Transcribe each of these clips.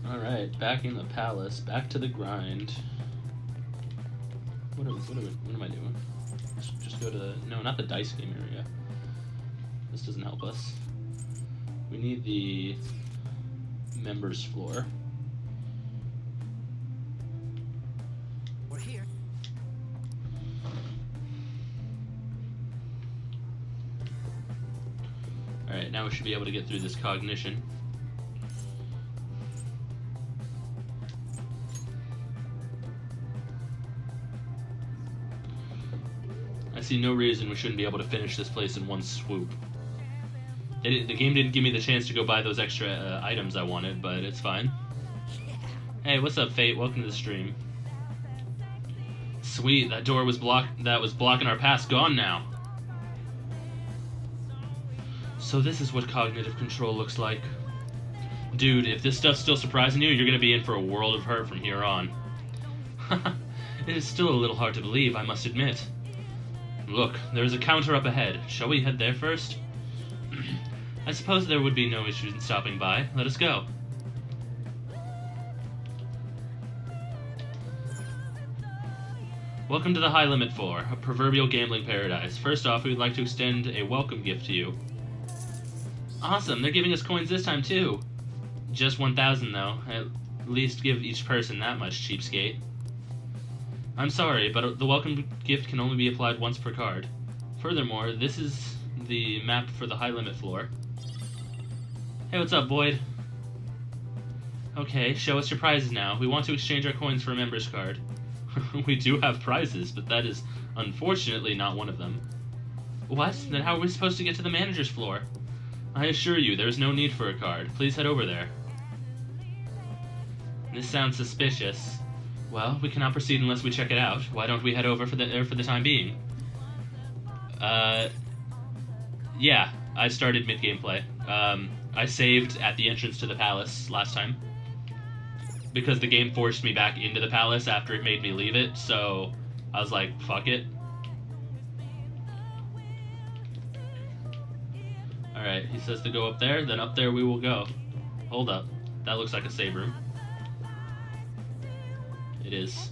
Alright, back in the palace, back to the grind. What am I doing? Just go to no, not the dice game area. This doesn't help us. We need the members floor. We're here. Alright, now we should be able to get through this cognition. I see no reason we shouldn't be able to finish this place in one swoop. The game didn't give me the chance to go buy those extra items I wanted, but it's fine. Hey, what's up, Fate? Welcome to the stream. Sweet, that door was blocking our path, gone now. So this is what cognitive control looks like. Dude, if this stuff's still surprising you, you're gonna be in for a world of hurt from here on. It is still a little hard to believe, I must admit. Look, there is a counter up ahead. Shall we head there first? I suppose there would be no issue in stopping by. Let us go. Welcome to the High Limit Floor, a proverbial gambling paradise. First off, we would like to extend a welcome gift to you. Awesome, they're giving us coins this time too. Just 1,000 though. At least give each person that much, cheapskate. I'm sorry, but the welcome gift can only be applied once per card. Furthermore, this is the map for the High Limit Floor. Hey, what's up, Boyd? Okay, show us your prizes now. We want to exchange our coins for a member's card. We do have prizes, but that is unfortunately not one of them. What? Then how are we supposed to get to the manager's floor? I assure you, there is no need for a card. Please head over there. This sounds suspicious. Well, we cannot proceed unless we check it out. Why don't we head over for the time being? Yeah, I started mid-gameplay. I saved at the entrance to the palace last time. Because the game forced me back into the palace after it made me leave it, so I was like, fuck it. Alright, he says to go up there, then up there we will go. Hold up. That looks like a save room. It is.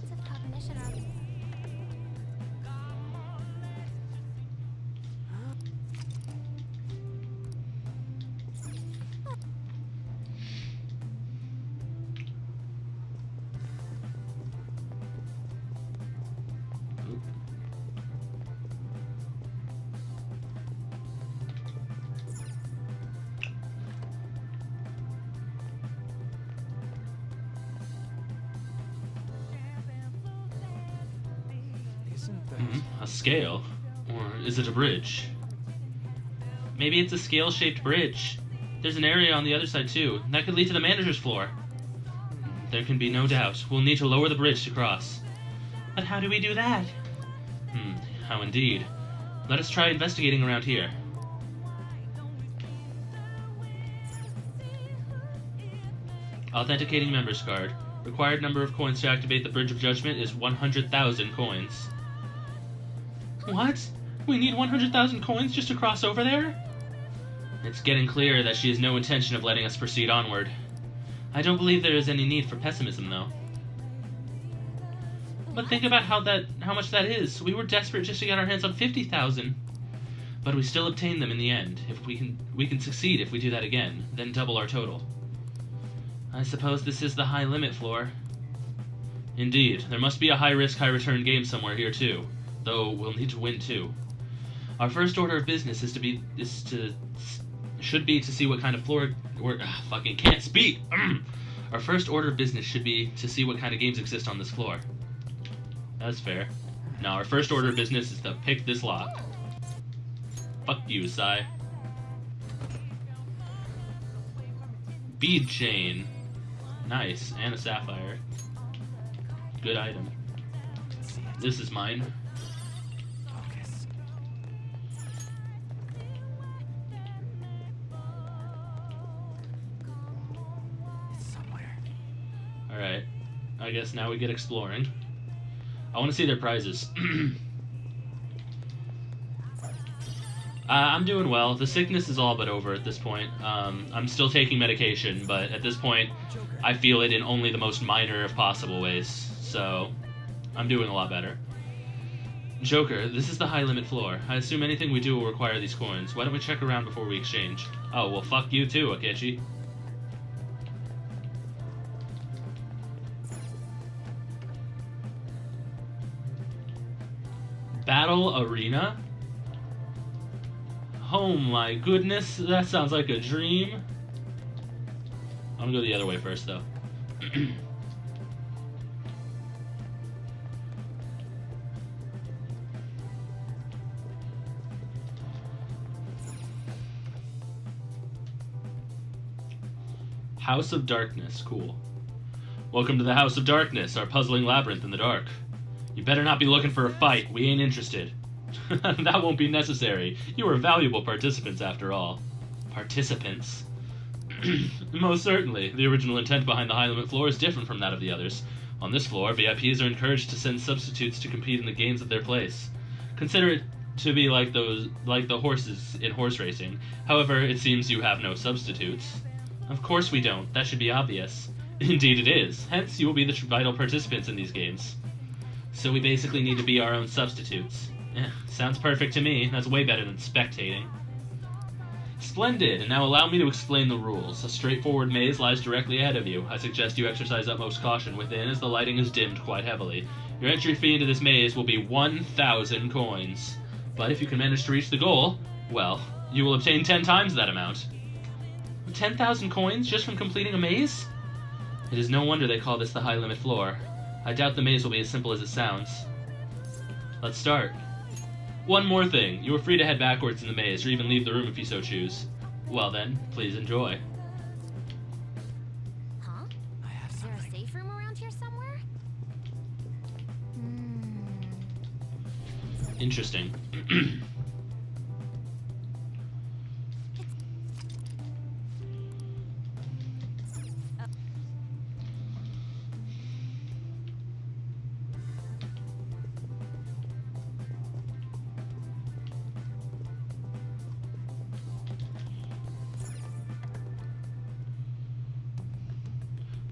A scale? Or is it a bridge? Maybe it's a scale-shaped bridge. There's an area on the other side, too. That could lead to the manager's floor. There can be no doubt. We'll need to lower the bridge to cross. But how do we do that? How indeed. Let us try investigating around here. Authenticating member's card. Required number of coins to activate the Bridge of Judgment is 100,000 coins. What? We need 100,000 coins just to cross over there? It's getting clear that she has no intention of letting us proceed onward. I don't believe there is any need for pessimism, though. But think about how much that is. We were desperate just to get our hands on 50,000. But we still obtained them in the end. If we can succeed if we do that again, then double our total. I suppose this is the High Limit Floor. Indeed, there must be a high-risk, high-return game somewhere here too. Though we'll need to win too. Our first order of business should be to see what kind of floor. Fucking can't speak. Our first order of business should be to see what kind of games exist on this floor. That's fair. Now our first order of business is to pick this lock. Fuck you, Sai. Bead chain. Nice, and a sapphire. Good item. This is mine. Alright. I guess now we get exploring. I want to see their prizes. I'm doing well. The sickness is all but over at this point. I'm still taking medication, but at this point, I feel it in only the most minor of possible ways. So, I'm doing a lot better. Joker, this is the high limit floor. I assume anything we do will require these coins. Why don't we check around before we exchange? Oh, well, fuck you too, Akechi. Battle Arena? Oh my goodness, that sounds like a dream. I'm gonna go the other way first, though. House of Darkness, cool. Welcome to the House of Darkness, our puzzling labyrinth in the dark. You better not be looking for a fight, we ain't interested. That won't be necessary. You are valuable participants, after all. Participants? Most certainly. The original intent behind the high-limit floor is different from that of the others. On this floor, VIPs are encouraged to send substitutes to compete in the games of their place. Consider it to be like the horses in horse racing. However, it seems you have no substitutes. Of course we don't. That should be obvious. Indeed it is. Hence, you will be the vital participants in these games. So we basically need to be our own substitutes. Sounds perfect to me. That's way better than spectating. Splendid, and now allow me to explain the rules. A straightforward maze lies directly ahead of you. I suggest you exercise utmost caution within, as the lighting is dimmed quite heavily. Your entry fee into this maze will be 1,000 coins. But if you can manage to reach the goal, well, you will obtain 10 times that amount. 10,000 coins just from completing a maze? It is no wonder they call this the high-limit floor. I doubt the maze will be as simple as it sounds. Let's start. One more thing. You are free to head backwards in the maze, or even leave the room if you so choose. Well then, please enjoy. Huh? Is there a safe room around here somewhere? Interesting.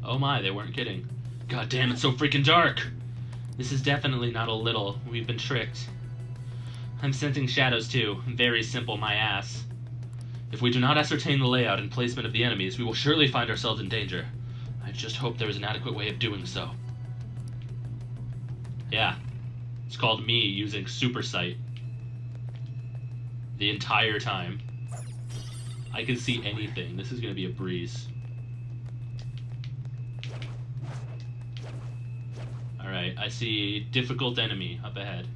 Oh my, they weren't kidding. God damn, it's so freaking dark! This is definitely not a little. We've been tricked. I'm sensing shadows too. Very simple, my ass. If we do not ascertain the layout and placement of the enemies, we will surely find ourselves in danger. I just hope there is an adequate way of doing so. Yeah. It's called me using super sight. The entire time. I can see anything. This is gonna be a breeze. Alright, I see difficult enemy up ahead.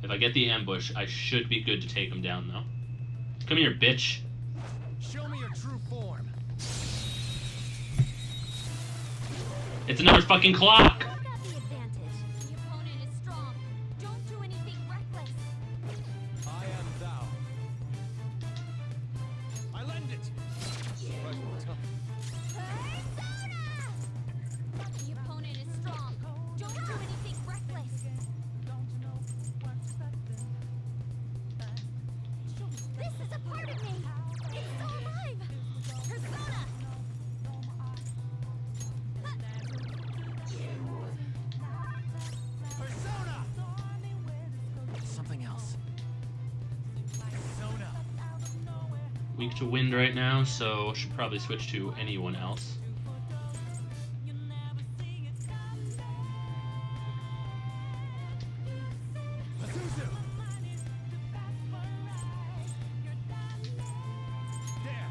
If I get the ambush, I should be good to take him down, though. Come here, bitch. Show me your true form. It's another fucking clock! I've got the advantage. The opponent is strong. Don't do anything reckless. I am thou. I lend it. The opponent is strong. Don't do anything reckless. This is a part of me. It's still alive. Persona. Persona. Something else. Persona. Weak to wind right now, so should probably switch to anyone else. Azuzu. There.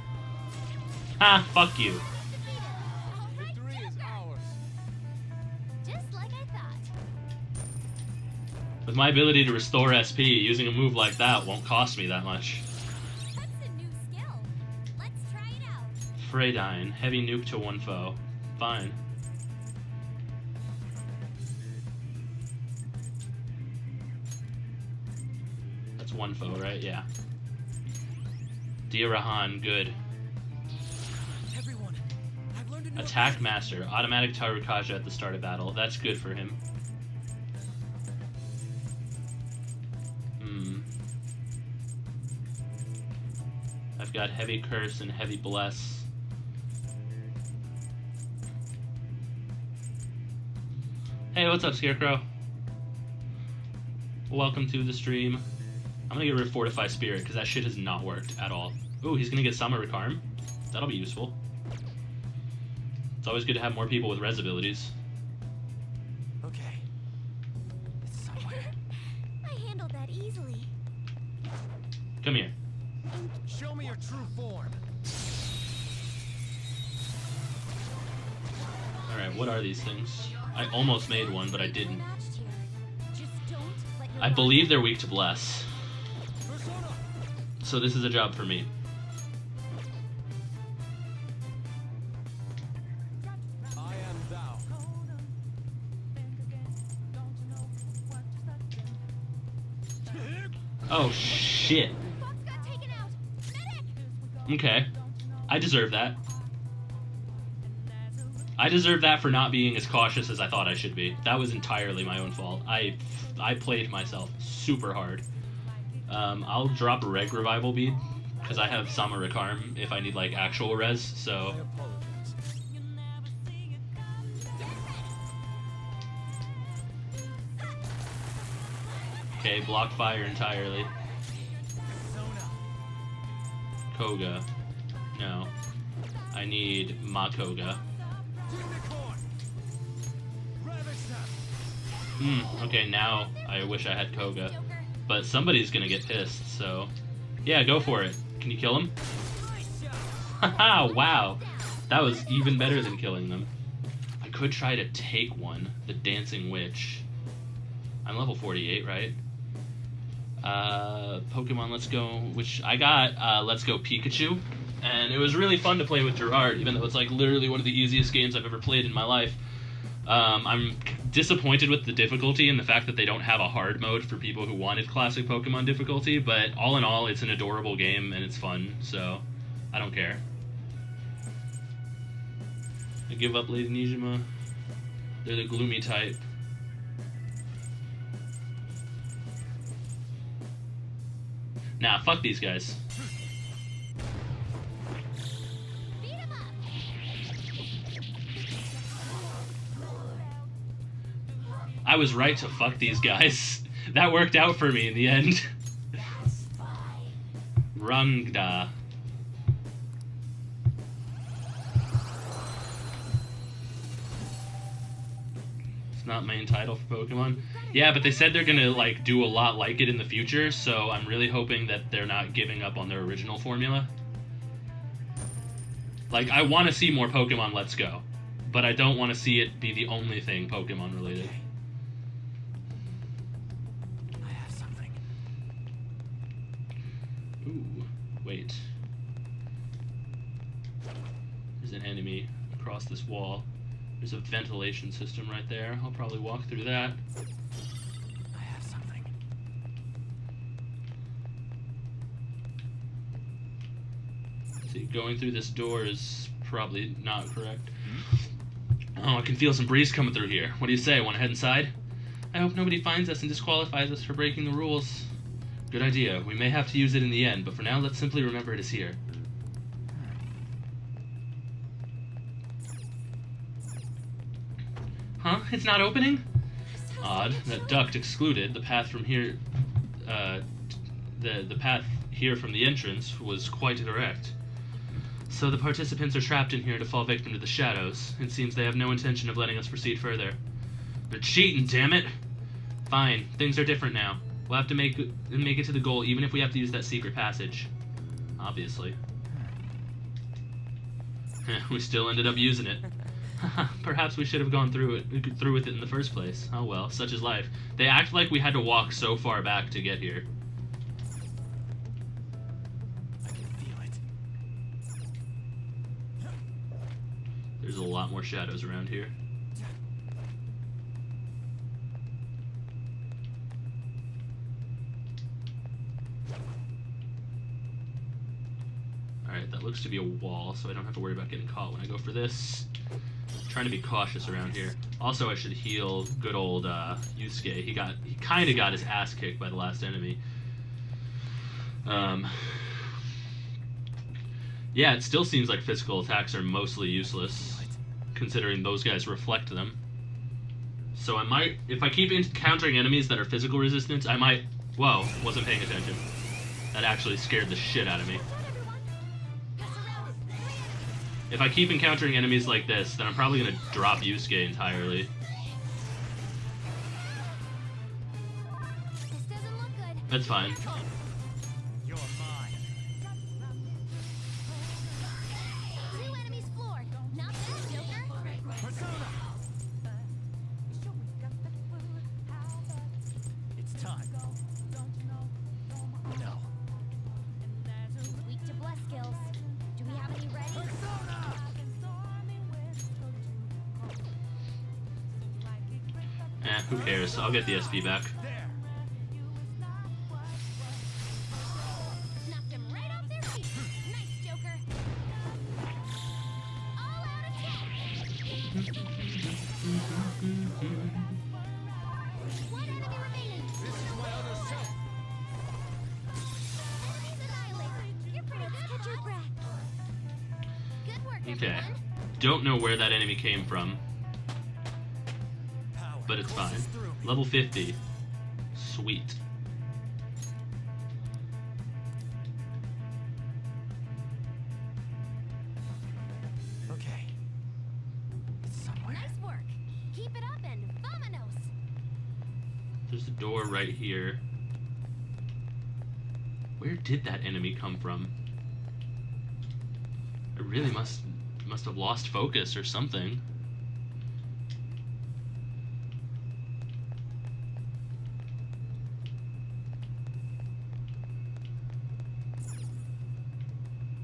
Ah, fuck you. All right, Victory is Joker. ours. Just like I thought. With my ability to restore SP, using a move like that won't cost me that much. That's a new skill. Let's try it out. Freydine, heavy nuke to one foe. Fine. That's one foe, right? Yeah. Dirahan, good. Everyone, I've learned a Attack Master. Automatic Tarukaja at the start of battle. That's good for him. I've got Heavy Curse and Heavy Bless. Hey, what's up, Scarecrow? Welcome to the stream. I'm gonna get rid of Fortify Spirit, because that shit has not worked at all. Ooh, he's gonna get Summer Recarm. That'll be useful. It's always good to have more people with res abilities. Okay. It's somewhere. I handled that easily. Come here. Show me your true form. Alright, what are these things? I almost made one, but I didn't. Matched here. Just don't let your I believe they're weak to Bless. Persona. So this is a job for me. I am thou. Oh, shit. Fox got taken out. Medic! Okay. I deserve that. I deserve that for not being as cautious as I thought I should be. That was entirely my own fault. I played myself super hard. I'll drop a Reg Revival Bead, because I have Sama Recarm if I need, like, actual res, so... I apologize. Okay, block fire entirely. Persona. Koga. No. I need Makoga. Unicorn. Ravage them. Okay, now I wish I had Koga. But somebody's gonna get pissed, so... Yeah, go for it. Can you kill him? Nice shot. Haha, wow. That was even better than killing them. I could try to take one, the Dancing Witch. I'm level 48, right? Pokemon Let's Go, which I got Let's Go Pikachu. And it was really fun to play with Gerard, even though it's like literally one of the easiest games I've ever played in my life. I'm disappointed with the difficulty and the fact that they don't have a hard mode for people who wanted classic Pokemon difficulty, but all in all, it's an adorable game and it's fun, so I don't care. I give up Lady Nijima. They're the gloomy type. Nah, fuck these guys. Beat him up! I was right to fuck these guys. That worked out for me in the end. Rangda. It's not main title for Pokemon. Yeah, but they said they're gonna like do a lot like it in the future, so I'm really hoping that they're not giving up on their original formula. Like, I want to see more Pokemon Let's Go, but I don't want to see it be the only thing Pokemon related. I have something. Ooh, wait. There's an enemy across this wall. There's a ventilation system right there. I'll probably walk through that. I have something. See, going through this door is probably not correct. Oh, I can feel some breeze coming through here. What do you say? Want to head inside? I hope nobody finds us and disqualifies us for breaking the rules. Good idea. We may have to use it in the end, but for now, let's simply remember it is here. Huh? It's not opening? Odd. That duct excluded. The path from here... the path here from the entrance was quite direct. So the participants are trapped in here to fall victim to the shadows. It seems they have no intention of letting us proceed further. They're cheating, damn it! Fine. Things are different now. We'll have to make it to the goal, even if we have to use that secret passage. Obviously. We still ended up using it. Perhaps we should have gone through with it in the first place. Oh well, such is life. They act like we had to walk so far back to get here. I can feel it. There's a lot more shadows around here. Alright, that looks to be a wall, so I don't have to worry about getting caught when I go for this. I'm trying to be cautious around here. Also, I should heal good old Yusuke. He kind of got his ass kicked by the last enemy. Yeah, it still seems like physical attacks are mostly useless, considering those guys reflect them. So I might, if I keep encountering enemies that are physical resistance, I might... Whoa, wasn't paying attention. That actually scared the shit out of me. If I keep encountering enemies like this, then I'm probably going to drop Yusuke entirely. This doesn't look good. That's fine. You're mine. 2 enemies floored. Not bad, Joker. Persona. It's time. No. Weak to bless skills. Do we have any ready? Who cares? I'll get the SP back. There. Knocked him right off their feet. Nice, Joker. All out attack. One enemy remaining. This is my other self. Enemies annihilated. You're pretty good. Catch your breath. Good work, Okay. everyone. Don't know where that enemy came from, Power but it's fine. courses through me. Level 50. Sweet. Okay. It's somewhere. Nice work. Keep it up and vamonos. There's a door right here. Where did that enemy come from? I really must have lost focus or something.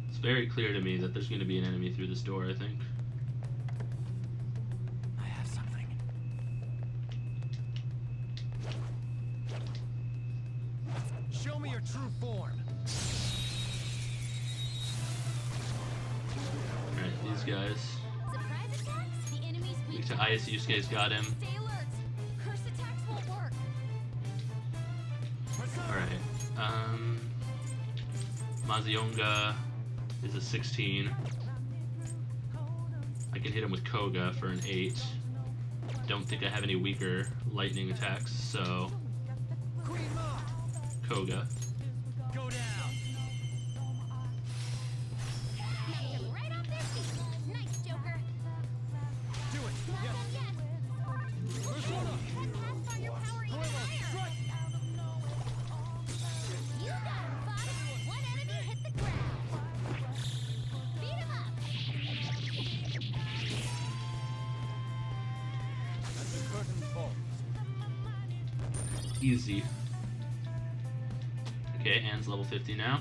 It's very clear to me that there's going to be an enemy through this door, I think. I have something. Show me your true form. Alright, these guys. Surprise attacks? The enemy's weak Weak to ice, Yusuke's got him. Stay alert. Curse attacks won't work. Alright. Mazionga is a 16. I can hit him with Koga for an 8. Don't think I have any weaker lightning attacks, so Queen Ma. Koga. Go down. Knocked him right off their feet. Nice, Joker. Do it. Not Yes. done yet. Persona. That passed on your power even However, higher. strike. You got him, Fox. One enemy hit the ground. Beat him up. As the curtain falls. Easy. Okay, Anne's level 50 now.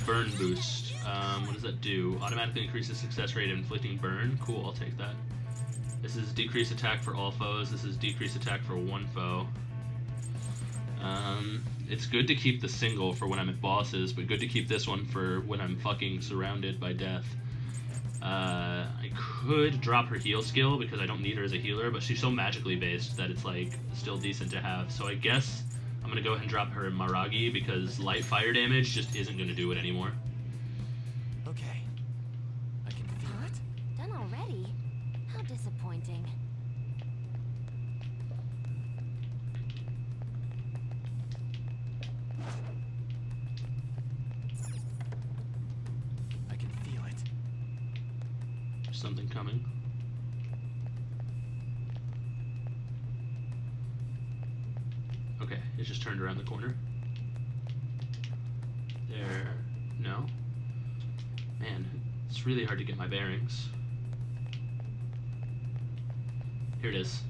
Burn boost. What does that do? Automatically increases success rate of inflicting burn. Cool, I'll take that. This is decrease attack for all foes. This is decrease attack for one foe. It's good to keep the single for when I'm at bosses, but good to keep this one for when I'm fucking surrounded by death. I could drop her heal skill because I don't need her as a healer, but she's so magically based that it's like still decent to have. So I guess I'm gonna go ahead and drop her in Maragi because light fire damage just isn't gonna do it anymore. Okay. I can feel it. Done already? How disappointing. I can feel it. There's something coming. Okay, it just turned around the corner. There. No. Man, it's really hard to get my bearings. Here it is.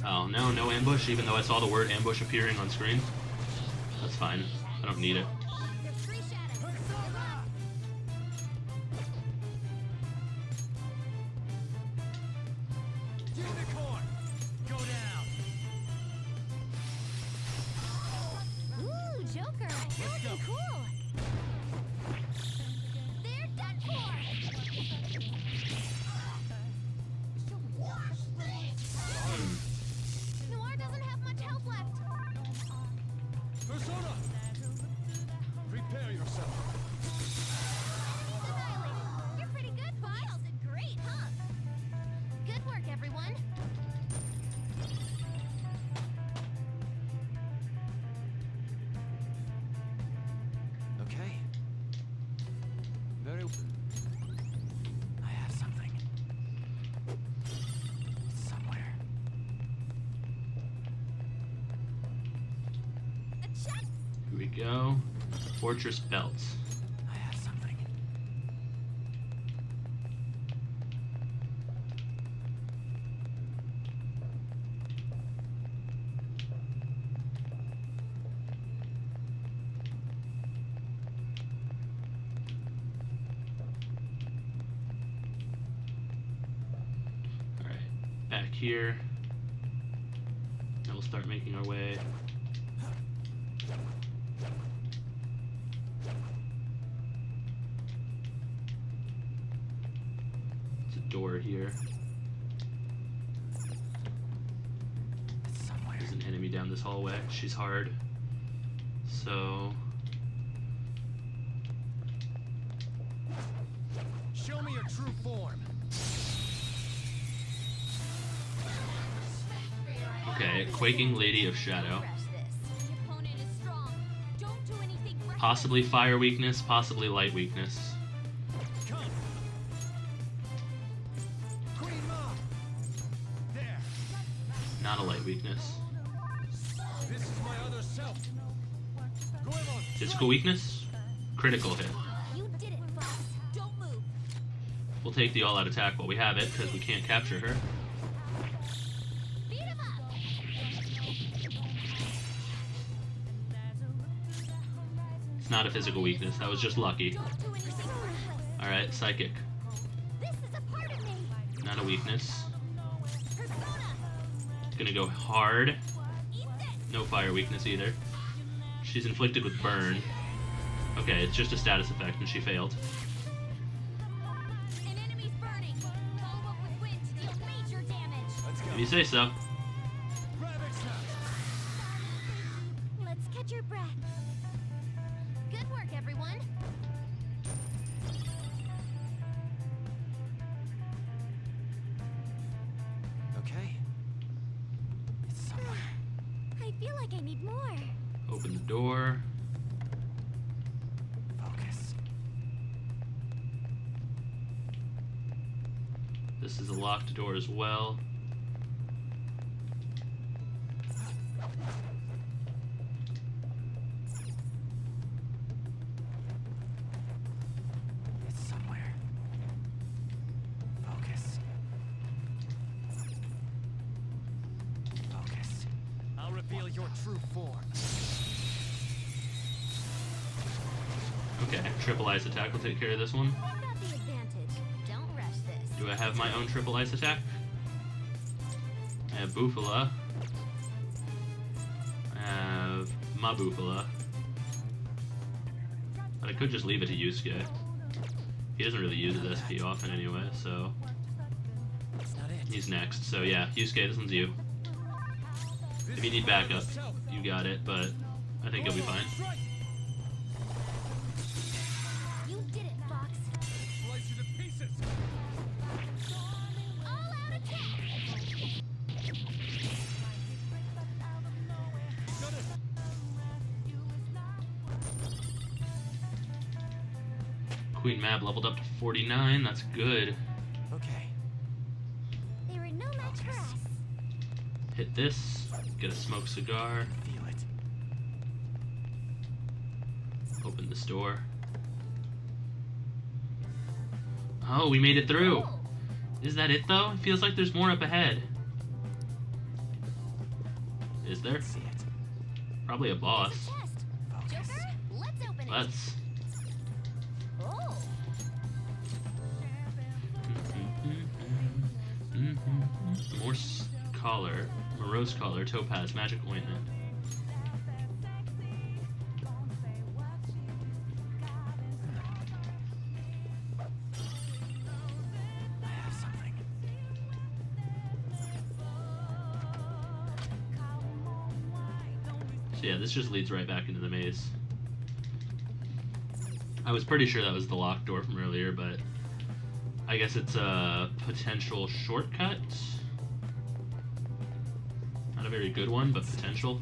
Oh, no, no ambush, even though I saw the word ambush appearing on screen. That's fine. I don't need it. There's 3 shadows. Good luck. Unicorn. Go down. Ooh, Joker. You're Let's go. looking cool. go. Fortress belt. I have something. Alright, back here. And we'll start making our way. It's a door here. It's somewhere. There's an enemy down this hallway. She's hard. So, Show me your true form. okay, Quaking Lady of Shadow. Crush this. The opponent is strong. Don't do anything reckless. Possibly fire weakness, possibly light weakness. Come. Queen Ma. There. Not a light weakness. This is my other self. Go on. Physical weakness, critical hit. You did it, Fox. Don't move. We'll take the all-out attack while we have it, because we can't capture her. Beat him up. It's not a physical weakness, that was just lucky. Don't do anything reckless. Alright, psychic. This is a part of me. Not a weakness. Persona. Gonna go hard. Eat this. No fire weakness either. She's inflicted with burn. Okay, it's just a status effect, and she failed. An enemy's burning. Follow up with wind to deal major damage. Let's go. If you say so. Rabbit snap. Let's catch your breath. Good work, everyone. Okay. It's somewhere. I feel like I need more. Open the door. Focus. This is a locked door as well. It's somewhere. Focus. Focus. I'll reveal your true form. Okay, triple ice attack will take care of this one. I've got the advantage. Don't rush this. Do I have my own triple ice attack? I have Bufala. I have my Bufala. But I could just leave it to Yusuke. He doesn't really use his SP often anyway, so That's not it. he's next. So yeah, Yusuke, this one's you. If you need backup, you got it, but I think you'll be fine. Strike. You did it, Fox. Slice you to pieces. All out attack. Got it. Queen Mab leveled up to 49, that's good. Okay. They were no match for us. Hit this, get a smoke cigar, Feel it. open this door. Oh, we made it through! Oh, Is that it though? It feels like there's more up ahead. Is there? See it. Probably a boss. it's a test. Focus. Joker, let's open it. Let's. Oh, Morse collar, morose collar, topaz, magic ointment. I have something. So yeah, this just leads right back into the maze. I was pretty sure that was the locked door from earlier, but I guess it's a potential shortcut. Not a very good one, but potential.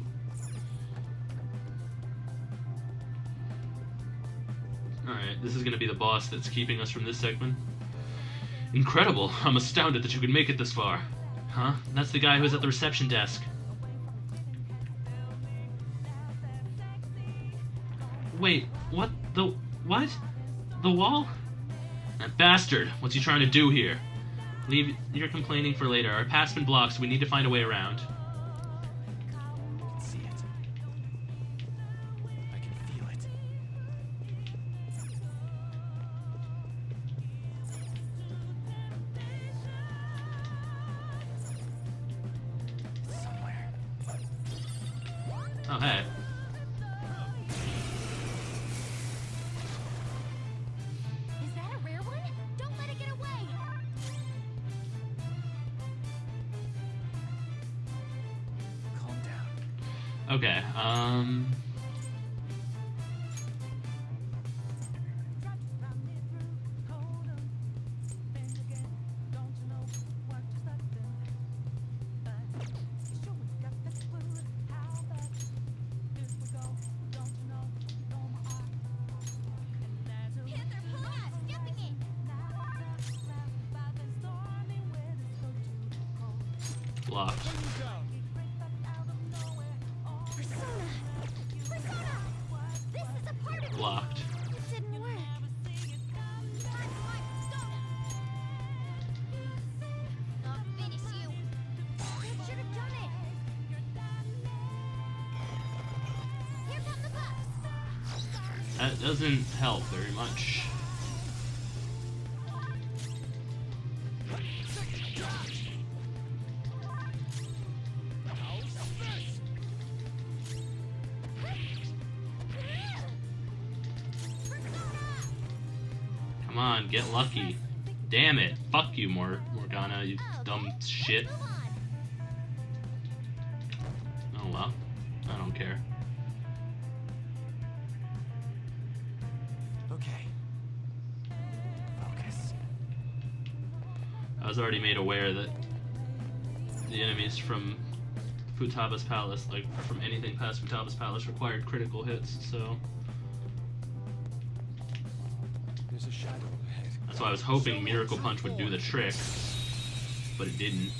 Alright, this is going to be the boss that's keeping us from this segment. Incredible! I'm astounded that you could make it this far. Huh? That's the guy who's at the reception desk. Wait, what? What? The wall? That bastard! What's he trying to do here? Leave your complaining for later. Our path's been blocked, so we need to find a way around. I can see it. I can feel it. It's somewhere. Oh, hey. Is that a rare one? Don't let it get away. Calm down. Okay, Panther, pull us! Stepping in! blocked. Down. Persona! Persona! This is a part of me! Blocked. It didn't work. I'll finish you. You should have done it. Here come the buffs. That doesn't help very much. Come on, get lucky. Damn it. Fuck you, Morgana, you dumb shit. Move on. Oh well. I don't care. Okay. Focus. I was already made aware that the enemies from Futaba's Palace, like from anything past Futaba's Palace, required critical hits, so There's a shadow ahead. that's why I was hoping Miracle Punch would do the trick, but it didn't.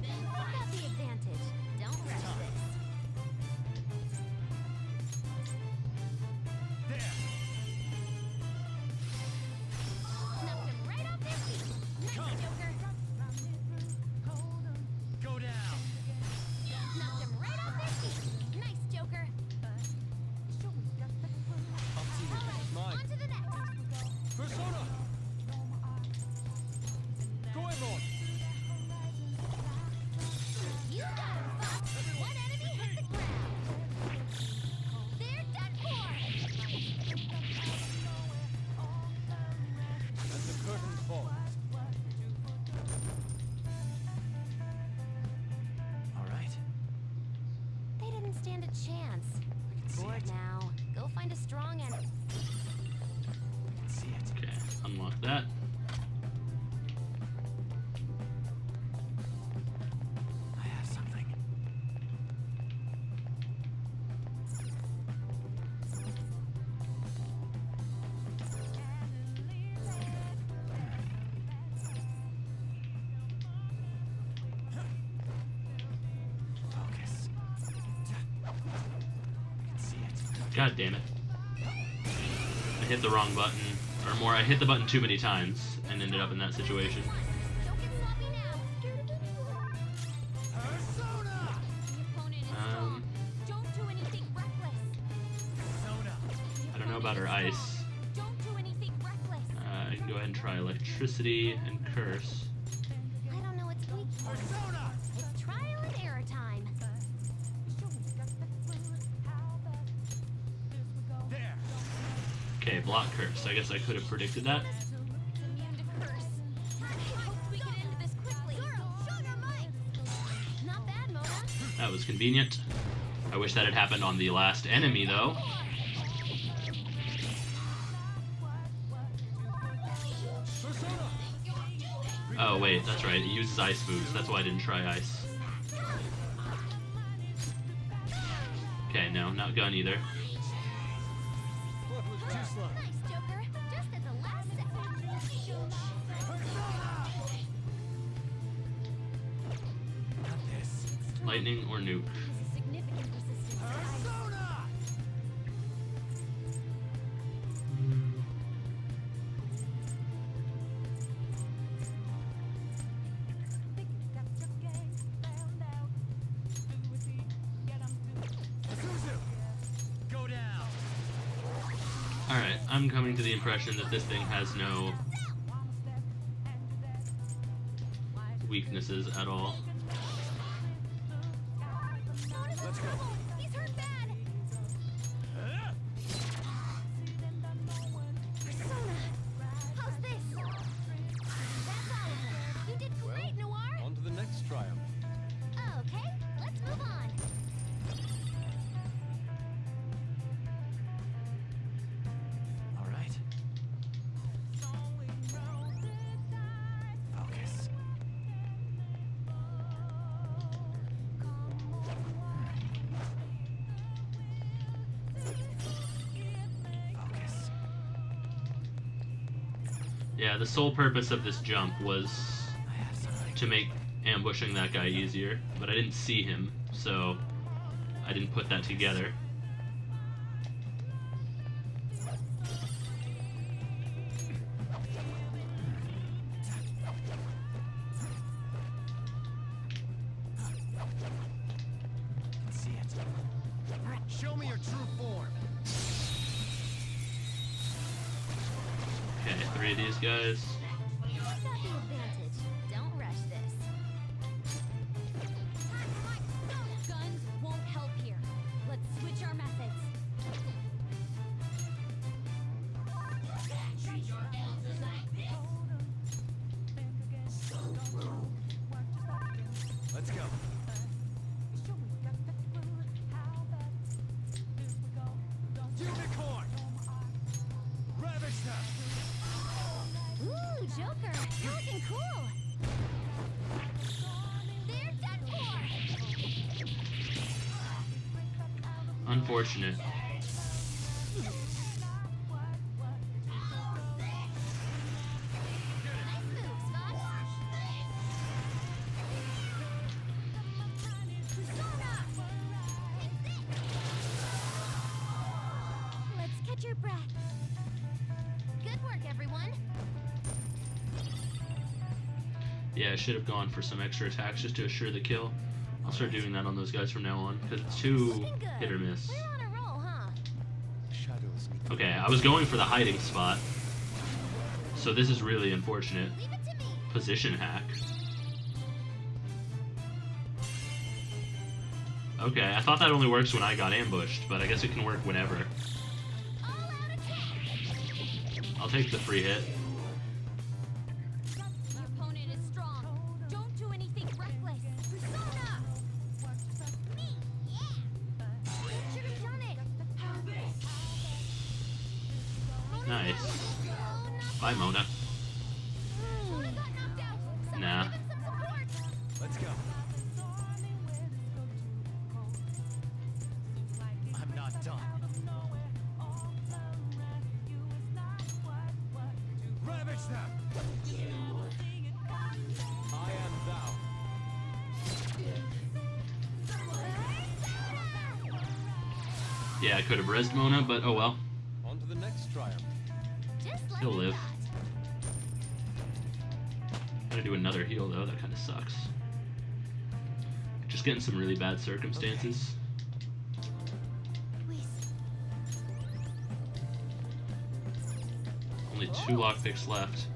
You've got the advantage. Don't rush this. There. Knocked him right off their feet. Nice, Joker. Go down. Knocked him right off their feet. Nice, Joker. I'll see you. All right, Mine. on to the next. Persona. Go on. You got him, Fox. One enemy hit the ground. They're done for. And the curtain falls. All right. They didn't stand a chance. I can see Bored it. now. Go find a strong enemy. I can see it. Okay, unlock that. I have something. Focus. I can see it. God damn it. I hit the wrong button. Or more, I hit the button too many times and ended up in that situation. Don't get sloppy now. Persona. The opponent is strong. Don't do anything reckless. Persona. I don't know about her ice. Don't do anything reckless. I can go ahead and try electricity and curse. I don't know its weak points. Persona. It's trial and error time. There. Okay, block curse. I guess I could have predicted that. It's immune to curse. I hoped we could end this quickly. Show your might. Not bad, Mona. That was convenient. I wish that had happened on the last enemy, though. Persona. Oh, wait, that's right. It uses ice moves. That's why I didn't try ice. Okay, no, not gun either. What was too slow? Nice, Joker. Just at the last second. Persona. Not this. Lightning or nuke. This is significant resistance. Persona! Suzu! Go down! Alright, I'm coming to the impression that this thing has no weaknesses at all. Let's go. He's hurt bad. Huh? Persona. How's this? That's all of them. You did great, Noir. On to the next triumph. Okay, let's move on. All right. Focus. Focus. Yeah, the sole purpose of this jump was I have something. to make ambushing that guy easier, but I didn't see him, so I didn't put that together. See it. Show me your true form. Okay, 3 of these guys. You've got the advantage. Don't rush this. Guns won't help here. Let's switch our methods. Let's go. Unicorn! Ravish them! Ooh, Joker, you're looking cool. They're done for. Unfortunate. Nice move, Spot. Persona! Let's catch your breath. Good work, everyone. Yeah, I should have gone for some extra attacks just to assure the kill. I'll start doing that on those guys from now on, because it's too Looking good. hit or miss. We're on a roll, huh? Shadows need Okay, I was going for the hiding spot, so this is really unfortunate. Leave it to me. Position hack. Okay, I thought that only works when I got ambushed, but I guess it can work whenever. All out attack. I'll take the free hit. Your opponent is strong. Don't do anything reckless. Persona! Me! Yeah! Should have done it. Nice. Oh, not Bye, Mona. Mona got knocked out. Someone Nah. give him some support. Let's go. I'm not done. Ravish them! I am thou. Yeah, I could have rezzed Mona, but oh well. On to the next triumph. Just like He'll we live. thought. Gotta do another heal though, that kind of sucks. Just getting some really bad circumstances. Whisk. Only 2 lockpicks left.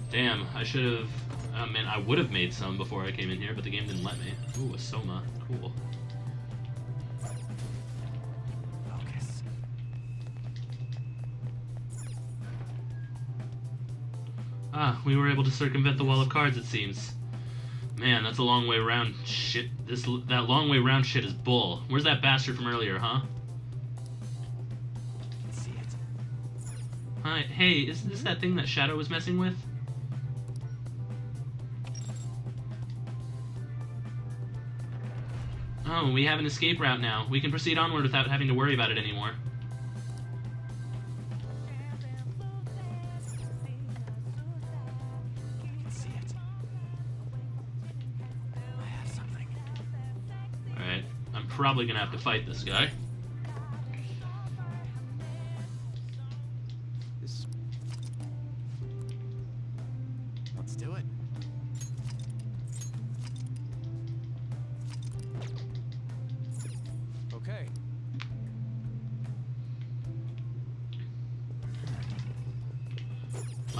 Damn, I should have. Man, I would have made some before I came in here, but the game didn't let me. Ooh, a Soma. Cool. Focus. Ah, we were able to circumvent the wall of cards, it seems. Man, that's a long way around shit. That long way round shit is bull. Where's that bastard from earlier, huh? Can see it. Hi, hey, isn't this that thing that Shadow was messing with? Oh, we have an escape route now. We can proceed onward without having to worry about it anymore. Can see it. I have something. Alright, I'm probably gonna have to fight this guy.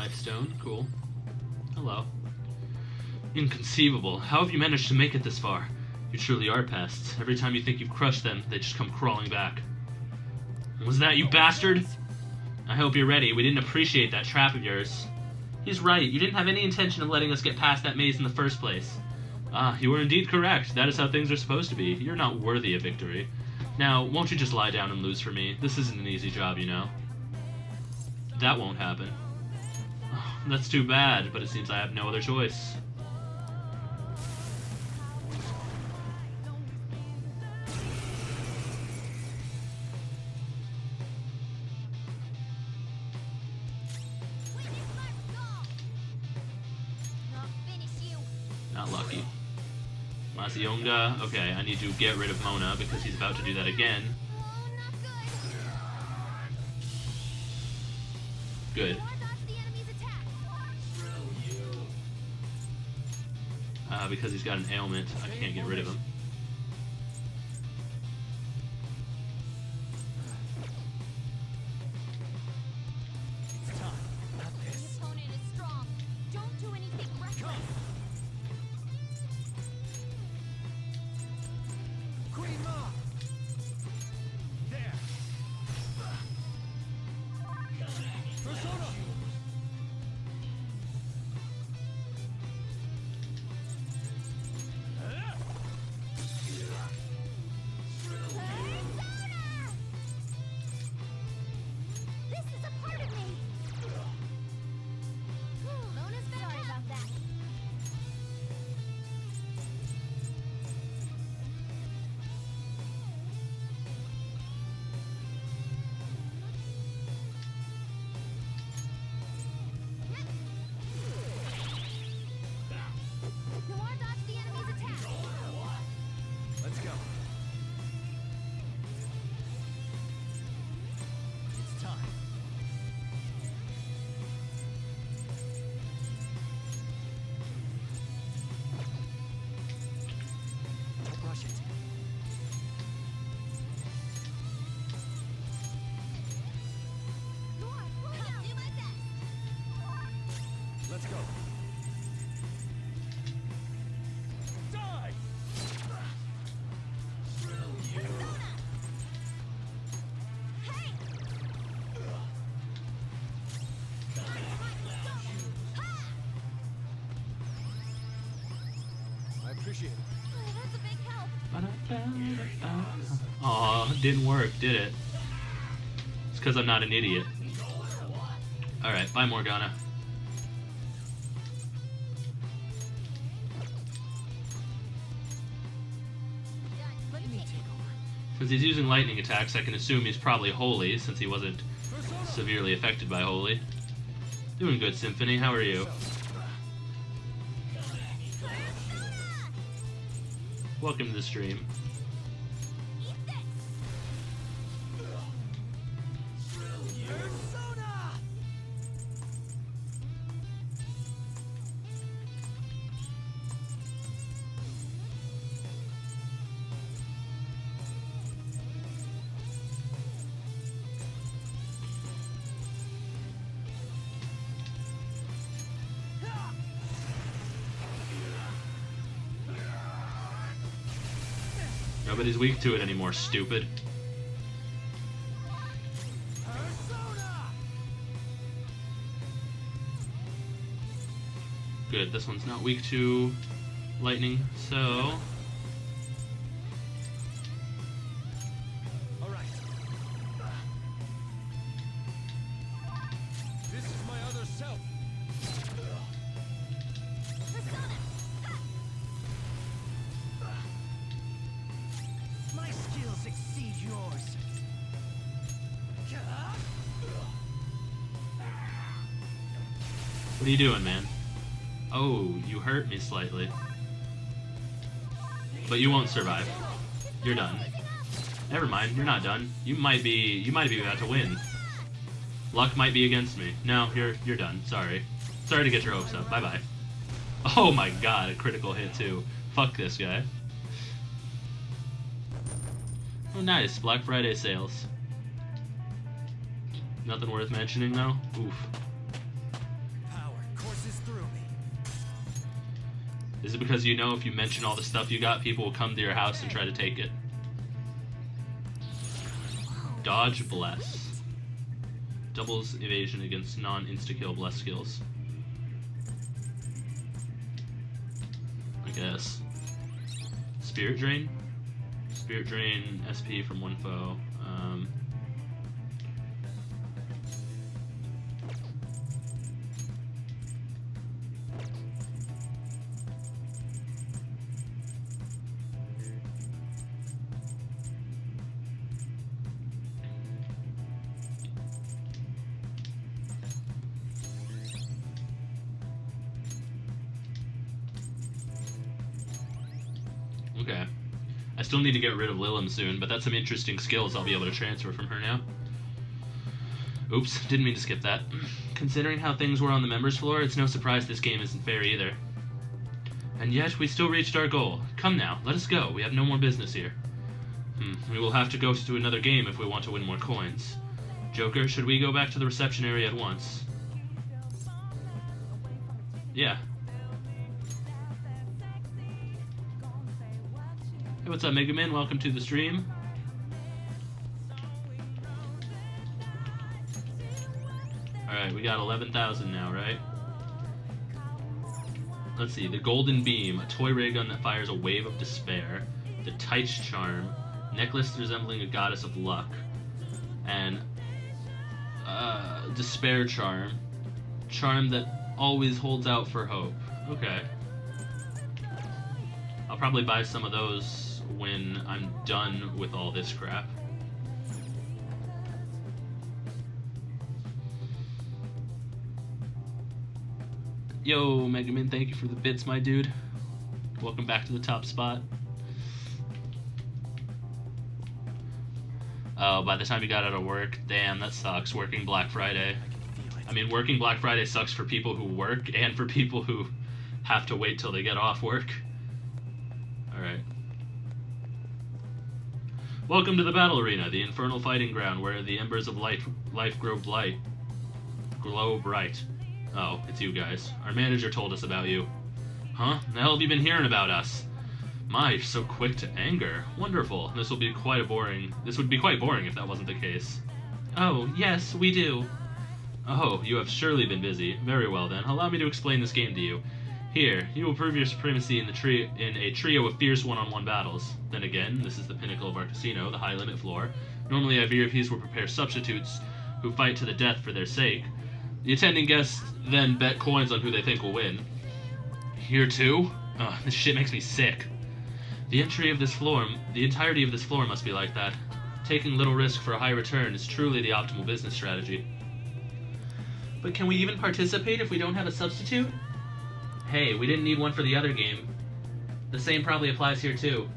Life stone, cool. Hello. Inconceivable. How have you managed to make it this far? You truly are pests. Every time you think you've crushed them, they just come crawling back. Was that you, bastard? I hope you're ready. We didn't appreciate that trap of yours. He's right. You didn't have any intention of letting us get past that maze in the first place. Ah, you were indeed correct. That is how things are supposed to be. You're not worthy of victory. Now, won't you just lie down and lose for me? This isn't an easy job, you know. That won't happen. Oh, that's too bad, but it seems I have no other choice. Not lucky. Masionga. Okay, I need to get rid of Mona because he's about to do that again. Good. Because he's got an ailment, I can't get rid of him. Let's go. Die! I appreciate it. That's a big help. Aw, didn't work, did it? It's because I'm not an idiot. Alright, bye Morgana. Since he's using lightning attacks, I can assume he's probably holy, since he wasn't severely affected by holy. Doing good, Symphony. How are you? Welcome to the stream. Nobody's weak to it anymore, stupid. Good, this one's not weak to lightning, so... Alright. This is my other self. My skills exceed yours. What are you doing, man? Oh, you hurt me slightly. But you won't survive. You're done. Never mind, you're not done. You might be about to win. Luck might be against me. No, you're done. Sorry. Sorry to get your hopes up. Bye-bye. Oh my god, a critical hit too. Fuck this guy. Oh nice, Black Friday sales. Nothing worth mentioning though? Oof. Is it because you know if you mention all the stuff you got, people will come to your house and try to take it? Dodge Bless. Doubles evasion against non-insta-kill bless skills. I guess. Spirit Drain? Spirit Drain SP from one foe. Okay. I still need to get rid of Lilim soon, but that's some interesting skills I'll be able to transfer from her now. Oops, didn't mean to skip that. Considering how things were on the members floor, it's no surprise this game isn't fair either. And yet, we still reached our goal. Come now, let us go. We have no more business here. We will have to go to another game if we want to win more coins. Joker, should we go back to the reception area at once? Yeah. Hey, what's up, Mega Man? Welcome to the stream. Alright, we got 11,000 now, right? Let's see. The Golden Beam, a toy ray gun that fires a wave of despair. The Tights Charm, necklace resembling a goddess of luck. And Despair Charm, charm that always holds out for hope. Okay. I'll probably buy some of those when I'm done with all this crap. Yo, Mega Man, thank you for the bits, my dude. Welcome back to the top spot. Oh, by the time you got out of work, damn, that sucks. Working Black Friday. I mean, working Black Friday sucks for people who work and for people who have to wait till they get off work. Alright. Welcome to the Battle Arena, the infernal fighting ground where the embers of life grow bright. Oh, it's you guys. Our manager told us about you. Huh? The hell have you been hearing about us? My, you're so quick to anger. Wonderful. This would be quite boring if that wasn't the case. Oh, yes, we do. Oh, you have surely been busy. Very well then. Allow me to explain this game to you. Here, you will prove your supremacy in a trio of fierce one-on-one battles. Then again, this is the pinnacle of our casino, the high limit floor. Normally, VIPs will prepare substitutes who fight to the death for their sake. The attending guests then bet coins on who they think will win. Here too? Ugh, this shit makes me sick. The entirety of this floor must be like that. Taking little risk for a high return is truly the optimal business strategy. But can we even participate if we don't have a substitute? Hey, we didn't need one for the other game. The same probably applies here too.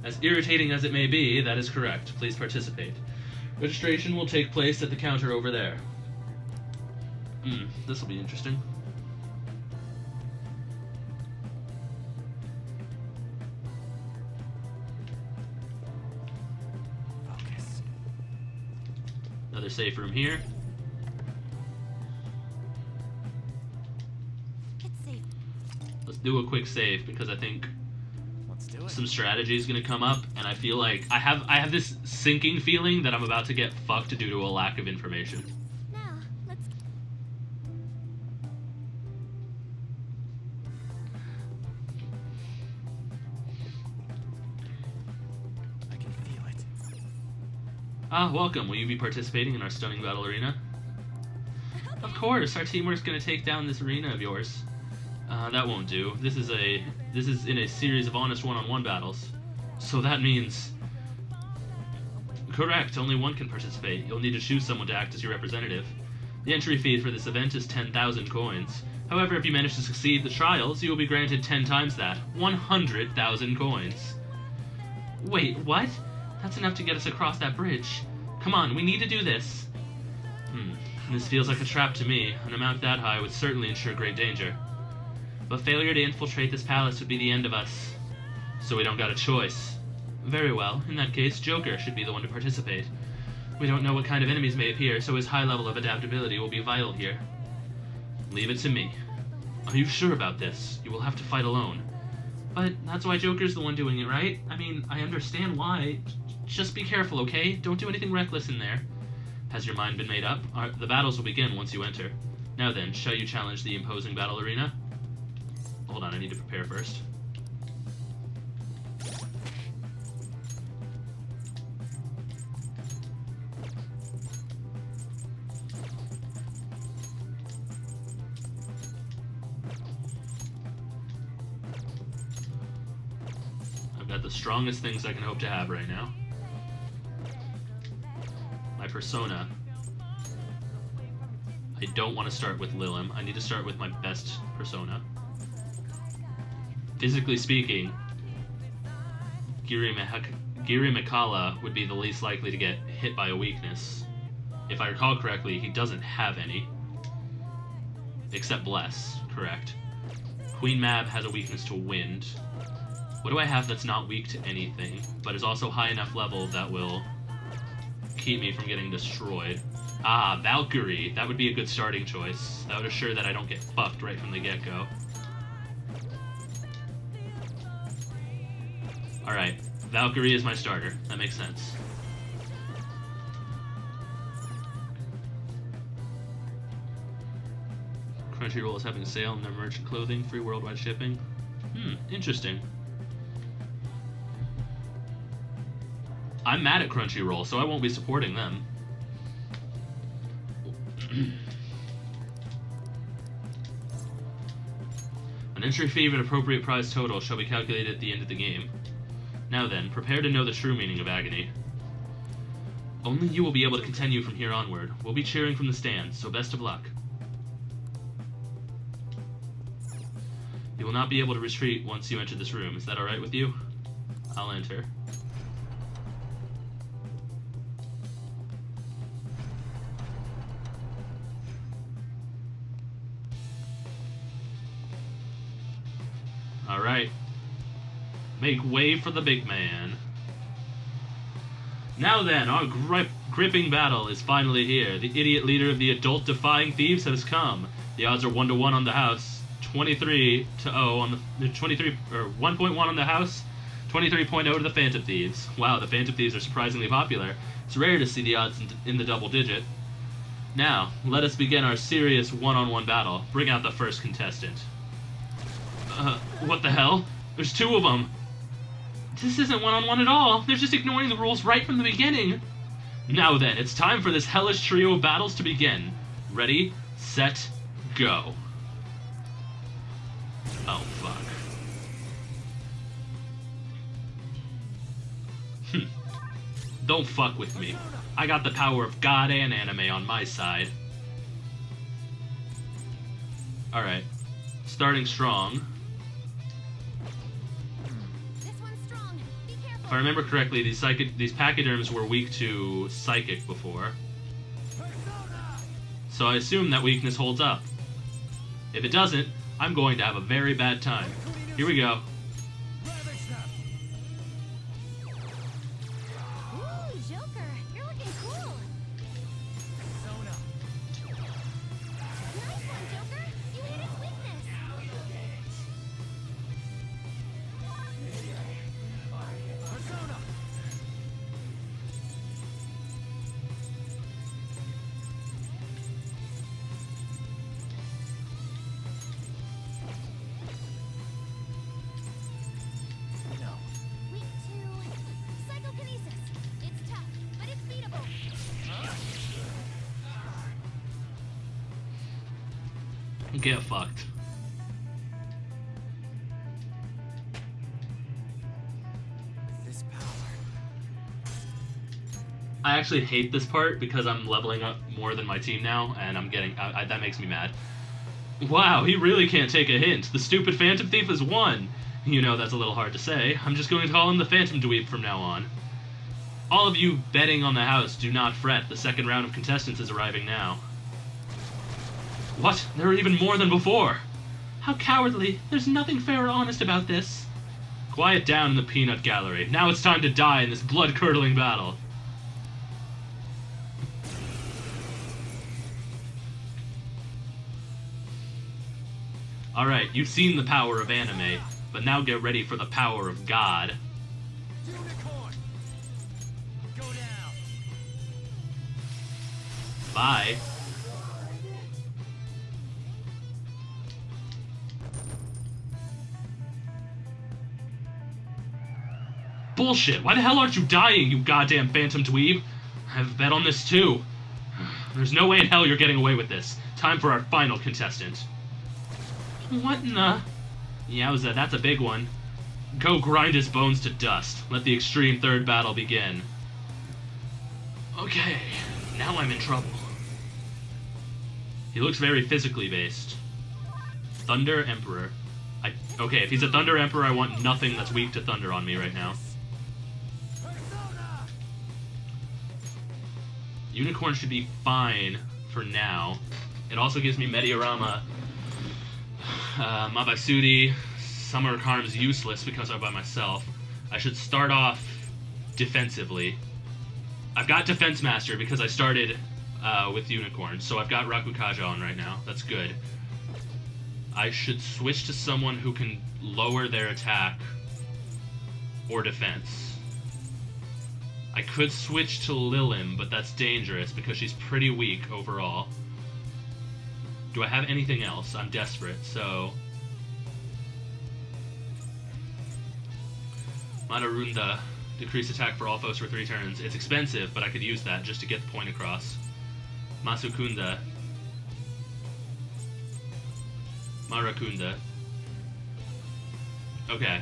As irritating as it may be, that is correct. Please participate. Registration will take place at the counter over there. This will be interesting. Focus. Another safe room here. It's safe. Let's do a quick save because I think Let's do it. some strategy is going to come up, and I feel like I have this sinking feeling that I'm about to get fucked due to a lack of information. Now, let's. I can feel it. Welcome. Will you be participating in our stunning battle arena? Of course, our teamwork's going to take down this arena of yours. That won't do. This is in a series of honest one-on-one battles. So that means... Correct, only one can participate. You'll need to choose someone to act as your representative. The entry fee for this event is 10,000 coins. However, if you manage to succeed the trials, you will be granted 10 times that. 100,000 coins. Wait, what? That's enough to get us across that bridge. Come on, we need to do this. This feels like a trap to me. An amount that high would certainly ensure great danger. But failure to infiltrate this palace would be the end of us. So we don't got a choice. Very well. In that case, Joker should be the one to participate. We don't know what kind of enemies may appear, so his high level of adaptability will be vital here. Leave it to me. Are you sure about this? You will have to fight alone. But that's why Joker's the one doing it, right? I mean, I understand why. Just be careful, okay? Don't do anything reckless in there. Has your mind been made up? The battles will begin once you enter. Now then, shall you challenge the imposing battle arena? Hold on, I need to prepare first. I've got the strongest things I can hope to have right now. My persona. I don't want to start with Lilim. I need to start with my best persona. Physically speaking, Giri Mikala would be the least likely to get hit by a weakness. If I recall correctly, he doesn't have any. Except Bless, correct. Queen Mab has a weakness to wind. What do I have that's not weak to anything, but is also high enough level that will keep me from getting destroyed? Ah, Valkyrie. That would be a good starting choice. That would assure that I don't get fucked right from the get-go. Alright, Valkyrie is my starter. That makes sense. Crunchyroll is having a sale on their merchant clothing, free worldwide shipping. Interesting. I'm mad at Crunchyroll, so I won't be supporting them. An entry fee of an appropriate prize total shall be calculated at the end of the game. Now then, prepare to know the true meaning of agony. Only you will be able to continue from here onward. We'll be cheering from the stands, so best of luck. You will not be able to retreat once you enter this room. Is that alright with you? I'll enter. Alright. Make way for the big man. Now then, our gripping battle is finally here. The idiot leader of the adult-defying thieves has come. The odds are 1-1 on the house, 23-0 on the 23 or 1.1 on the house, 23.0 to the Phantom Thieves. Wow, the Phantom Thieves are surprisingly popular. It's rare to see the odds in the double digit. Now, let us begin our serious one-on-one battle. Bring out the first contestant. What the hell? There's two of them. This isn't one-on-one at all. They're just ignoring the rules right from the beginning. Now then, it's time for this hellish trio of battles to begin. Ready, set, go. Oh, fuck. Don't fuck with me. I got the power of God and anime on my side. Alright. Starting strong. If I remember correctly, these pachyderms were weak to psychic before. So I assume that weakness holds up. If it doesn't, I'm going to have a very bad time. Here we go. Ooh, Joker, you're looking cool. Nice one, Joker. You hit its weakness. Weak to psychokinesis. It's tough, but it's beatable. Get fucked. This power. I actually hate this part because I'm leveling up more than my team now, and I'm getting... that makes me mad. Wow, he really can't take a hint. The stupid Phantom Thief has won. You know, that's a little hard to say. I'm just going to call him the Phantom Dweeb from now on. All of you betting on the house, do not fret. The second round of contestants is arriving now. What? There are even more than before. How cowardly. There's nothing fair or honest about this. Quiet down in the peanut gallery. Now it's time to die in this blood-curdling battle. Alright, you've seen the power of anime. But now get ready for the power of God. Unicorn! Go down! Bye. Bullshit! Why the hell aren't you dying, you goddamn phantom dweeb? I've bet on this too. There's no way in hell you're getting away with this. Time for our final contestant. What in the... Yowza, that's a big one. Go grind his bones to dust. Let the extreme third battle begin. Okay, now I'm in trouble. He looks very physically based. Thunder Emperor. Okay, if he's a Thunder Emperor, I want nothing that's weak to Thunder on me right now. Persona! Unicorn should be fine for now. It also gives me Mediorama. Mabasudi. Summer Karm's useless because I'm by myself. I should start off defensively. I've got Defense Master because I started with Unicorn, so I've got Rakukaja on right now. That's good. I should switch to someone who can lower their attack or defense. I could switch to Lilim, but that's dangerous because she's pretty weak overall. Do I have anything else? I'm desperate, so... Manarunda. Decrease attack for all foes for 3 turns. It's expensive, but I could use that just to get the point across. Masukunda. Marakunda. Okay.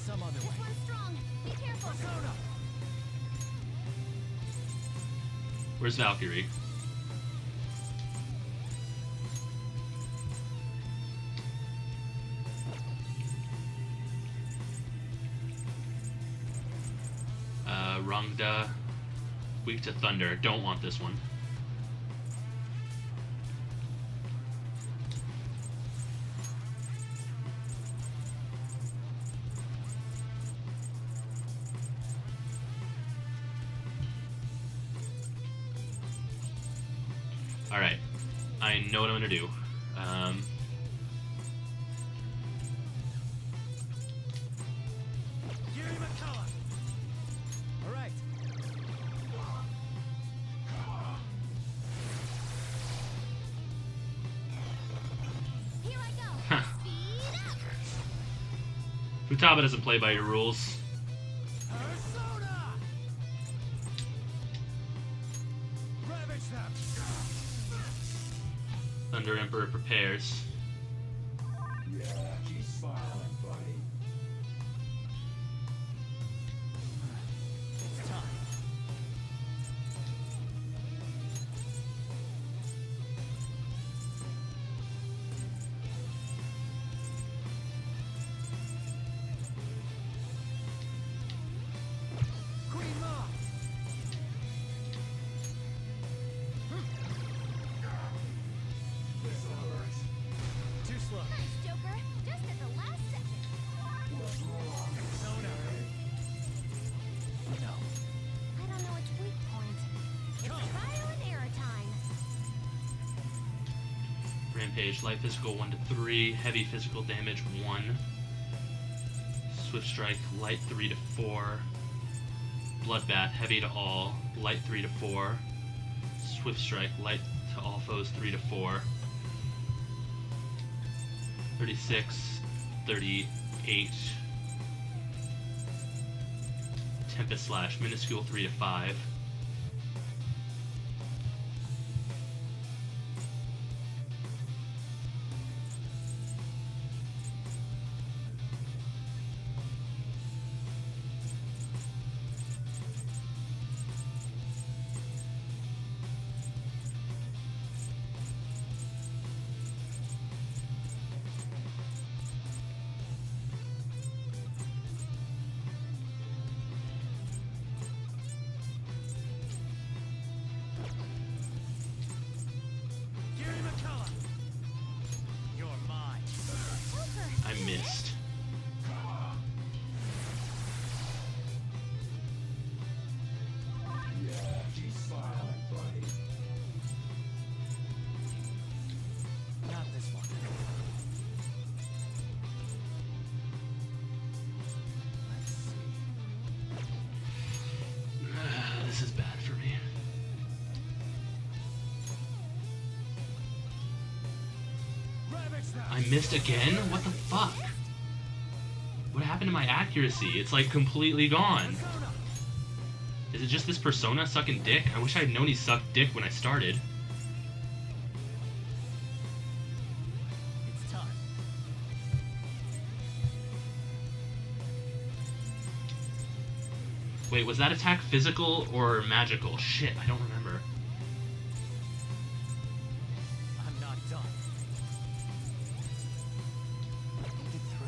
Some other This way. one's strong. Be careful. Persona! Where's Valkyrie? Rangda. Weak to Thunder. Don't want this one. Alright. I know what I'm gonna do. Yuri Makala! Alright. Here I go. Huh. Speed up. Futaba doesn't play by your rules. Persona! Ravage them! Thunder Emperor prepares. Yeah, she's smiling, buddy. It's time. Queen Ma! This hurts. Too slow. Nice, Joker. Just at the last second. What's wrong? Persona! No. I don't know its weak point. It's trial and error time. Rampage, light physical 1 to 3, heavy physical damage 1. Swift Strike, light 3 to 4. Bloodbath, heavy to all, light 3 to 4. Swift Strike, light to all foes 3 to 4. 36, 38. Tempest Slash, minuscule 3 to 5. that? I missed again? What the fuck? What happened to my accuracy? It's like completely gone. Persona. Is it just this persona sucking dick? I wish I had known he sucked dick when I started. It's time. Wait, was that attack physical or magical? Shit, I don't remember. I'm not done. Think it through.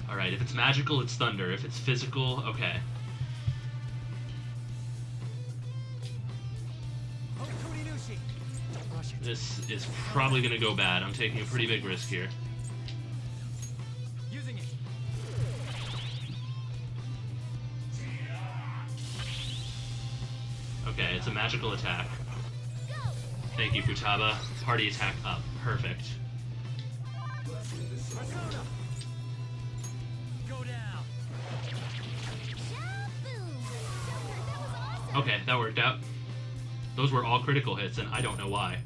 Alright, if it's magical, it's thunder. If it's physical, okay. Okurinushi. Don't rush it. This is probably gonna go bad. I'm taking a pretty big risk here. Using it. Okay, it's a magical attack. Thank you, Futaba. Party attack up. Perfect. Persona. Go down. Shaboom! Joker, that was awesome! Okay, that worked out. Those were all critical hits, and I don't know why.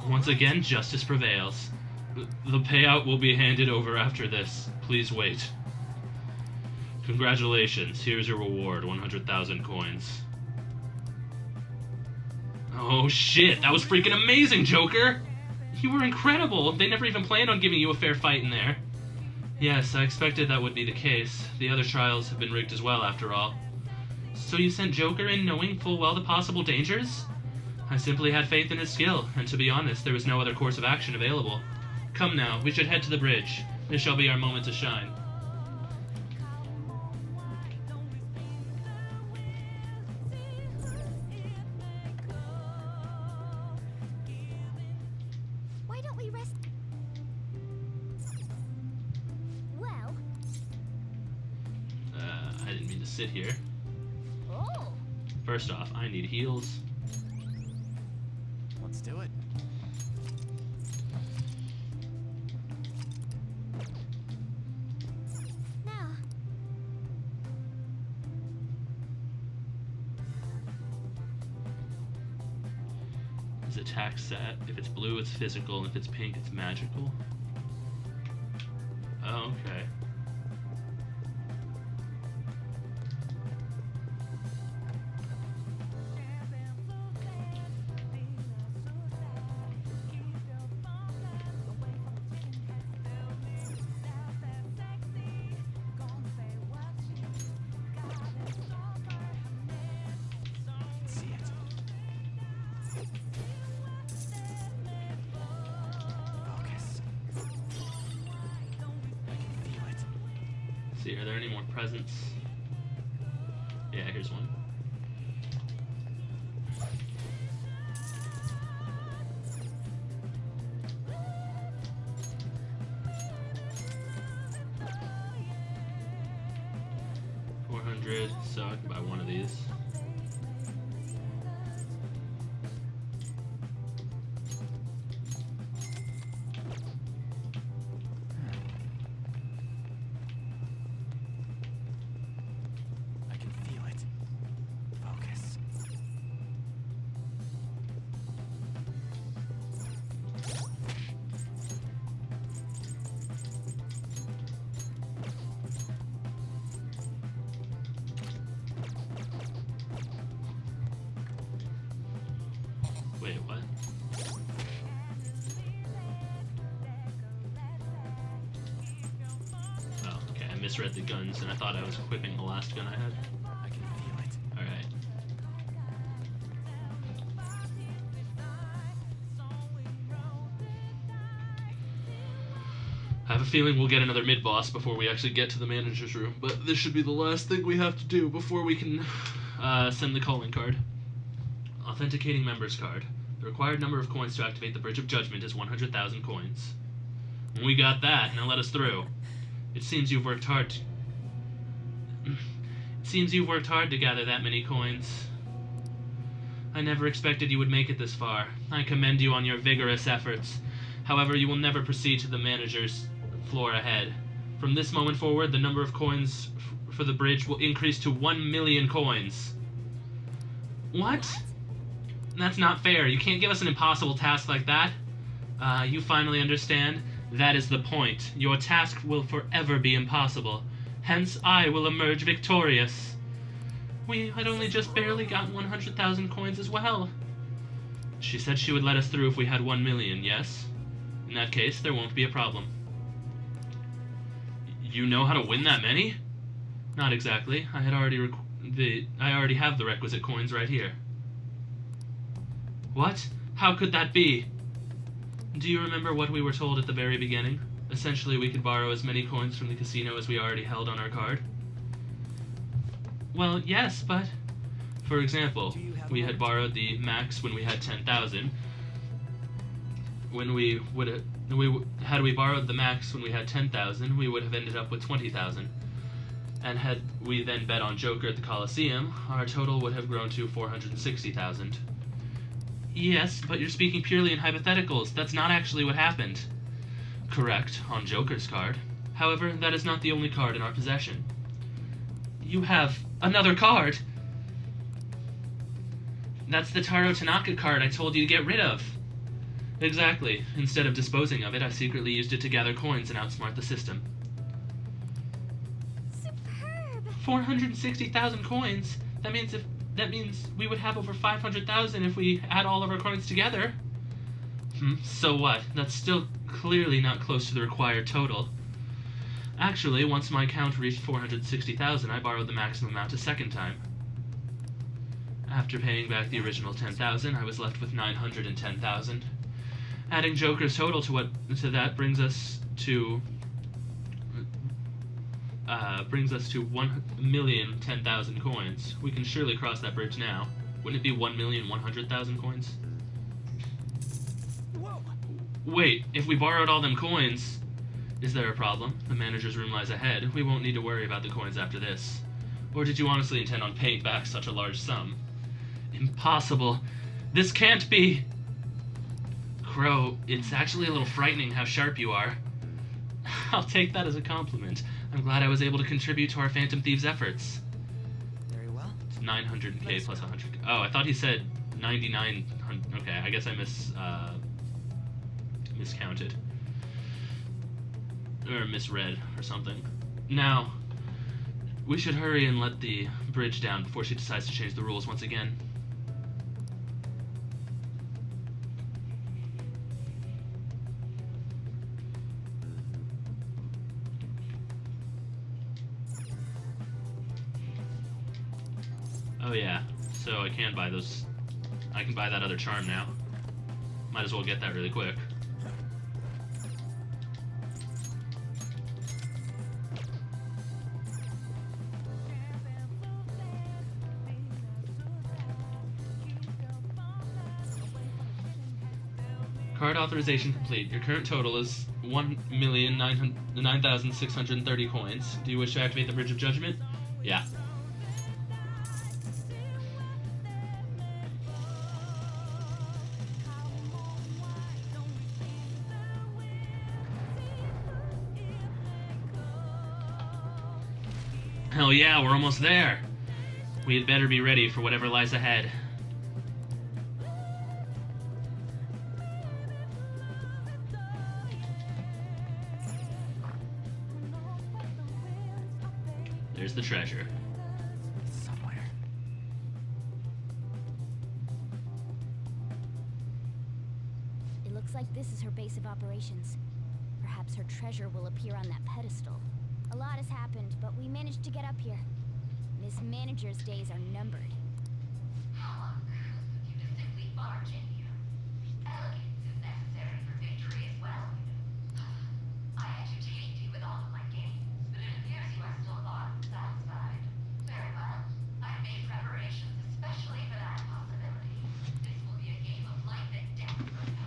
Once again, justice prevails. The payout will be handed over after this. Please wait. Congratulations, here's your reward, 100,000 coins. Oh shit, that was freaking amazing, Joker! You were incredible! They never even planned on giving you a fair fight in there. Yes, I expected that would be the case. The other trials have been rigged as well, after all. So you sent Joker in knowing full well the possible dangers? I simply had faith in his skill, and to be honest, there was no other course of action available. Come now, we should head to the bridge. This shall be our moment to shine. Why don't we rest? Well, I didn't mean to sit here. oh, First off, I need heals. Let's do it. now. Is attack set? If it's blue, it's physical, and if it's pink, it's magical. Oh, okay. See it. Focus. I can feel it. See, are there any more presents? Yeah, here's one. $400, so I can buy one of these. I can feel it. Focus. Wait, what? Oh, okay, I misread the guns and I thought I was equipping the last gun I had. I can feel it. Alright. I have a feeling we'll get another mid-boss before we actually get to the manager's room, but this should be the last thing we have to do before we can send the calling card. Authenticating member's card. The required number of coins to activate the Bridge of Judgment is 100,000 coins. We got that, now let us through. It seems you've worked hard to... It Seems you've worked hard to gather that many coins. I never expected you would make it this far. I commend you on your vigorous efforts. However, you will never proceed to the manager's floor ahead. From this moment forward, the number of coins for the bridge will increase to 1 million coins. What? That's not fair. You can't give us an impossible task like that. You finally understand? That is the point. Your task will forever be impossible. Hence, I will emerge victorious. We had only just barely gotten 100,000 coins as well. She said she would let us through if we had 1 million, yes? In that case, there won't be a problem. You know how to win that many? Not exactly. I already have the requisite coins right here. What? How could that be? Do you remember what we were told at the very beginning? Essentially, we could borrow as many coins from the casino as we already held on our card. Well, yes, but... For example, we had borrowed the max when we had 10,000. Had we borrowed the max when we had 10,000, we would have ended up with 20,000. And had we then bet on Joker at the Coliseum, our total would have grown to 460,000. Yes, but you're speaking purely in hypotheticals. That's not actually what happened. Correct, on Joker's card. However, that is not the only card in our possession. You have another card! That's the Taro Tanaka card I told you to get rid of. Exactly. Instead of disposing of it, I secretly used it to gather coins and outsmart the system. Superb! 460,000 coins? That means we would have over 500,000 if we add all of our coins together. So what? That's still clearly not close to the required total. Actually, once my account reached 460,000, I borrowed the maximum amount a second time. After paying back the original 10,000, I was left with 910,000. Adding Joker's total to that brings us to 1,010,000 coins. We can surely cross that bridge now. Wouldn't it be 1,100,000 coins? Whoa! Wait, if we borrowed all them coins, is there a problem? The manager's room lies ahead. We won't need to worry about the coins after this. Or did you honestly intend on paying back such a large sum? Impossible. This can't be. Crow, it's actually a little frightening how sharp you are. I'll take that as a compliment. I'm glad I was able to contribute to our Phantom Thieves' efforts. Very well. It's 900k plus 100. Oh, I thought he said 9,900. Okay, I guess I miscounted. Or misread or something. Now, we should hurry and let the bridge down before she decides to change the rules once again. Oh yeah, so I can buy those. I can buy that other charm now. Might as well get that really quick. Card authorization complete. Your current total is 1,009,630 coins. Do you wish to activate the Bridge of Judgment? Yeah. Hell yeah, we're almost there. We had better be ready for whatever lies ahead. There's the treasure. Somewhere. It looks like this is her base of operations. Perhaps her treasure will appear on that pedestal. A lot has happened, but we managed to get up here. Miss Manager's days are numbered. How on earth would you just simply barge in here? Elegance is necessary for victory as well. I entertained you with all of my games, but it appears you are still not satisfied. Very well. I've made preparations especially for that possibility. This will be a game of life and death for you.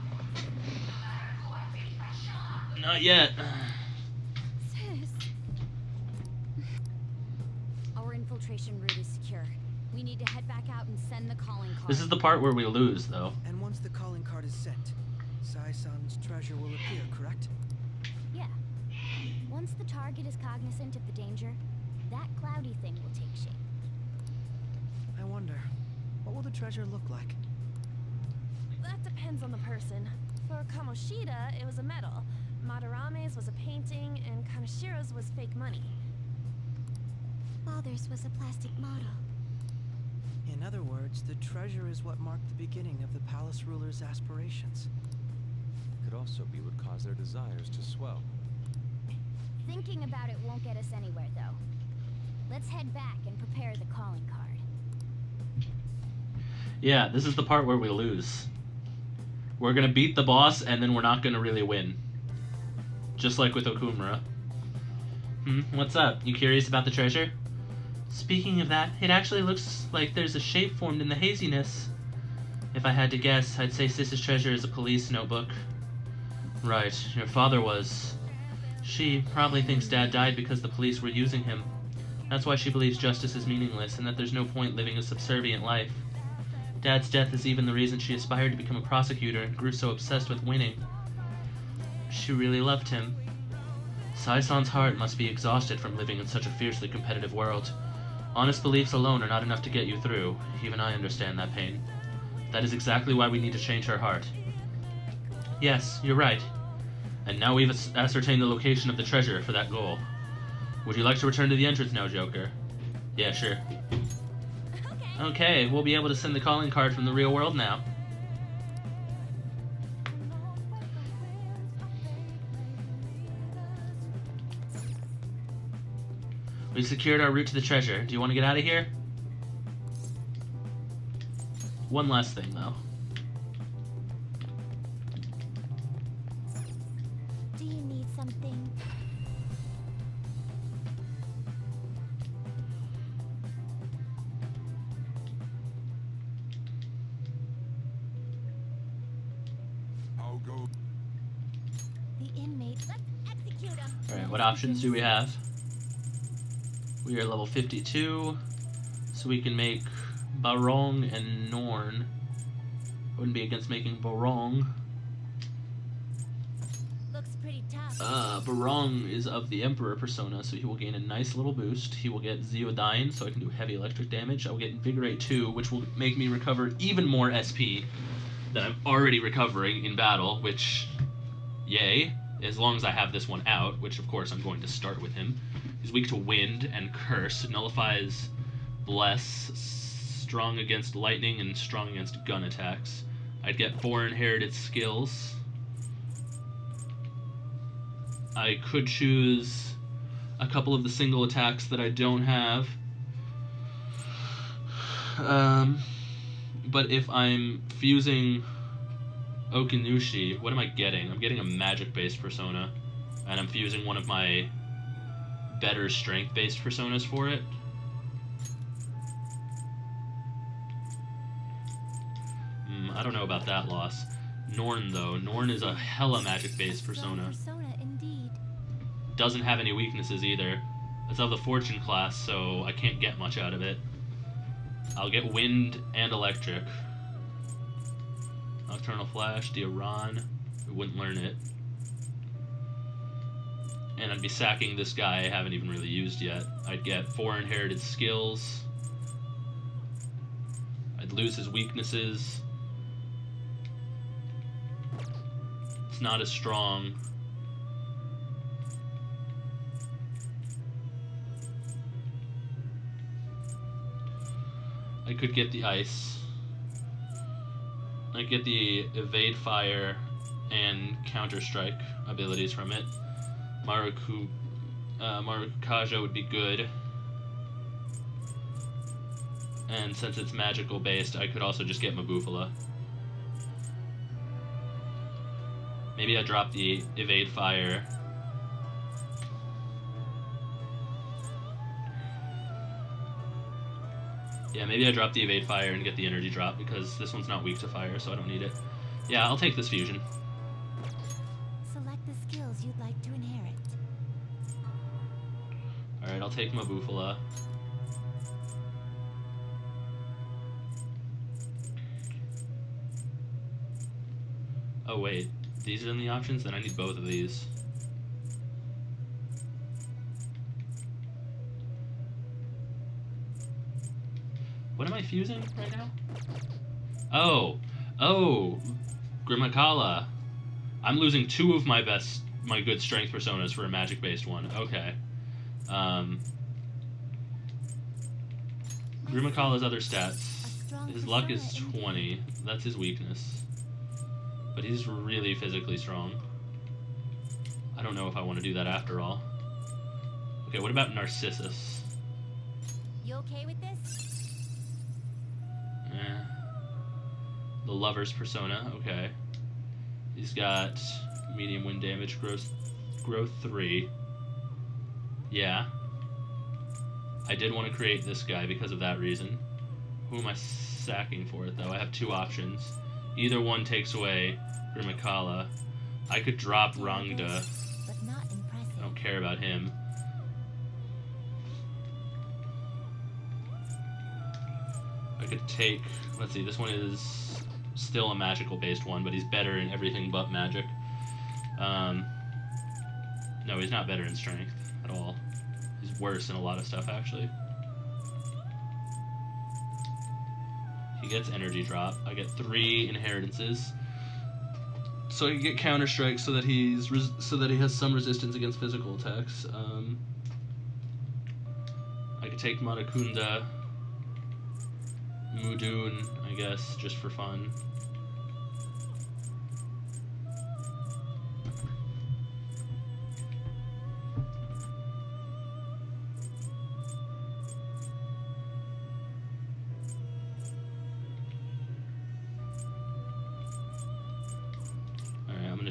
No matter who I face, I shall not lose. Not yet. Sis. Our infiltration route is secure. We need to head back out and send the calling card. This is the part where we lose, though. And once the calling card is sent, Sai-san's treasure will appear, correct? Yeah. Once the target is cognizant of the danger, that cloudy thing will take shape. I wonder, what will the treasure look like? That depends on the person. For Kamoshida, it was a medal. Madarame's was a painting, and Kanashiro's was fake money. Father's was a plastic model. In other words, the treasure is what marked the beginning of the palace ruler's aspirations. Could also be what caused their desires to swell. Thinking about it won't get us anywhere, though. Let's head back and prepare the calling card. Yeah, this is the part where we lose. We're gonna beat the boss, and then we're not gonna really win. Just like with Okumura. What's up? You curious about the treasure? Speaking of that, it actually looks like there's a shape formed in the haziness. If I had to guess, I'd say Sis's treasure is a police notebook. Right, your father was. She probably thinks Dad died because the police were using him. That's why she believes justice is meaningless and that there's no point living a subservient life. Dad's death is even the reason she aspired to become a prosecutor and grew so obsessed with winning. She really loved him. Sai-san's heart must be exhausted from living in such a fiercely competitive world. Honest beliefs alone are not enough to get you through. Even I understand that pain. That is exactly why we need to change her heart. Yes, you're right. And now we've ascertained the location of the treasure for that goal. Would you like to return to the entrance now, Joker? Yeah, sure. Okay, we'll be able to send the calling card from the real world now. We've secured our route to the treasure. Do you want to get out of here? One last thing, though. Do you need something? I'll go. The inmate. Let's execute him. Alright, what options do we have? We are level 52, so we can make Barong and Norn. I wouldn't be against making Barong. Looks pretty tough. Barong is of the Emperor persona, so he will gain a nice little boost. He will get Zeodyne, so I can do heavy electric damage. I will get Invigorate 2, which will make me recover even more SP than I'm already recovering in battle, which, yay, as long as I have this one out, which of course I'm going to start with him. He's weak to wind and curse, nullifies bless, strong against lightning, and strong against gun attacks. I'd get 4 inherited skills. I could choose a couple of the single attacks that I don't have. But if I'm fusing Okinushi, what am I getting? I'm getting a magic-based persona, and I'm fusing one of my better strength-based personas for it. I don't know about that loss. Norn, though. Norn is a hella magic-based persona. Persona, indeed. Doesn't have any weaknesses either. It's of the Fortune class, so I can't get much out of it. I'll get Wind and Electric. Nocturnal Flash, Dioran. We wouldn't learn it. And I'd be sacking this guy I haven't even really used yet. I'd get 4 inherited skills. I'd lose his weaknesses. It's not as strong. I could get the ice. I get the evade fire and counter strike abilities from it. Marukaja would be good. And since it's magical based, I could also just get Mabufala. Maybe I drop the evade fire. Yeah, maybe I drop the evade fire and get the energy drop because this one's not weak to fire, so I don't need it. Yeah, I'll take this fusion. Select the skills you'd like to inherit. Alright, I'll take Mabufala. Oh wait, these are in the options? Then I need both of these. What am I fusing right now? Oh, Grimacala. I'm losing 2 of my good strength personas for a magic-based one. Okay. Grimacala's other stats. His luck is 20. That's his weakness. But he's really physically strong. I don't know if I want to do that after all. Okay, what about Narcissus? You okay with this? The Lover's persona, okay. He's got medium wind damage, growth 3. Yeah. I did want to create this guy because of that reason. Who am I sacking for it, though? I have 2 options. Either one takes away Grimacala. I could drop Rangda. But not impressive. I don't care about him. I could take... Let's see, this one is still a magical-based one, but he's better in everything but magic. No, he's not better in strength at all. He's worse in a lot of stuff, actually. He gets energy drop. I get 3 inheritances. So I can get counter strike so that he has some resistance against physical attacks. I could take Matakunda, Mudun, I guess, just for fun.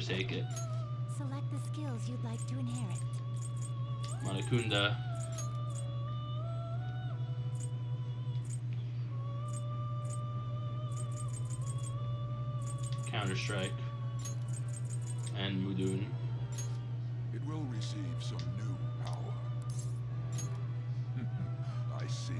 Take it. Select the skills you'd like to inherit. Matakunda. Counter Strike. And Mudun. It will receive some new power. I see.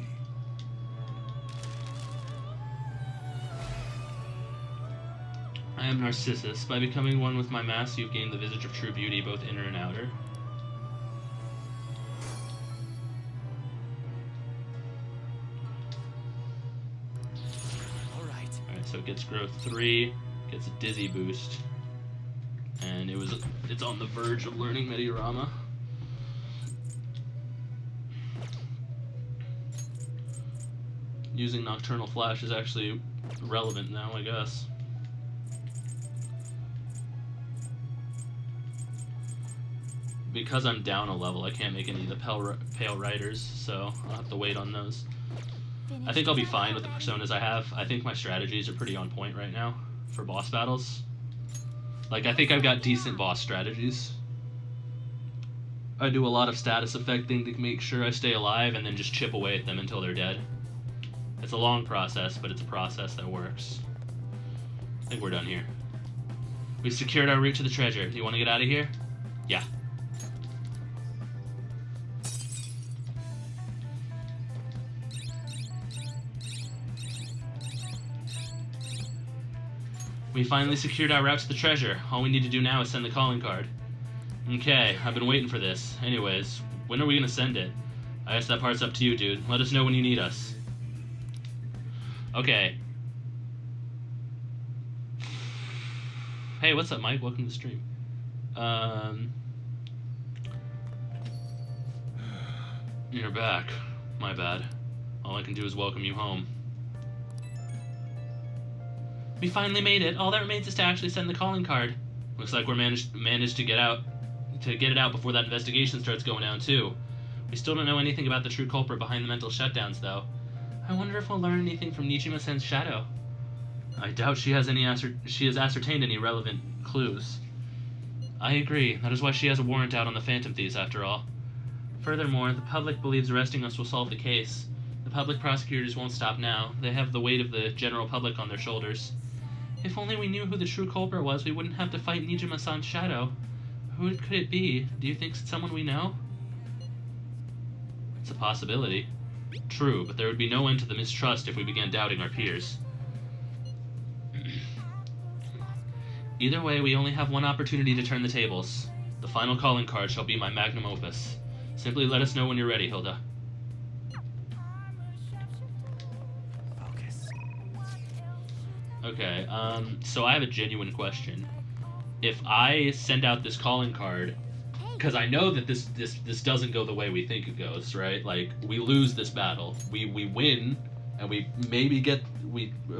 I am Narcissus. By becoming one with my mask, you've gained the visage of true beauty, both inner and outer. Alright, so it gets growth 3, gets a dizzy boost, and it's on the verge of learning Mediorama. Using Nocturnal Flash is actually relevant now, I guess. Because I'm down a level, I can't make any of the Pale Riders, so I'll have to wait on those. I think I'll be fine with the personas I have. I think my strategies are pretty on point right now for boss battles. Like, I think I've got decent boss strategies. I do a lot of status affecting to make sure I stay alive and then just chip away at them until they're dead. It's a long process, but it's a process that works. I think we're done here. We've secured our route to the treasure. Do you want to get out of here? Yeah. We finally secured our route to the treasure. All we need to do now is send the calling card. Okay, I've been waiting for this. Anyways, when are we gonna send it? I guess that part's up to you, dude. Let us know when you need us. Okay. Hey, what's up, Mike? Welcome to the stream. You're back. My bad. All I can do is welcome you home. We finally made it. All that remains is to actually send the calling card. Looks like we're managed to get it out before that investigation starts going down too. We still don't know anything about the true culprit behind the mental shutdowns, though. I wonder if we'll learn anything from Nijima-sen's shadow. I doubt she has ascertained any relevant clues. I agree. That is why she has a warrant out on the Phantom Thieves, after all. Furthermore, the public believes arresting us will solve the case. The public prosecutors won't stop now. They have the weight of the general public on their shoulders. If only we knew who the true culprit was, we wouldn't have to fight Nijima-san's shadow. Who could it be? Do you think it's someone we know? It's a possibility. True, but there would be no end to the mistrust if we began doubting our peers. Either way, we only have one opportunity to turn the tables. The final calling card shall be my magnum opus. Simply let us know when you're ready, Hilda. Focus. Okay, so I have a genuine question. If I send out this calling card, because I know that this doesn't go the way we think it goes, right? Like, we lose this battle. We win, and we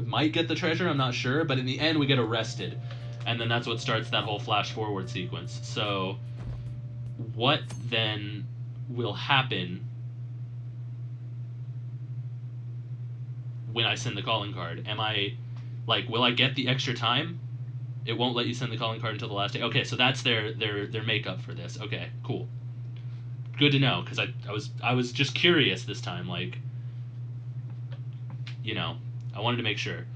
might get the treasure, I'm not sure, but in the end we get arrested. And then that's what starts that whole flash forward sequence. So, what then will happen when I send the calling card? Will I get the extra time? It won't let you send the calling card until the last day. Okay, so that's their makeup for this. Okay, cool. Good to know, because I was just curious this time, like, you know, I wanted to make sure.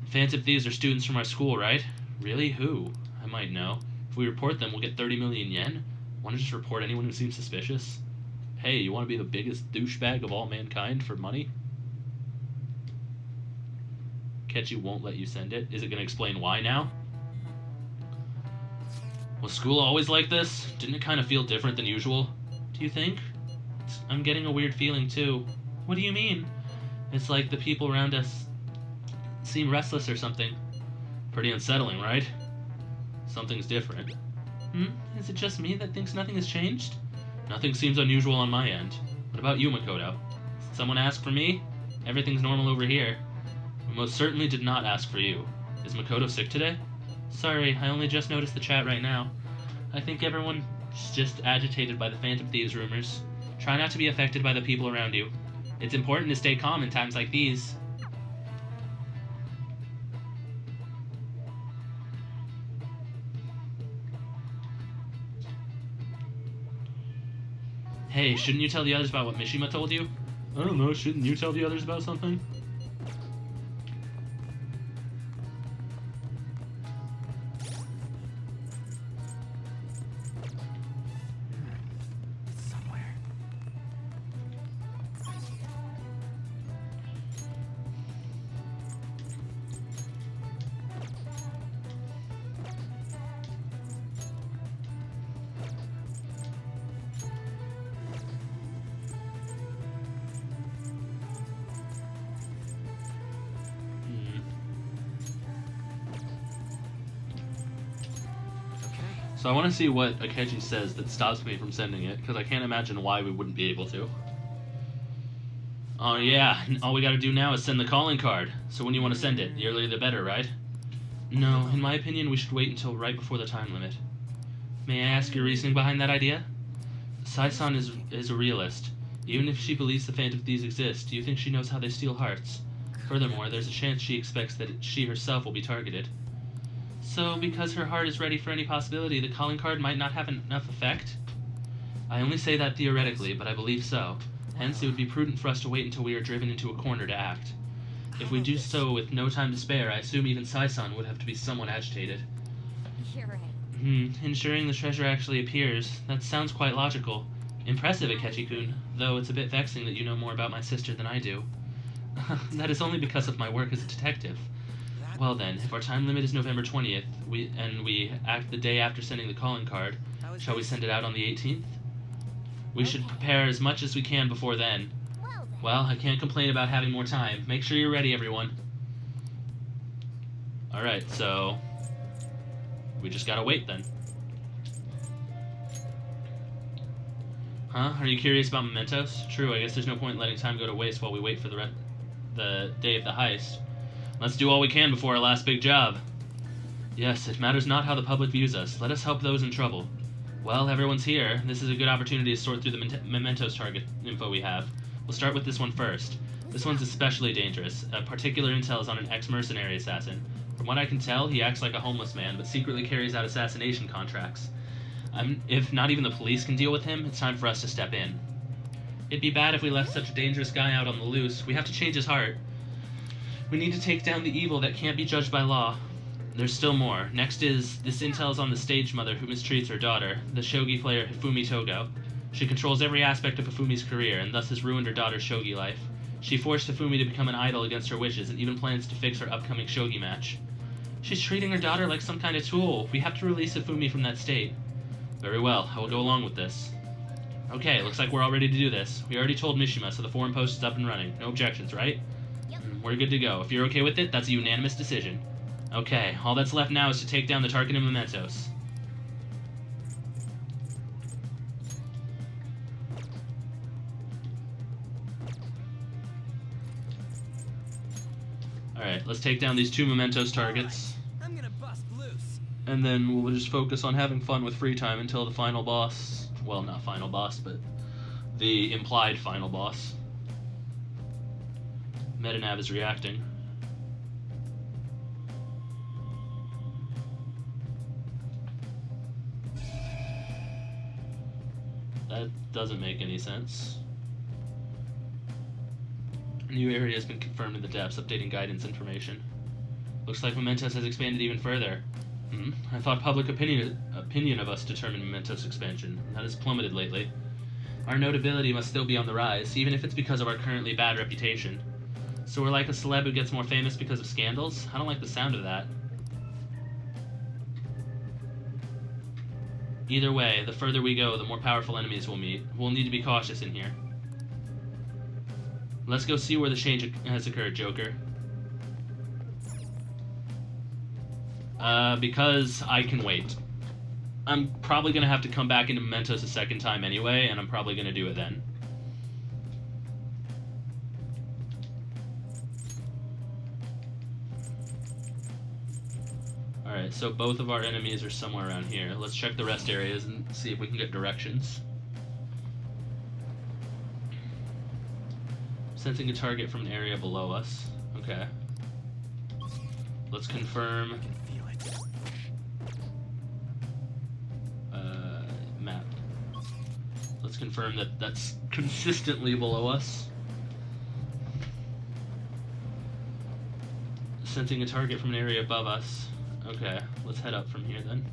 Phantom thieves are students from our school, right? Really? Who? I might know. If we report them, we'll get 30 million yen? Want to just report anyone who seems suspicious? Hey, you want to be the biggest douchebag of all mankind for money? Kechi won't let you send it. Is it going to explain why now? Was school always like this? Didn't it kind of feel different than usual? Do you think? I'm getting a weird feeling too. What do you mean? It's like the people around us seem restless or something. Pretty unsettling, right? Something's different. Is it just me that thinks nothing has changed? Nothing seems unusual on my end. What about you, Makoto? Did someone ask for me? Everything's normal over here. We most certainly did not ask for you. Is Makoto sick today? Sorry, I only just noticed the chat right now. I think everyone's just agitated by the Phantom Thieves rumors. Try not to be affected by the people around you. It's important to stay calm in times like these. Hey, shouldn't you tell the others about what Mishima told you? I don't know, shouldn't you tell the others about something? Somewhere. So I want to see what Akechi says that stops me from sending it, because I can't imagine why we wouldn't be able to. Oh yeah, all we gotta do now is send the calling card. So when do you want to send it? The earlier the better, right? No, in my opinion we should wait until right before the time limit. May I ask your reasoning behind that idea? Sai-san is a realist. Even if she believes the Phantom Thieves exist, do you think she knows how they steal hearts? Furthermore, there's a chance she expects that she herself will be targeted. So, because her heart is ready for any possibility, the calling card might not have enough effect? I only say that theoretically, but I believe so. Hence, it would be prudent for us to wait until we are driven into a corner to act. If we do so with no time to spare, I assume even Sai-san would have to be somewhat agitated. You're right. Ensuring the treasure actually appears. That sounds quite logical. Impressive, Akechi-kun, though it's a bit vexing that you know more about my sister than I do. That is only because of my work as a detective. Well then, if our time limit is November 20th, we act the day after sending the calling card, shall we send it out on the 18th? We should prepare as much as we can before then. Well, I can't complain about having more time. Make sure you're ready, everyone. Alright, so we just gotta wait then. Huh? Are you curious about mementos? True, I guess there's no point in letting time go to waste while we wait for the day of the heist. Let's do all we can before our last big job. Yes, it matters not how the public views us. Let us help those in trouble. Well, everyone's here. This is a good opportunity to sort through the mementos target info we have. We'll start with this one first. This one's especially dangerous. Particular intel is on an ex-mercenary assassin. From what I can tell, he acts like a homeless man, but secretly carries out assassination contracts. If not even the police can deal with him, it's time for us to step in. It'd be bad if we left such a dangerous guy out on the loose. We have to change his heart. We need to take down the evil that can't be judged by law. There's still more. Next is, this intel is on the stage mother who mistreats her daughter, the shogi player Hifumi Togo. She controls every aspect of Hifumi's career, and thus has ruined her daughter's shogi life. She forced Hifumi to become an idol against her wishes, and even plans to fix her upcoming shogi match. She's treating her daughter like some kind of tool. We have to release Ifumi from that state. Very well, I will go along with this. Okay, looks like we're all ready to do this. We already told Mishima, so the forum post is up and running. No objections, right? Yep. We're good to go. If you're okay with it, that's a unanimous decision. Okay, all that's left now is to take down the target and mementos. Alright, let's take down these 2 mementos targets. I'm gonna bust loose. And then we'll just focus on having fun with free time until the final boss. Well, not final boss, but the implied final boss. Metanav is reacting. That doesn't make any sense. New area has been confirmed in the depths, updating guidance information. Looks like Mementos has expanded even further. I thought public opinion of us determined Mementos' expansion. That has plummeted lately. Our notability must still be on the rise, even if it's because of our currently bad reputation. So we're like a celeb who gets more famous because of scandals? I don't like the sound of that. Either way, the further we go, the more powerful enemies we'll meet. We'll need to be cautious in here. Let's go see where the change has occurred, Joker. Because I can wait. I'm probably going to have to come back into Mementos a second time anyway, and I'm probably going to do it then. Alright, so both of our enemies are somewhere around here. Let's check the rest areas and see if we can get directions. Sensing a target from an area below us. Okay. Let's confirm. I can feel it. Map. Let's confirm that that's consistently below us. Sensing a target from an area above us. Okay, let's head up from here then.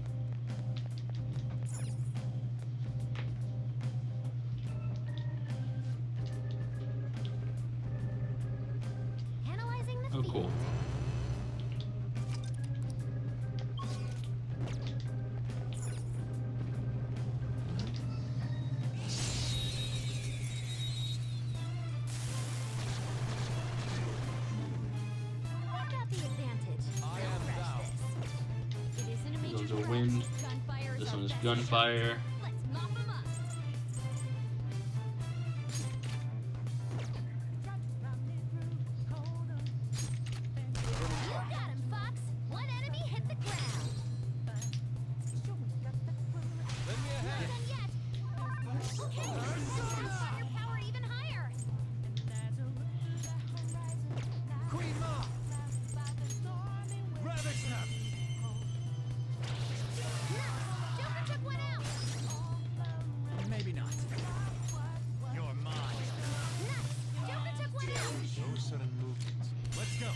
Analyzing the Oh, cool. I got the advantage. I Don't am rush thou. this. It isn't a This major one's a threat. wind. Gunfire is This our one is best gunfire. Let's mop 'em up. You got him, Fox. One enemy hit the ground. Lend me a Not hand. done yet. Okay, now your power even higher. Queen Ma. Ravage them. Nice. Joker took one out. Maybe not. You're mine. Nice. Joker took one out. No sudden movements. Let's go.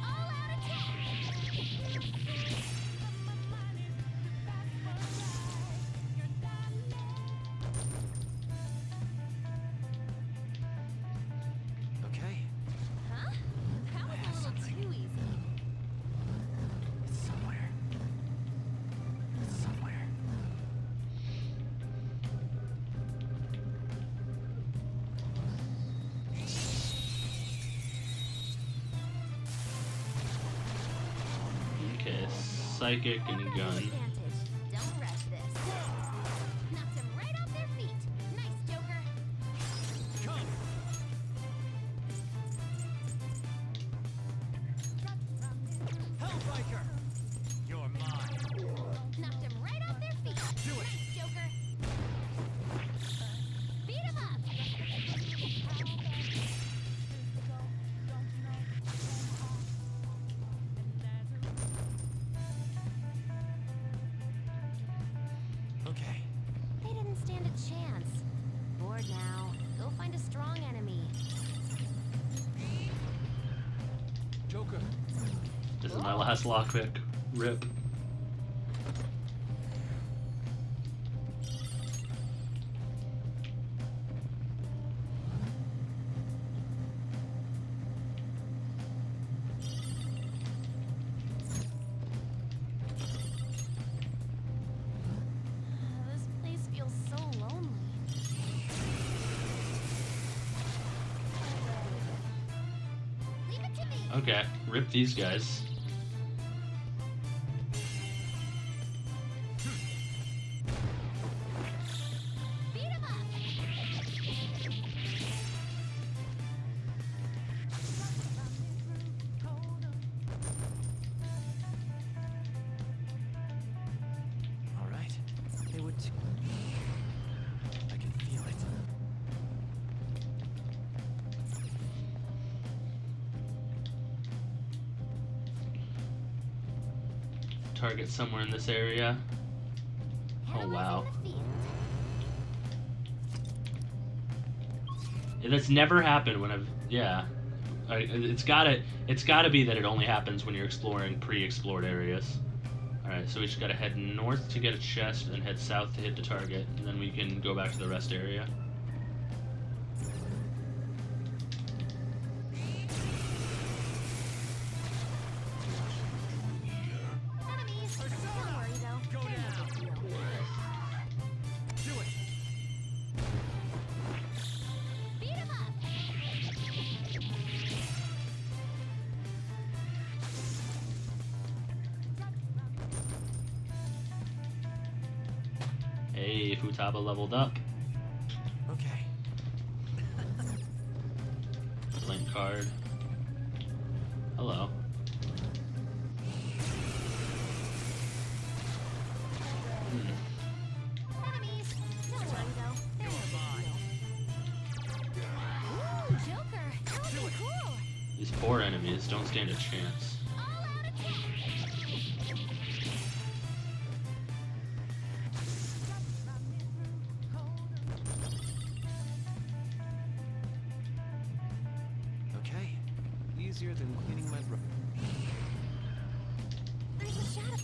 All out attack. Okay. Huh? That was a little too easy. It's somewhere. It's somewhere. Okay, psychic and Evernight gun. advantage. Don't rush this. Knocked him right off their feet. Nice, Joker. Come. Hellbiker. You're mine. Knocked him right off their feet. Do it. Nice, Joker. Beat him up. Okay. They didn't stand a chance. Bored now. Go find a strong enemy. Joker. This is my last lockpick. Rip. Okay, rip these guys. Beat him up! All right. They would. I can feel it. Target somewhere in this area. Oh wow. Yeah, that's never happened when I've it's gotta be that it only happens when you're exploring pre-explored areas. Alright, so we just gotta head north to get a chest and head south to hit the target, and then we can go back to the rest area. Enemies! Don't worry though. Go down. Do it. Beat him up! Hey, Futaba leveled up. Okay. Flame card. Hello. Enemies! Don't worry though. They're no big deal. Ooh, Joker! That would be cool! These poor enemies don't stand a chance. All out attack! Okay. Easier than cleaning my room. There's a shadow.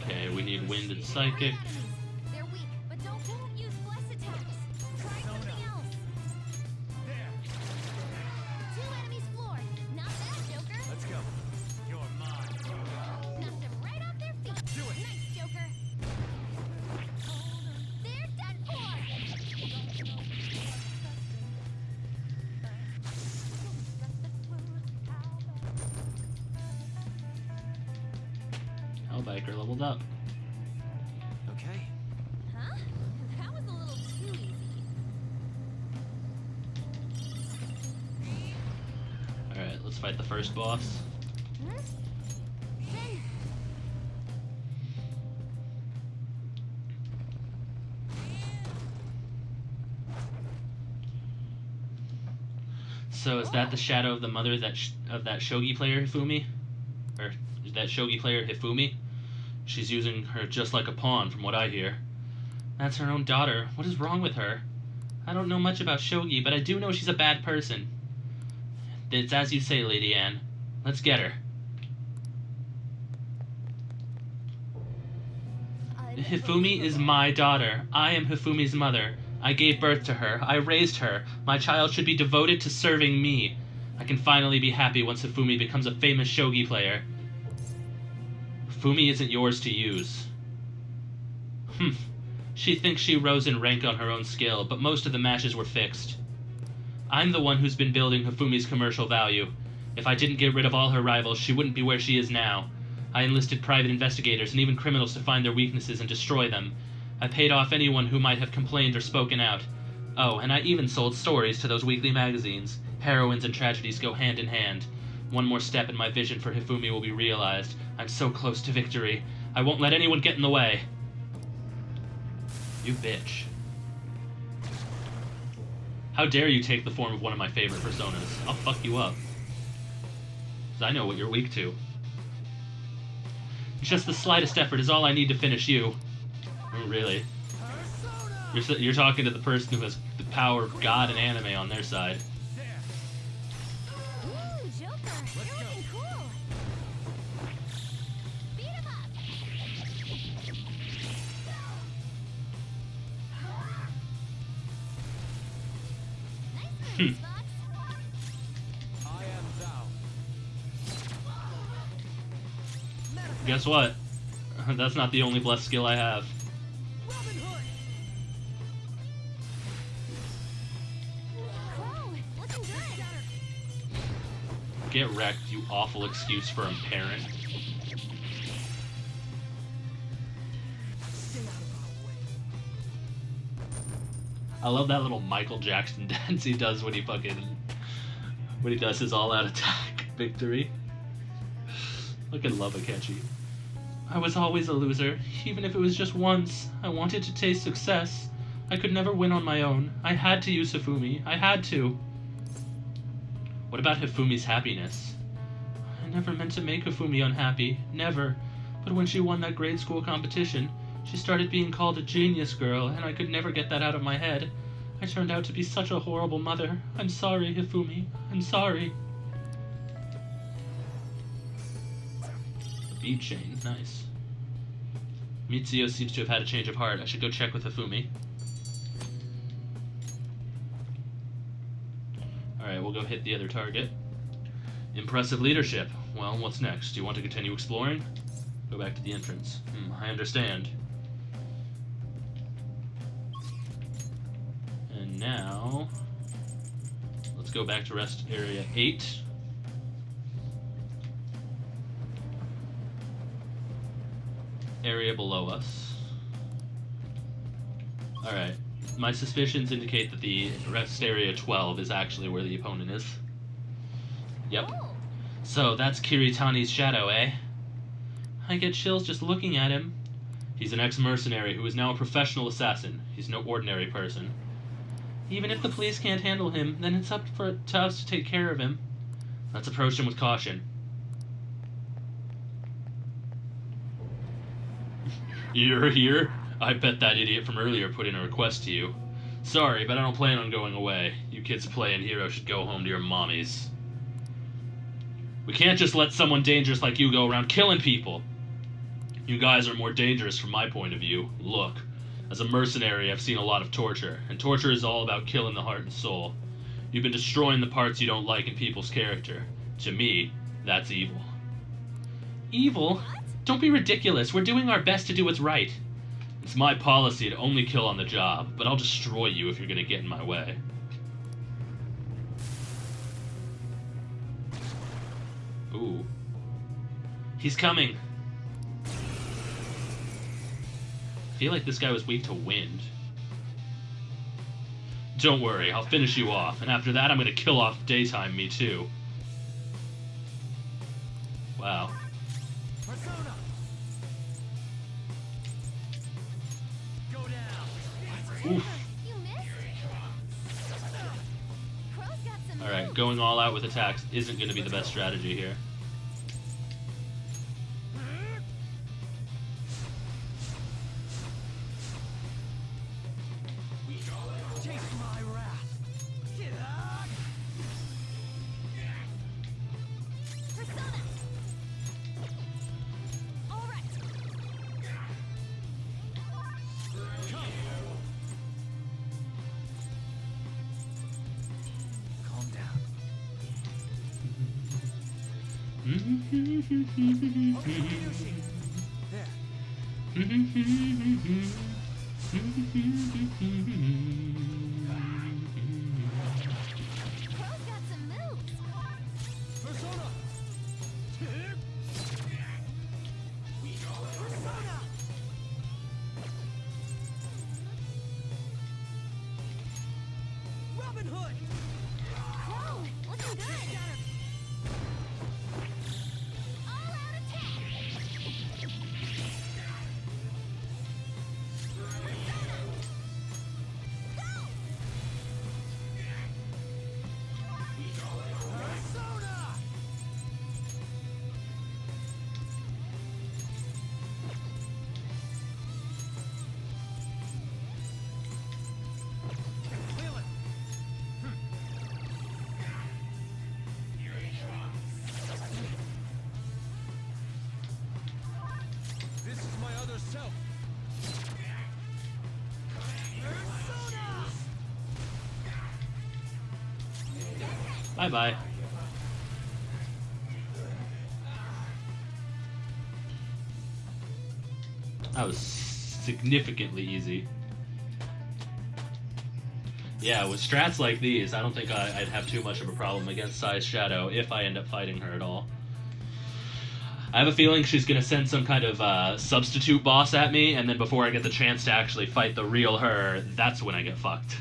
Okay, we need wind and psychic. They're weak, but don't use blessed attacks. Try something else. There. 2 enemies floored. Not bad, Joker. Let's go. You're mine. Knocked them right off their feet. Do it. Nice, Joker. They're done for. Hellbiker leveled up. Okay. Huh? That was a little too easy. Alright, let's fight the first boss. Huh? Then So is that the shadow of the mother of that shogi player Hifumi? Or is that shogi player Hifumi? She's using her just like a pawn from what I hear. That's her own daughter. What is wrong with her? I don't know much about shogi, but I do know she's a bad person. It's as you say, Lady Anne. Let's get her. Hifumi is my daughter. I am Hifumi's mother. I gave birth to her. I raised her. My child should be devoted to serving me. I can finally be happy once Hifumi becomes a famous shogi player. Hifumi isn't yours to use. She thinks she rose in rank on her own skill, but most of the matches were fixed. I'm the one who's been building Hifumi's commercial value. If I didn't get rid of all her rivals, she wouldn't be where she is now. I enlisted private investigators and even criminals to find their weaknesses and destroy them. I paid off anyone who might have complained or spoken out. Oh, and I even sold stories to those weekly magazines. Heroines and tragedies go hand in hand. One more step and my vision for Hifumi will be realized. I'm so close to victory. I won't let anyone get in the way. You bitch. How dare you take the form of one of my favorite personas? I'll fuck you up. 'Cause I know what you're weak to. Just the slightest effort is all I need to finish you. Oh, really? You're talking to the person who has the power of God and anime on their side. Ooh, Joker, you're looking cool. Beat him up. Nice moves, Fox. I am thou. Guess what? That's not the only blessed skill I have. Robin Hood. Crow, looking Get wrecked, you awful excuse for a parent. Stay out of our way. I love that little Michael Jackson dance he does when he does his all-out attack victory. Fucking love Akechi. I was always a loser, even if it was just once. I wanted to taste success. I could never win on my own. I had to use Hifumi. I had to. What about Hifumi's happiness? I never meant to make Hifumi unhappy. Never. But when she won that grade school competition, she started being called a genius girl, and I could never get that out of my head. I turned out to be such a horrible mother. I'm sorry, Hifumi. I'm sorry. A bead chain. Nice. Mitsuyo seems to have had a change of heart. I should go check with Hifumi. Alright, we'll go hit the other target. Impressive leadership. Well, what's next? Do you want to continue exploring? Go back to the entrance. I understand. And now, let's go back to rest area 8. Area below us. Alright. My suspicions indicate that the rest area 12 is actually where the opponent is. Yep. So, that's Kiritani's shadow, eh? I get chills just looking at him. He's an ex-mercenary who is now a professional assassin. He's no ordinary person. Even if the police can't handle him, then it's up to us to take care of him. Let's approach him with caution. You're here? I bet that idiot from earlier put in a request to you. Sorry, but I don't plan on going away. You kids playing hero should go home to your mommies. We can't just let someone dangerous like you go around killing people. You guys are more dangerous from my point of view. Look, as a mercenary, I've seen a lot of torture, and torture is all about killing the heart and soul. You've been destroying the parts you don't like in people's character. To me, that's evil. Evil? Don't be ridiculous. We're doing our best to do what's right. It's my policy to only kill on the job, but I'll destroy you if you're gonna get in my way. Ooh. He's coming. I feel like this guy was weak to wind. Don't worry, I'll finish you off, and after that I'm gonna kill off daytime me too. Wow. Persona! Go down! Oof. You missed? Crow's got some Alright, moves. going all out with attacks isn't gonna be the best strategy here. Taste my wrath! Get up! Persona! All right. Calm down. Yushi! There. Crow's got some moves. Persona! Persona! Robin Hood! Crow, looking good. All out attack. Persona! Feel it. This is my other self. Persona! Bye-bye. That was significantly easy. Yeah, with strats like these, I don't think I'd have too much of a problem against Sai's Shadow if I end up fighting her at all. I have a feeling she's going to send some kind of substitute boss at me, and then before I get the chance to actually fight the real her, that's when I get fucked.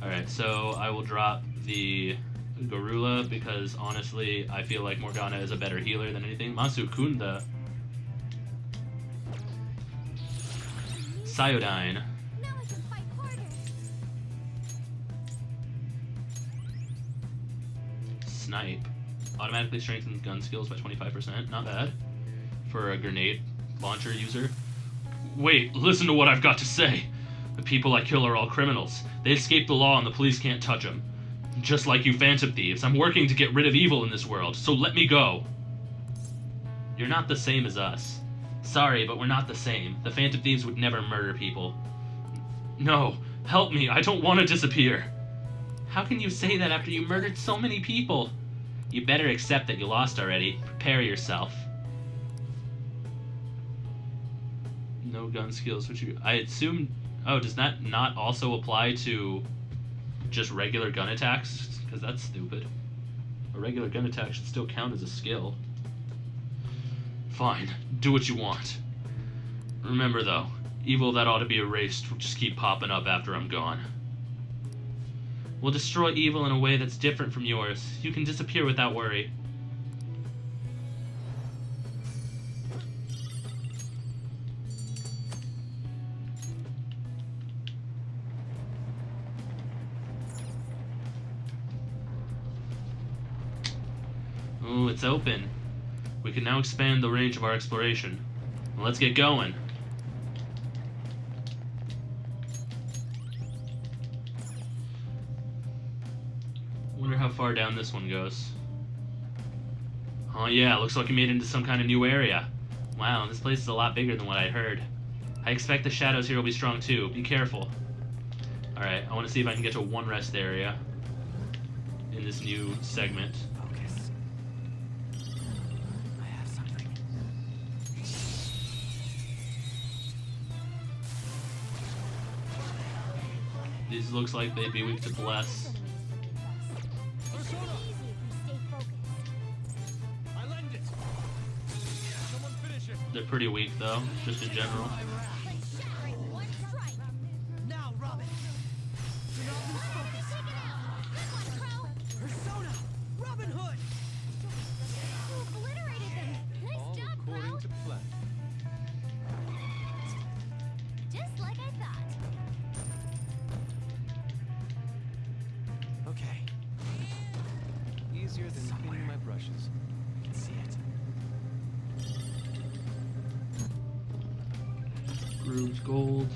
Alright, so I will drop the Garula, because honestly, I feel like Morgana is a better healer than anything. Masukunda. Cyodyne. Now I can fight harder. Snipe. Automatically strengthens gun skills by 25%. Not bad. For a grenade launcher user. Wait, listen to what I've got to say. The people I kill are all criminals. They escape the law and the police can't touch them. Just like you Phantom Thieves, I'm working to get rid of evil in this world, so let me go. You're not the same as us. Sorry, but we're not the same. The Phantom Thieves would never murder people. No, help me, I don't want to disappear. How can you say that after you murdered so many people? You better accept that you lost already. Prepare yourself. No gun skills, which I assume... Oh, does that not also apply to just regular gun attacks? Because that's stupid. A regular gun attack should still count as a skill. Fine, do what you want. Remember though, evil that ought to be erased will just keep popping up after I'm gone. We'll destroy evil in a way that's different from yours. You can disappear without worry. Ooh, it's open. We can now expand the range of our exploration. Well, let's get going. Wonder how far down this one goes. Oh yeah, looks like we made it into some kind of new area. Wow, this place is a lot bigger than what I heard. I expect the shadows here will be strong too. Be careful. Alright, I want to see if I can get to one rest area in this new segment. Focus. I have something. These looks like they'd be weak to bless. Easy if you stay focused. I lend it. Someone finish it. They're pretty weak though, just in general. But shattering one strike. Now, Robin. Do not lose focus. Good one, Crow. Persona. Robin Hood. You obliterated them. Nice All job, according Crow. to plan. Just like I thought. Okay. Easier than cleaning my brushes. I can see it. Grooved gold.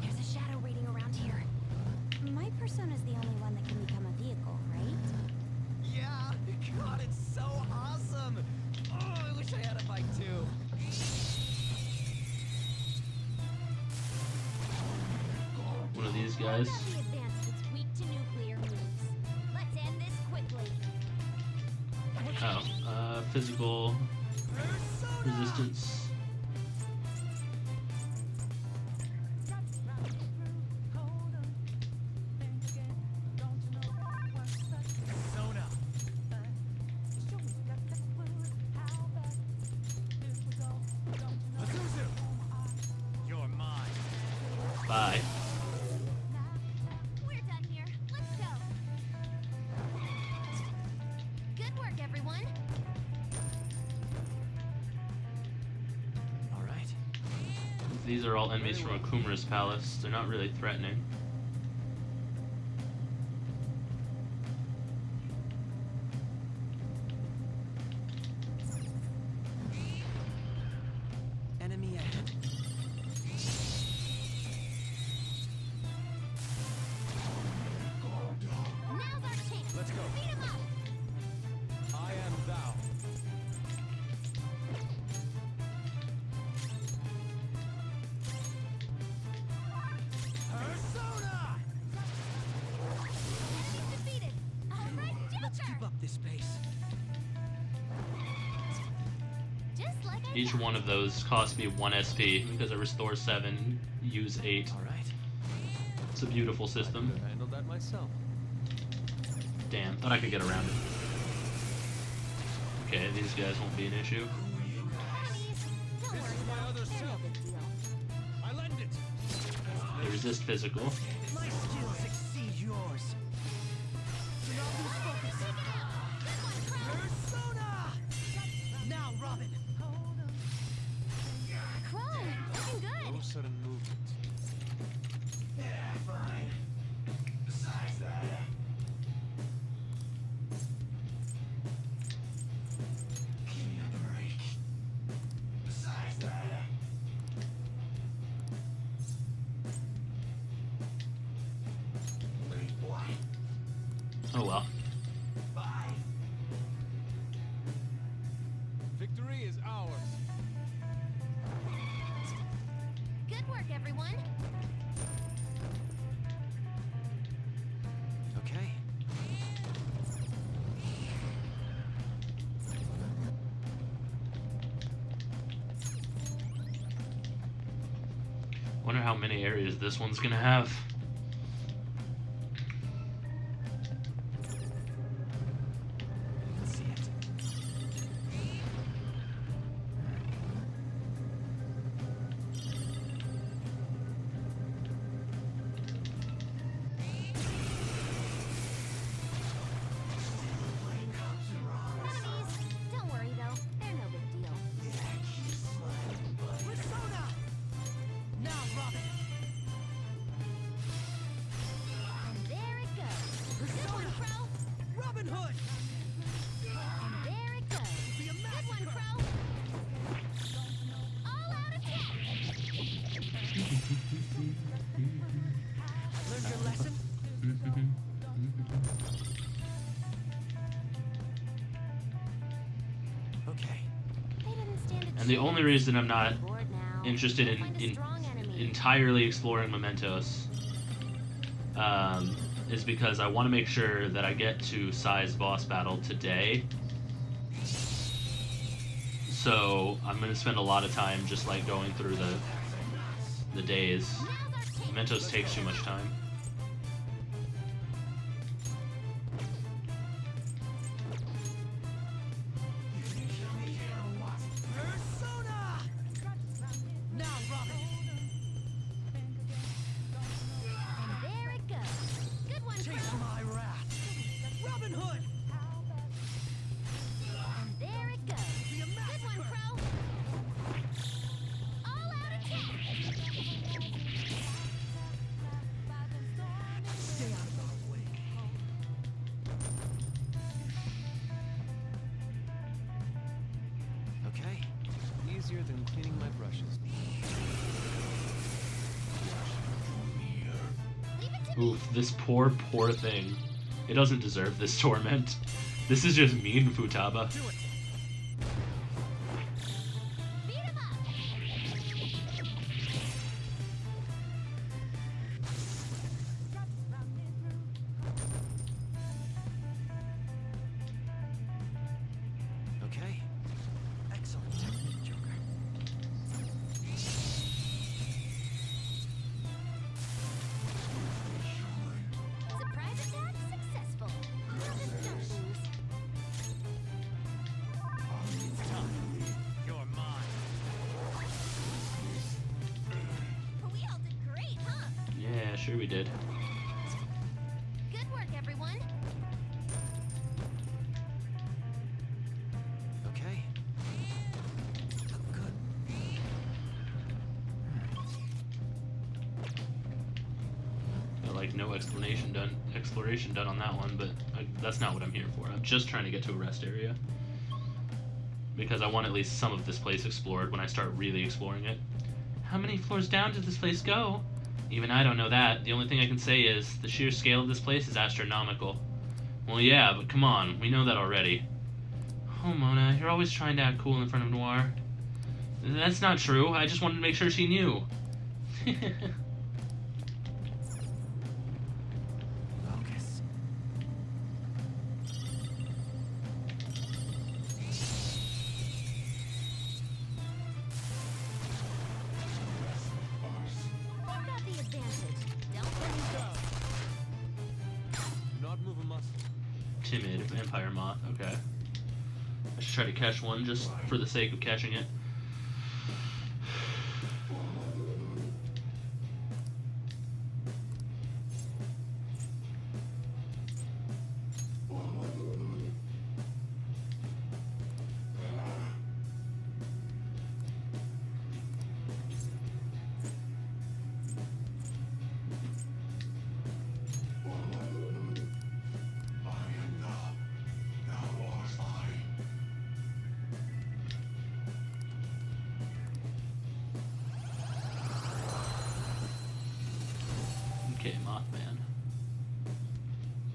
There's a shadow waiting around here. My persona's the only one that can become a vehicle, right? Yeah. God, it's so awesome. Oh, I wish I had a bike too. One of these guys. Heavy advanced that's weak to nuclear moves. Let's end this quickly. Oh, physical Persona. resistance. Persona. Azuzu! You're mine. Bye. We're done here. Let's go. Good work, everyone. All right. These are all enemies from Akumura's palace. They're not really threatening. Enemy ahead. Now's our chance. Let's go. Beat 'em up. I am thou. Persona. Let's keep up this pace. Just like I Each thought. one of those cost me 1 SP because I restore 7, use 8. All right. It's a beautiful system. Could handle that myself. Damn, thought I could get around it. Okay, these guys won't be an issue. Enemies, don't This worry is my though. other They're no self. big deal. I lend it. They resist physical. My skills exceed yours. Do not lose focus. Persona! Now, Robin. Crow, looking good. No sudden movement. Oh well. Victory is ours. Good work, everyone. Okay. Wonder how many areas this one's gonna have. Let's see it. Enemies, don't worry though. They're no big deal. Persona! Now, Robin. And there it goes. Good one, Crow. Robin Hood! And there it goes. Be a Good one, massacre! Crow. All out attack. Learned your lesson? Okay. They didn't stand a And the only reason I'm not Bored now. interested Go find a in strong enemy. entirely exploring mementos is because I want to make sure that I get to Sai's boss battle today. So I'm gonna spend a lot of time just like going through the days. Now's our chance. Mementos takes too much time. Persona! Now, Robin. And there it goes. Good one, Chase Crow. my wrath. Robin Hood! And there it goes. Be a Good one, massacre! Crow. All out attack. Stay out of our way. Okay. Easier than cleaning my brushes. Leave it to me. Oof, this poor thing. It doesn't deserve this torment. This is just mean, Futaba. Do it. Beat him up. Okay. Excellent technique, Joker. Surprise attack successful. Now just don't lose. It's time. You're mine. We all did great, huh? Yeah, sure we did. Good work, everyone. Okay. Good. Got, like no exploration done on that one, but that's not what I'm here for. I'm just trying to get to a rest area because I want at least some of this place explored when I start really exploring it. How many floors down did this place go? Even I don't know that. The only thing I can say is the sheer scale of this place is astronomical. Well, yeah, but come on, we know that already. Oh, Mona, you're always trying to act cool in front of Noir. That's not true. I just wanted to make sure she knew. Focus. timid vampire moth. Okay. I should try to catch one just for the sake of catching it. Okay, Mothman.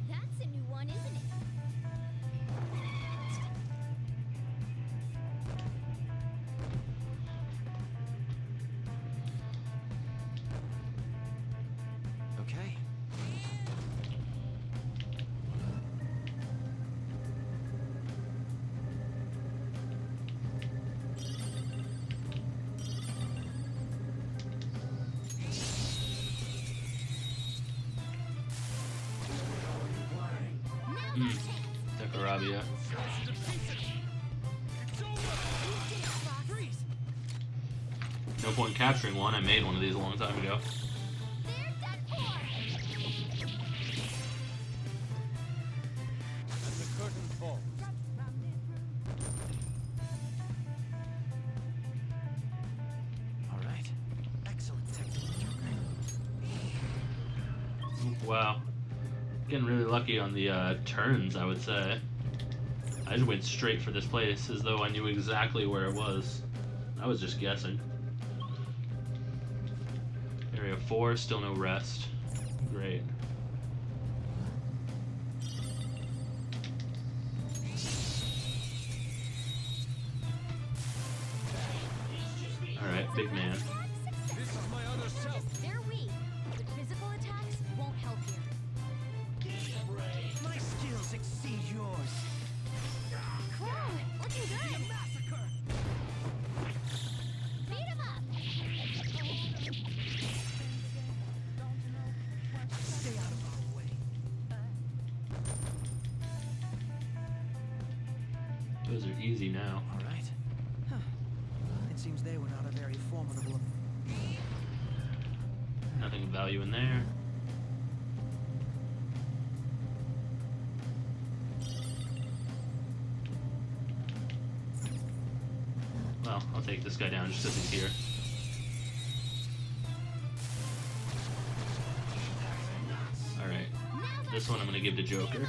That's a new one, isn't it? Okay. Decorabia. No point capturing one. I made one of these a long time ago. As the curtain falls, All right. Excellent technique, Joker. Wow. Getting really lucky on the turns, I would say. I just went straight for this place as though I knew exactly where it was. I was just guessing. Area 4, still no rest. Great. Alright, big man. this is my other self. They're weak, but physical attacks won't help here. My skills exceed yours. Cool, looking good. Beat him up. Stay out of our way. Those are easy now. All right. Huh. It seems they were not a very formidable. Nothing of value in there. Well, I'll take this guy down just because he's here. Alright. This one I'm gonna give to Joker.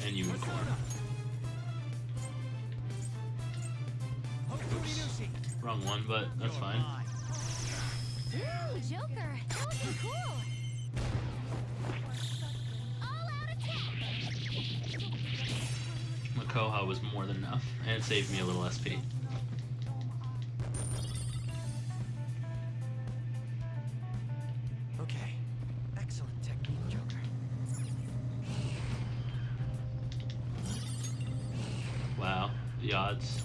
And Unicorn. Oops. Wrong one, but that's fine. Ooh, Joker, that looking cool. All out attack. Makoha was more than enough, and it saved me a little SP. Okay. Excellent technique, Joker. Wow, the odds.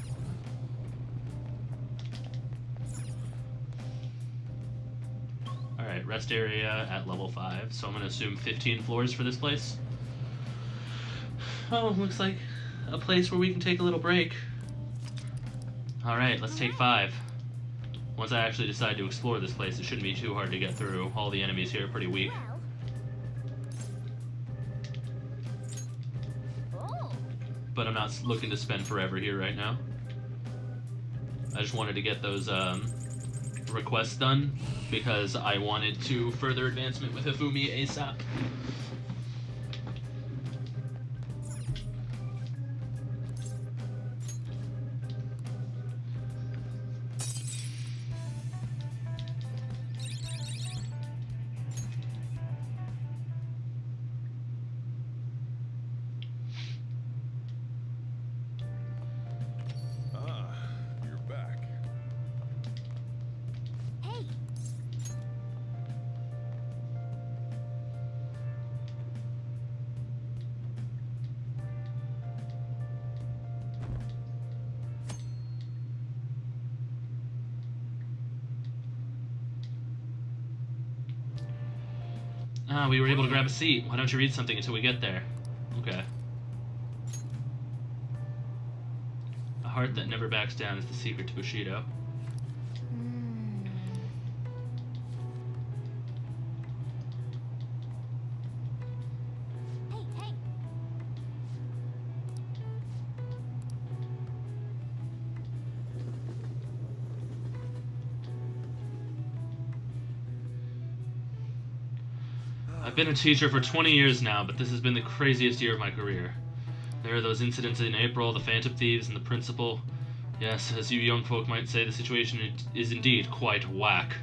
Alright, rest area at level 5, so I'm gonna assume 15 floors for this place. Oh, looks like a place where we can take a little break. Alright, let's take 5. Once I actually decide to explore this place, it shouldn't be too hard to get through. All the enemies here are pretty weak. Well. Oh. But I'm not looking to spend forever here right now. I just wanted to get those requests done because I wanted to further advancement with Hifumi ASAP. Ah, you're back. Hey, Ah, we were able to grab a seat. Why don't you read something until we get there? Okay. A heart that never backs down is the secret to Bushido. Hey, hey! I've been a teacher for 20 years now, but this has been the craziest year of my career. There are those incidents in April, the Phantom Thieves, and the principal. Yes, as you young folk might say, the situation is indeed quite whack.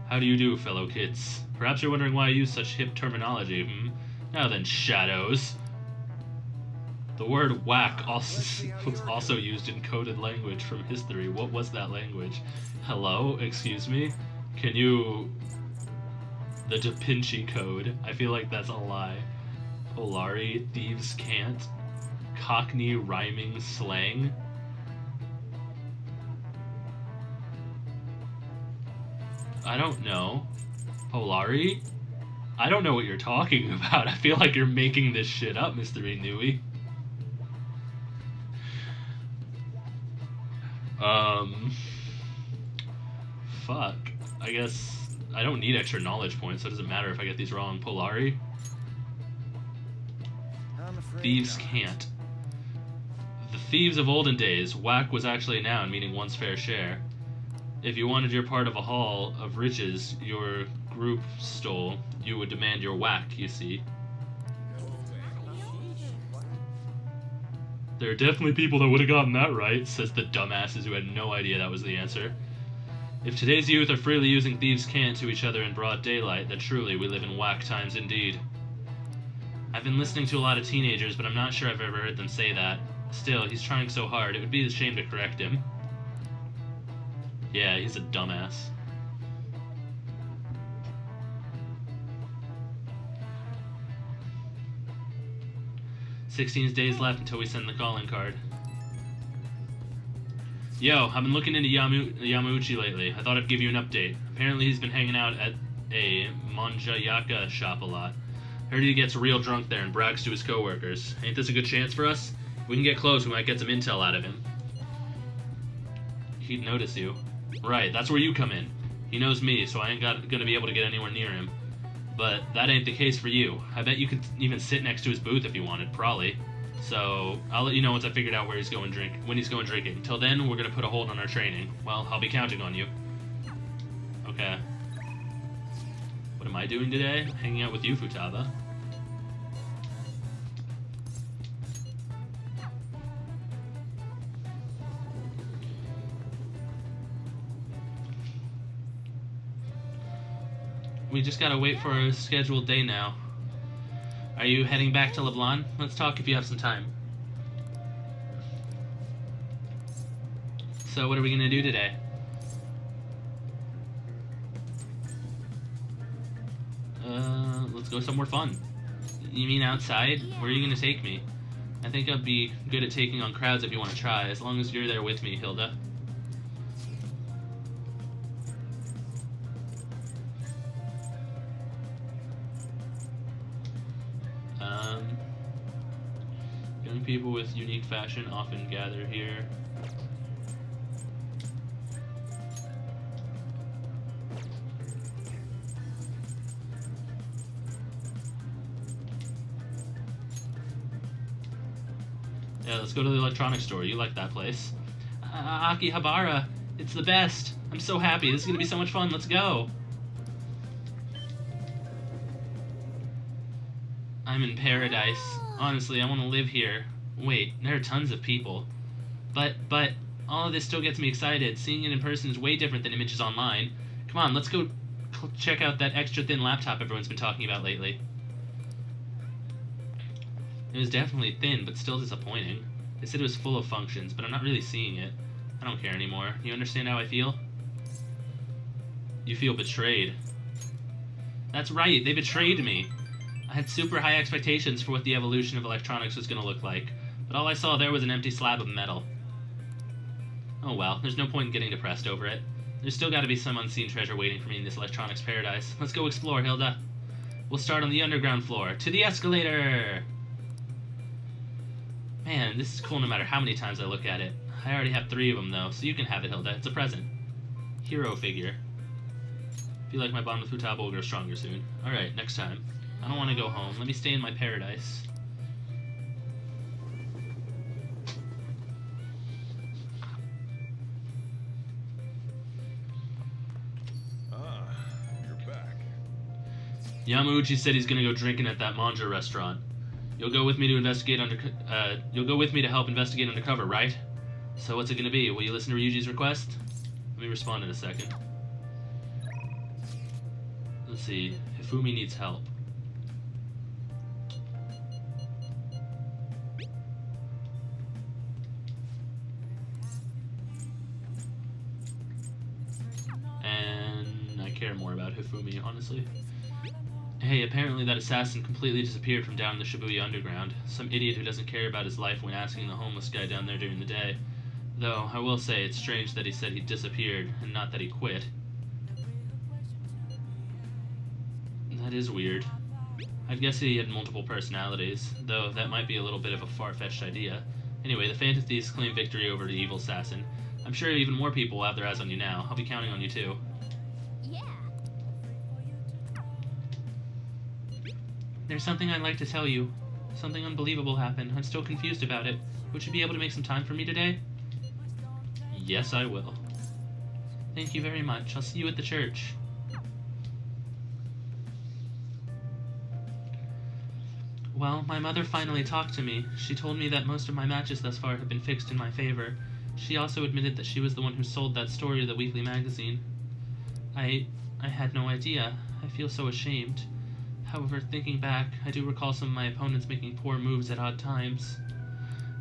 How do you do, fellow kids? Perhaps you're wondering why I use such hip terminology, hmm? Now then, shadows. The word whack was also used in coded language from history. What was that language? Hello? Excuse me? Can you... The Da Vinci Code. I feel like that's a lie. Polari, thieves can't. Cockney rhyming slang. I don't know. Polari? I don't know what you're talking about. I feel like you're making this shit up, Mr. Inui. Fuck. I guess I don't need extra knowledge points, so it doesn't matter if I get these wrong. Polari? I'm afraid Thieves not. can't. The thieves of olden days, whack was actually a noun meaning one's fair share. If you wanted your part of a haul of riches your group stole, you would demand your whack, you see. There are definitely people that would have gotten that right, says the dumbasses who had no idea that was the answer. If today's youth are freely using thieves' cant to each other in broad daylight, then truly we live in whack times indeed. I've been listening to a lot of teenagers, but I'm not sure I've ever heard them say that. Still, he's trying so hard, it would be a shame to correct him. Yeah, he's a dumbass. "16 days left until we send the calling card." Yo, I've been looking into Yamauchi lately. I thought I'd give you an update. Apparently he's been hanging out at a manjayaka shop a lot. Heard he gets real drunk there and brags to his coworkers. Ain't this a good chance for us? If we can get close, we might get some intel out of him. He'd notice you. Right, that's where you come in. He knows me, so I ain't gonna be able to get anywhere near him. But that ain't the case for you. I bet you could even sit next to his booth if you wanted, probably. So, I'll let you know once I figured out when he's going drinking. Till then, we're gonna put a hold on our training. Well, I'll be counting on you. Okay. What am I doing today? Hanging out with you, Futaba. We just gotta wait for a scheduled day now. Are you heading back to Leblanc? Let's talk if you have some time. So what are we gonna do today? Let's go somewhere fun. You mean outside? Where are you gonna take me? I think I'd be good at taking on crowds if you want to try, as long as you're there with me, Hilda. Young people with unique fashion often gather here. Yeah, let's go to the electronics store. You like that place. Akihabara, it's the best. I'm so happy. This is gonna be so much fun. Let's go. I'm in paradise. Honestly, I want to live here. Wait, there are tons of people. But, all of this still gets me excited. Seeing it in person is way different than images online. Come on, let's go check out that extra thin laptop everyone's been talking about lately. It was definitely thin, but still disappointing. They said it was full of functions, but I'm not really seeing it. I don't care anymore. You understand how I feel? You feel betrayed. That's right, they betrayed me. I had super high expectations for what the evolution of electronics was going to look like, but all I saw there was an empty slab of metal. Oh well, there's no point in getting depressed over it. There's still got to be some unseen treasure waiting for me in this electronics paradise. Let's go explore, Hilda. We'll start on the underground floor. To the escalator! Man, this is cool no matter how many times I look at it. I already have 3 of them, though, so you can have it, Hilda. It's a present. Hero figure. Feel like my bond with Futaba will grow stronger soon. Alright, next time. I don't want to go home. Let me stay in my paradise. Ah, you're back. Yamauchi said he's gonna go drinking at that manja restaurant. You'll go with me to investigate you'll go with me to help investigate undercover, right? So what's it gonna be? Will you listen to Ryuji's request? Let me respond in a second. Let's see. Hifumi needs help. And I care more about Hifumi, honestly. Hey, apparently that assassin completely disappeared from down in the Shibuya Underground. Some idiot who doesn't care about his life when asking the homeless guy down there during the day. Though, I will say, it's strange that he said he disappeared, and not that he quit. That is weird. I'd guess he had multiple personalities, though that might be a little bit of a far-fetched idea. Anyway, the Phantom Thieves claim victory over the evil assassin. I'm sure even more people will have their eyes on you now. I'll be counting on you too. Yeah. There's something I'd like to tell you. Something unbelievable happened. I'm still confused about it. Would you be able to make some time for me today? Yes, I will. Thank you very much. I'll see you at the church. Well, my mother finally talked to me. She told me that most of my matches thus far have been fixed in my favor. She also admitted that she was the one who sold that story to the weekly magazine. I had no idea. I feel so ashamed. However, thinking back, I do recall some of my opponents making poor moves at odd times.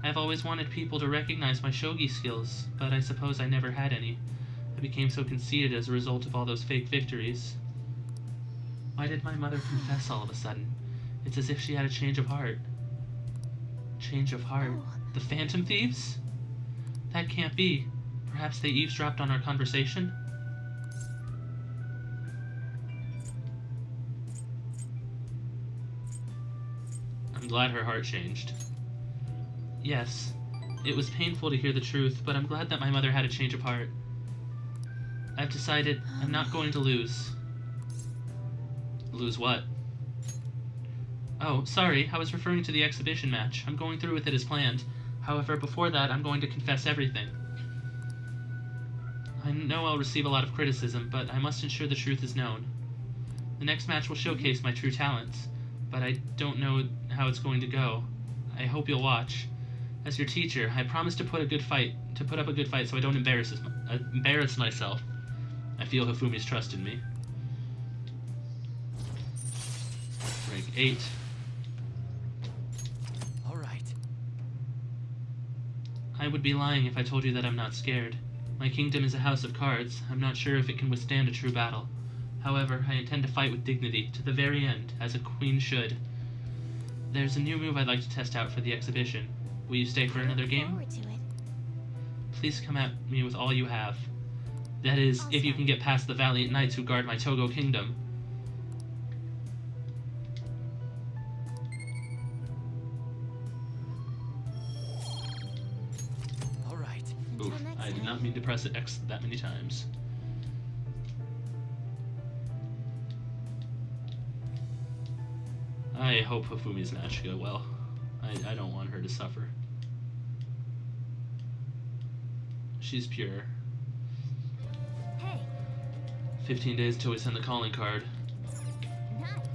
I've always wanted people to recognize my shogi skills, but I suppose I never had any. I became so conceited as a result of all those fake victories. Why did my mother confess all of a sudden? It's as if she had a change of heart. Change of heart? Oh. The Phantom Thieves? That can't be. Perhaps they eavesdropped on our conversation? I'm glad her heart changed. Yes, it was painful to hear the truth, but I'm glad that my mother had a change of heart. I've decided I'm not going to lose. Lose what? Oh, sorry, I was referring to the exhibition match. I'm going through with it as planned. However, before that, I'm going to confess everything. I know I'll receive a lot of criticism, but I must ensure the truth is known. The next match will showcase my true talents, but I don't know how it's going to go. I hope you'll watch. As your teacher, I promise to put up a good fight so I don't embarrass myself. I feel Hifumi's trust in me. Rank 8. All right. I would be lying if I told you that I'm not scared. My kingdom is a house of cards. I'm not sure if it can withstand a true battle. However, I intend to fight with dignity, to the very end, as a queen should. There's a new move I'd like to test out for the exhibition. Will you stay for another game? Forward to it. Please come at me with all you have. That is, if you can get past the valiant knights who guard my Togo kingdom. All right. Until Oof, next I did time. not mean to press X that many times. I hope Hifumi's match go well. I don't want her to suffer. She's pure. Hey, 15 days until we send the calling card. nice.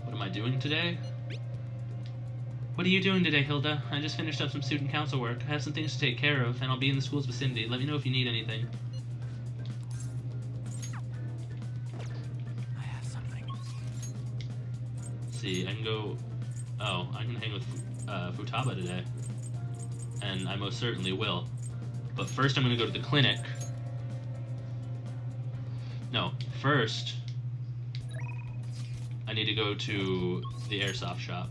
What am I doing today? What are you doing today, Hilda? I just finished up some student council work. I have some things to take care of, and I'll be in the school's vicinity. Let me know if you need anything. I have something. Let's see, I can go... Oh, I can hang with Futaba today. And I most certainly will. But first I'm going to go to the clinic. No, first... I need to go to the airsoft shop.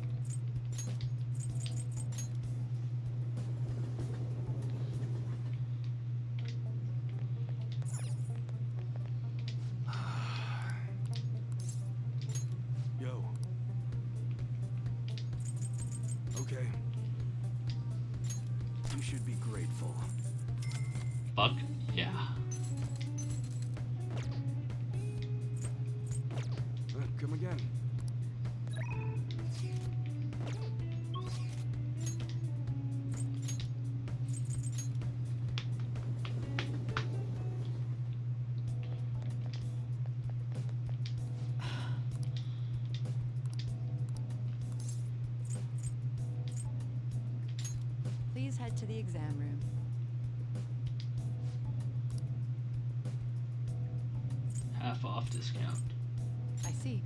okay? You should be grateful. Fuck yeah. Come again. Please head to the exam room. Half off discount. I see.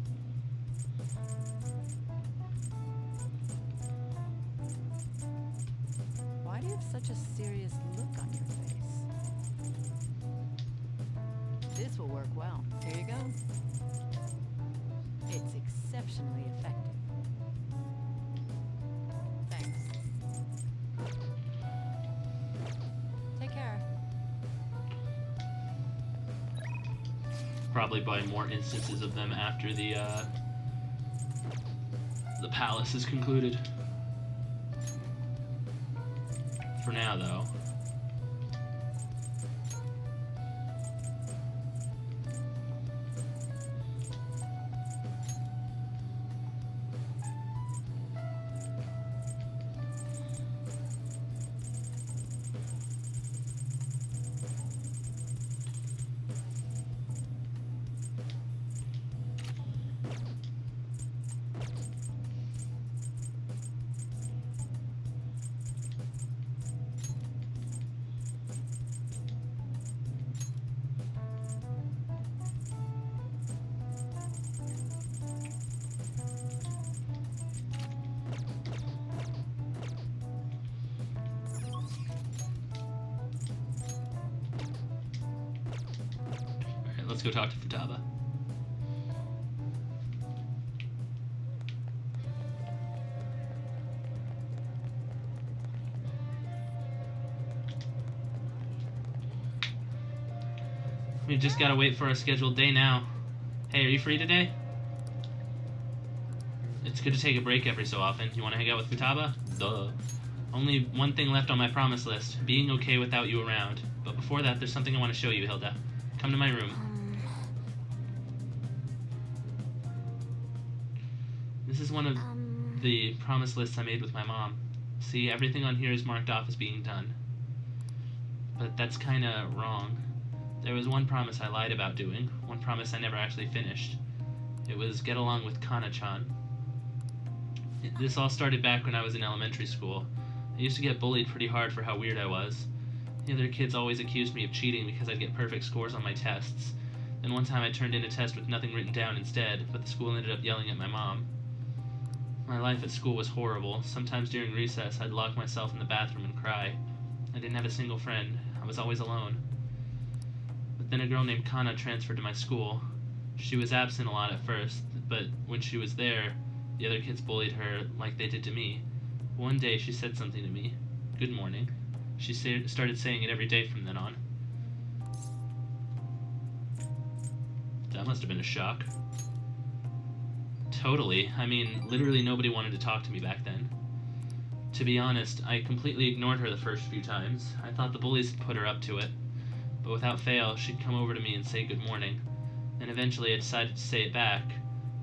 Why do you have such a serious look on your face? This will work well. Here you go. It's exceptionally effective. Thanks. Take care. Probably buy more instances of them after the palace is concluded. For now, though. Alright, let's go talk to Futaba. We just gotta wait for our scheduled day now. Hey, are you free today? It's good to take a break every so often. You wanna hang out with Futaba? Duh. Only one thing left on my promise list, being okay without you around. But before that, there's something I want to show you, Hilda. Come to my room. This is one of the promise lists I made with my mom. See, everything on here is marked off as being done. But that's kinda wrong. There was one promise I lied about doing, one promise I never actually finished. It was get along with Kana-chan. This all started back when I was in elementary school. I used to get bullied pretty hard for how weird I was. The other kids always accused me of cheating because I'd get perfect scores on my tests. Then one time I turned in a test with nothing written down instead, but the school ended up yelling at my mom. My life at school was horrible. Sometimes during recess, I'd lock myself in the bathroom and cry. I didn't have a single friend. I was always alone. But then a girl named Kana transferred to my school. She was absent a lot at first, but when she was there, the other kids bullied her like they did to me. One day she said something to me. Good morning. She started saying it every day from then on. That must have been a shock. Totally. I mean, literally nobody wanted to talk to me back then. To be honest, I completely ignored her the first few times. I thought the bullies had put her up to it. But without fail, she'd come over to me and say good morning. And eventually I decided to say it back.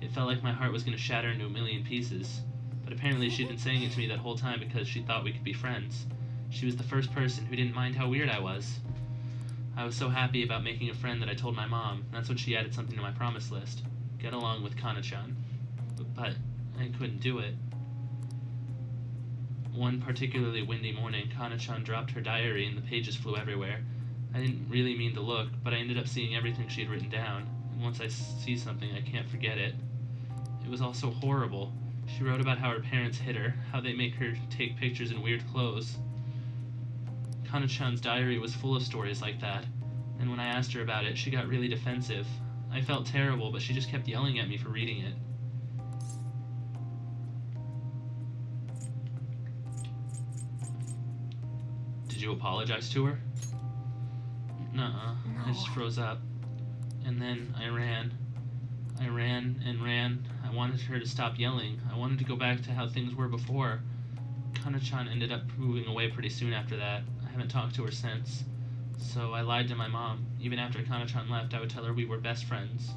It felt like my heart was going to shatter into a million pieces. But apparently she'd been saying it to me that whole time because she thought we could be friends. She was the first person who didn't mind how weird I was. I was so happy about making a friend that I told my mom. That's when she added something to my promise list. Get along with Kana-chan. But I couldn't do it. One particularly windy morning, Kana-chan dropped her diary and the pages flew everywhere. I didn't really mean to look, but I ended up seeing everything she had written down. And once I see something, I can't forget it. It was all so horrible. She wrote about how her parents hit her, how they make her take pictures in weird clothes. Kana-chan's diary was full of stories like that, and when I asked her about it, she got really defensive. I felt terrible, but she just kept yelling at me for reading it. Did you apologize to her? Nuh-uh. No. I just froze up. And then I ran. I ran and ran. I wanted her to stop yelling. I wanted to go back to how things were before. Kana-chan ended up moving away pretty soon after that. I haven't talked to her since. So I lied to my mom. Even after Kana-chan left, I would tell her we were best friends.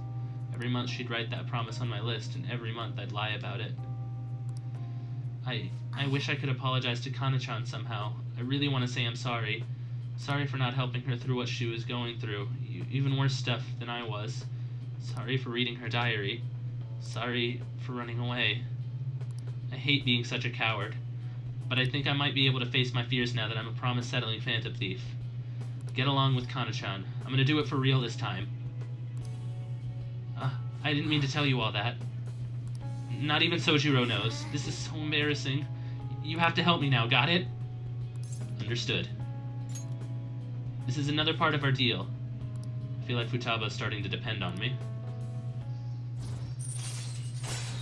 Every month she'd write that promise on my list, and every month I'd lie about it. I wish I could apologize to Kana-chan somehow. I really want to say I'm sorry. Sorry for not helping her through what she was going through. Even worse stuff than I was. Sorry for reading her diary. Sorry for running away. I hate being such a coward. But I think I might be able to face my fears now that I'm a promise-settling phantom thief. Get along with Kana-chan. I'm gonna do it for real this time. I didn't mean to tell you all that. Not even Sojiro knows. This is so embarrassing. You have to help me now, got it? Understood. This is another part of our deal. I feel like Futaba is starting to depend on me.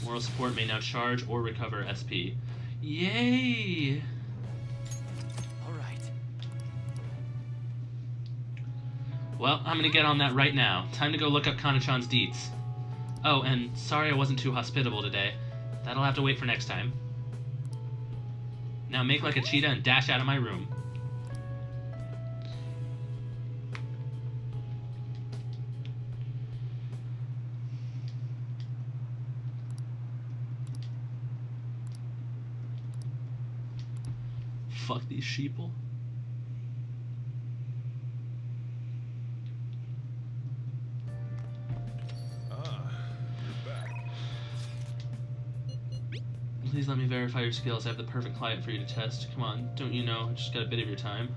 Moral support may now charge or recover SP. Yay! Alright. Well, I'm gonna get on that right now. Time to go look up Kana-chan's deets. Oh, and sorry I wasn't too hospitable today. That'll have to wait for next time. Now make like a cheetah and dash out of my room. Fuck these sheeple. You're back. Please let me verify your skills. I have the perfect client for you to test. Come on, don't you know? I just got a bit of your time.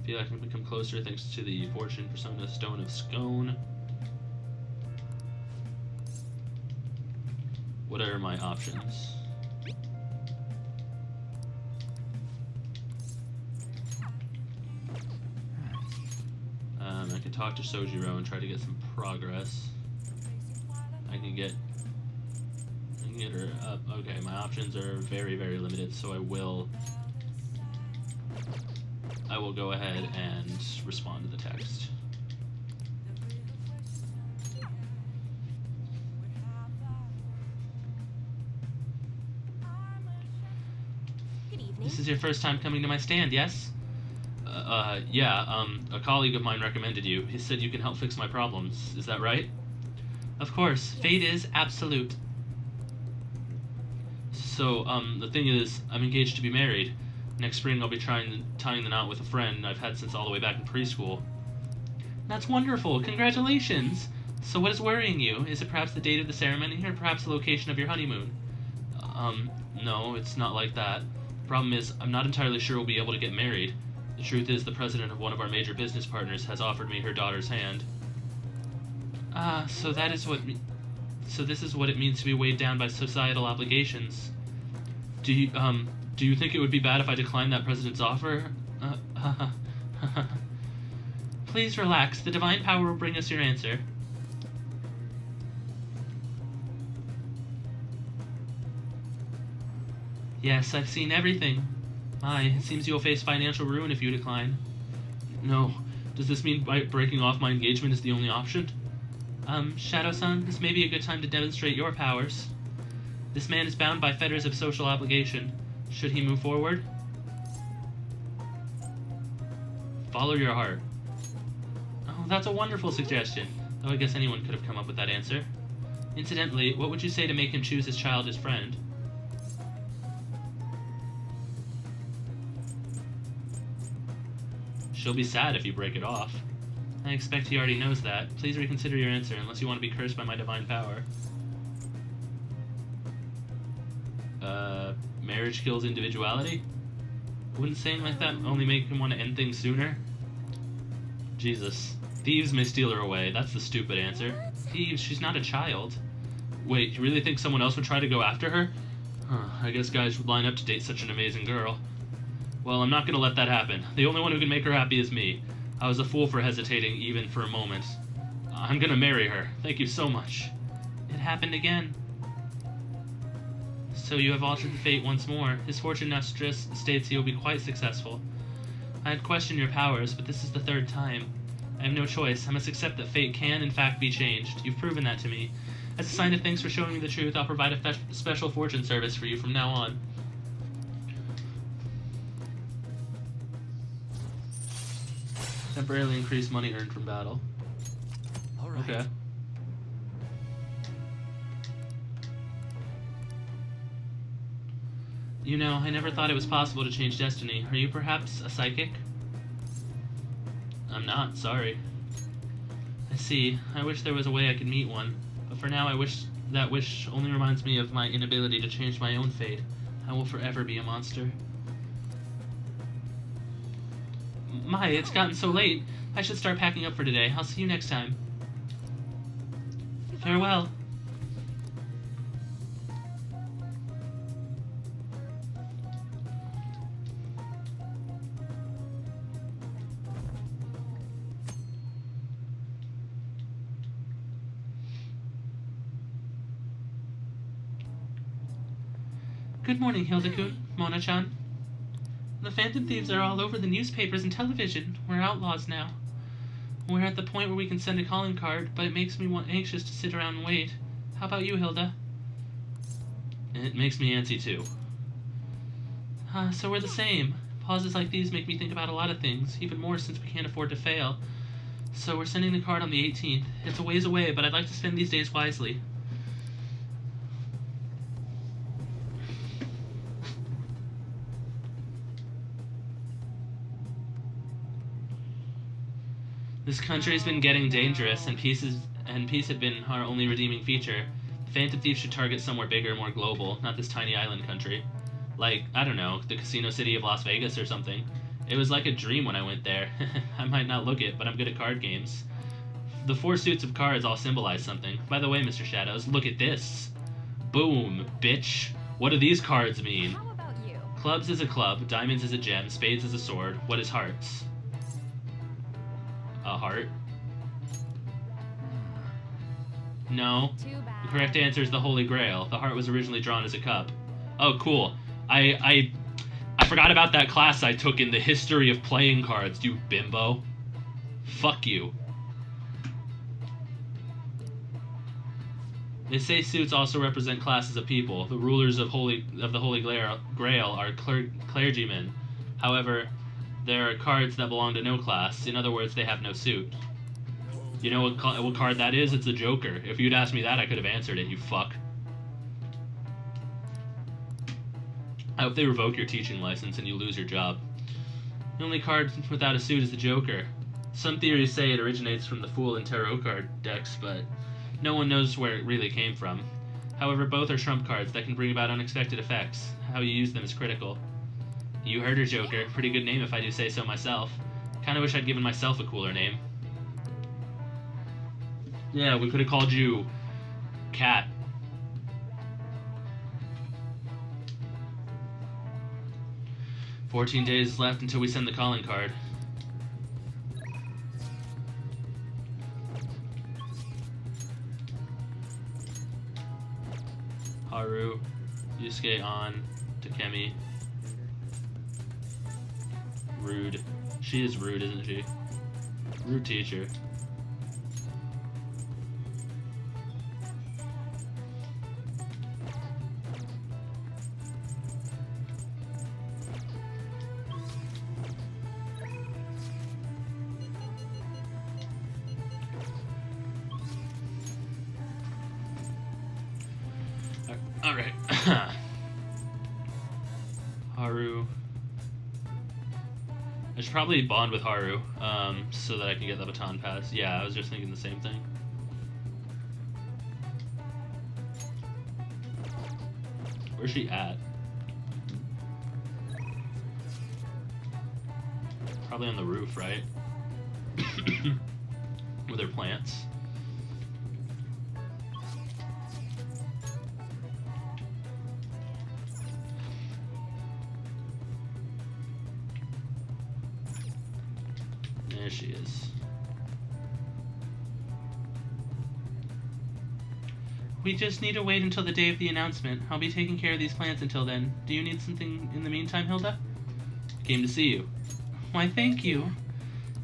I feel like I can become closer thanks to the Fortune Persona Stone of Scone. What are my options? I can talk to Sojiro and try to get some progress. I can get her up. Okay, my options are very, very limited, so I will go ahead and respond to the text. Good evening. This is your first time coming to my stand, yes? Yeah, a colleague of mine recommended you. He said you can help fix my problems. Is that right? Of course. Fate is absolute. So, the thing is, I'm engaged to be married. Next spring I'll be tying the knot with a friend I've had since all the way back in preschool. That's wonderful! Congratulations! So what is worrying you? Is it perhaps the date of the ceremony, or perhaps the location of your honeymoon? No, it's not like that. The problem is, I'm not entirely sure we'll be able to get married. The truth is, the president of one of our major business partners has offered me her daughter's hand. So that is what so this is what it means to be weighed down by societal obligations. Do you think it would be bad if I declined that president's offer? Please relax. The divine power will bring us your answer. Yes, I've seen everything. My, it seems you'll face financial ruin if you decline. No. Does this mean breaking off my engagement is the only option? Shadow-san, this may be a good time to demonstrate your powers. This man is bound by fetters of social obligation. Should he move forward? Follow your heart. Oh, that's a wonderful suggestion. Though I guess anyone could have come up with that answer. Incidentally, what would you say to make him choose his child as friend? She'll be sad if you break it off. I expect he already knows that. Please reconsider your answer unless you want to be cursed by my divine power. Marriage kills individuality? Wouldn't saying like that only make him want to end things sooner? Jesus. Thieves may steal her away. That's the stupid answer. Thieves? She's not a child. Wait, you really think someone else would try to go after her? I guess guys would line up to date such an amazing girl. Well, I'm not gonna let that happen. The only one who can make her happy is me. I was a fool for hesitating even for a moment. I'm gonna marry her. Thank you so much. It happened again. So you have altered the fate once more. His fortune now states he will be quite successful. I had questioned your powers, but this is the third time. I have no choice. I must accept that fate can, in fact, be changed. You've proven that to me. As a sign of thanks for showing me the truth, I'll provide a special fortune service for you from now on. Temporarily increase money earned from battle. All right. Okay. You know, I never thought it was possible to change destiny. Are you perhaps a psychic? I'm not, sorry. I see. I wish there was a way I could meet one. But for now, I wish that wish only reminds me of my inability to change my own fate. I will forever be a monster. My, it's gotten so late. I should start packing up for today. I'll see you next time. Farewell. Good morning, Hilda-kun, Mona-chan. The Phantom Thieves are all over the newspapers and television. We're outlaws now. We're at the point where we can send a calling card, but it makes me anxious to sit around and wait. How about you, Hilda? It makes me antsy, too. So we're the same. Pauses like these make me think about a lot of things, even more since we can't afford to fail. So we're sending the card on the 18th. It's a ways away, but I'd like to spend these days wisely. This country's been getting dangerous, and peace had been our only redeeming feature. The Phantom Thieves should target somewhere bigger, more global, not this tiny island country. Like, I don't know, the casino city of Las Vegas or something. It was like a dream when I went there. I might not look it, but I'm good at card games. The 4 suits of cards all symbolize something. By the way, Mr. Shadows, look at this. Boom, bitch. What do these cards mean? How about you? Clubs is a club, diamonds is a gem, spades is a sword. What is hearts? A heart? No. Too bad. The correct answer is the Holy Grail. The heart was originally drawn as a cup. Oh, cool. I forgot about that class I took in the history of playing cards, you bimbo. Fuck you. They say suits also represent classes of people. The rulers of the Holy Grail are clergymen. However, there are cards that belong to no class. In other words, they have no suit. You know what card that is? It's the Joker. If you'd asked me that, I could have answered it, you fuck. I hope they revoke your teaching license and you lose your job. The only card without a suit is the Joker. Some theories say it originates from the Fool and Tarot card decks, but no one knows where it really came from. However, both are trump cards that can bring about unexpected effects. How you use them is critical. You heard her, Joker. Pretty good name if I do say so myself. Kinda wish I'd given myself a cooler name. Yeah, we could have called you Cat. "14 days left until we send the calling card. Haru, Yusuke on, Takemi. Rude. She is rude, isn't she? Rude teacher. Alright. Haru. I should probably bond with Haru, so that I can get the baton pass. Yeah, I was just thinking the same thing. Where's she at? Probably on the roof, right? With her plants. There she is. We just need to wait until the day of the announcement. I'll be taking care of these plants until then. Do you need something in the meantime, Hilda? Came to see you. Why, thank you.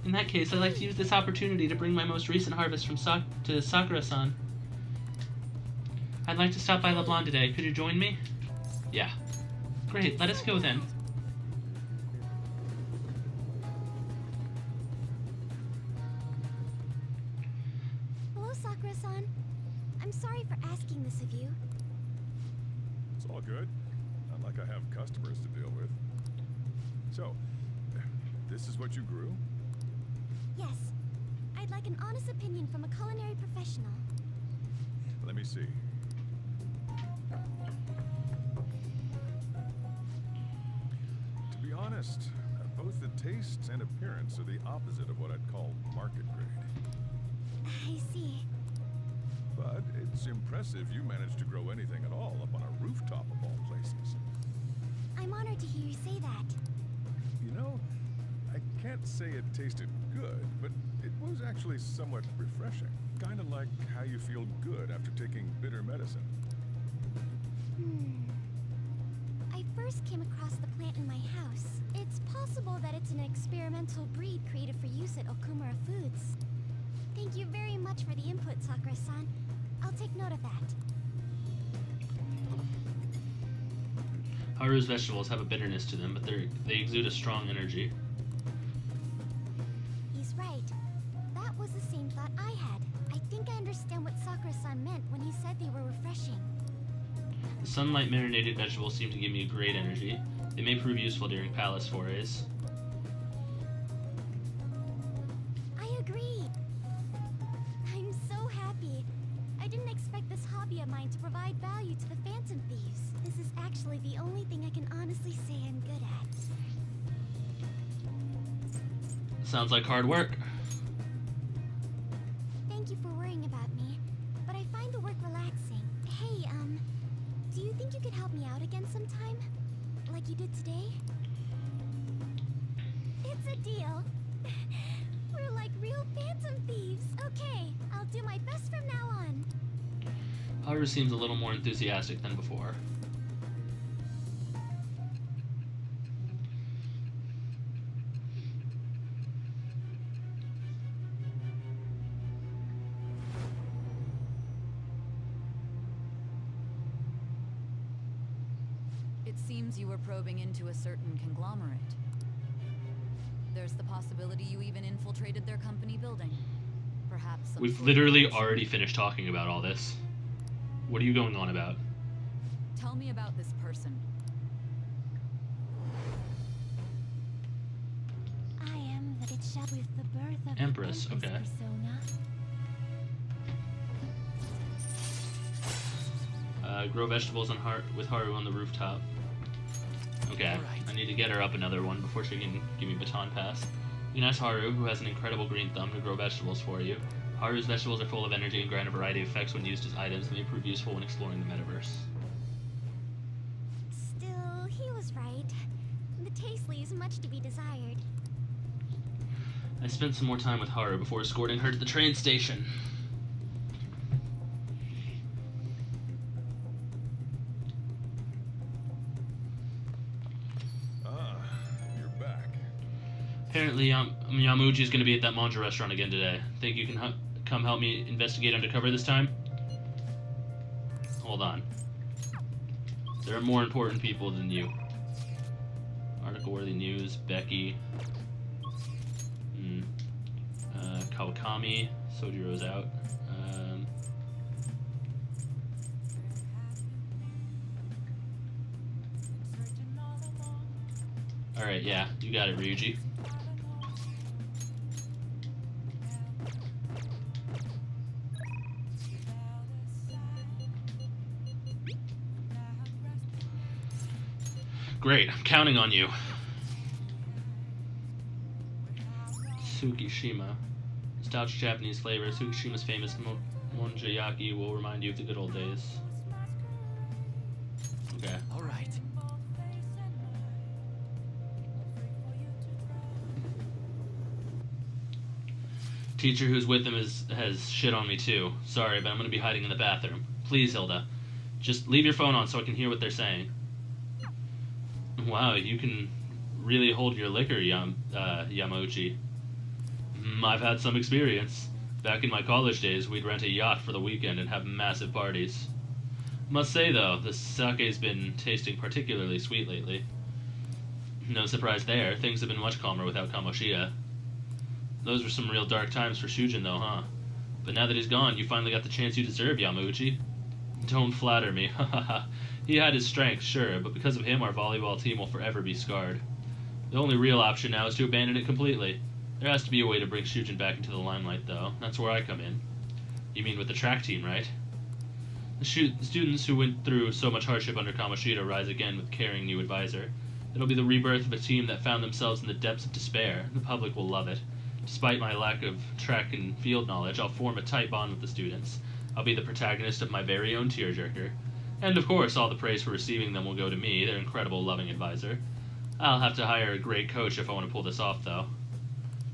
In that case, I'd like to use this opportunity to bring my most recent harvest from to Sakura-san. I'd like to stop by LeBlanc today. Could you join me? Yeah. Great, let us go then. Sakura-san? I'm sorry for asking this of you. It's all good. Not like I have customers to deal with. So, this is what you grew? Yes. I'd like an honest opinion from a culinary professional. Let me see. To be honest, both the taste and appearance are the opposite of what I'd call market grade. I see. But it's impressive you managed to grow anything at all up on a rooftop of all places. I'm honored to hear you say that. You know, I can't say it tasted good, but it was actually somewhat refreshing. Kind of like how you feel good after taking bitter medicine. I first came across the plant in my house. It's possible that it's an experimental breed created for use at Okumura Foods. Thank you very much for the input, Sakura-san. I'll take note of that. Haru's vegetables have a bitterness to them, but they exude a strong energy. He's right. That was the same thought I had. I think I understand what Sakura-san meant when he said they were refreshing. The sunlight marinated vegetables seem to give me great energy. They may prove useful during palace forays. I agree. I'm so happy. I didn't expect this hobby of mine to provide value to the Phantom Thieves. This is actually the only thing I can honestly say I'm good at. Sounds like hard work. Thank you for worrying about me, but I find the work relaxing. Hey, do you think you could help me out again sometime? Like you did today? It's a deal. We're like real Phantom Thieves. Okay, I'll do my best from now on. Haru seems a little more enthusiastic than before. It seems you were probing into a certain conglomerate. There's the possibility you even infiltrated their company building. Perhaps some We've sort of literally connection. already finished talking about all this. What are you going on about? Tell me about this person. I am that it shall with the birth of Empress, the okay. persona. Grow vegetables on with Haru on the rooftop. Okay, Alright. I need to get her up another one before she can give me baton pass. You can ask Haru, who has an incredible green thumb, to grow vegetables for you. Haru's vegetables are full of energy and grant a variety of effects when used as items that may prove useful when exploring the metaverse. Still, he was right. The taste leaves much to be desired. I spent some more time with Haru before escorting her to the train station. You're back. Apparently, Yamuji's going to be at that manja restaurant again today. Think you can come help me investigate undercover this time? Hold on. There are more important people than you. Article-worthy news, Becky. Kawakami. Sojiro's out. Alright, yeah, you got it, Ryuji. Great, I'm counting on you. Tsukishima. Nostalgic Japanese flavor. Tsukishima's famous monjayaki will remind you of the good old days. Okay. All right. Teacher who's with him has shit on me too. Sorry, but I'm gonna be hiding in the bathroom. Please, Hilda. Just leave your phone on so I can hear what they're saying. Wow, you can really hold your liquor, Yamauchi. I've had some experience. Back in my college days, we'd rent a yacht for the weekend and have massive parties. Must say, though, the sake's been tasting particularly sweet lately. No surprise there, things have been much calmer without Kamoshida. Those were some real dark times for Shujin, though, huh? But now that he's gone, you finally got the chance you deserve, Yamauchi. Don't flatter me. He had his strengths, sure, but because of him, our volleyball team will forever be scarred. The only real option now is to abandon it completely. There has to be a way to bring Shujin back into the limelight, though. That's where I come in. You mean with the track team, right? The students who went through so much hardship under Kamoshida rise again with a caring new advisor. It'll be the rebirth of a team that found themselves in the depths of despair. The public will love it. Despite my lack of track and field knowledge, I'll form a tight bond with the students. I'll be the protagonist of my very own tearjerker. And of course, all the praise for receiving them will go to me, their incredible, loving advisor. I'll have to hire a great coach if I want to pull this off, though.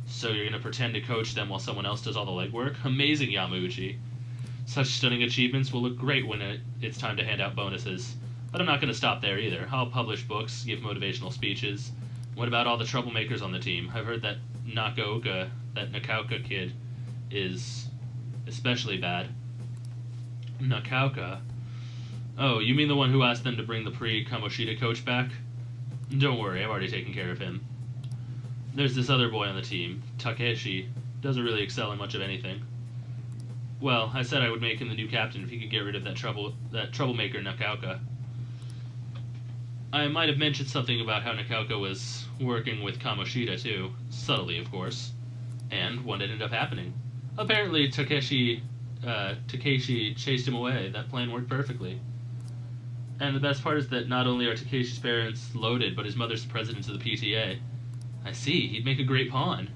So you're going to pretend to coach them while someone else does all the legwork? Amazing, Yamauchi. Such stunning achievements will look great when it's time to hand out bonuses. But I'm not going to stop there either. I'll publish books, give motivational speeches. What about all the troublemakers on the team? I've heard that Nakauka kid is especially bad. Nakauka? Oh, you mean the one who asked them to bring the pre-Kamoshida coach back? Don't worry, I've already taken care of him. There's this other boy on the team, Takeshi. Doesn't really excel in much of anything. Well, I said I would make him the new captain if he could get rid of that troublemaker Nakauka. I might have mentioned something about how Nakauka was working with Kamoshida too, subtly of course. And what ended up happening? Apparently Takeshi chased him away. That plan worked perfectly. And the best part is that not only are Takeshi's parents loaded, but his mother's the president of the PTA. I see, he'd make a great pawn.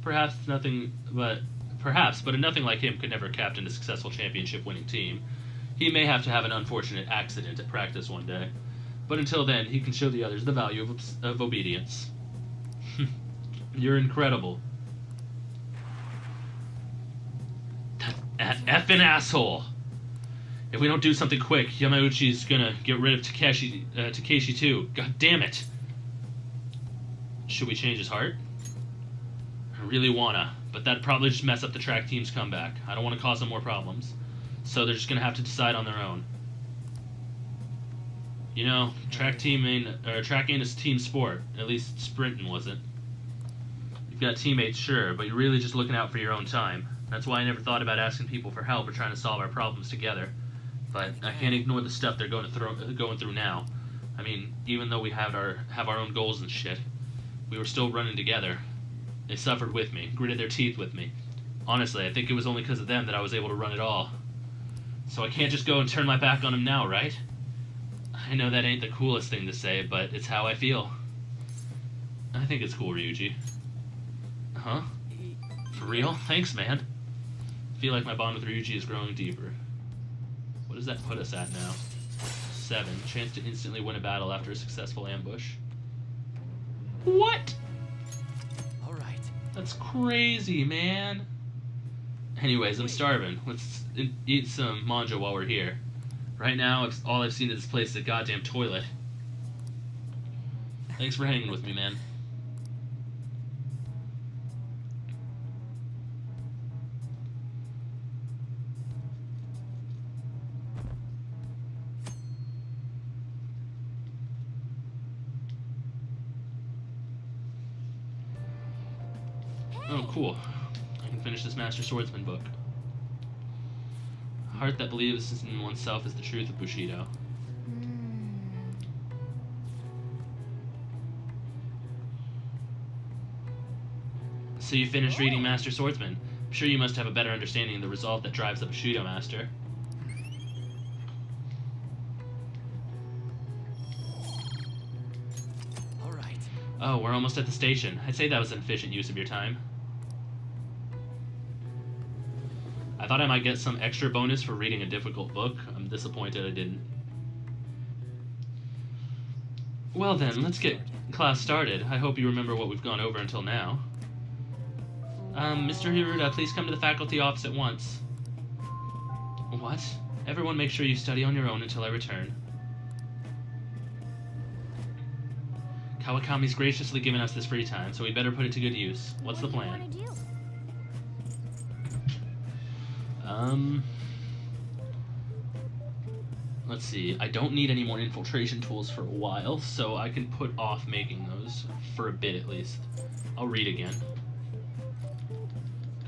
Perhaps, but nothing like him could never captain a successful championship-winning team. He may have to have an unfortunate accident at practice one day. But until then, he can show the others the value of obedience. You're incredible. That effing asshole! If we don't do something quick, Yamauchi's gonna get rid of Takeshi too. God damn it! Should we change his heart? I really wanna, but that'd probably just mess up the track team's comeback. I don't want to cause them more problems. So they're just gonna have to decide on their own. You know, track ain't a team sport. At least sprinting wasn't. You've got teammates, sure, but you're really just looking out for your own time. That's why I never thought about asking people for help or trying to solve our problems together. But I can't ignore the stuff they're going through now. I mean, even though we have our own goals and shit, we were still running together. They suffered with me, gritted their teeth with me. Honestly, I think it was only because of them that I was able to run it all. So I can't just go and turn my back on them now, right? I know that ain't the coolest thing to say, but it's how I feel. I think it's cool, Ryuji. Huh? For real? Thanks, man. I feel like my bond with Ryuji is growing deeper. What does that put us at now? 7. Chance to instantly win a battle after a successful ambush. What? Alright. That's crazy, man. Anyways, I'm starving. Let's eat some manja while we're here. Right now, all I've seen of this place is a goddamn toilet. Thanks for hanging with me, man. Oh, cool. I can finish this Master Swordsman book. A heart that believes in oneself is the truth of Bushido. So you finished reading Master Swordsman. I'm sure you must have a better understanding of the resolve that drives the Bushido Master. Alright. Oh, we're almost at the station. I'd say that was an efficient use of your time. I thought I might get some extra bonus for reading a difficult book. I'm disappointed I didn't. Well then, let's get class started. I hope you remember what we've gone over until now. Mr. Hiruda, please come to the faculty office at once. What? Everyone make sure you study on your own until I return. Kawakami's graciously given us this free time, so we better put it to good use. What's the plan? What do you want to do? Let's see. I don't need any more infiltration tools for a while, so I can put off making those for a bit at least. I'll read again.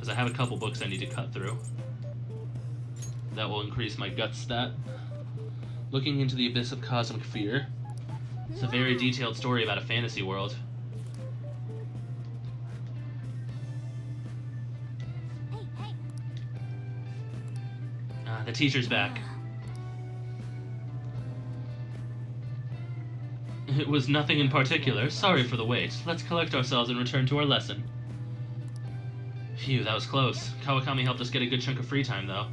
because I have a couple books I need to cut through. That will increase my gut stat. Looking into the Abyss of Cosmic Fear. It's a very detailed story about a fantasy world. Hey. The teacher's back. It was nothing in particular. Sorry for the wait. Let's collect ourselves and return to our lesson. Phew, that was close. Kawakami helped us get a good chunk of free time, though.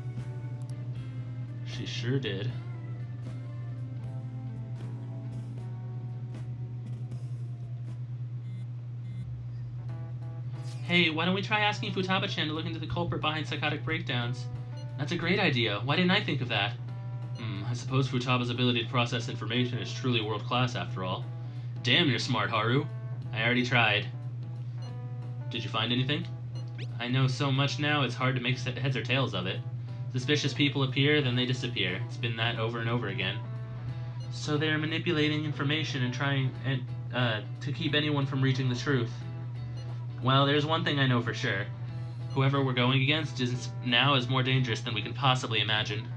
She sure did. Hey, why don't we try asking Futaba-chan to look into the culprit behind psychotic breakdowns? That's a great idea. Why didn't I think of that? I suppose Futaba's ability to process information is truly world-class after all. Damn, you're smart, Haru. I already tried. Did you find anything? I know so much now, it's hard to make heads or tails of it. Suspicious people appear, then they disappear. It's been that over and over again. So they're manipulating information and trying to keep anyone from reaching the truth. Well, there's one thing I know for sure. Whoever we're going against is more dangerous than we can possibly imagine.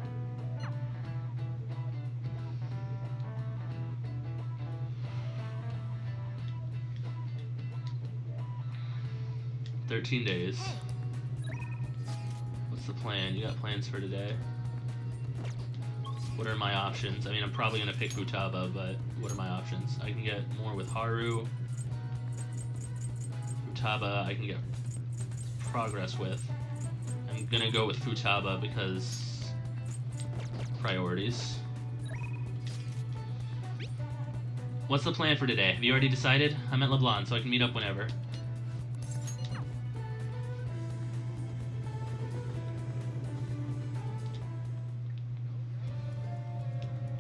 "13 days. What's the plan? You got plans for today? What are my options? I mean, I'm probably going to pick Futaba, but what are my options? I can get more with Haru. Futaba, I can get progress with. I'm going to go with Futaba because priorities. What's the plan for today? Have you already decided? I'm at LeBlanc, so I can meet up whenever.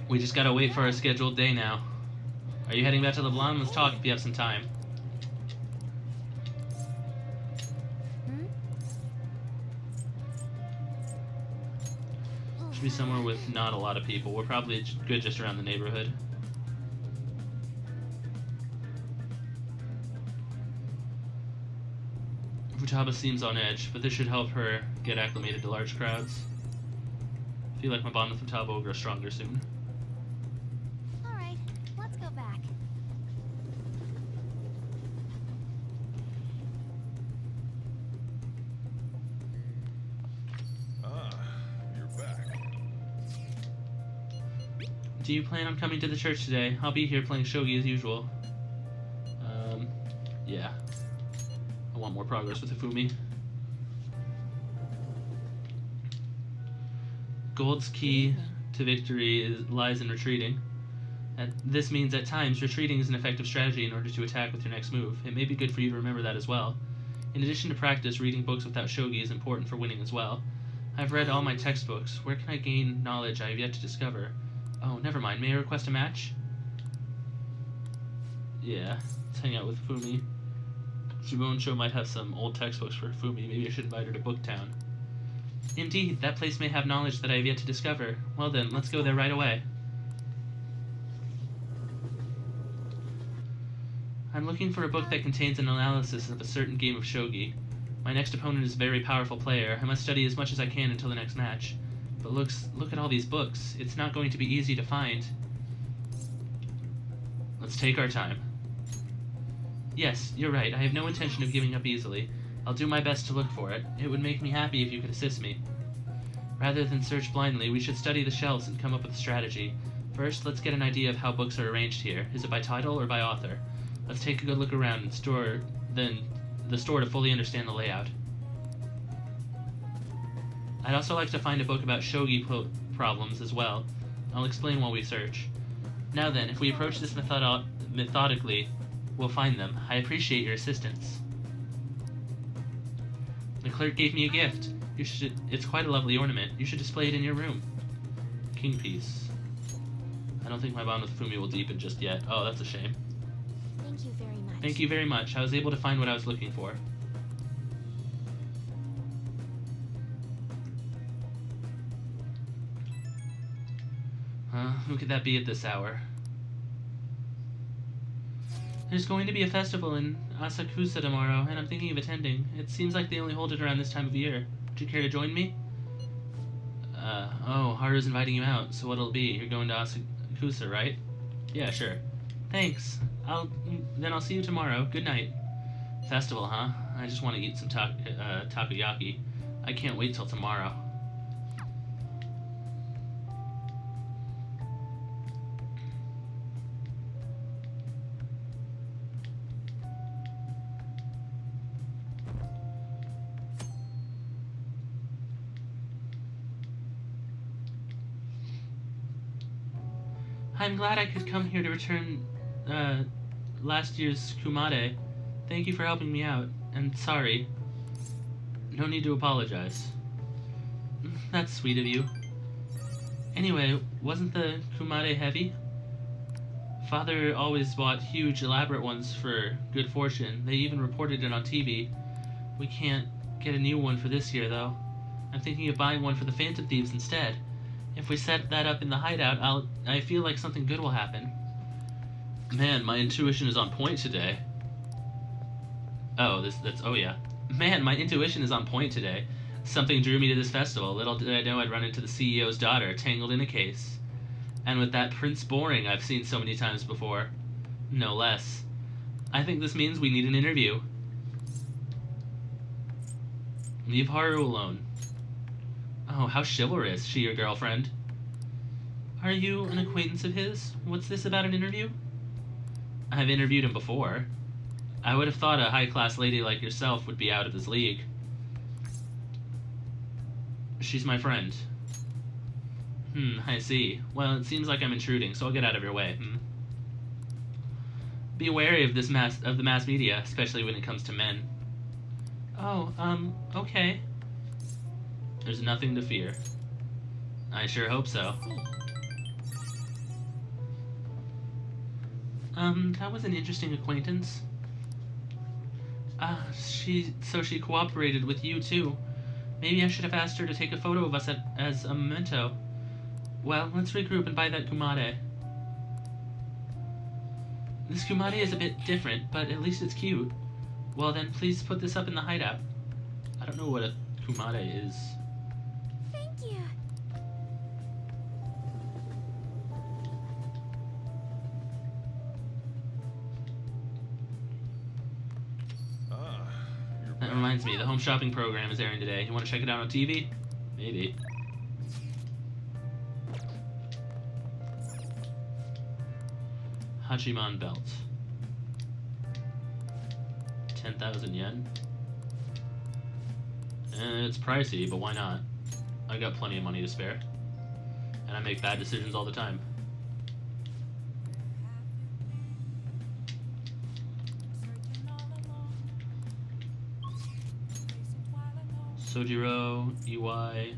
We just gotta wait for our scheduled day now. Are you heading back to LeBlanc? Let's talk if you have some time. Should be somewhere with not a lot of people. We're probably good just around the neighborhood. Futaba seems on edge, but this should help her get acclimated to large crowds. I feel like my bond with Futaba will grow stronger soon. Alright, let's go back. Ah, you're back. Do you plan on coming to the church today? I'll be here playing shogi as usual. Yeah. I want more progress with Hifumi. Gold's key to victory lies in retreating. This means at times retreating is an effective strategy in order to attack with your next move. It may be good for you to remember that as well. In addition to practice, reading books without shogi is important for winning as well. I've read all my textbooks. Where can I gain knowledge I have yet to discover? Oh, never mind. May I request a match? Yeah, let's hang out with Fumi. Shibonsho might have some old textbooks for Fumi. Maybe I should invite her to Booktown. Indeed, that place may have knowledge that I have yet to discover. Well then, let's go there right away. I'm looking for a book that contains an analysis of a certain game of shogi. My next opponent is a very powerful player. I must study as much as I can until the next match. But look at all these books. It's not going to be easy to find. Let's take our time. Yes, you're right. I have no intention of giving up easily. I'll do my best to look for it. It would make me happy if you could assist me. Rather than search blindly, we should study the shelves and come up with a strategy. First, let's get an idea of how books are arranged here. Is it by title or by author? Let's take a good look around and the store to fully understand the layout. I'd also like to find a book about shogi problems as well. I'll explain while we search. Now then, if we approach this methodically, we'll find them. I appreciate your assistance. The clerk gave me a gift. It's quite a lovely ornament. You should display it in your room. King piece. I don't think my bond with Fumi will deepen just yet. Oh, that's a shame. Thank you very much. Thank you very much. I was able to find what I was looking for. Who could that be at this hour? There's going to be a festival in Asakusa tomorrow, and I'm thinking of attending. It seems like they only hold it around this time of year. Would you care to join me? Oh, Haru's inviting you out, so what'll it be? You're going to Asakusa, right? Yeah, sure. Thanks. Then I'll see you tomorrow. Good night. Festival, huh? I just want to eat some takoyaki. I can't wait till tomorrow. I'm glad I could come here to return last year's Kumade. Thank you for helping me out, and sorry. No need to apologize. That's sweet of you. Anyway, wasn't the Kumade heavy? Father always bought huge, elaborate ones for good fortune. They even reported it on TV. We can't get a new one for this year, though. I'm thinking of buying one for the Phantom Thieves instead. If we set that up in the hideout, I feel like something good will happen. Man, my intuition is on point today. Oh, oh yeah. Man, my intuition is on point today. Something drew me to this festival. Little did I know I'd run into the CEO's daughter, tangled in a case. And with that Prince Boring I've seen so many times before. No less. I think this means we need an interview. Leave Haru alone. Oh, how chivalrous. She your girlfriend? Are you an acquaintance of his? What's this about an interview? I've interviewed him before. I would have thought a high-class lady like yourself would be out of his league. She's my friend. I see. Well, it seems like I'm intruding, so I'll get out of your way. Be wary of the mass media, especially when it comes to men. Oh, okay. There's nothing to fear. I sure hope so. That was an interesting acquaintance. So she cooperated with you too. Maybe I should have asked her to take a photo of us as a memento. Well, let's regroup and buy that Kumade. This Kumade is a bit different, but at least it's cute. Well then, please put this up in the hideout. I don't know what a Kumade is. Thank you. That reminds me, the home shopping program is airing today. You want to check it out on TV? Maybe. Hachiman belt. 10,000 yen. It's pricey, but why not? I got plenty of money to spare. And I make bad decisions all the time. Sojiro, Iwai,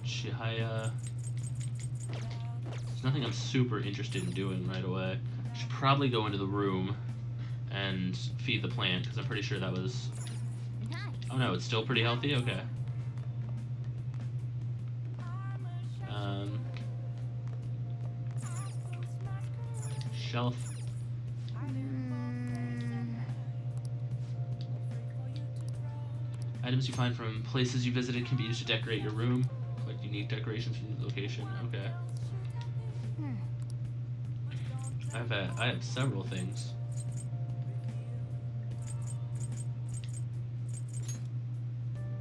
Chihaya. There's nothing I'm super interested in doing right away. I should probably go into the room and feed the plant, because I'm pretty sure that was... Oh no, it's still pretty healthy? Okay. Shelf. Items you find from places you visited can be used to decorate your room. Collect unique decorations from the location. Okay. I have several things.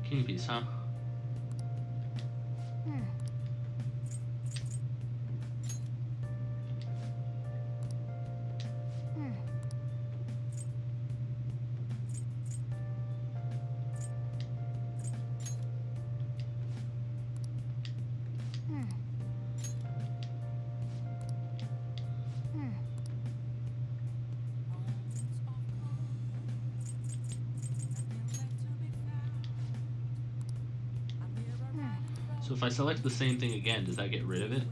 King piece, huh? So if I select the same thing again, does that get rid of it?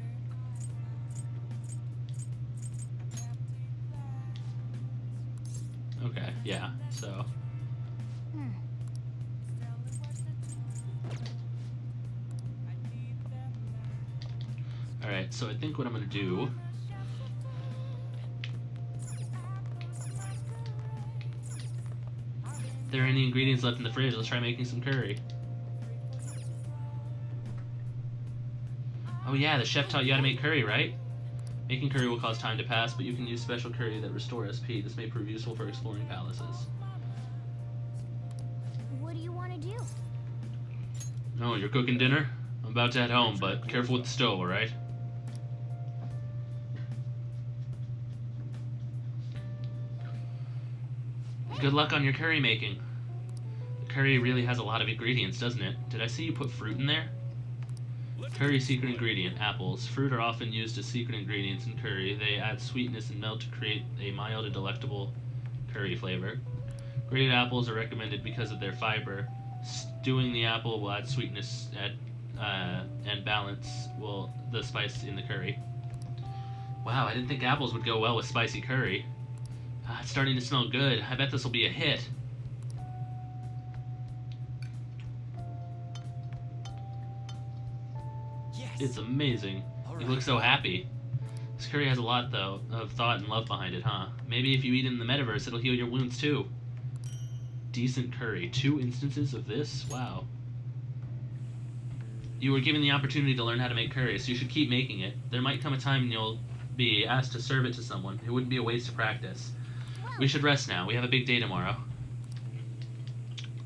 Okay, yeah, so... Alright, so I think what I'm gonna do there are any ingredients left in the fridge, let's try making some curry. Oh yeah, the chef taught you how to make curry, right? Making curry will cause time to pass, but you can use special curry that restore SP. This may prove useful for exploring palaces. What do you want to do? Oh, you're cooking dinner? I'm about to head home, but careful with the stove, alright? Good luck on your curry making. The curry really has a lot of ingredients, doesn't it? Did I see you put fruit in there? Curry secret ingredient, apples. Fruit are often used as secret ingredients in curry. They add sweetness and melt to create a mild and delectable curry flavor. Grated apples are recommended because of their fiber. Stewing the apple will add sweetness and balance the spice in the curry. Wow, I didn't think apples would go well with spicy curry. It's starting to smell good. I bet this will be a hit. Yes. It's amazing. You look so happy. This curry has a lot, though, of thought and love behind it, huh? Maybe if you eat it in the metaverse, it'll heal your wounds, too. Decent curry. 2 instances of this? Wow. You were given the opportunity to learn how to make curry, so you should keep making it. There might come a time when you'll be asked to serve it to someone. It wouldn't be a waste of practice. We should rest now. We have a big day tomorrow.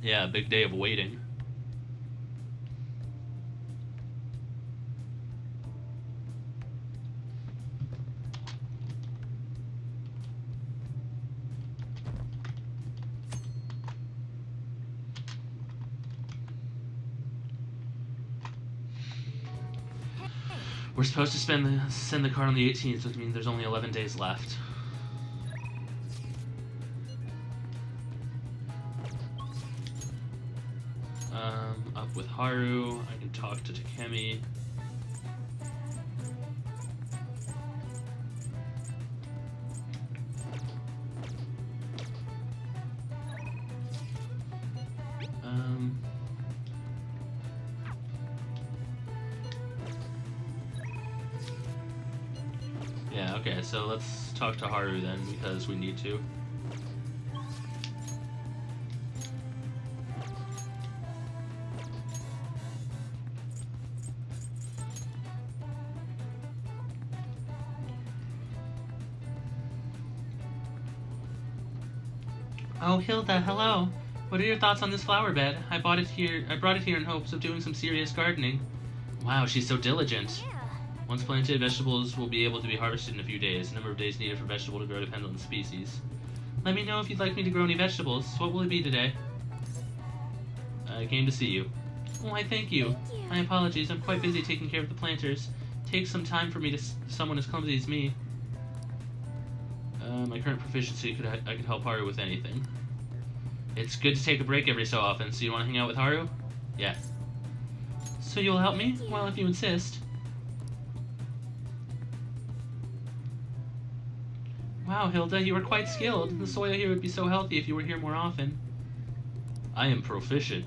Yeah, a big day of waiting. We're supposed to send the card on the 18th, which means there's only 11 days left. Up with Haru. I can talk to Takemi. Yeah, okay, so let's talk to Haru then, because we need to. Oh, Hilda, hello. What are your thoughts on this flower bed? I brought it here in hopes of doing some serious gardening. Wow, she's so diligent. Yeah. Once planted, vegetables will be able to be harvested in a few days. The number of days needed for vegetable to grow depends on the species. Let me know if you'd like me to grow any vegetables. What will it be today? I came to see you. Why, thank you. Thank you. My apologies, I'm quite busy taking care of the planters. It takes some time for me to someone as clumsy as me. My current proficiency, I could help Haru with anything. It's good to take a break every so often, so you want to hang out with Haru? Yeah. So you'll help me? Well, if you insist. Wow, Hilda, you are quite skilled. The soil here would be so healthy if you were here more often. I am proficient.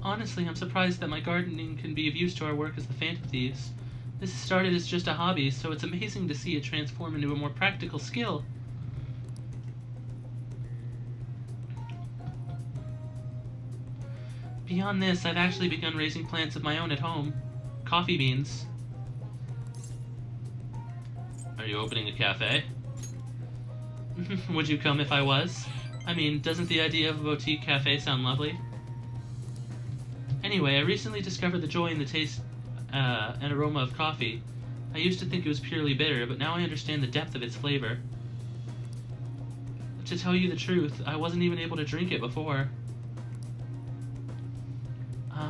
Honestly, I'm surprised that my gardening can be of use to our work as the Phantom Thieves. This started as just a hobby, so it's amazing to see it transform into a more practical skill. Beyond this, I've actually begun raising plants of my own at home. Coffee beans. Are you opening a cafe? Would you come if I was? I mean, doesn't the idea of a boutique cafe sound lovely? Anyway, I recently discovered the joy in the taste and aroma of coffee. I used to think it was purely bitter, but now I understand the depth of its flavor. To tell you the truth, I wasn't even able to drink it before.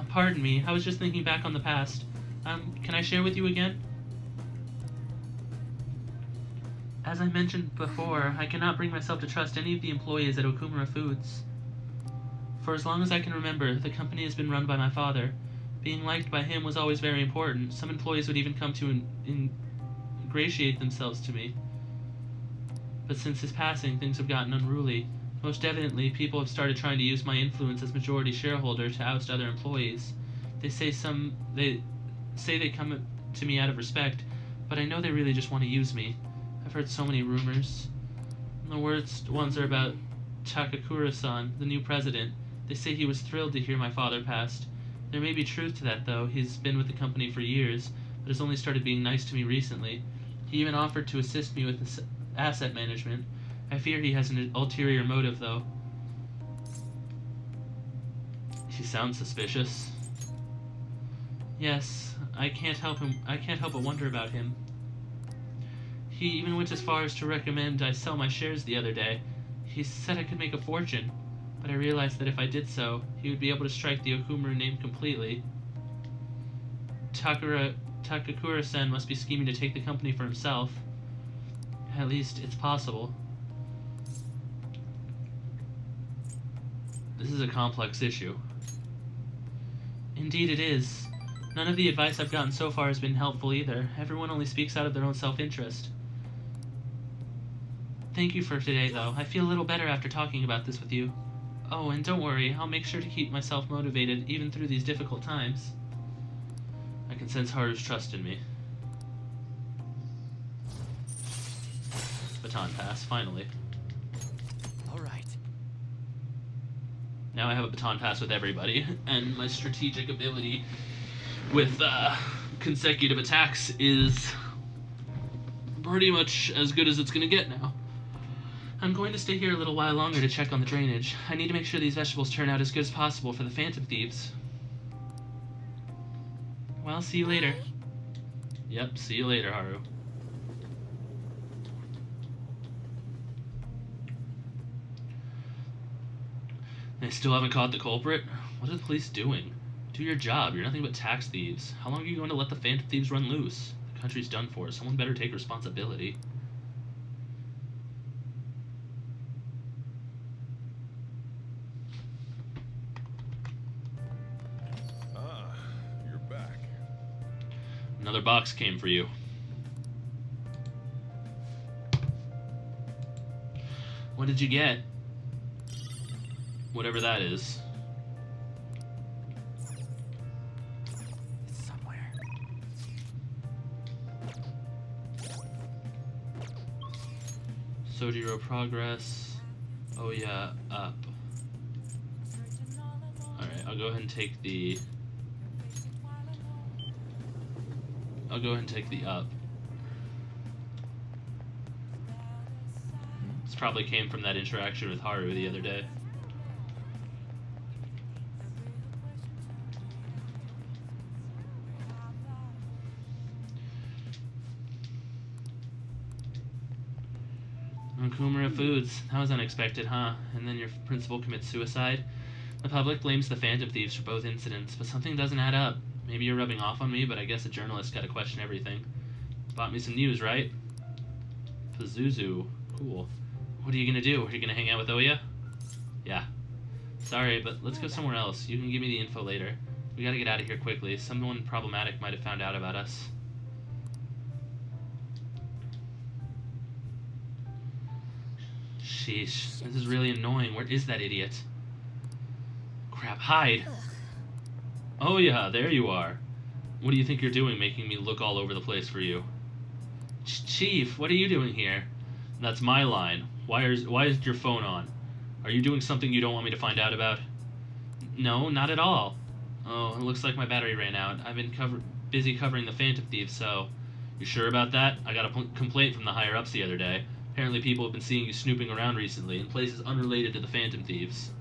Pardon me, I was just thinking back on the past. Can I share with you again? As I mentioned before, I cannot bring myself to trust any of the employees at Okumura Foods. For as long as I can remember, the company has been run by my father. Being liked by him was always very important. Some employees would even come to ingratiate themselves to me. But since his passing, things have gotten unruly. Most evidently, people have started trying to use my influence as majority shareholder to oust other employees. They say they come to me out of respect, but I know they really just want to use me. I've heard so many rumors. And the worst ones are about Takakura-san, the new president. They say he was thrilled to hear my father passed. There may be truth to that, though. He's been with the company for years, but has only started being nice to me recently. He even offered to assist me with asset management. I fear he has an ulterior motive, though. He sounds suspicious. Yes, I can't help but wonder about him. He even went as far as to recommend I sell my shares the other day. He said I could make a fortune, but I realized that if I did so, he would be able to strike the Okumura name completely. Takakura-sen must be scheming to take the company for himself. At least, it's possible. This is a complex issue. Indeed it is. None of the advice I've gotten so far has been helpful either. Everyone only speaks out of their own self-interest. Thank you for today, though. I feel a little better after talking about this with you. Oh, and don't worry, I'll make sure to keep myself motivated even through these difficult times. I can sense Haru's trust in me. Baton pass, finally. Alright. Now I have a baton pass with everybody, and my strategic ability with consecutive attacks is pretty much as good as it's gonna get now. I'm going to stay here a little while longer to check on the drainage. I need to make sure these vegetables turn out as good as possible for the Phantom Thieves. Well, see you later. Yep, see you later, Haru. They still haven't caught the culprit? What are the police doing? Do your job. You're nothing but tax thieves. How long are you going to let the Phantom Thieves run loose? The country's done for. Someone better take responsibility. Ah, you're back. Another box came for you. What did you get? Whatever that is. It's somewhere. Sojiro progress. Oh yeah, up. Alright, I'll go ahead and take the... I'll go ahead and take the up. This probably came from that interaction with Haru the other day. Okumura Foods. That was unexpected, huh? And then your principal commits suicide? The public blames the Phantom Thieves for both incidents, but something doesn't add up. Maybe you're rubbing off on me, but I guess a journalist gotta question everything. Bought me some news, right? Pazuzu. Cool. What are you gonna do? Are you gonna hang out with Oya? Yeah. Sorry, but let's go somewhere else. You can give me the info later. We gotta get out of here quickly. Someone problematic might have found out about us. Sheesh. This is really annoying. Where is that idiot? Crap, hide! Oh yeah, there you are. What do you think you're doing, making me look all over the place for you? Chief, what are you doing here? That's my line. Why is your phone on? Are you doing something you don't want me to find out about? No, not at all. Oh, it looks like my battery ran out. I've been busy covering the Phantom Thieves, so... You sure about that? I got a complaint from the higher-ups the other day. Apparently people have been seeing you snooping around recently in places unrelated to the Phantom Thieves.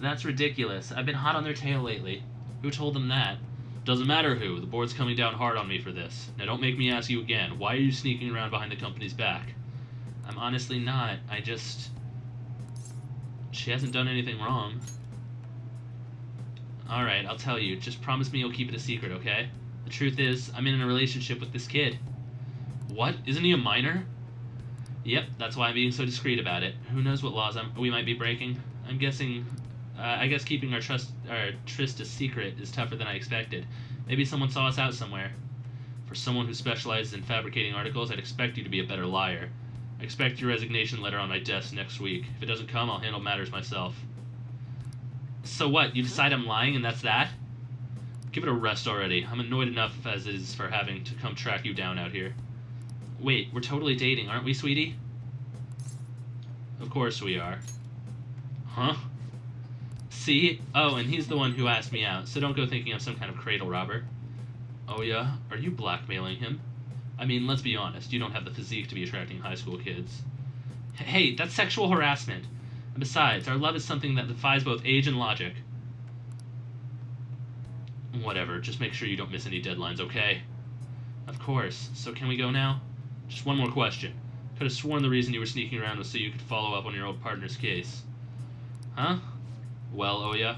That's ridiculous. I've been hot on their tail lately. Who told them that? Doesn't matter who. The board's coming down hard on me for this. Now don't make me ask you again. Why are you sneaking around behind the company's back? I'm honestly not. I just... She hasn't done anything wrong. Alright, I'll tell you. Just promise me you'll keep it a secret, okay? The truth is, I'm in a relationship with this kid. What? Isn't he a minor? Yep, that's why I'm being so discreet about it. Who knows what laws we might be breaking? I'm guessing... I guess keeping our tryst a secret is tougher than I expected. Maybe someone saw us out somewhere. For someone who specializes in fabricating articles, I'd expect you to be a better liar. I expect your resignation letter on my desk next week. If it doesn't come, I'll handle matters myself. So what? You decide I'm lying and that's that? Give it a rest already. I'm annoyed enough as is for having to come track you down out here. Wait, we're totally dating, aren't we, sweetie? Of course we are. Huh? See? Oh, and he's the one who asked me out, so don't go thinking I'm some kind of cradle robber. Oh yeah? Are you blackmailing him? I mean, let's be honest, you don't have the physique to be attracting high school kids. Hey, that's sexual harassment. And besides, our love is something that defies both age and logic. Whatever, just make sure you don't miss any deadlines, okay? Of course. So can we go now? Just one more question. Could have sworn the reason you were sneaking around was so you could follow up on your old partner's case. Huh? Well, Oya?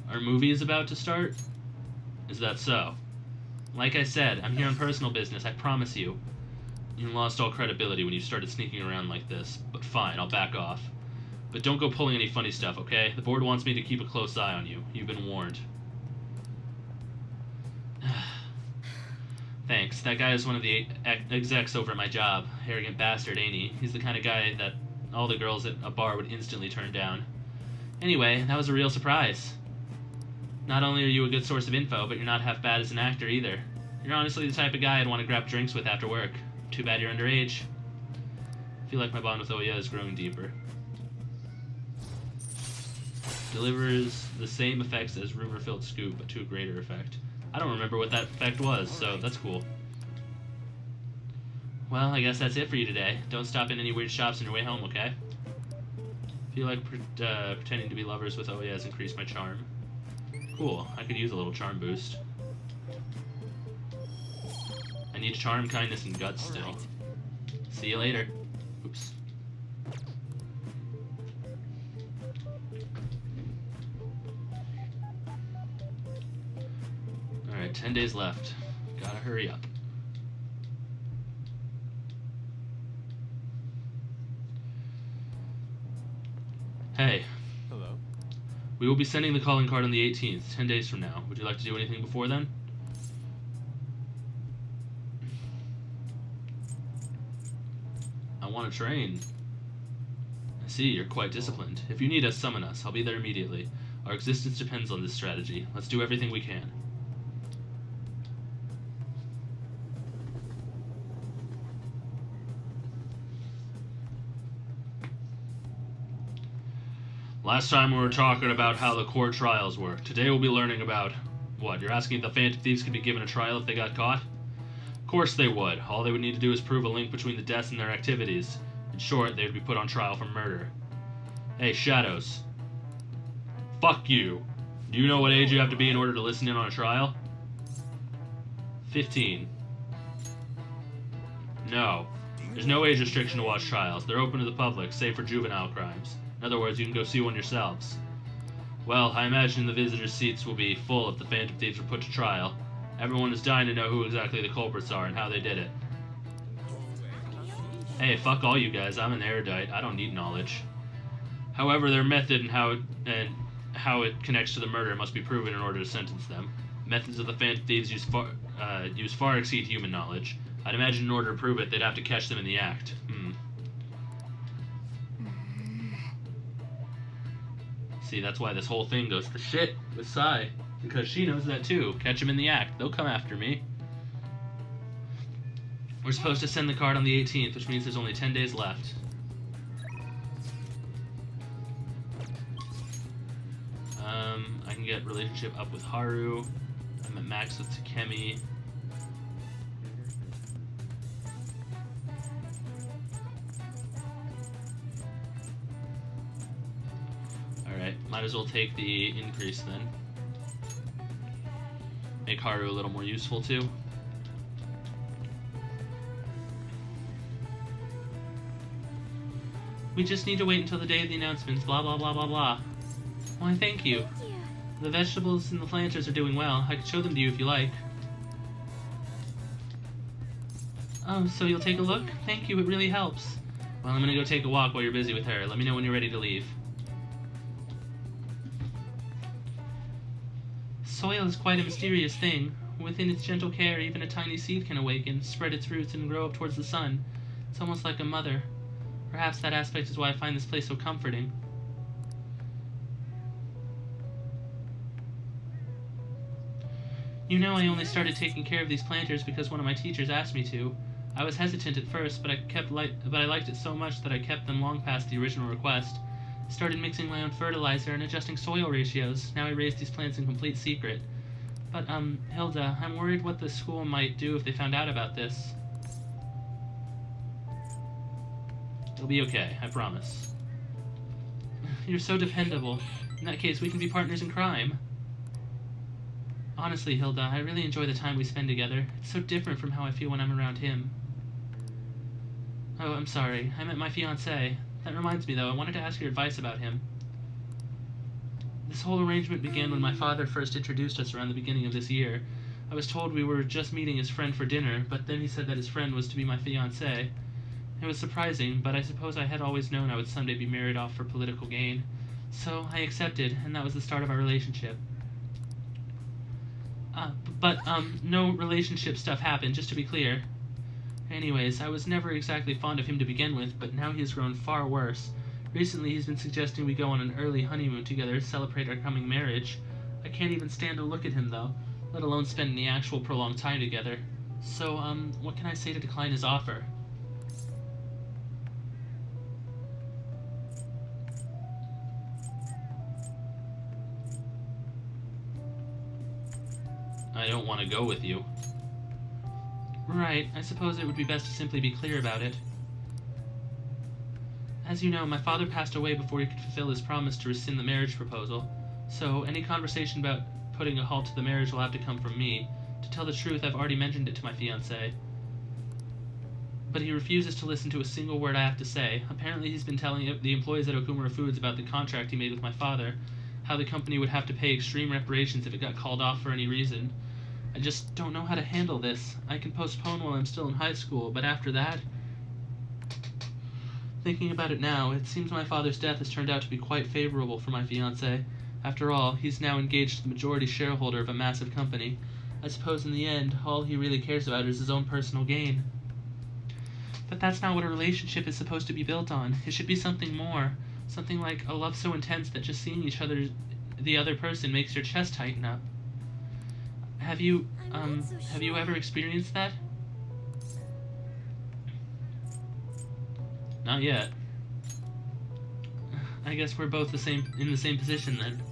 Our movie is about to start? Is that so? Like I said, I'm here on personal business, I promise you. You lost all credibility when you started sneaking around like this, but fine, I'll back off. But don't go pulling any funny stuff, okay? The board wants me to keep a close eye on you. You've been warned. Thanks. That guy is one of the execs over at my job. Arrogant bastard, ain't he? He's the kind of guy that all the girls at a bar would instantly turn down. Anyway, that was a real surprise. Not only are you a good source of info, but you're not half bad as an actor either. You're honestly the type of guy I'd want to grab drinks with after work. Too bad you're underage. I feel like my bond with Oya is growing deeper. Delivers the same effects as rumor-filled scoop, but to a greater effect. I don't remember what that effect was, so that's cool. Well, I guess that's it for you today. Don't stop in any weird shops on your way home, okay? Feel like pretending to be lovers with Oya has increased my charm. Cool, I could use a little charm boost. I need charm, kindness, and guts still. See you later. Oops. Alright, 10 days left. Gotta hurry up. Hey. Hello. We will be sending the calling card on the 18th, 10 days from now. Would you like to do anything before then? I want to train. I see, you're quite disciplined. If you need us, summon us. I'll be there immediately. Our existence depends on this strategy. Let's do everything we can. Last time we were talking about how the court trials work. Today we'll be learning about... What, you're asking if the Phantom Thieves could be given a trial if they got caught? Of course they would. All they would need to do is prove a link between the deaths and their activities. In short, they would be put on trial for murder. Hey, Shadows. Fuck you. Do you know what age you have to be in order to listen in on a trial? 15. No. There's no age restriction to watch trials. They're open to the public, save for juvenile crimes. In other words, you can go see one yourselves. Well, I imagine the visitors' seats will be full if the Phantom Thieves are put to trial. Everyone is dying to know who exactly the culprits are and how they did it. Hey, fuck all you guys. I'm an erudite. I don't need knowledge. However, their method and how it connects to the murder must be proven in order to sentence them. Methods of the Phantom Thieves use far exceed human knowledge. I'd imagine in order to prove it, they'd have to catch them in the act. See, that's why this whole thing goes to shit with Sai. Because she knows that too. Catch them in the act. They'll come after me. We're supposed to send the card on the 18th, which means there's only 10 days left. I can get relationship up with Haru. I'm at max with Takemi. Alright, might as well take the increase then. Make Haru a little more useful too. We just need to wait until the day of the announcements, blah blah blah blah blah. Why, thank you. The vegetables and the planters are doing well. I could show them to you if you like. Oh, so you'll take a look? Thank you, it really helps. Well, I'm gonna go take a walk while you're busy with her. Let me know when you're ready to leave. Soil is quite a mysterious thing. Within its gentle care, even a tiny seed can awaken, spread its roots, and grow up towards the sun. It's almost like a mother. Perhaps that aspect is why I find this place so comforting. You know, I only started taking care of these planters because one of my teachers asked me to. I was hesitant at first, but I liked it so much that I kept them long past the original request. I started mixing my own fertilizer and adjusting soil ratios. Now I raise these plants in complete secret. But, Hilda, I'm worried what the school might do if they found out about this. It'll be okay, I promise. You're so dependable. In that case, we can be partners in crime. Honestly, Hilda, I really enjoy the time we spend together. It's so different from how I feel when I'm around him. Oh, I'm sorry. I meant my fiancé. That reminds me, though, I wanted to ask your advice about him. This whole arrangement began when my father first introduced us around the beginning of this year. I was told we were just meeting his friend for dinner, but then he said that his friend was to be my fiancé. It was surprising, but I suppose I had always known I would someday be married off for political gain. So I accepted, and that was the start of our relationship. No relationship stuff happened, just to be clear. Anyways, I was never exactly fond of him to begin with, but now he has grown far worse. Recently, he's been suggesting we go on an early honeymoon together to celebrate our coming marriage. I can't even stand to look at him, though, let alone spend any actual prolonged time together. So, what can I say to decline his offer? I don't want to go with you. Right, I suppose it would be best to simply be clear about it. As you know, my father passed away before he could fulfill his promise to rescind the marriage proposal, so any conversation about putting a halt to the marriage will have to come from me. To tell the truth, I've already mentioned it to my fiancé. But he refuses to listen to a single word I have to say. Apparently he's been telling the employees at Okumura Foods about the contract he made with my father, how the company would have to pay extreme reparations if it got called off for any reason. I just don't know how to handle this. I can postpone while I'm still in high school, but after that... Thinking about it now, it seems my father's death has turned out to be quite favorable for my fiancé. After all, he's now engaged the majority shareholder of a massive company. I suppose in the end, all he really cares about is his own personal gain. But that's not what a relationship is supposed to be built on. It should be something more. Something like a love so intense that just seeing the other person makes your chest tighten up. Have you ever experienced that? Not yet. I guess we're both in the same position then.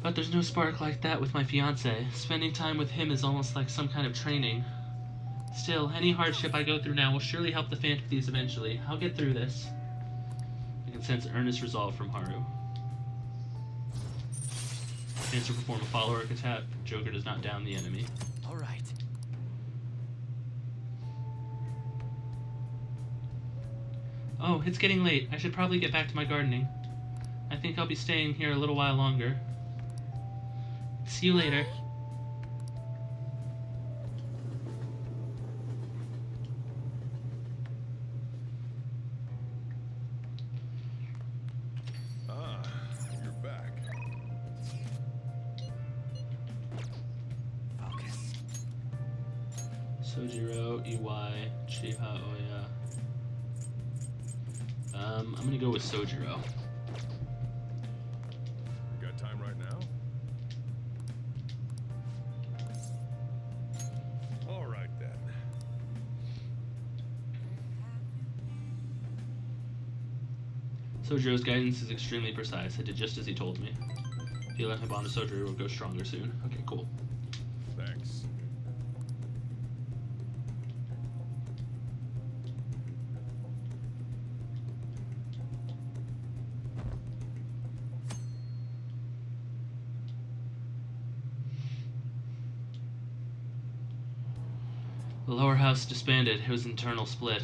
But there's no spark like that with my fiancé. Spending time with him is almost like some kind of training. Still, any hardship I go through now will surely help the Phantom Thieves eventually. I'll get through this. I can sense earnest resolve from Haru. Chance to perform a follower attack. Joker does not down the enemy. All right. Oh, it's getting late. I should probably get back to my gardening. I think I'll be staying here a little while longer. See you later. Ah, you're back. Focus. Sojiro, Iwai, Chiha, Oya. I'm gonna go with Sojiro. Got time right now? All right then. Sojiro's guidance is extremely precise. I did just as he told me. Feel like my bond to Sojiro will go stronger soon. Okay, cool. Thanks. The lower house disbanded. It was an internal split.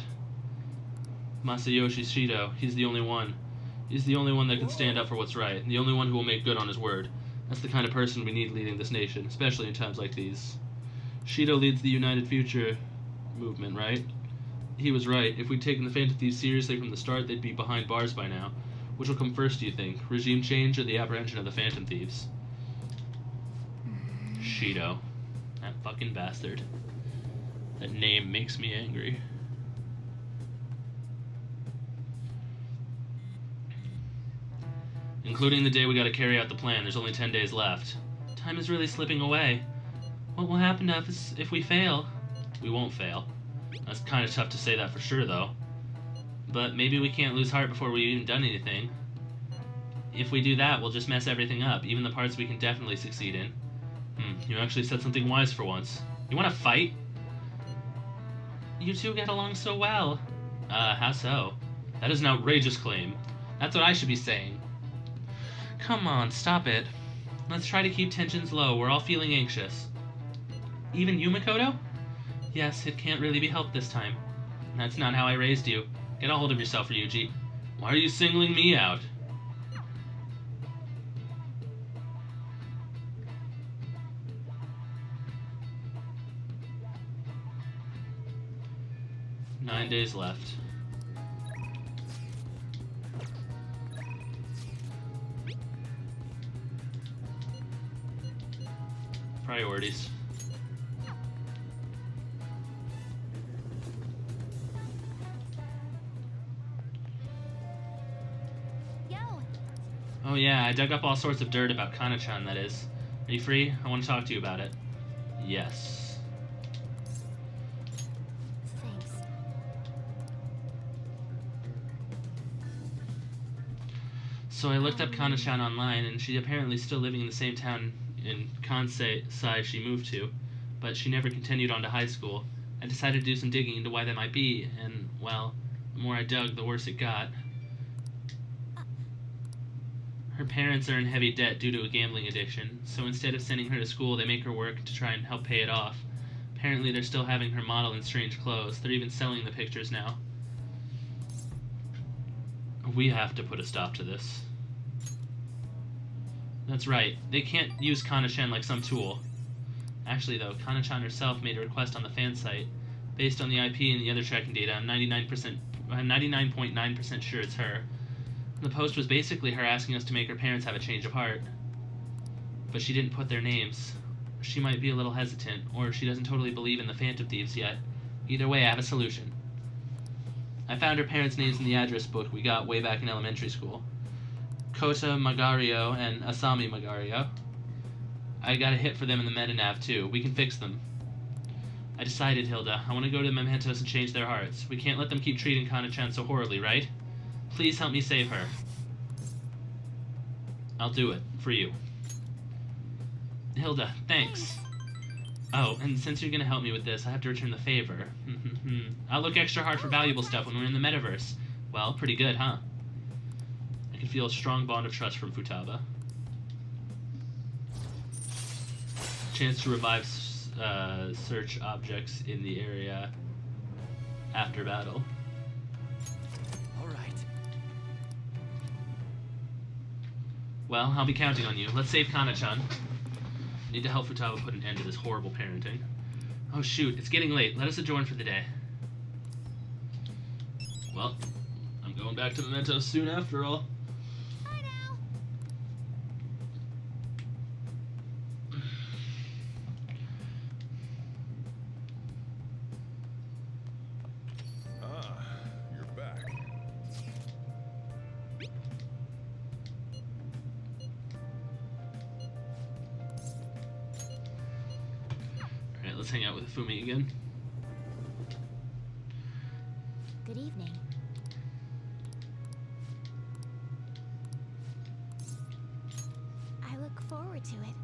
Masayoshi Shido, he's the only one. He's the only one that can stand up for what's right, the only one who will make good on his word. That's the kind of person we need leading this nation, especially in times like these. Shido leads the United Future movement, right? He was right. If we'd taken the Phantom Thieves seriously from the start, they'd be behind bars by now. Which will come first, do you think? Regime change or the apprehension of the Phantom Thieves? Shido. That fucking bastard. That name makes me angry. Including the day we gotta carry out the plan, there's only 10 days left. Time is really slipping away. What will happen to us if we fail? We won't fail. That's kind of tough to say that for sure, though. But maybe we can't lose heart before we've even done anything. If we do that, we'll just mess everything up, even the parts we can definitely succeed in. You actually said something wise for once. You want to fight? You two get along so well. How so? That is an outrageous claim. That's what I should be saying. Come on, stop it. Let's try to keep tensions low. We're all feeling anxious. Even you, Makoto? Yes, it can't really be helped this time. That's not how I raised you. Get a hold of yourself, Ryuji. Why are you singling me out? Nine days left. Priorities. Yo, Oh yeah, I dug up all sorts of dirt about Kana-chan, that is. Are you free? I want to talk to you about it. Yes. thanks. So I looked up Kana-chan online, and she's apparently still living in the same town in Kansai she moved to, but she never continued on to high school. I decided to do some digging into why that might be, and, well, the more I dug, the worse it got. Her parents are in heavy debt due to a gambling addiction, so instead of sending her to school, they make her work to try and help pay it off. Apparently, they're still having her model in strange clothes. They're even selling the pictures now. We have to put a stop to this. That's right. They can't use Kana-chan like some tool. Actually, though, Kana-chan herself made a request on the fan site. Based on the IP and the other tracking data, I'm 99.9% sure it's her. The post was basically her asking us to make her parents have a change of heart. But she didn't put their names. She might be a little hesitant, or she doesn't totally believe in the Phantom Thieves yet. Either way, I have a solution. I found her parents' names in the address book we got way back in elementary school. Kota Magario and Asami Magario. I got a hit for them in the metanav too. We can fix them. I decided, Hilda. I want to go to the Mementos and change their hearts. We can't let them keep treating Kana-chan so horribly, right? Please help me save her. I'll do it. For you. Hilda, thanks. Oh, and since you're gonna help me with this, I have to return the favor. I'll look extra hard for valuable stuff when we're in the metaverse. Well, pretty good, huh? I can feel a strong bond of trust from Futaba. Chance to revive search objects in the area after battle. All right. Well, I'll be counting on you. Let's save Kana-chan. Need to help Futaba put an end to this horrible parenting. Oh shoot, it's getting late. Let us adjourn for the day. Well, I'm going back to Mementos soon after all. Bye now. Ah, you're back. Alright, let's hang out with Fumi again. Good evening. I look forward to it.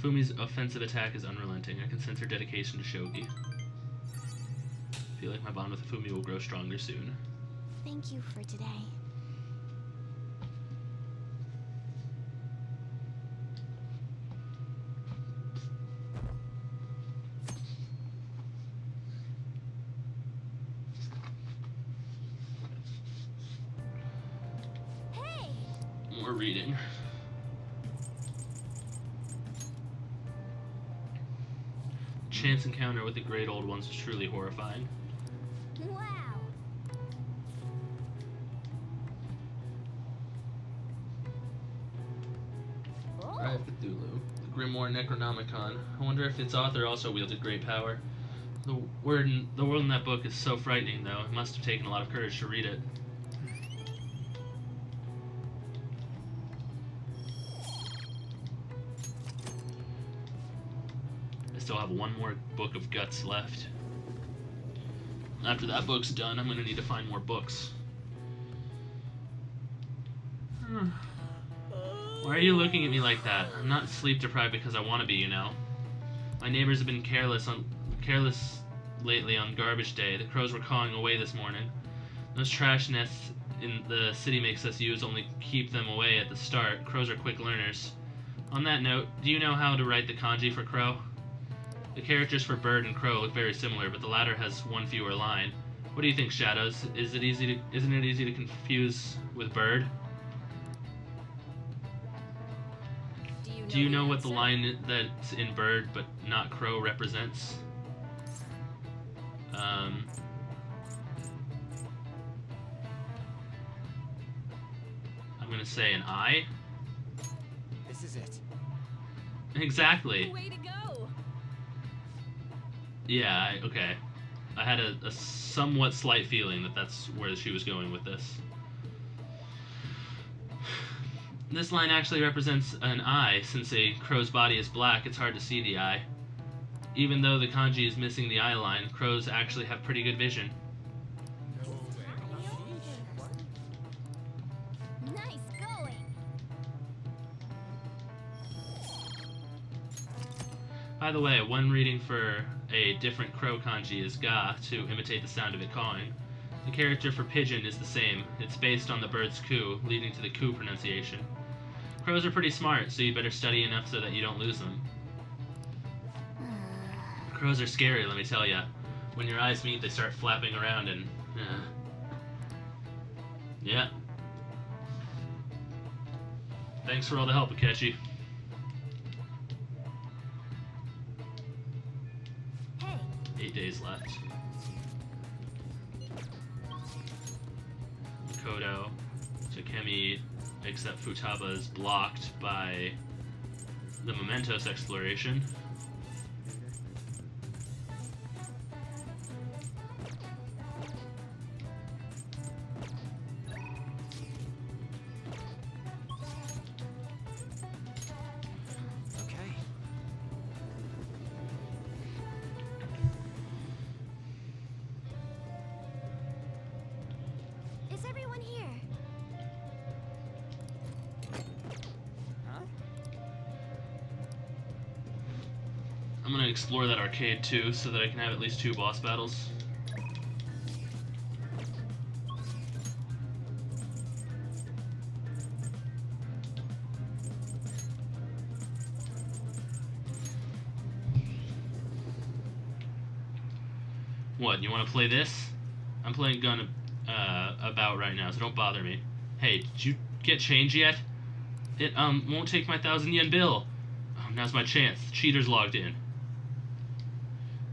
Fumi's offensive attack is unrelenting. I can sense her dedication to shogi. I feel like my bond with Fumi will grow stronger soon. Thank you for today. Hey! More reading. Chance encounter with the great old ones was truly horrifying. Wow! Cry of Cthulhu. The Grimoire Necronomicon. I wonder if its author also wielded great power. The world in that book is so frightening, though. It must have taken a lot of courage to read it. still have one more book of guts left. After that book's done, I'm gonna need to find more books. Why are you looking at me like that? I'm not sleep deprived because I want to be, you know. My neighbors have been careless lately on garbage day. The crows were cawing away this morning. Those trash nests in the city makes us use only keep them away at the start. Crows are quick learners. On that note, do you know how to write the kanji for crow? The characters for bird and crow look very similar, but the latter has one fewer line. What do you think, Shadows? Isn't it easy to confuse with bird? Do you know what the line that's in bird but not crow represents? I'm gonna say an eye. This is it. Exactly. Way to go! Yeah, okay. I had a somewhat slight feeling that that's where she was going with this. This line actually represents an eye. Since a crow's body is black, it's hard to see the eye. Even though the kanji is missing the eye line, crows actually have pretty good vision. Nice going. By the way, one reading for a different crow kanji is ga, to imitate the sound of it cawing. The character for pigeon is the same. It's based on the bird's coo, leading to the coo pronunciation. Crows are pretty smart, so you better study enough so that you don't lose them. Crows are scary, let me tell ya. When your eyes meet, they start flapping around and... yeah. Thanks for all the help, Akechi. Hey, 8 days left. Makoto, Takemi, except Futaba is blocked by the Mementos exploration. Okay. is everyone here? Huh? I'm gonna explore that arcade too, so that I can have at least 2 boss battles. What, you want to play this? I'm playing gun about right now, so don't bother me. Hey, did you get change yet? It won't take my 1,000 yen bill. Oh, now's my chance. The cheater's logged in.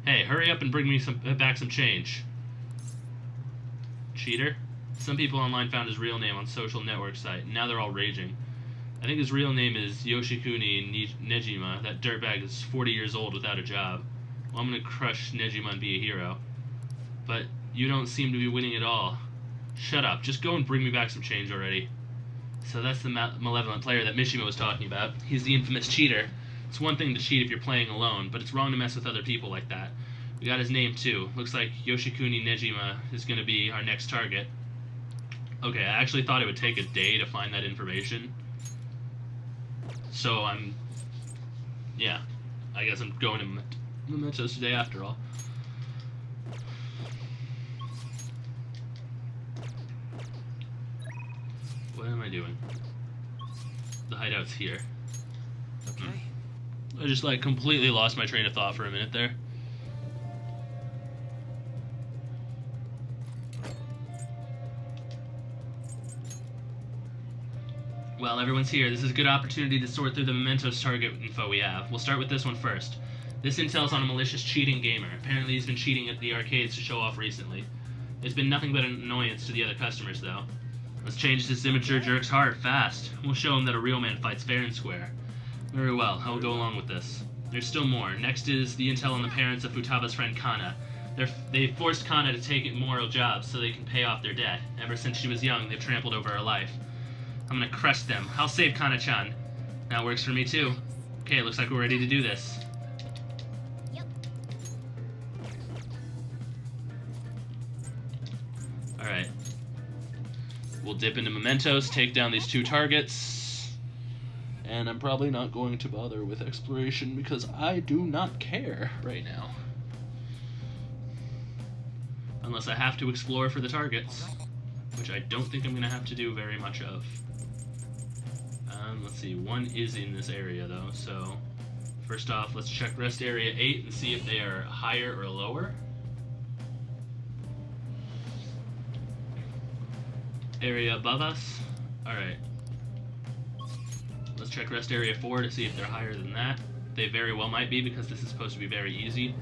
Hey, hurry up and bring me back some change. Cheater? Some people online found his real name on social network site, and now they're all raging. I think his real name is Yoshikuni Nejima. That dirtbag is 40 years old without a job. Well, I'm gonna crush Nejima and be a hero. But you don't seem to be winning at all. Shut up. Just go and bring me back some change already. So that's the malevolent player that Mishima was talking about. He's the infamous cheater. It's one thing to cheat if you're playing alone, but it's wrong to mess with other people like that. We got his name too. Looks like Yoshikuni Nejima is going to be our next target. Okay, I actually thought it would take a day to find that information. So yeah, I guess I'm going to Mementos today after all. What am I doing? The hideout's here. Okay. I just completely lost my train of thought for a minute there. Well, everyone's here. This is a good opportunity to sort through the Mementos target info we have. We'll start with this one first. This intel's on a malicious cheating gamer. Apparently he's been cheating at the arcades to show off recently. It's been nothing but an annoyance to the other customers, though. Let's change this immature jerk's heart fast. We'll show him that a real man fights fair and square. Very well, I will go along with this. There's still more. Next is the intel on the parents of Futaba's friend Kana. They forced Kana to take immoral jobs so they can pay off their debt. Ever since she was young, they've trampled over her life. I'm gonna crush them. I'll save Kana-chan. That works for me too. Okay, looks like we're ready to do this. Alright. We'll dip into mementos, take down these 2 targets. And I'm probably not going to bother with exploration because I do not care right now. Unless I have to explore for the targets, which I don't think I'm going to have to do very much of. Let's see, 1 is in this area though, so first off, let's check rest area 8 and see if they are higher or lower. Area above us. Alright. Let's check rest area 4 to see if they're higher than that. They very well might be because this is supposed to be very easy.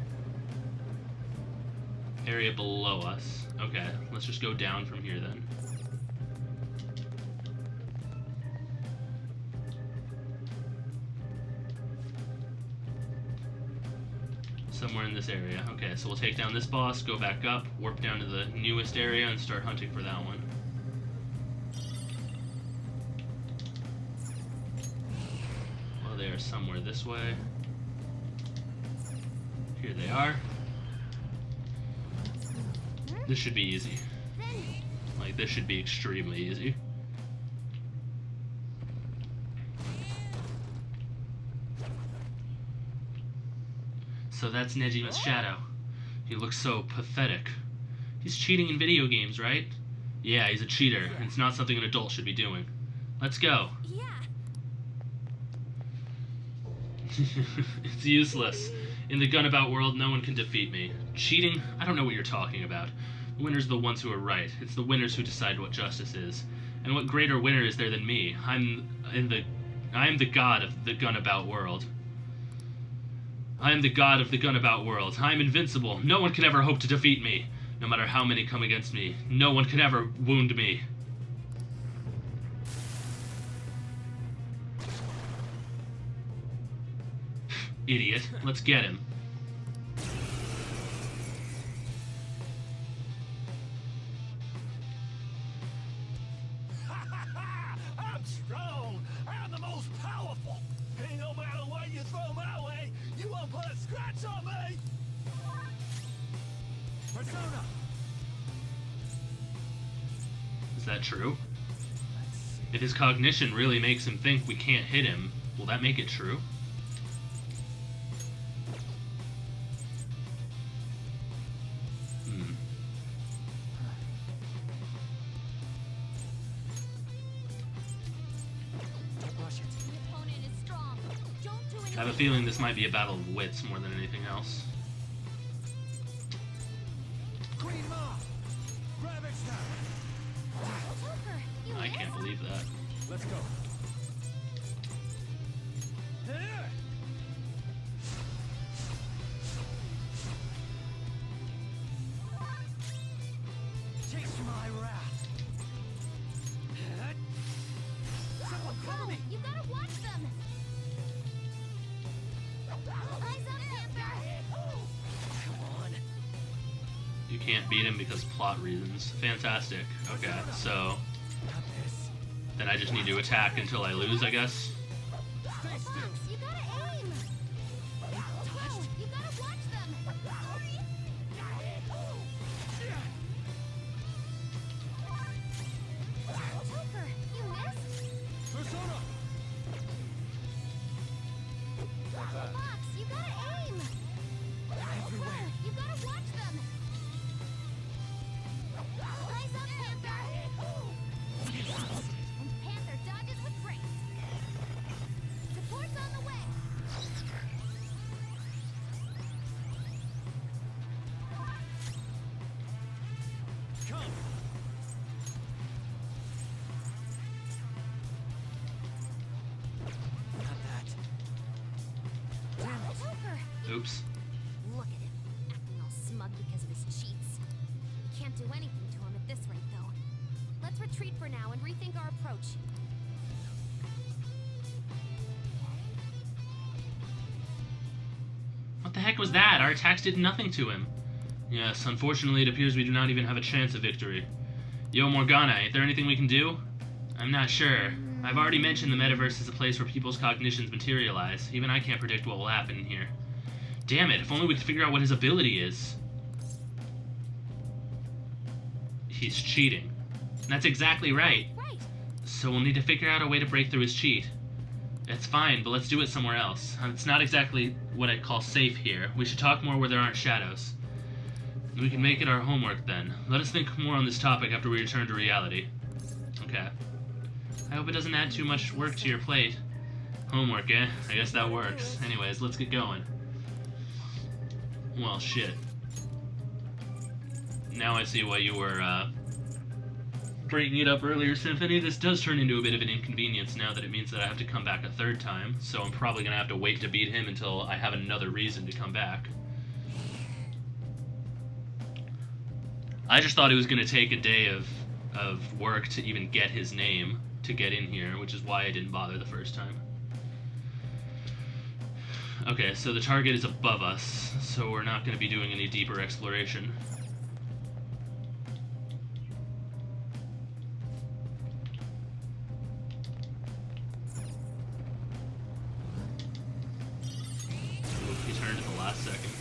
Area below us. Okay, let's just go down from here then. Somewhere in this area. Okay, so we'll take down this boss, go back up, warp down to the newest area, and start hunting for that one. Well, they are somewhere this way. Here they are. This should be easy. Like, this should be extremely easy. So that's Nejima's shadow. He looks so pathetic. He's cheating in video games, right? Yeah, he's a cheater. It's not something an adult should be doing. Let's go. Yeah. It's useless. In the Gunabout world, no one can defeat me. Cheating? I don't know what you're talking about. The winners are the ones who are right. It's the winners who decide what justice is. And what greater winner is there than me? I am the god of the Gunabout world. I am the god of the Gunabout world. I am invincible. No one can ever hope to defeat me. No matter how many come against me, no one can ever wound me. Idiot. Let's get him. I'm strong. I'm the most powerful. And no matter what you throw my way, you won't put a scratch on me. Persona. Is that true? If his cognition really makes him think we can't hit him, will that make it true? I have a feeling this might be a battle of wits more than anything else. Queen Ma. Grab it now. I can't believe that. Let's go. Taste my wrath. Someone cover me. You gotta watch them! Eyes up, Panther! Come on. You can't beat him because plot reasons. Fantastic. Okay, so Got this. then I just need to attack until I lose, I guess. Stay still. Fox, you gotta aim! Whoa, you gotta watch them! Joker, you missed? Persona. Fox, you gotta aim! Everywhere. You gotta watch them! Eyes up, Panther! And Panther dodges with grace. Support's on the way! Come. Not that. Damn it. Joker! Oops. Look at him, acting all smug because of his cheats. We can't do anything to him at this rate, though. Let's retreat for now and rethink our approach. What the heck was that? Our attacks did nothing to him. Yes, unfortunately it appears we do not even have a chance of victory. Yo, Morgana, ain't there anything we can do? I'm not sure. I've already mentioned the metaverse is a place where people's cognitions materialize. Even I can't predict what will happen in here. Damn it, if only we could figure out what his ability is. He's cheating. And that's exactly right. Right. So we'll need to figure out a way to break through his cheat. It's fine, but let's do it somewhere else. It's not exactly what I'd call safe here. We should talk more where there aren't shadows. We can make it our homework then. Let us think more on this topic after we return to reality. Okay. I hope it doesn't add too much work to your plate. Homework, eh? I guess that works. Anyways, let's get going. Well, shit. Now I see why you were, bringing it up earlier, Symphony. This does turn into a bit of an inconvenience now that it means that I have to come back a third time, so I'm probably gonna have to wait to beat him until I have another reason to come back. I just thought it was gonna take a day of work to even get his name to get in here, which is why I didn't bother the first time. Okay, so the target is above us, so we're not gonna be doing any deeper exploration. He turned at the last second.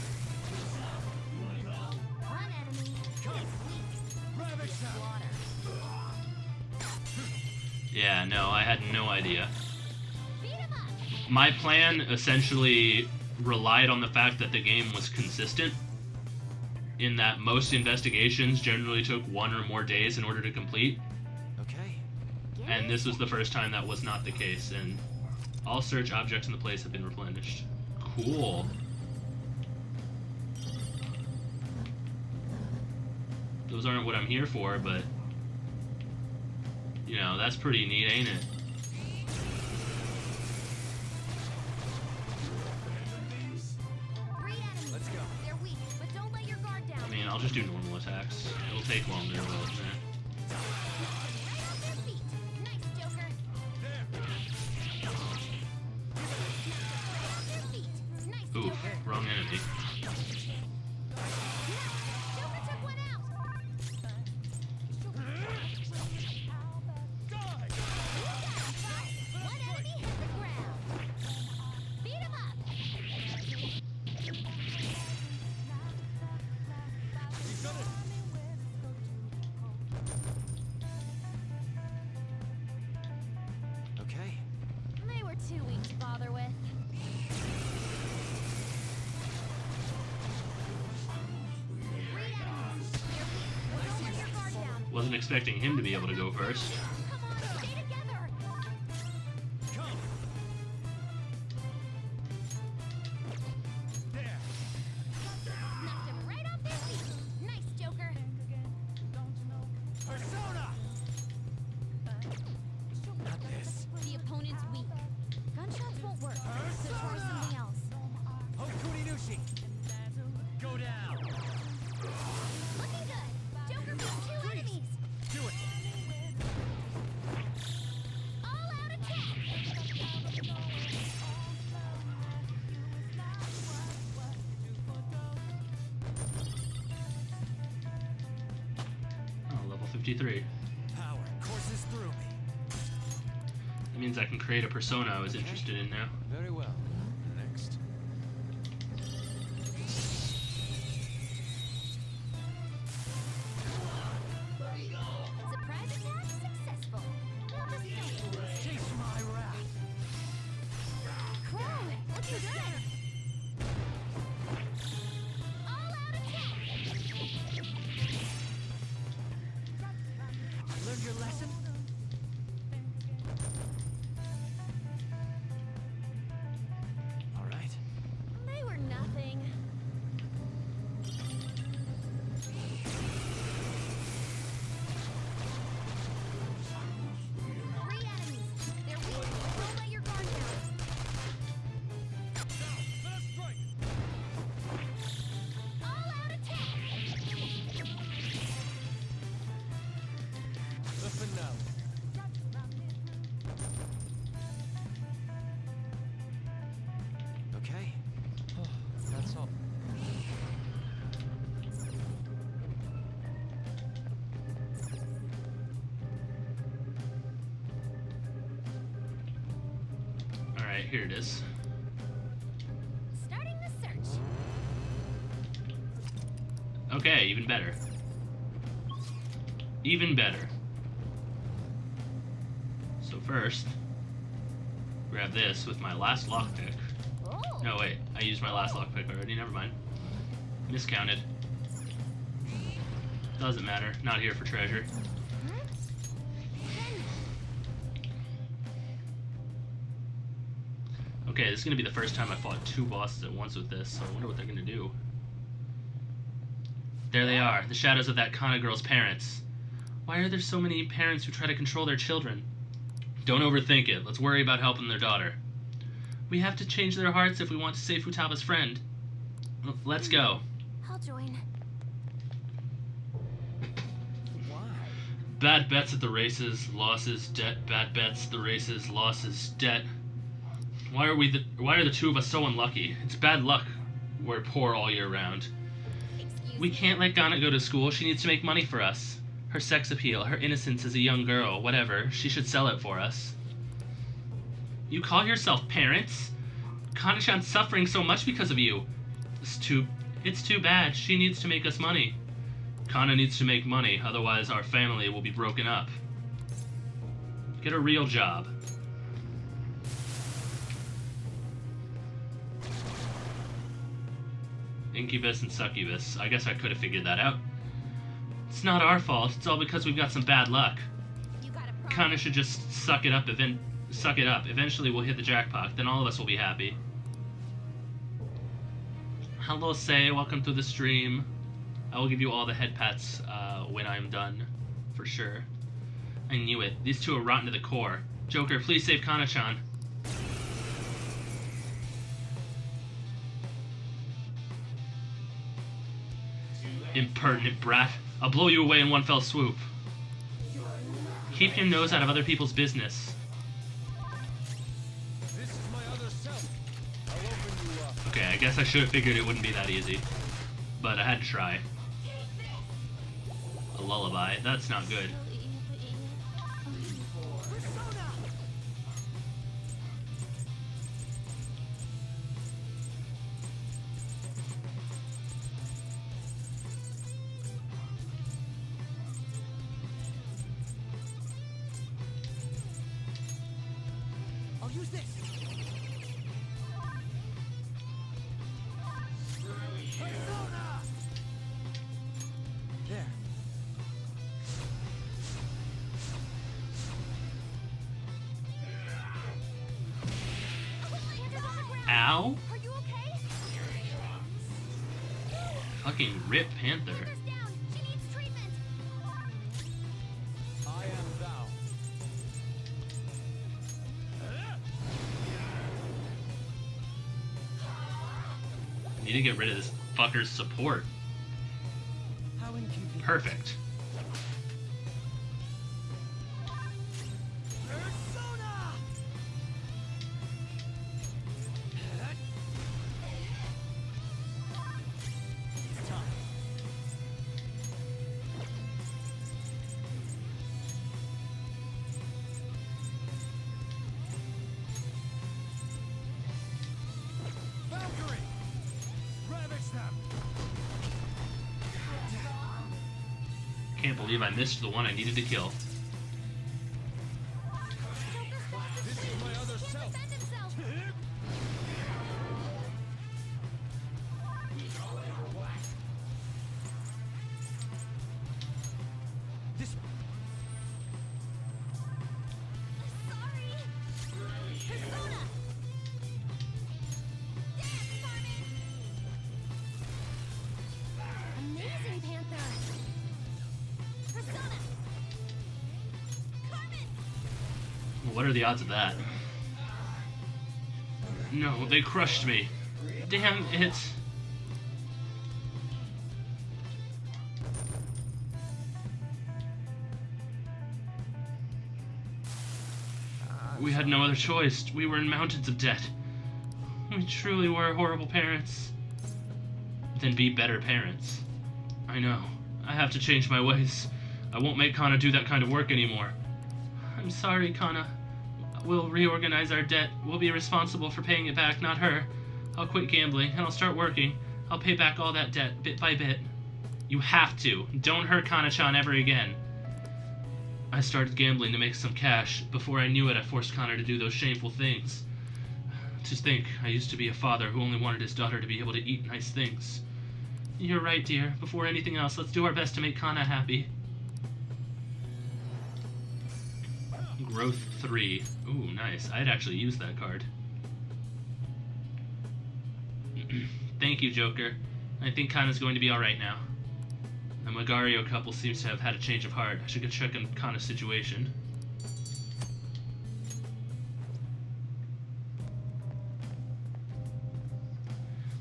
One enemy. Yeah, no, I had no idea. Beat him up. My plan essentially relied on the fact that the game was consistent, in that most investigations generally took 1 or more days in order to complete, Okay. and this was the first time that was not the case, and all search objects in the place have been replenished. Cool. Those aren't what I'm here for, but, you know, that's pretty neat, ain't it? Three enemies. Let's go. They're weak, but don't let your guard down. I mean, I'll just do normal attacks. It'll take longer, but, Right off their feet. Nice, Joker. Right off their feet. Nice, oof, Joker. wrong enemy. Joker took one out. One enemy hit the ground. Beat him up. Okay. They were too weak to bother with. Three enemies. They're weak, but don't let your guard down. Wasn't expecting him to be able to go first. Come on, stay together. Knocked him right off their feet. Nice, Joker. Persona! Not this. The opponent's weak. Gunshots won't work, so try something else. Hokurinushi! Go down! Looking good. Joker beat 2 enemies. Do it! All out attack. Oh, level 53. Power courses through me. That means I can create a persona I was interested in now. Very well. Next. Surprise attack successful. We'll just go. Chase my wrath. Cool. Looking good. All out attack. Learned your lesson? All right. They were nothing. Three enemies. They're weak. Don't let your guard down. Let us strike! All out attack. The finale. Okay. That's all. Alright, here it is. Starting the search. Okay, even better. Even better. So first, grab this with my last lockpick. Oh. No, wait. I used my last lockpick already. Never mind. Miscounted. Doesn't matter. Not here for treasure. Okay, this is going to be the first time I fought 2 bosses at once with this, so I wonder what they're going to do. There they are, the shadows of that Kana girl's parents. Why are there so many parents who try to control their children? Don't overthink it. Let's worry about helping their daughter. We have to change their hearts if we want to save Futaba's friend. Let's go. I'll join. Why? Bad bets at the races, losses, debt. Bad bets, the races, losses, debt. Why are the 2 of us so unlucky? It's bad luck. We're poor all year round. We can't let Ghana go to school. She needs to make money for us. Her sex appeal, her innocence as a young girl, whatever. She should sell it for us. You call yourself parents? Kana-chan's suffering so much because of you. It's too bad. She needs to make us money. Kana needs to make money, otherwise our family will be broken up. Get a real job. Incubus and succubus. I guess I could have figured that out. It's not our fault. It's all because we've got some bad luck. You got a problem? Kana should just suck it up. Eventually we'll hit the jackpot. Then all of us will be happy. Hello, Say. Welcome to the stream. I will give you all the head pats when I'm done. For sure. I knew it. These 2 are rotten to the core. Joker, please save Kana-chan. Impertinent brat. I'll blow you away in one fell swoop. Keep your nose out of other people's business. This is my other self. I'll open you up. Okay, I guess I should have figured it wouldn't be that easy. But I had to try. A lullaby. That's not good. I'll use this. Persona! There. Ow? Are you okay? Fucking rip Panther. Panther's down. She needs treatment. I am thou. Need to get rid of this fucker's support. How inconvenient. Perfect. Persona! It's time. Valkyrie! Ravage them! Can't believe I missed the one I needed to kill. This is my other Can't self. defend himself. This one. Sorry. Persona. Dance, Carmen. Amazing, Panther. Persona. Carmen. What are the odds of that? No, they crushed me. Damn it. We had no other choice. We were in mountains of debt. We truly were horrible parents. Then be better parents. I know. I have to change my ways. I won't make Kana do that kind of work anymore. I'm sorry, Kana. We'll reorganize our debt. We'll be responsible for paying it back, not her. I'll quit gambling, and I'll start working. I'll pay back all that debt, bit by bit. You have to. Don't hurt Kana-chan ever again. I started gambling to make some cash. Before I knew it, I forced Connor to do those shameful things. To think, I used to be a father who only wanted his daughter to be able to eat nice things. You're right, dear. Before anything else, let's do our best to make Kana happy. Growth 3. Ooh, nice. I'd actually use that card. Thank you, Joker. I think Kana's going to be alright now. The Magario couple seems to have had a change of heart. I should go check on Kana's situation.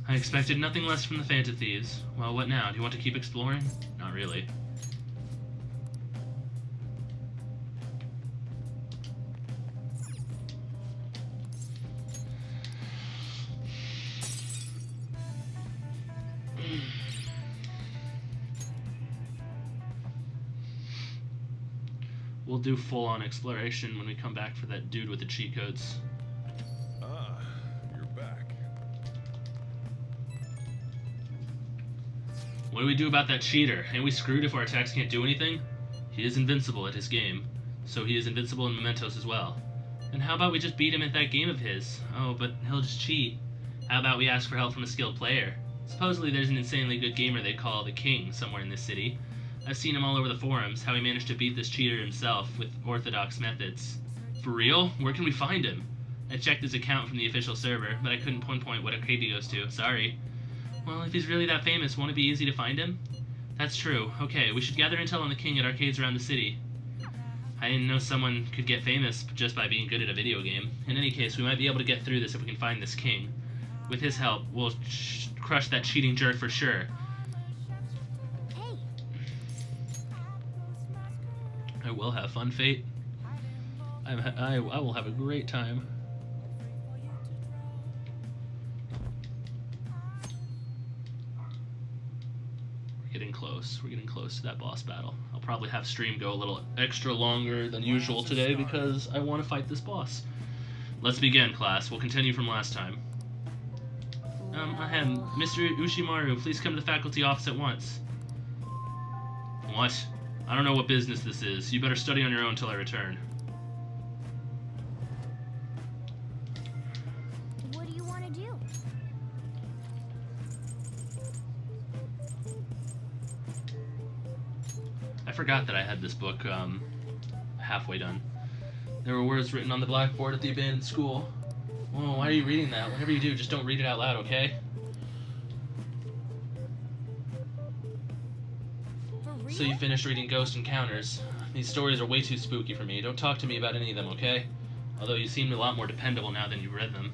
I expected nothing less from the Phantom Thieves. Well, what now? Do you want to keep exploring? Not really. We'll do full-on exploration when we come back for that dude with the cheat codes. Ah, you're back. What do we do about that cheater? Ain't we screwed if our attacks can't do anything? He is invincible at his game, so he is invincible in Mementos as well. And how about we just beat him at that game of his? Oh, but he'll just cheat. How about we ask for help from a skilled player? Supposedly there's an insanely good gamer they call the King somewhere in this city. I've seen him all over the forums, how he managed to beat this cheater himself with orthodox methods. For real? Where can we find him? I checked his account from the official server, but I couldn't pinpoint what arcade he goes to. Sorry. Well, if he's really that famous, won't it be easy to find him? That's true. Okay, we should gather intel on the King at arcades around the city. I didn't know someone could get famous just by being good at a video game. In any case, we might be able to get through this if we can find this King. With his help, we'll crush that cheating jerk for sure. Hey, I will have fun, Fate. I will have a great time. We're getting close. We're getting close to that boss battle. I'll probably have stream go a little extra longer than usual today because I want to fight this boss. Let's begin, class. We'll continue from last time. Mr. Ushimaru, please come to the faculty office at once. What? I don't know what business this is. You better study on your own till I return. what do you want to do? I forgot that I had this book halfway done. There were words written on the blackboard at the abandoned school. Whoa, why are you reading that? Whatever you do, just don't read it out loud, okay? For real? So you finished reading Ghost Encounters. These stories are way too spooky for me. Don't talk to me about any of them, okay? Although you seem a lot more dependable now than you read them.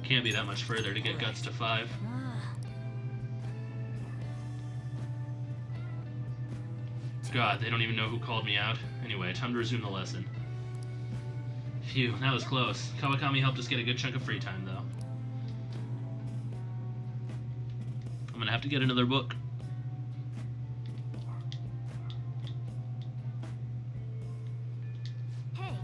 Can't be that much further to get Guts to 5. Ah, God, they don't even know who called me out. Anyway, time to resume the lesson. Phew, that was close. Kawakami helped us get a good chunk of free time, though. I'm gonna have to get another book. hey,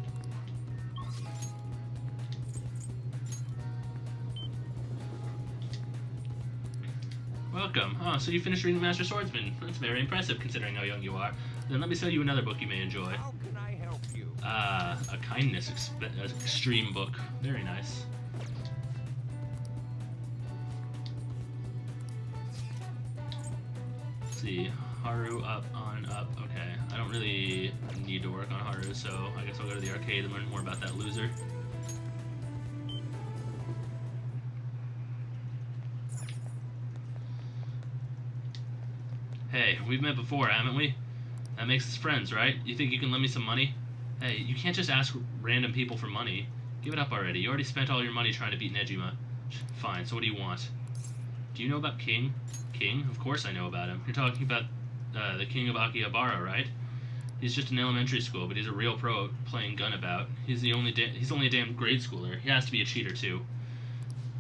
Welcome. Oh, so you finished reading Master Swordsman. That's very impressive, considering how young you are. Then let me sell you another book you may enjoy. How can I help you? A kindness extreme book. Very nice. Let's see. Haru up, on, up. Okay. I don't really need to work on Haru, so I guess I'll go to the arcade and learn more about that loser. Hey, we've met before, haven't we? That makes us friends, right? You think you can lend me some money? Hey, you can't just ask random people for money. Give it up already. You already spent all your money trying to beat Nejima. Fine, so what do you want? Do you know about King? King? Of course I know about him. You're talking about the King of Akihabara, right? He's just in elementary school, but he's a real pro at playing Gunabout. He's only a damn grade schooler. He has to be a cheater, too.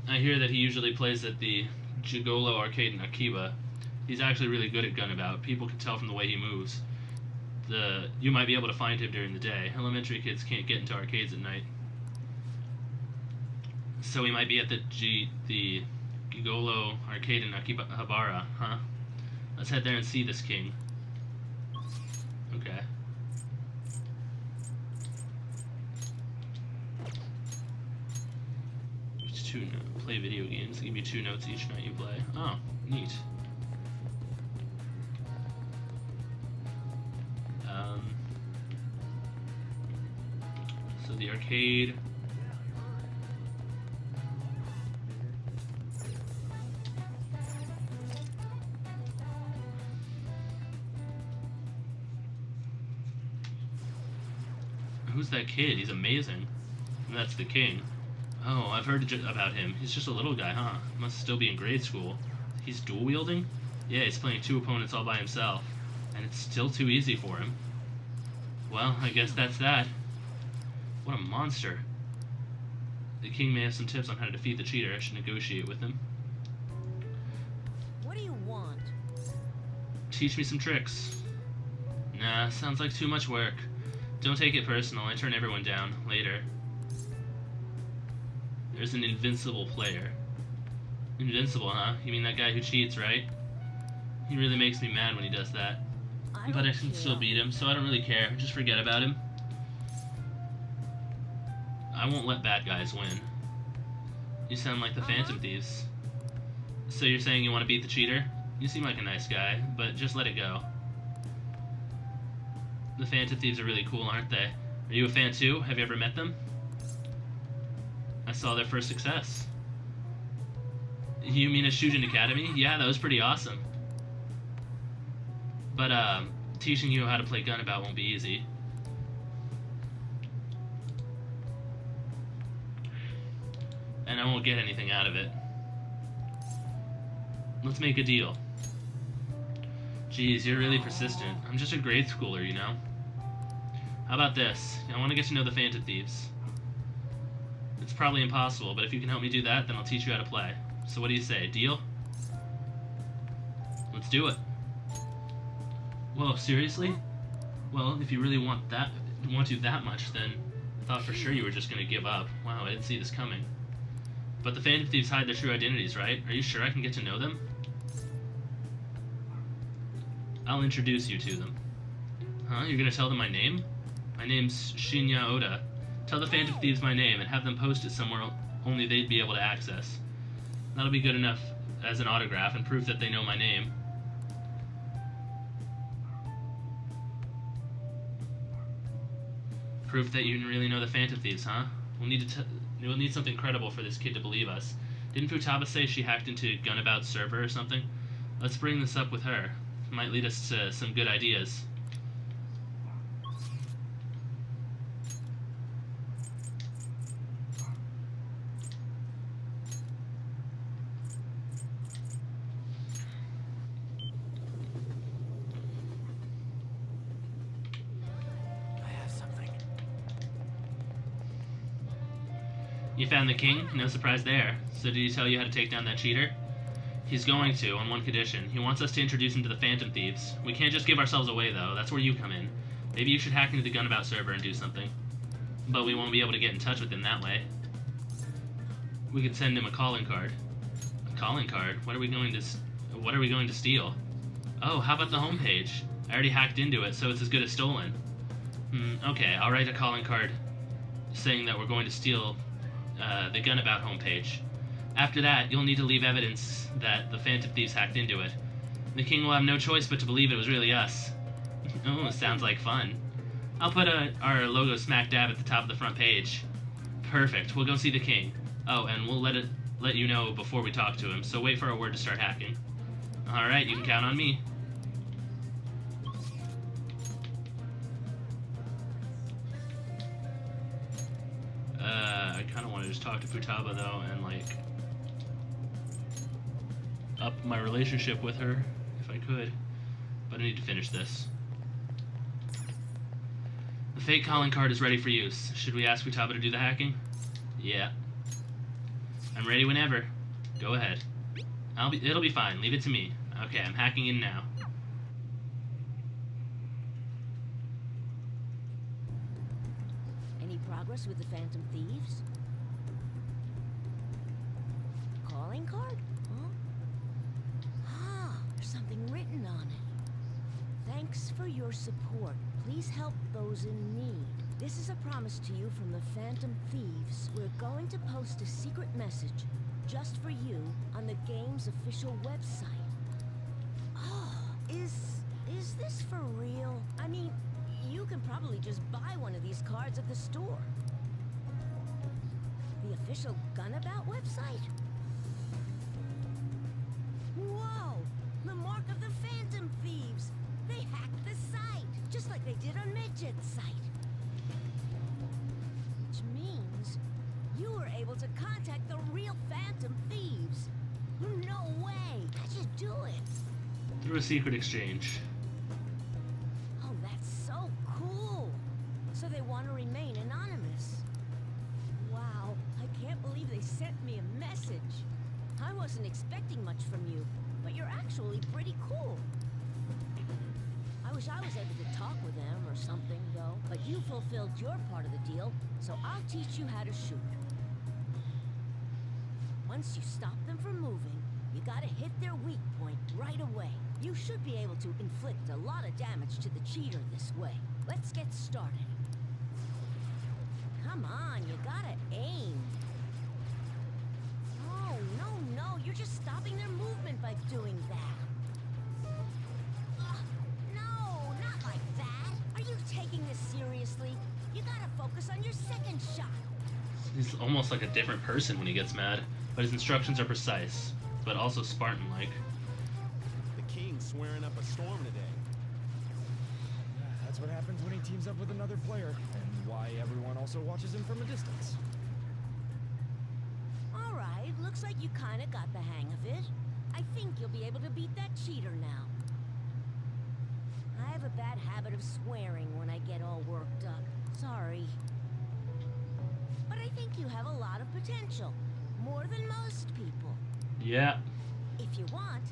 I hear that he usually plays at the Gigolo arcade in Akiba. He's actually really good at Gunabout. People can tell from the way he moves. You might be able to find him during the day. Elementary kids can't get into arcades at night. So he might be at the Gigolo Arcade in Akihabara, huh? Let's head there and see this king. Okay. Play video games. Give you 2 notes each night you play. Oh, neat. So the arcade. Who's that kid? He's amazing. And that's the king. Oh, I've heard about him. He's just a little guy, huh? Must still be in grade school. He's dual wielding? Yeah, he's playing 2 opponents all by himself. And it's still too easy for him. Well, I guess that's that. What a monster. The king may have some tips on how to defeat the cheater. I should negotiate with him. What do you want? Teach me some tricks. Nah, sounds like too much work. Don't take it personal. I turn everyone down. Later. There's an invincible player. Invincible, huh? You mean that guy who cheats, right? He really makes me mad when he does that. But I can still beat him, so I don't really care. Just forget about him. I won't let bad guys win. You sound like the Phantom Thieves. So you're saying you want to beat the cheater? You seem like a nice guy, but just let it go. The Phantom Thieves are really cool, aren't they? Are you a fan too? Have you ever met them? I saw their first success. You mean a Shujin Academy? Yeah, that was pretty awesome. But, teaching you how to play Gunabout won't be easy. And I won't get anything out of it. Let's make a deal. Geez, you're really persistent. I'm just a grade schooler, you know? How about this? I want to get to know the Phantom Thieves. It's probably impossible, but if you can help me do that, then I'll teach you how to play. So what do you say, deal? Let's do it. Whoa, seriously? Well, if you really want to that much, then I thought for sure you were just going to give up. Wow, I didn't see this coming. But the Phantom Thieves hide their true identities, right? Are you sure I can get to know them? I'll introduce you to them. Huh? You're going to tell them my name? My name's Shinya Oda. Tell the Phantom Thieves my name and have them post it somewhere only they'd be able to access. That'll be good enough as an autograph and proof that they know my name. Proof that you really know the Phantom Thieves, huh? We'll need something credible for this kid to believe us. Didn't Futaba say she hacked into Gunabout's server or something? Let's bring this up with her. Might lead us to some good ideas. You found the king? No surprise there. So did he tell you how to take down that cheater? He's going to, on one condition. He wants us to introduce him to the Phantom Thieves. We can't just give ourselves away, though. That's where you come in. Maybe you should hack into the Gunabout server and do something. But we won't be able to get in touch with him that way. We could send him a calling card. A calling card? What are we going to steal? Oh, how about the homepage? I already hacked into it, so it's as good as stolen. Okay, I'll write a calling card saying that we're going to steal the Gunabout homepage. After that, you'll need to leave evidence that the Phantom Thieves hacked into it. The king will have no choice but to believe it was really us. Oh, sounds like fun. I'll put our logo smack dab at the top of the front page. Perfect. We'll go see the king. Oh, and we'll let you know before we talk to him, so wait for our word to start hacking. Alright, you can count on me. I kind of want to just talk to Futaba, though, and, like, up my relationship with her, if I could. But I need to finish this. The fake calling card is ready for use. Should we ask Futaba to do the hacking? Yeah. I'm ready whenever. Go ahead. It'll be fine. Leave it to me. Okay, I'm hacking in now. Any progress with the Phantom Thieves? Calling card? Thanks for your support. Please help those in need. This is a promise to you from the Phantom Thieves. We're going to post a secret message just for you on the game's official website. Oh, is this for real? I mean, you can probably just buy one of these cards at the store. The official Gunabout website? Whoa! The mark of the Phantom Thieves! They hacked the site, just like they did on Midget's site. Which means you were able to contact the real Phantom Thieves. No way! How'd you do it? Through a secret exchange. Oh, that's so cool! So they want to remain anonymous. Wow, I can't believe they sent me a message. I wasn't expecting much from you, but you're actually pretty cool. I wish I was able to talk with them or something, though. But you fulfilled your part of the deal, so I'll teach you how to shoot. Once you stop them from moving, you gotta hit their weak point right away. You should be able to inflict a lot of damage to the cheater this way. Let's get started. Come on, you gotta aim. Oh, no, you're just stopping their movement by doing that. No, not like that. Are you taking this seriously? You gotta focus on your second shot. He's almost like a different person when he gets mad, but his instructions are precise, but also Spartan-like. The king's swearing up a storm today. That's what happens when he teams up with another player, and why everyone also watches him from a distance. All right, looks like you kinda got the hang of it. I think you'll be able to beat that cheater now. I have a bad habit of swearing when I get all worked up. Sorry. But I think you have a lot of potential. More than most people. Yeah. If you want,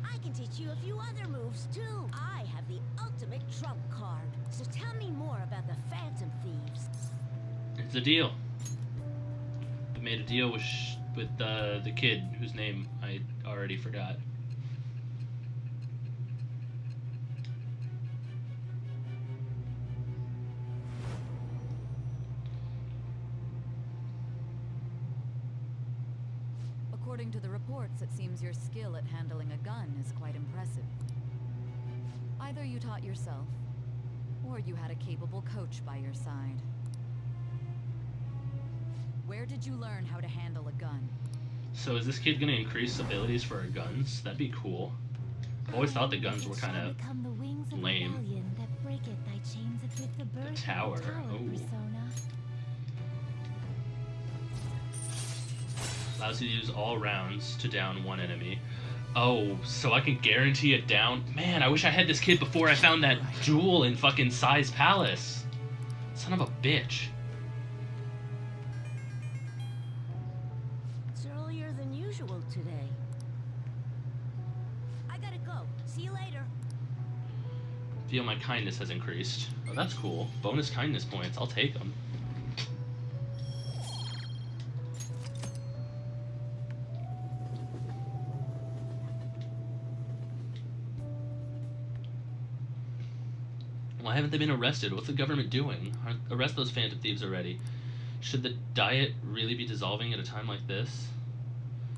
I can teach you a few other moves too. I have the ultimate trump card. So tell me more about the Phantom Thieves. It's a deal. I made a deal with the kid whose name I already forgot. According to the reports, it seems your skill at handling a gun is quite impressive. Either you taught yourself, or you had a capable coach by your side. Where did you learn how to handle a gun? So is this kid gonna increase abilities for our guns? That'd be cool. I've always thought the guns were kind of lame. The tower. Oh. Allows you to use all rounds to down one enemy. Oh, so I can guarantee it down. Man, I wish I had this kid before I found that jewel in fucking Sai's palace. Son of a bitch. It's earlier than usual today. I gotta go. See you later. Feel my kindness has increased. Oh, that's cool. Bonus kindness points. I'll take them. Why haven't they been arrested? What's the government doing? Arrest those Phantom Thieves already. Should the diet really be dissolving at a time like this?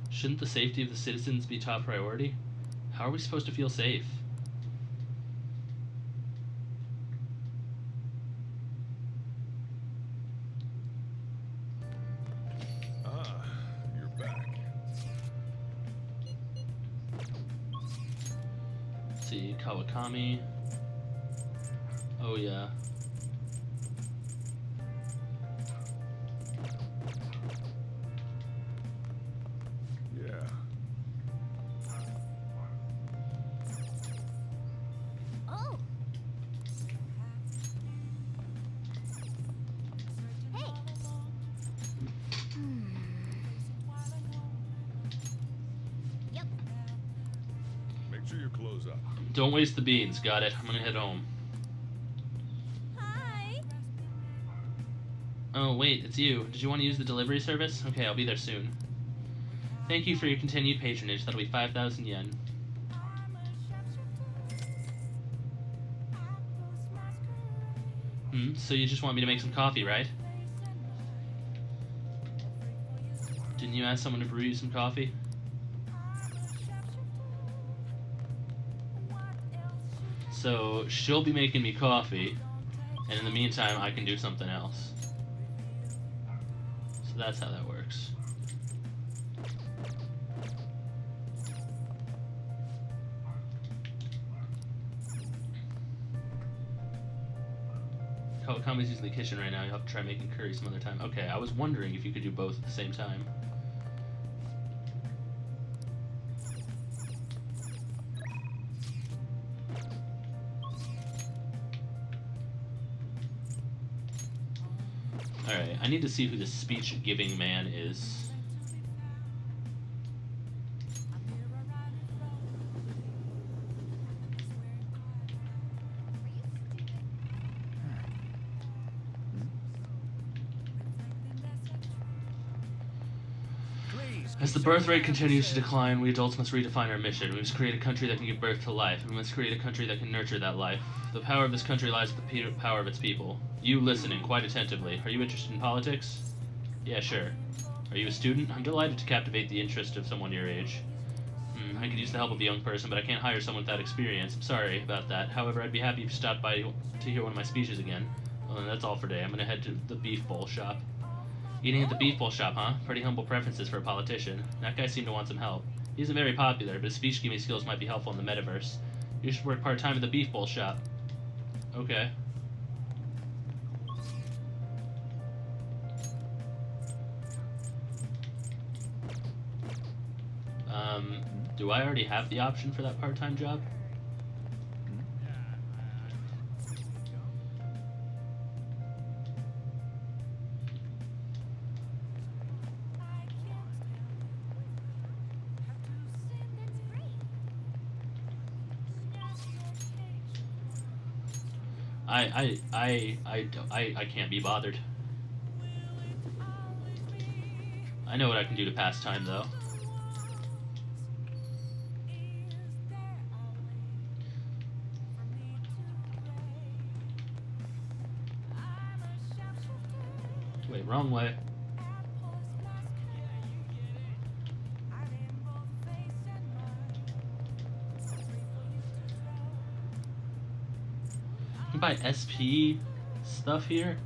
Shouldn't the safety of the citizens be top priority? How are we supposed to feel safe? Ah, you're back. Let's see, Kawakami. Oh yeah. Yeah. Oh! Hey! Yep. Make sure you close up. Don't waste the beans. Got it. I'm gonna head home. Hi. Oh, wait, it's you. Did you want to use the delivery service? Okay, I'll be there soon. Thank you for your continued patronage. That'll be 5,000 yen. So you just want me to make some coffee, right? Didn't you ask someone to brew you some coffee? So she'll be making me coffee, and in the meantime I can do something else. So that's how that works. Kami's using the kitchen right now. You'll have to try making curry some other time. Okay, I was wondering if you could do both at the same time. Alright, I need to see who this speech-giving man is. As the birth rate continues to decline, we adults must redefine our mission. We must create a country that can give birth to life. We must create a country that can nurture that life. The power of this country lies with the power of its people. You listening quite attentively. Are you interested in politics? Yeah, sure. Are you a student? I'm delighted to captivate the interest of someone your age. I could use the help of a young person, but I can't hire someone without experience. I'm sorry about that. However, I'd be happy if you stopped by to hear one of my speeches again. Well, then that's all for today. I'm going to head to the beef bowl shop. Eating at the beef bowl shop, huh? Pretty humble preferences for a politician. That guy seemed to want some help. He isn't very popular, but his speech-giving skills might be helpful in the metaverse. You should work part-time at the beef bowl shop. Okay. Do I already have the option for that part-time job? I can't be bothered. I know what I can do to pass time, though. Wait, wrong way. You can buy SP stuff here.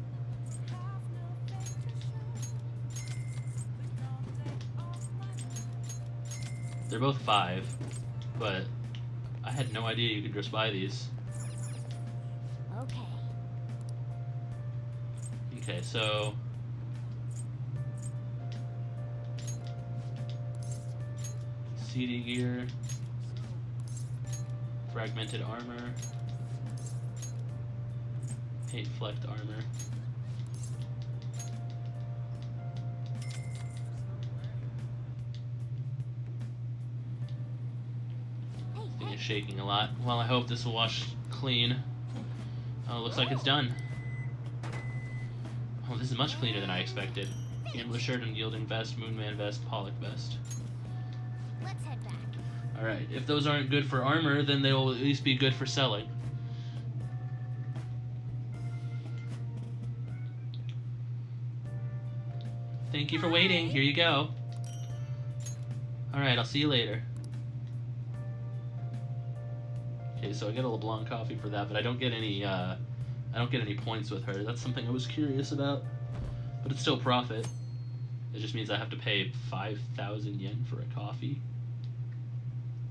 They're both 5, but I had no idea you could just buy these. Okay. Okay, so CD gear, fragmented armor, paint flecked armor. Thing is shaking a lot. Well, I hope this will wash clean. Oh, looks like it's done. Oh, this is much cleaner than I expected. Gambler shirt, unyielding vest, moonman vest, Pollock vest. Let's head back. Alright, if those aren't good for armor, then they will at least be good for selling. Thank you for waiting. Here you go. Alright, I'll see you later. Okay, so I get a LeBlanc coffee for that, but I don't get any points with her. That's something I was curious about. But it's still profit. It just means I have to pay 5,000 yen for a coffee.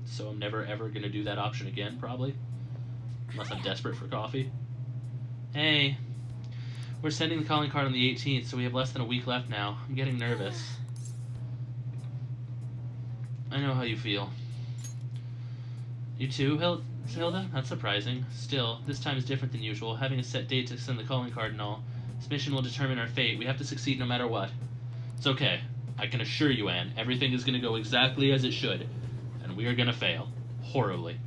So I'm never ever gonna do that option again, probably. Unless I'm desperate for coffee. Hey. We're sending the calling card on the 18th, so we have less than a week left now. I'm getting nervous. I know how you feel. You too, Hilda? That's surprising. Still, this time is different than usual. Having a set date to send the calling card and all. This mission will determine our fate. We have to succeed no matter what. It's okay. I can assure you, Anne, everything is going to go exactly as it should. And we are going to fail. Horribly.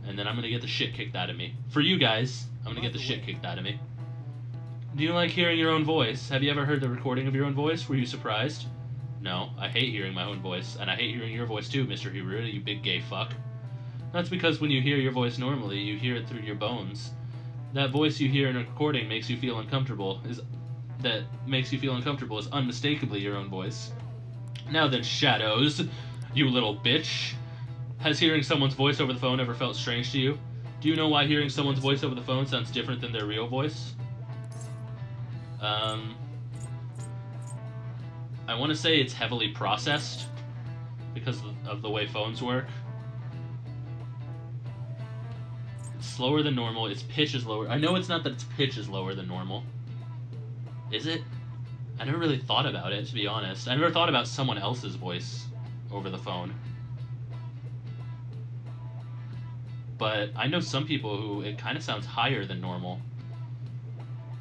And then I'm going to get the shit kicked out of me. For you guys, I'm going to get the shit kicked out of me. Do you like hearing your own voice? Have you ever heard the recording of your own voice? Were you surprised? No, I hate hearing my own voice. And I hate hearing your voice too, Mr. Hiru, you big gay fuck. That's because when you hear your voice normally, you hear it through your bones. That voice you hear in a recording makes you feel uncomfortable is unmistakably your own voice. Now then, Shadows, you little bitch. Has hearing someone's voice over the phone ever felt strange to you? Do you know why hearing someone's voice over the phone sounds different than their real voice? I want to say it's heavily processed because of the way phones work. It's slower than normal. Its pitch is lower. I know it's not that its pitch is lower than normal. Is it? I never really thought about it, to be honest. I never thought about someone else's voice over the phone. But I know some people who it kind of sounds higher than normal.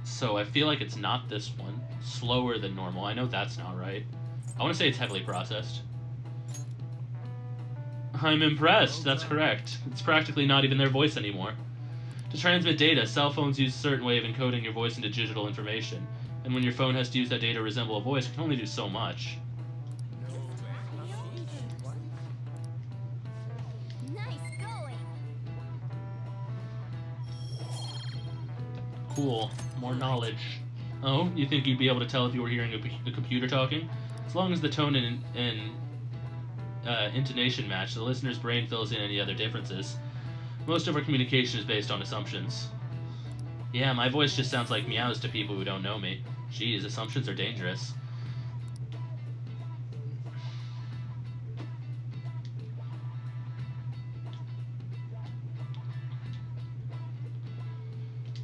So I feel like it's not this one. Slower than normal. I know that's not right. I want to say it's heavily processed. I'm impressed. That's correct. It's practically not even their voice anymore. To transmit data, cell phones use a certain way of encoding your voice into digital information. And when your phone has to use that data to resemble a voice, it can only do so much. Nice going. Cool. More knowledge. Oh, you think you'd be able to tell if you were hearing a computer talking? As long as the tone and intonation match, the listener's brain fills in any other differences. Most of our communication is based on assumptions. Yeah, my voice just sounds like meows to people who don't know me. Geez, assumptions are dangerous.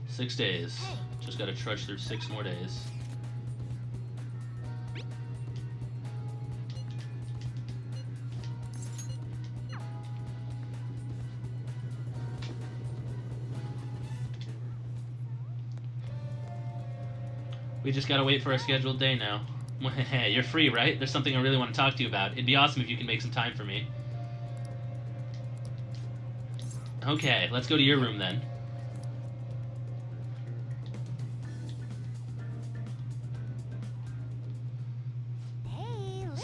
Six days. Just gotta trudge through 6 more days. We just gotta wait for our scheduled day now. You're free, right? There's something I really want to talk to you about. It'd be awesome if you can make some time for me. Okay, let's go to your room then.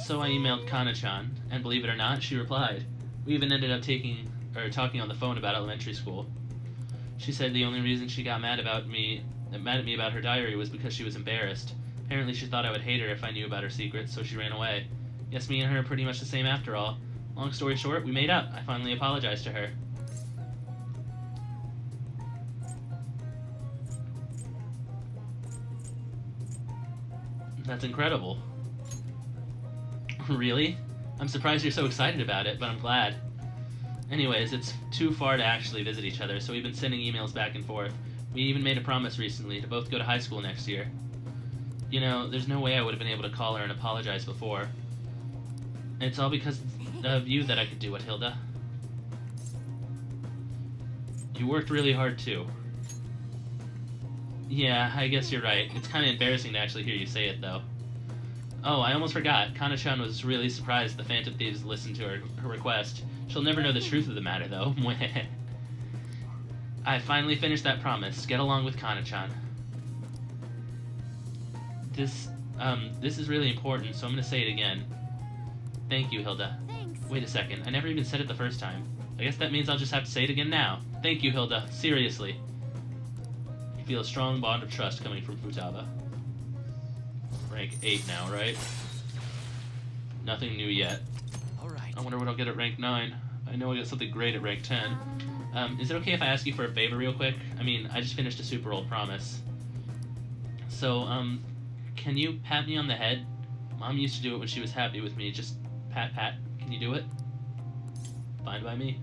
So I emailed Kana-chan, and believe it or not, she replied. We even ended up talking on the phone about elementary school. She said the only reason she got mad at me about her diary was because she was embarrassed. Apparently she thought I would hate her if I knew about her secrets, so she ran away. Guess me and her are pretty much the same after all. Long story short, we made up. I finally apologized to her. That's incredible. Really? I'm surprised you're so excited about it, but I'm glad. Anyways, it's too far to actually visit each other, so we've been sending emails back and forth. We even made a promise recently to both go to high school next year. You know, there's no way I would have been able to call her and apologize before. It's all because of you that I could do it, Hilda. You worked really hard, too. Yeah, I guess you're right. It's kind of embarrassing to actually hear you say it, though. Oh, I almost forgot. Kana-chan was really surprised the Phantom Thieves listened to her request. She'll never know the truth of the matter, though. I finally finished that promise. Get along with Kana-chan. This is really important, so I'm gonna say it again. Thank you, Hilda. Thanks. Wait a second. I never even said it the first time. I guess that means I'll just have to say it again now. Thank you, Hilda. Seriously. You feel a strong bond of trust coming from Futaba. Rank 8 now, right? Nothing new yet. Alright. I wonder what I'll get at rank 9. I know I got something great at rank 10. Is it okay if I ask you for a favor real quick? I mean, I just finished a super old promise. So, can you pat me on the head? Mom used to do it when she was happy with me. Just pat, pat. Can you do it? Fine by me.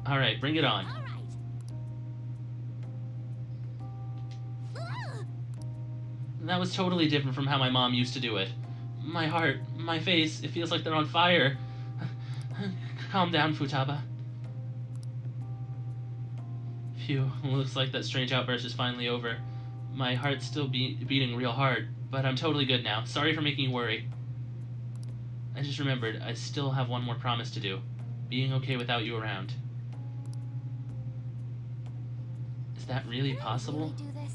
Alright, bring it on. All right. That was totally different from how my mom used to do it. My heart, my face, it feels like they're on fire. Calm down, Futaba. Phew, looks like that strange outburst is finally over. My heart's still beating real hard, but I'm totally good now. Sorry for making you worry. I just remembered, I still have one more promise to do. Being okay without you around. Is that really possible? Really do this?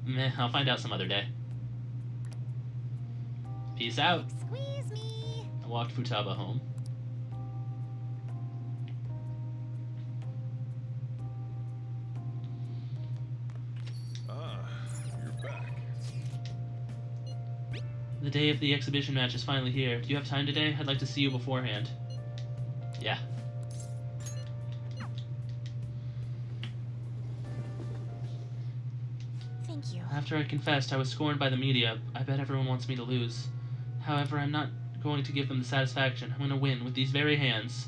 Meh, I'll find out some other day. Peace out. Squeeze me. I walked Futaba home. day of the exhibition match is finally here. Do you have time today? I'd like to see you beforehand. Yeah. Thank you. After I confessed I was scorned by the media, I bet everyone wants me to lose. However, I'm not going to give them the satisfaction. I'm going to win with these very hands.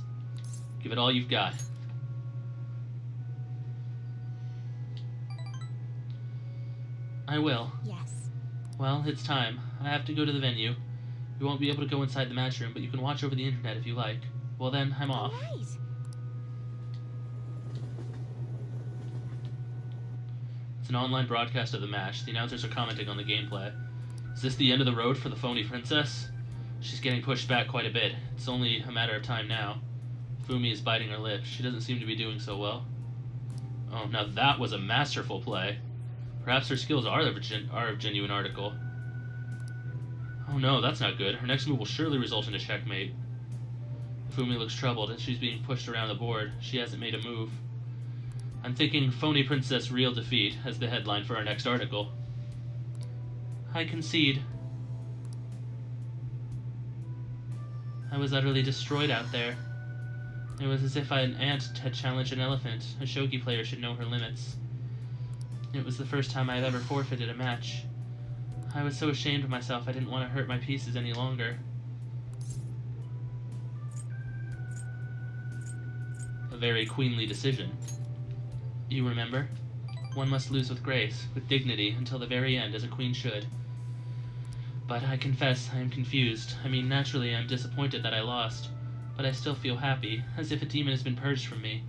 Give it all you've got. I will. Yes. Well, it's time. I have to go to the venue. You won't be able to go inside the match room, but you can watch over the internet if you like. Well then, I'm off. Right. It's an online broadcast of the match. The announcers are commenting on the gameplay. Is this the end of the road for the phony princess? She's getting pushed back quite a bit. It's only a matter of time now. Fumi is biting her lip. She doesn't seem to be doing so well. Oh, now that was a masterful play. Perhaps her skills are of genuine article. Oh no, that's not good. Her next move will surely result in a checkmate. Fumi looks troubled as she's being pushed around the board. She hasn't made a move. I'm thinking Phony Princess Real Defeat as the headline for our next article. I concede. I was utterly destroyed out there. It was as if an ant had challenged an elephant. A shogi player should know her limits. It was the first time I had ever forfeited a match. I was so ashamed of myself I didn't want to hurt my pieces any longer. A very queenly decision. You remember? One must lose with grace, with dignity, until the very end, as a queen should. But I confess I am confused. I mean, naturally I'm disappointed that I lost, but I still feel happy, as if a demon has been purged from me.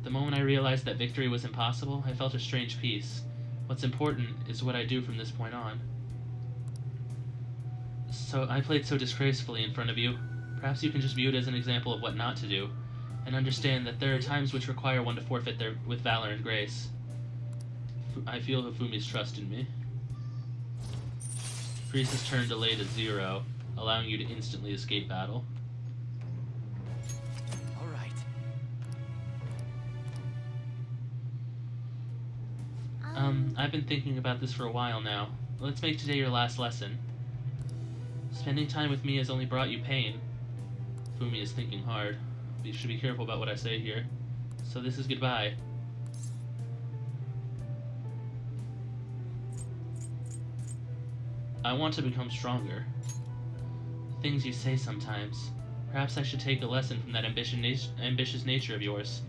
The moment I realized that victory was impossible, I felt a strange peace. What's important is what I do from this point on. So I played so disgracefully in front of you. Perhaps you can just view it as an example of what not to do, and understand that there are times which require one to forfeit with valor and grace. I feel Hifumi's trust in me. Priest's turn delayed to 0, allowing you to instantly escape battle. All right. I've been thinking about this for a while now. Let's make today your last lesson. Spending time with me has only brought you pain. Fumi is thinking hard. You should be careful about what I say here. So this is goodbye. I want to become stronger. Things you say sometimes. Perhaps I should take a lesson from that ambitious nature of yours.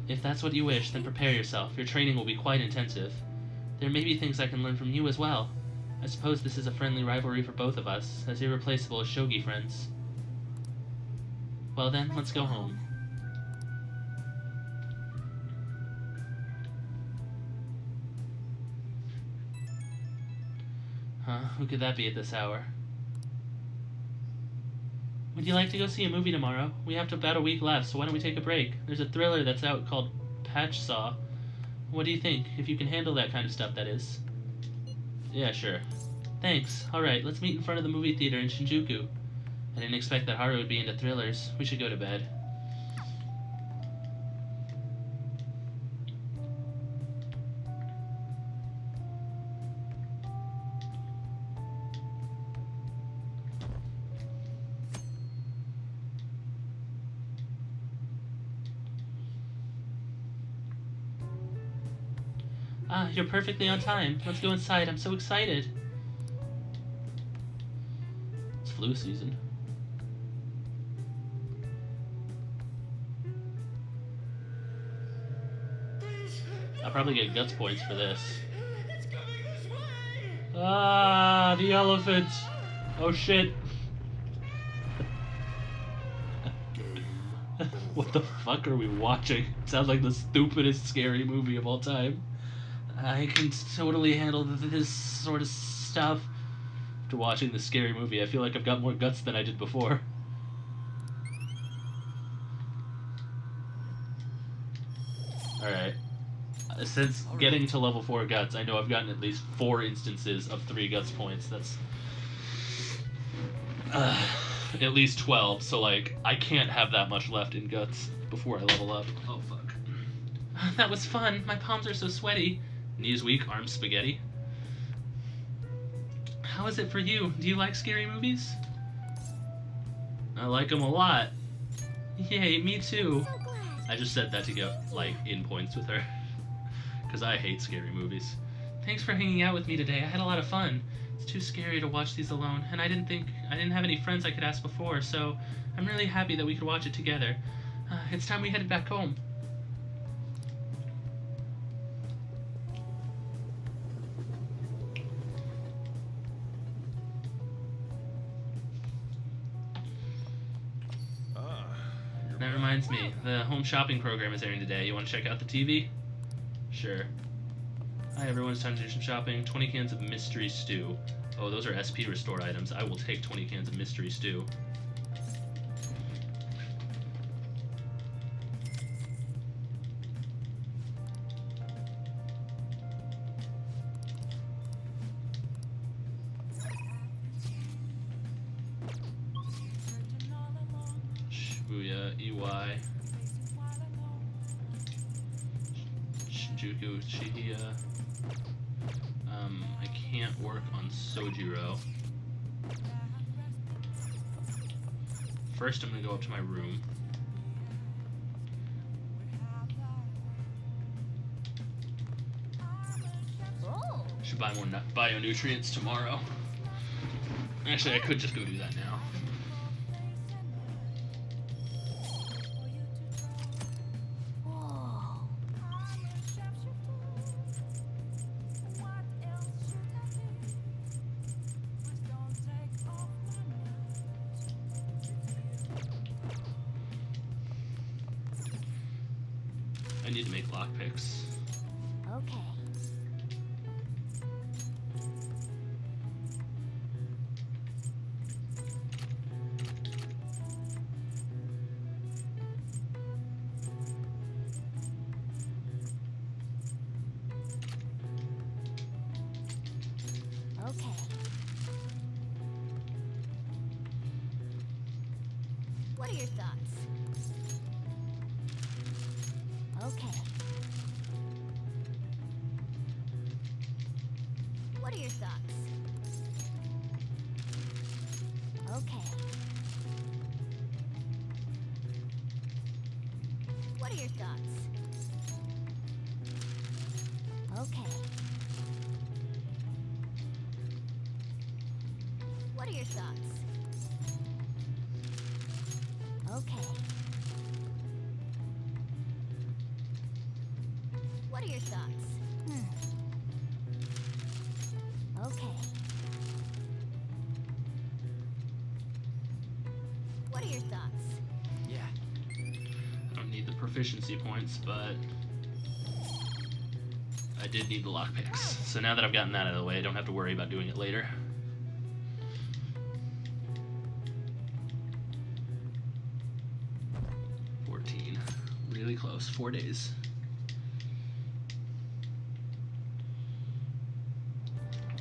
If that's what you wish, then prepare yourself. Your training will be quite intensive. There may be things I can learn from you as well. I suppose this is a friendly rivalry for both of us, as irreplaceable as shogi friends. Well then, let's go home. Huh? Who could that be at this hour? Would you like to go see a movie tomorrow? We have about a week left, so why don't we take a break? There's a thriller that's out called Patch Saw. What do you think? If you can handle that kind of stuff, that is. Yeah, sure. Thanks. Alright, let's meet in front of the movie theater in Shinjuku. I didn't expect that Haru would be into thrillers. We should go to bed. Ah, you're perfectly on time. Let's go inside. I'm so excited. It's flu season. I'll probably get guts points for this. Ah, the elephant. Oh shit. What the fuck are we watching? It sounds like the stupidest scary movie of all time. I can totally handle this sort of stuff. After watching this scary movie, I feel like I've got more guts than I did before. Alright. Since getting to level 4 guts, I know I've gotten at least 4 instances of 3 guts points. That's at least 12, so like, I can't have that much left in guts before I level up. Oh fuck. That was fun. My palms are so sweaty. Knees weak, arms spaghetti. How is it for you? Do you like scary movies? I like them a lot. Yay, me too. So glad. I just said that to get, like, in points with her. Because I hate scary movies. Thanks for hanging out with me today. I had a lot of fun. It's too scary to watch these alone, and I didn't have any friends I could ask before, so I'm really happy that we could watch it together. It's time we headed back home. That reminds me, the home shopping program is airing today. You want to check out the TV? Sure. Hi everyone, it's time to do some shopping. 20 cans of mystery stew. Oh, those are SP restore items. I will take 20 cans of mystery stew. Shibuya, EY. Shinjuku, Chihiya. I can't work on Sojiro. First, I'm gonna go up to my room. Oh. Should buy more bio-nutrients tomorrow. Actually, I could just go do that now. Whoa. I need to make lockpicks. Okay. Okay. What are your thoughts? Okay. What are your thoughts? Okay. What are your thoughts? Okay. What are your thoughts? Okay. What are your thoughts? Okay. What are your thoughts? Yeah. I don't need the proficiency points, but I did need the lockpicks. So now that I've gotten that out of the way, I don't have to worry about doing it later. Really close. 4 days.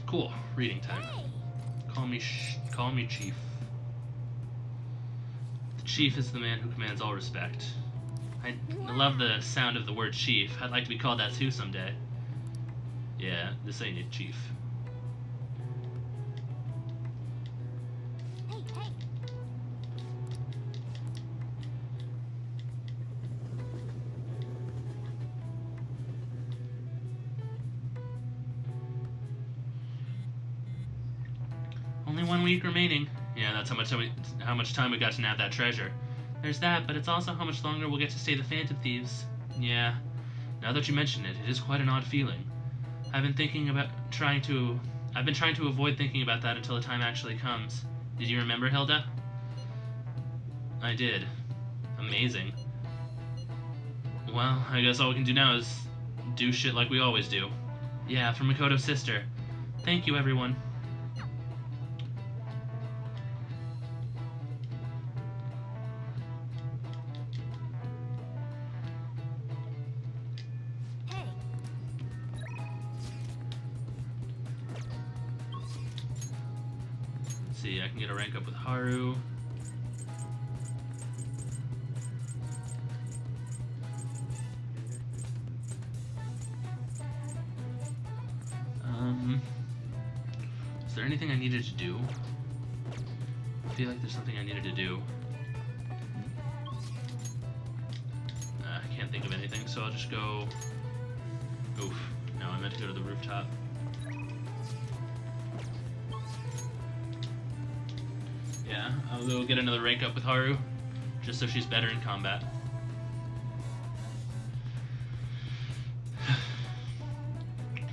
Cool. Reading time. Hey! Call me Chief. The Chief is the man who commands all respect. I love the sound of the word Chief. I'd like to be called that too someday. Yeah, this ain't it, Chief. Hey, hey! Only 1 week remaining. Yeah, that's how much time we got to nab that treasure. There's that, but it's also how much longer we'll get to stay the Phantom Thieves. Yeah. Now that you mention it, it is quite an odd feeling. I've been trying to avoid thinking about that until the time actually comes. Did you remember, Hilda? I did. Amazing. Well, I guess all we can do now is do shit like we always do. Yeah, from Makoto's sister. Thank you, everyone. Hey! Let's see, I can get a rank up with Haru. Is there anything I needed to do? I feel like there's something I needed to do. I can't think of anything, so I'll just go... Oof. No, I meant to go to the rooftop. Yeah, I'll go get another rank up with Haru, just so she's better in combat.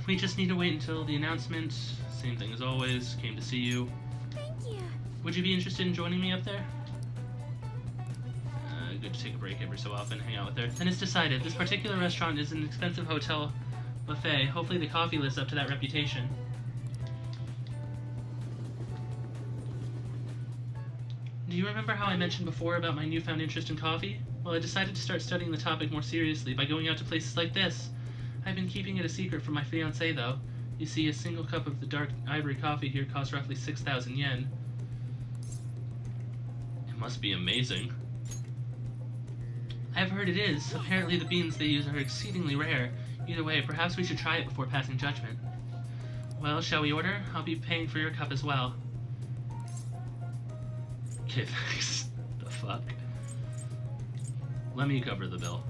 We just need to wait until the announcement. Same thing as always. Came to see you. Thank you. Would you be interested in joining me up there? Good to take a break every so often, hang out with her. Then it's decided. This particular restaurant is an expensive hotel buffet. Hopefully the coffee lives up to that reputation. Do you remember how I mentioned before about my newfound interest in coffee? Well, I decided to start studying the topic more seriously by going out to places like this. I've been keeping it a secret from my fiancé, though. You see, a single cup of the dark ivory coffee here costs roughly 6,000 yen. It must be amazing. I've heard it is. Apparently the beans they use are exceedingly rare. Either way, perhaps we should try it before passing judgment. Well, shall we order? I'll be paying for your cup as well. Okay, thanks. The fuck? Let me cover the bill.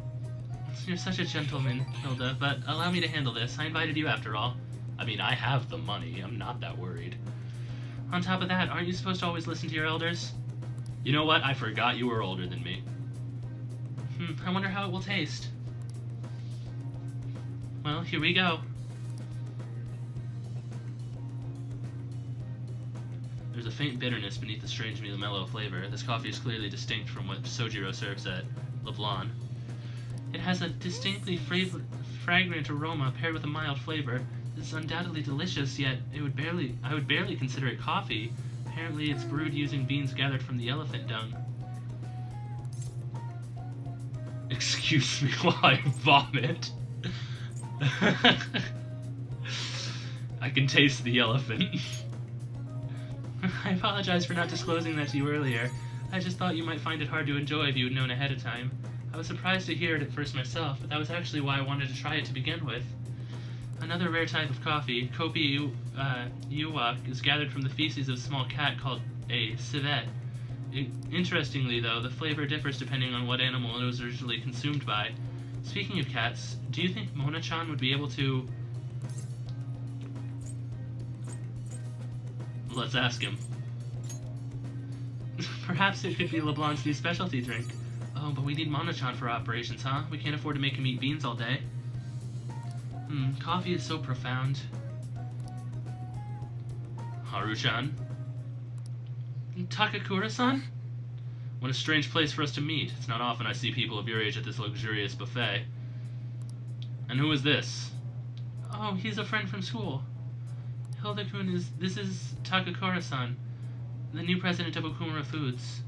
You're such a gentleman, Hilda, but allow me to handle this. I invited you after all. I mean, I have the money. I'm not that worried. On top of that, aren't you supposed to always listen to your elders? You know what? I forgot you were older than me. I wonder how it will taste. Well, here we go. There's a faint bitterness beneath the strangely mellow flavor. This coffee is clearly distinct from what Sojiro serves at Leblanc. It has a distinctly fragrant aroma paired with a mild flavor. This is undoubtedly delicious, yet I would barely consider it coffee. Apparently it's brewed using beans gathered from the elephant dung. Excuse me while I vomit. I can taste the elephant. I apologize for not disclosing that to you earlier. I just thought you might find it hard to enjoy if you had known ahead of time. I was surprised to hear it at first myself, but that was actually why I wanted to try it to begin with. Another rare type of coffee, Kopi Uwak, is gathered from the feces of a small cat called a civet. Interestingly, though, the flavor differs depending on what animal it was originally consumed by. Speaking of cats, do you think Mona-chan would be able to... Let's ask him. Perhaps it could be LeBlanc's new specialty drink. Oh, but we need Mona-chan for operations, huh? We can't afford to make him eat beans all day. Coffee is so profound. Haru-chan? Takakura-san? What a strange place for us to meet. It's not often I see people of your age at this luxurious buffet. And who is this? Oh, he's a friend from school. Hilda-kun this is Takakura-san, the new president of Okumura Foods.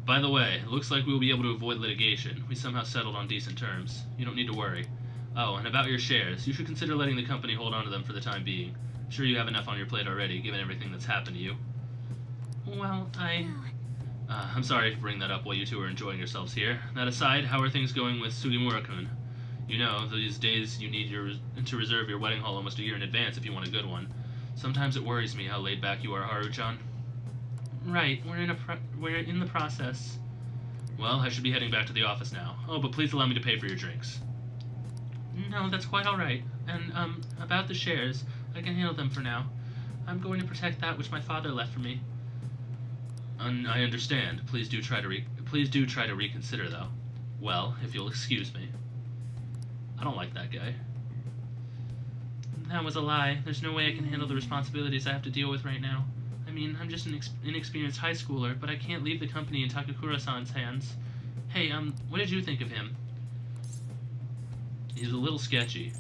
By the way, it looks like we will be able to avoid litigation. We somehow settled on decent terms. You don't need to worry. Oh, and about your shares, you should consider letting the company hold on to them for the time being. I'm sure you have enough on your plate already, given everything that's happened to you. Well, I'm sorry to bring that up while you two are enjoying yourselves here. That aside, how are things going with Sugimura-kun? You know, these days you need to reserve your wedding hall almost a year in advance if you want a good one. Sometimes it worries me how laid back you are, Haru-chan. Right, we're in the process. Well, I should be heading back to the office now. Oh, but please allow me to pay for your drinks. No, that's quite all right. And, about the shares, I can handle them for now. I'm going to protect that which my father left for me. I understand. Please do try to reconsider, though. Well, if you'll excuse me. I don't like that guy. That was a lie. There's no way I can handle the responsibilities I have to deal with right now. I mean, I'm just an inexperienced high schooler, but I can't leave the company in Takakura-san's hands. Hey, what did you think of him? He's a little sketchy.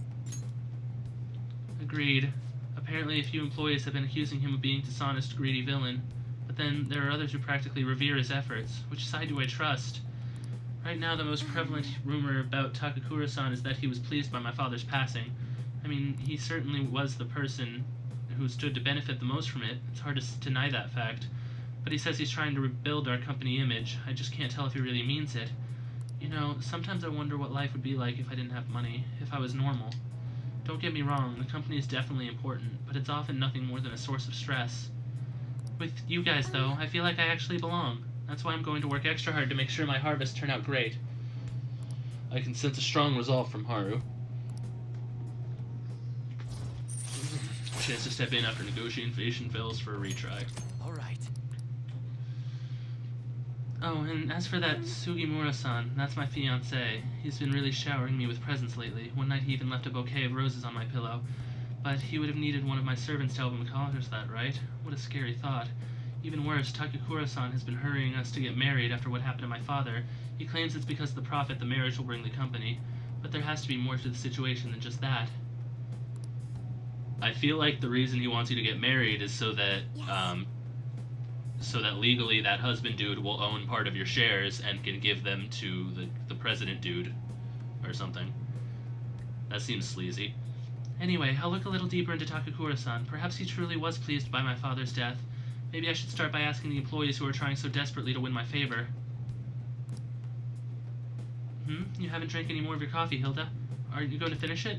Agreed. Apparently a few employees have been accusing him of being a dishonest, greedy villain. But then there are others who practically revere his efforts. Which side do I trust? Right now, the most prevalent rumor about Takakura-san is that he was pleased by my father's passing. I mean, he certainly was the person who stood to benefit the most from it. It's hard to deny that fact. But he says he's trying to rebuild our company image. I just can't tell if he really means it. You know, sometimes I wonder what life would be like if I didn't have money, if I was normal. Don't get me wrong, the company is definitely important, but it's often nothing more than a source of stress. With you guys, though, I feel like I actually belong. That's why I'm going to work extra hard to make sure my harvests turn out great. I can sense a strong resolve from Haru. Chance to step in after negotiation fails for a retry. All right. Oh, and as for that Sugimura-san, that's my fiancé. He's been really showering me with presents lately. One night he even left a bouquet of roses on my pillow. But he would have needed one of my servants to help him accomplish that, right? What a scary thought. Even worse, Takakura-san has been hurrying us to get married after what happened to my father. He claims it's because of the profit the marriage will bring the company. But there has to be more to the situation than just that. I feel like the reason he wants you to get married is so that, legally that husband dude will own part of your shares and can give them to the president dude or something. That seems sleazy. Anyway, I'll look a little deeper into Takakura-san. Perhaps he truly was pleased by my father's death. Maybe I should start by asking the employees who are trying so desperately to win my favor. You haven't drank any more of your coffee, Hilda? Are you going to finish it?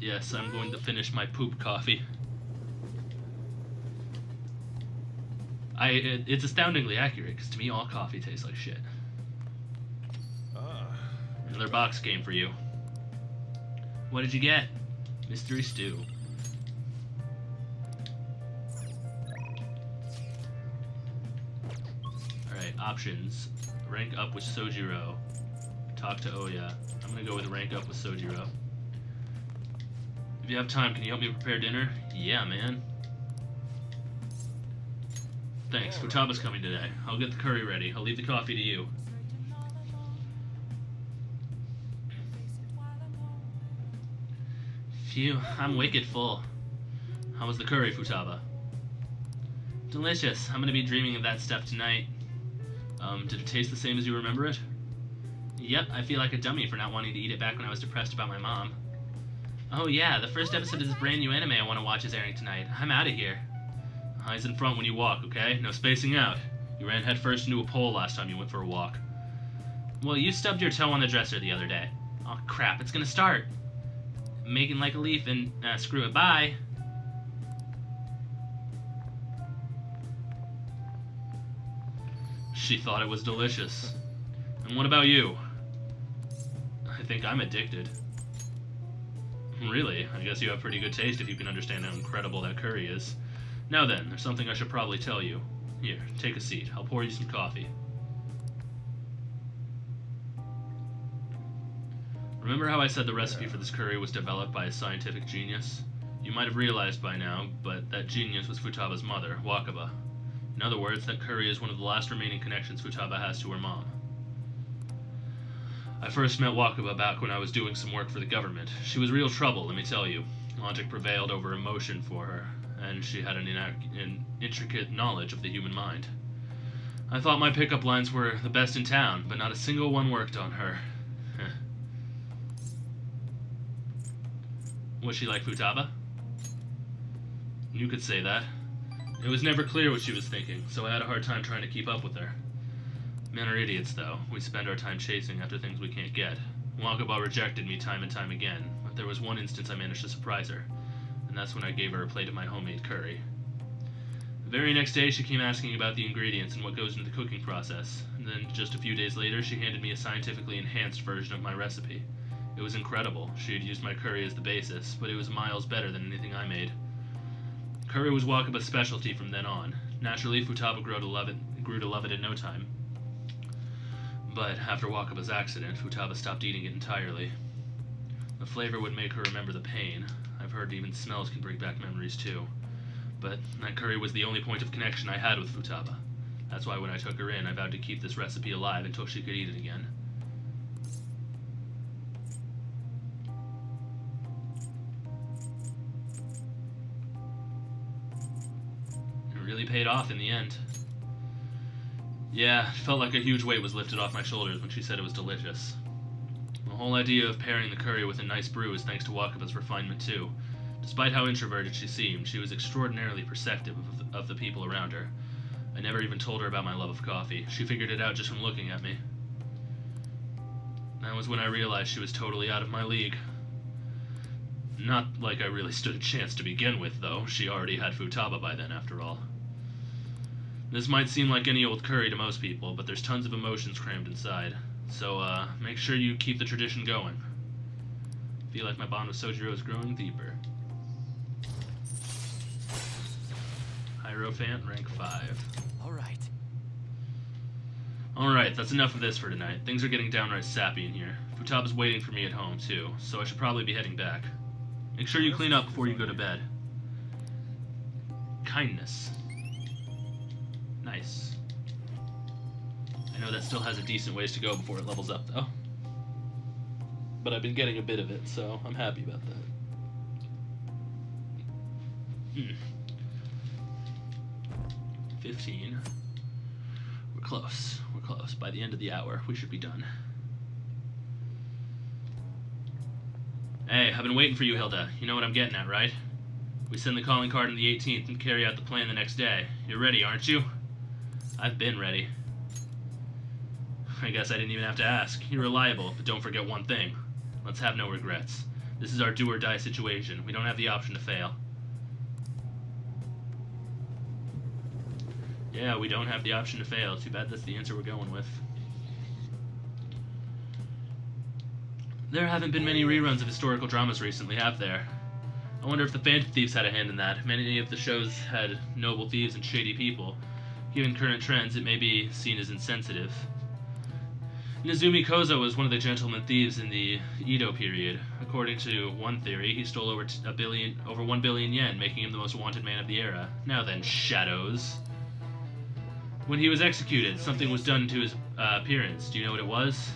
Yes, I'm going to finish my poop coffee. It's astoundingly accurate, because to me all coffee tastes like shit. Another box came for you. What did you get? Mystery stew. Alright, options. Rank up with Sojiro. Talk to Oya. I'm gonna go with rank up with Sojiro. If you have time, can you help me prepare dinner? Yeah, man. Thanks, Futaba's coming today. I'll get the curry ready. I'll leave the coffee to you. Phew, I'm wicked full. How was the curry, Futaba? Delicious. I'm gonna be dreaming of that stuff tonight. Did it taste the same as you remember it? Yep, I feel like a dummy for not wanting to eat it back when I was depressed about my mom. Oh yeah, the first episode of this brand new anime I want to watch is airing tonight. I'm out of here. Eyes in front when you walk, okay? No spacing out. You ran headfirst into a pole last time you went for a walk. Well, you stubbed your toe on the dresser the other day. Oh crap, it's gonna start. Making like a leaf and screw it, bye. She thought it was delicious. And what about you? I think I'm addicted. Really? I guess you have pretty good taste if you can understand how incredible that curry is. Now then, there's something I should probably tell you. Here, take a seat. I'll pour you some coffee. Remember how I said the recipe for this curry was developed by a scientific genius? You might have realized by now, but that genius was Futaba's mother, Wakaba. In other words, that curry is one of the last remaining connections Futaba has to her mom. I first met Wakaba back when I was doing some work for the government. She was real trouble, let me tell you. Logic prevailed over emotion for her, and she had an intricate knowledge of the human mind. I thought my pickup lines were the best in town, but not a single one worked on her. Was she like Futaba? You could say that. It was never clear what she was thinking, so I had a hard time trying to keep up with her. Men are idiots, though. We spend our time chasing after things we can't get. Wakaba rejected me time and time again, but there was one instance I managed to surprise her, and that's when I gave her a plate of my homemade curry. The very next day, she came asking about the ingredients and what goes into the cooking process, and then just a few days later, she handed me a scientifically enhanced version of my recipe. It was incredible. She had used my curry as the basis, but it was miles better than anything I made. Curry was Wakaba's specialty from then on. Naturally, Futaba grew to love it in no time. But after Wakaba's accident, Futaba stopped eating it entirely. The flavor would make her remember the pain. I've heard even smells can bring back memories too. But that curry was the only point of connection I had with Futaba. That's why when I took her in, I vowed to keep this recipe alive until she could eat it again. It really paid off in the end. Yeah, it felt like a huge weight was lifted off my shoulders when she said it was delicious. The whole idea of pairing the curry with a nice brew is thanks to Wakaba's refinement too. Despite how introverted she seemed, she was extraordinarily perceptive of the people around her. I never even told her about my love of coffee. She figured it out just from looking at me. That was when I realized she was totally out of my league. Not like I really stood a chance to begin with, though. She already had Futaba by then, after all. This might seem like any old curry to most people, but there's tons of emotions crammed inside. So, make sure you keep the tradition going. Feel like my bond with Sojiro is growing deeper. Hierophant, rank 5. Alright. Alright, that's enough of this for tonight. Things are getting downright sappy in here. Futaba's waiting for me at home, too, so I should probably be heading back. Make sure you clean up before you go to bed. Kindness. Nice. I know that still has a decent ways to go before it levels up, though. But I've been getting a bit of it, so I'm happy about that. 15. We're close. We're close. By the end of the hour, we should be done. Hey, I've been waiting for you, Hilda. You know what I'm getting at, right? We send the calling card on the 18th and carry out the plan the next day. You're ready, aren't you? I've been ready. I guess I didn't even have to ask. You're reliable, but don't forget one thing. Let's have no regrets. This is our do-or-die situation. We don't have the option to fail. Yeah, we don't have the option to fail. Too bad that's the answer we're going with. There haven't been many reruns of historical dramas recently, have there? I wonder if the Phantom Thieves had a hand in that. Many of the shows had noble thieves and shady people. Given current trends, it may be seen as insensitive. Nezumi Kozo was one of the gentleman thieves in the Edo period. According to one theory, he stole over 1 billion yen, making him the most wanted man of the era. Now then, shadows. When he was executed, something was done to his appearance. Do you know what it was?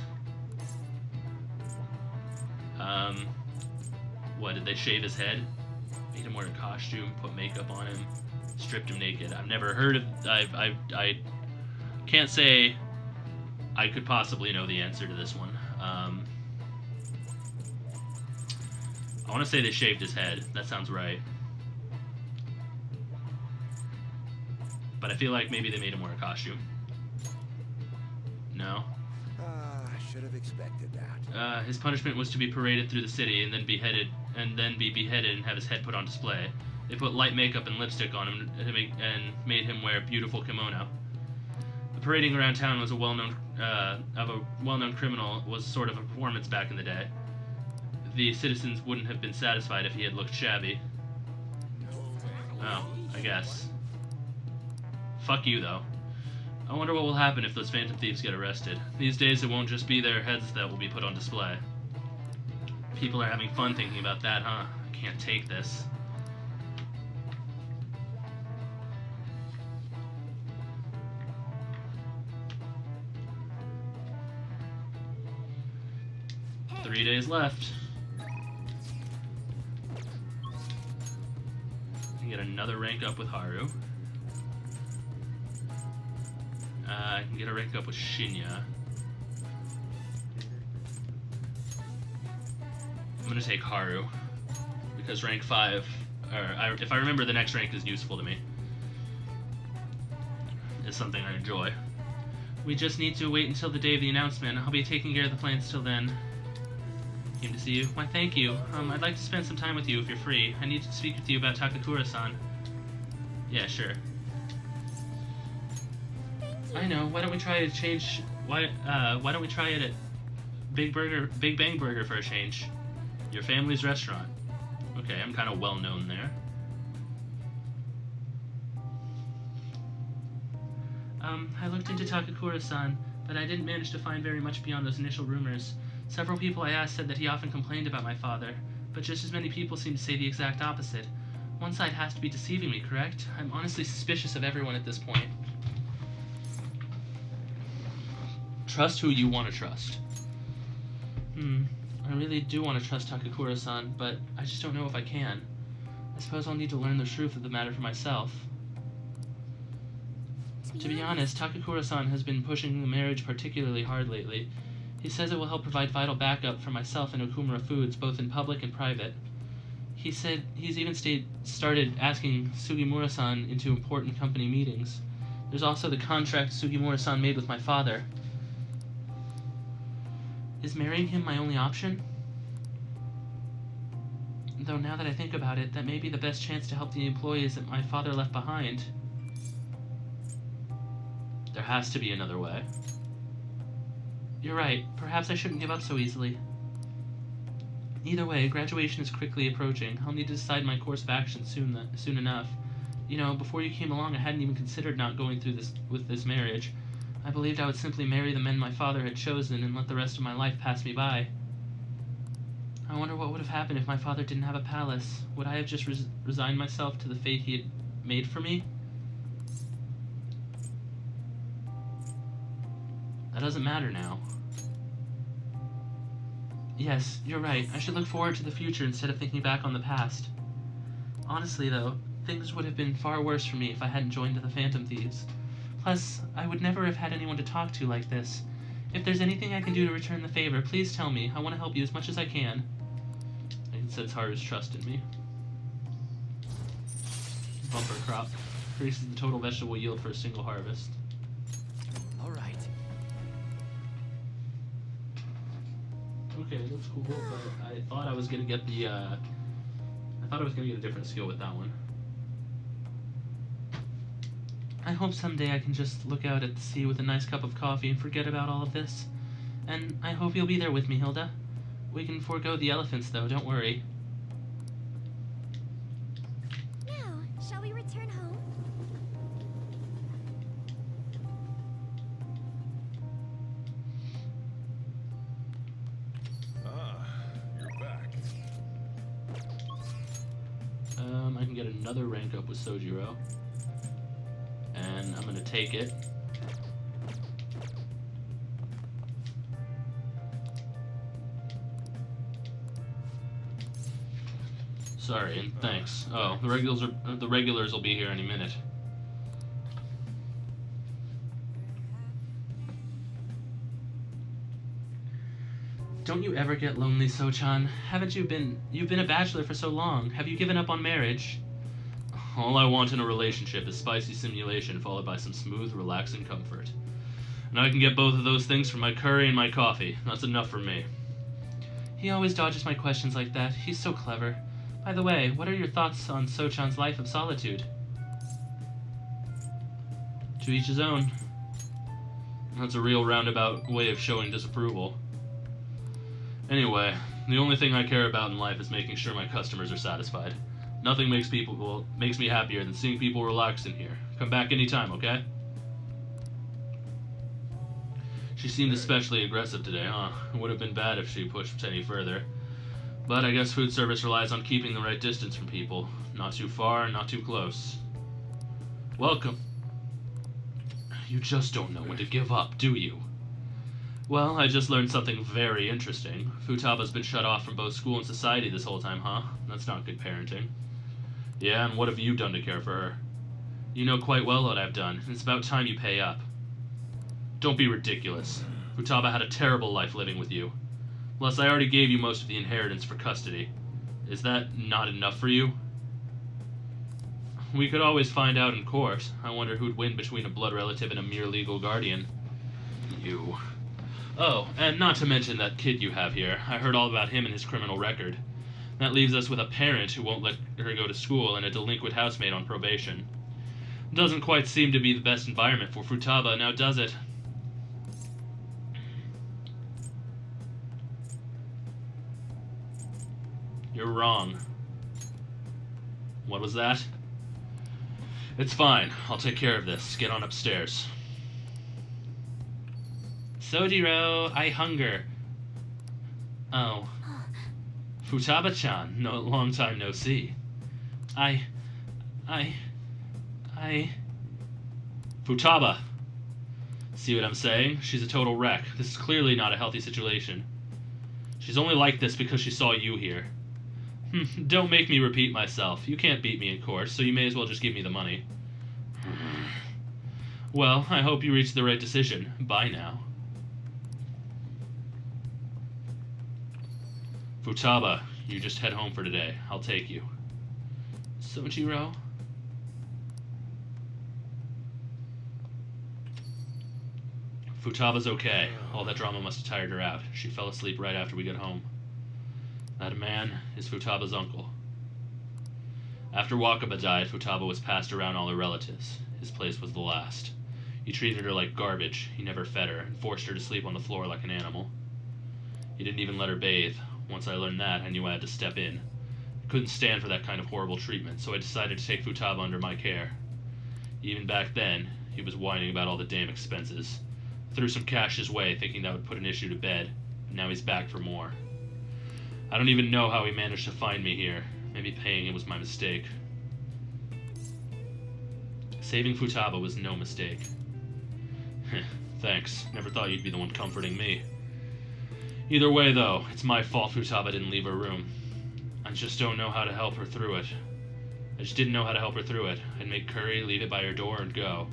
What, did they shave his head? Made him wear a costume, put makeup on him, stripped him naked. I've never heard of... I can't say I could possibly know the answer to this one. I want to say they shaved his head. That sounds right. But I feel like maybe they made him wear a costume. No? I should have expected that. His punishment was to be paraded through the city and then be beheaded and have his head put on display. They put light makeup and lipstick on him and made him wear a beautiful kimono. The parading around town was a well-known criminal was sort of a performance back in the day. The citizens wouldn't have been satisfied if he had looked shabby. Oh, I guess. Fuck you, though. I wonder what will happen if those Phantom Thieves get arrested. These days, it won't just be their heads that will be put on display. People are having fun thinking about that, huh? I can't take this. Hey. 3 days left. You get another rank up with Haru. I can get a rank up with Shinya. I'm gonna take Haru because rank 5, if I remember, the next rank is useful to me. It's something I enjoy. We just need to wait until the day of the announcement. I'll be taking care of the plans till then. Came to see you. Why, thank you. I'd like to spend some time with you if you're free. I need to speak with you about Takakura-san. Yeah, sure. I know. Why don't we try to change? Why don't we try it at Big Bang Burger for a change? Your family's restaurant. Okay, I'm kind of well known there. I looked into Takakura-san, but I didn't manage to find very much beyond those initial rumors. Several people I asked said that he often complained about my father, but just as many people seem to say the exact opposite. One side has to be deceiving me, correct? I'm honestly suspicious of everyone at this point. Trust who you want to trust. I really do want to trust Takakura-san, but I just don't know if I can. I suppose I'll need to learn the truth of the matter for myself. To be honest, Takakura-san has been pushing the marriage particularly hard lately. He says it will help provide vital backup for myself and Okumura Foods, both in public and private. He said he's even started asking Sugimura-san into important company meetings. There's also the contract Sugimura-san made with my father. Is marrying him my only option? Though now that I think about it, that may be the best chance to help the employees that my father left behind. There has to be another way. You're right. Perhaps I shouldn't give up so easily. Either way, graduation is quickly approaching. I'll need to decide my course of action soon enough. You know, before you came along, I hadn't even considered not going through with this marriage. I believed I would simply marry the men my father had chosen and let the rest of my life pass me by. I wonder what would have happened if my father didn't have a palace. Would I have just resigned myself to the fate he had made for me? That doesn't matter now. Yes, you're right. I should look forward to the future instead of thinking back on the past. Honestly, though, things would have been far worse for me if I hadn't joined the Phantom Thieves. Plus, I would never have had anyone to talk to like this. If there's anything I can do to return the favor, please tell me. I want to help you as much as I can. I can sense Haru's trust in me. Bumper crop. Increases the total vegetable yield for a single harvest. All right. Okay, that's cool, but I thought I was gonna get the, I thought I was gonna get a different skill with that one. I hope someday I can just look out at the sea with a nice cup of coffee and forget about all of this. And I hope you'll be there with me, Hilda. We can forego the elephants, though, don't worry. Now, shall we return home? Ah, you're back. I can get another rank up with Sojiro. And I'm gonna take it. Sorry, and thanks. Oh, the regulars will be here any minute. Don't you ever get lonely, Sochan? You've been a bachelor for so long. Have you given up on marriage? All I want in a relationship is spicy simulation followed by some smooth, relaxing comfort. And I can get both of those things from my curry and my coffee. That's enough for me. He always dodges my questions like that. He's so clever. By the way, what are your thoughts on Sochan's life of solitude? To each his own. That's a real roundabout way of showing disapproval. Anyway, the only thing I care about in life is making sure my customers are satisfied. Nothing makes me happier than seeing people relaxed in here. Come back anytime, okay? She seemed especially aggressive today, huh? It would have been bad if she pushed any further. But I guess food service relies on keeping the right distance from people. Not too far, not too close. Welcome. You just don't know when to give up, do you? Well, I just learned something very interesting. Futaba's been shut off from both school and society this whole time, huh? That's not good parenting. Yeah, and what have you done to care for her? You know quite well what I've done. It's about time you pay up. Don't be ridiculous. Futaba had a terrible life living with you. Plus, I already gave you most of the inheritance for custody. Is that not enough for you? We could always find out in court. I wonder who'd win between a blood relative and a mere legal guardian. You. Oh, and not to mention that kid you have here. I heard all about him and his criminal record. That leaves us with a parent who won't let her go to school and a delinquent housemate on probation. Doesn't quite seem to be the best environment for Futaba, now does it? You're wrong. What was that? It's fine. I'll take care of this. Get on upstairs. Sojiro, I hunger. Oh. Futaba-chan, long time no see. Futaba! See what I'm saying? She's a total wreck. This is clearly not a healthy situation. She's only like this because she saw you here. Don't make me repeat myself. You can't beat me in court, so you may as well just give me the money. Well, I hope you reached the right decision. Bye now. Futaba, you just head home for today. I'll take you. Sojiro? Futaba's okay. All that drama must have tired her out. She fell asleep right after we got home. That man is Futaba's uncle. After Wakaba died, Futaba was passed around all her relatives. His place was the last. He treated her like garbage. He never fed her and forced her to sleep on the floor like an animal. He didn't even let her bathe. Once I learned that, I knew I had to step in. I couldn't stand for that kind of horrible treatment, so I decided to take Futaba under my care. Even back then, he was whining about all the damn expenses. I threw some cash his way, thinking that would put an issue to bed, but now he's back for more. I don't even know how he managed to find me here. Maybe paying him was my mistake. Saving Futaba was no mistake. Thanks. Never thought you'd be the one comforting me. Either way, though, it's my fault Futaba didn't leave her room. I just don't know how to help her through it. I just didn't know how to help her through it. I'd make curry, leave it by her door, and go.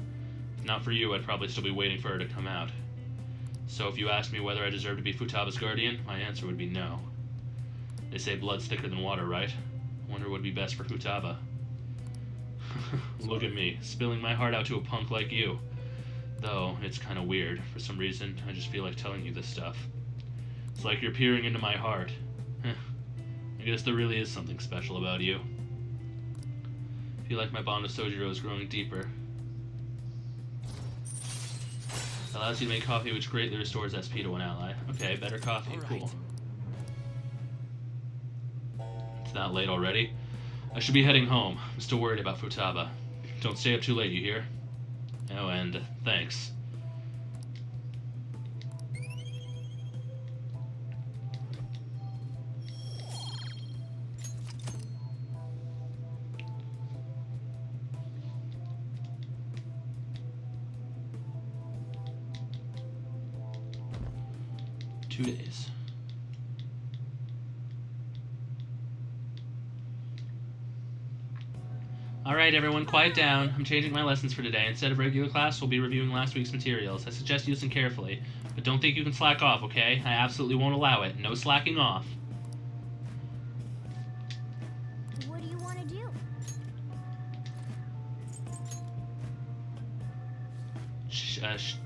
If not for you, I'd probably still be waiting for her to come out. So if you asked me whether I deserve to be Futaba's guardian, my answer would be no. They say blood's thicker than water, right? I wonder what would be best for Futaba. Look at me, spilling my heart out to a punk like you. Though, it's kinda weird. For some reason, I just feel like telling you this stuff. It's like you're peering into my heart. I guess there really is something special about you. I feel like my bond with Sojiro is growing deeper. Allows you to make coffee, which greatly restores SP to one ally. Okay, better coffee, cool. It's not late already. I should be heading home. I'm still worried about Futaba. Don't stay up too late, you hear? Oh, and thanks. Two days. Alright everyone, quiet down. I'm changing my lessons for today. Instead of regular class, we'll be reviewing last week's materials. I suggest you listen carefully. But don't think you can slack off, okay? I absolutely won't allow it. No slacking off. What do you want to do?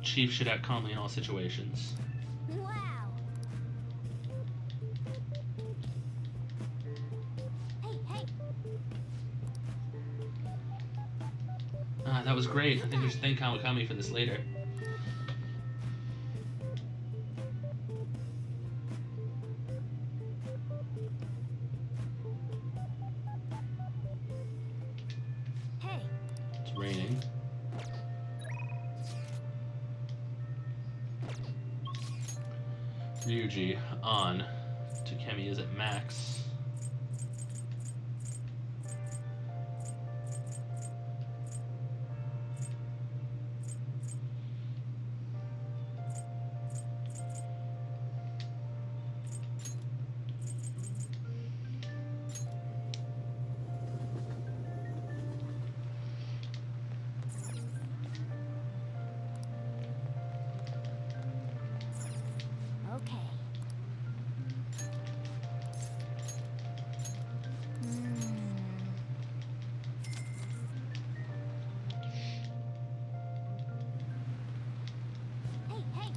Chief should act calmly in all situations. Wow. Hey. Ah, that was great. I think we should thank Kawakami for this later. Hey. It's raining. Ryuji on. Takemi is at max. Okay. Hey.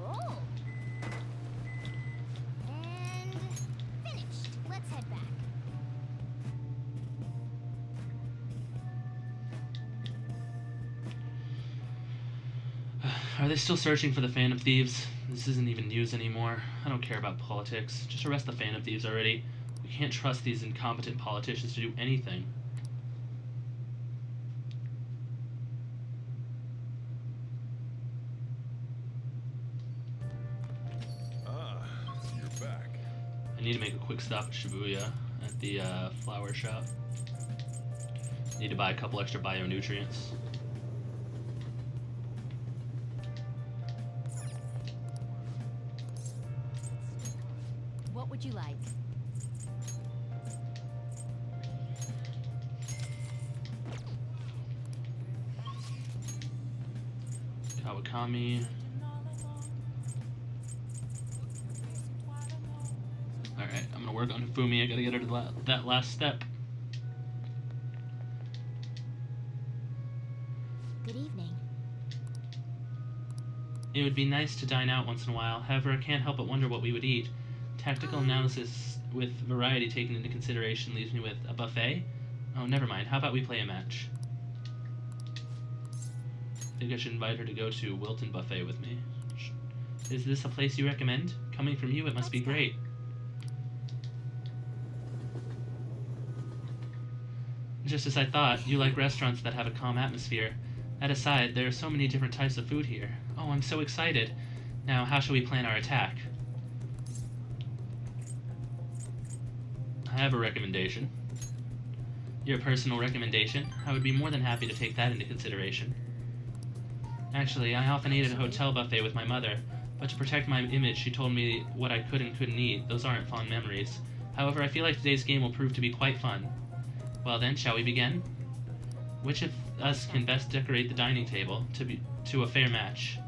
Oh. And finished. Let's head back. Are they still searching for the Phantom Thieves? This isn't even news anymore. I don't care about politics. Just arrest the Phantom Thieves already. We can't trust these incompetent politicians to do anything. Ah, you're back. I need to make a quick stop at Shibuya at the flower shop. Need to buy a couple extra bio-nutrients. What would you like? Kawakami. Alright, I'm gonna work on Hifumi. I gotta get her to that last step. Good evening. It would be nice to dine out once in a while. However, I can't help but wonder what we would eat. Tactical analysis with variety taken into consideration, leaves me with a buffet? Oh, never mind. How about we play a match? I think I should invite her to go to Wilton Buffet with me. Is this a place you recommend? Coming from you, it must be great. Just as I thought, you like restaurants that have a calm atmosphere. That aside, there are so many different types of food here. Oh, I'm so excited. Now, how shall we plan our attack? I have a recommendation. Your personal recommendation? I would be more than happy to take that into consideration. Actually, I often ate at a hotel buffet with my mother, but to protect my image, she told me what I could and couldn't eat. Those aren't fond memories. However, I feel like today's game will prove to be quite fun. Well then, shall we begin? Which of us can best decorate the dining table to a fair match?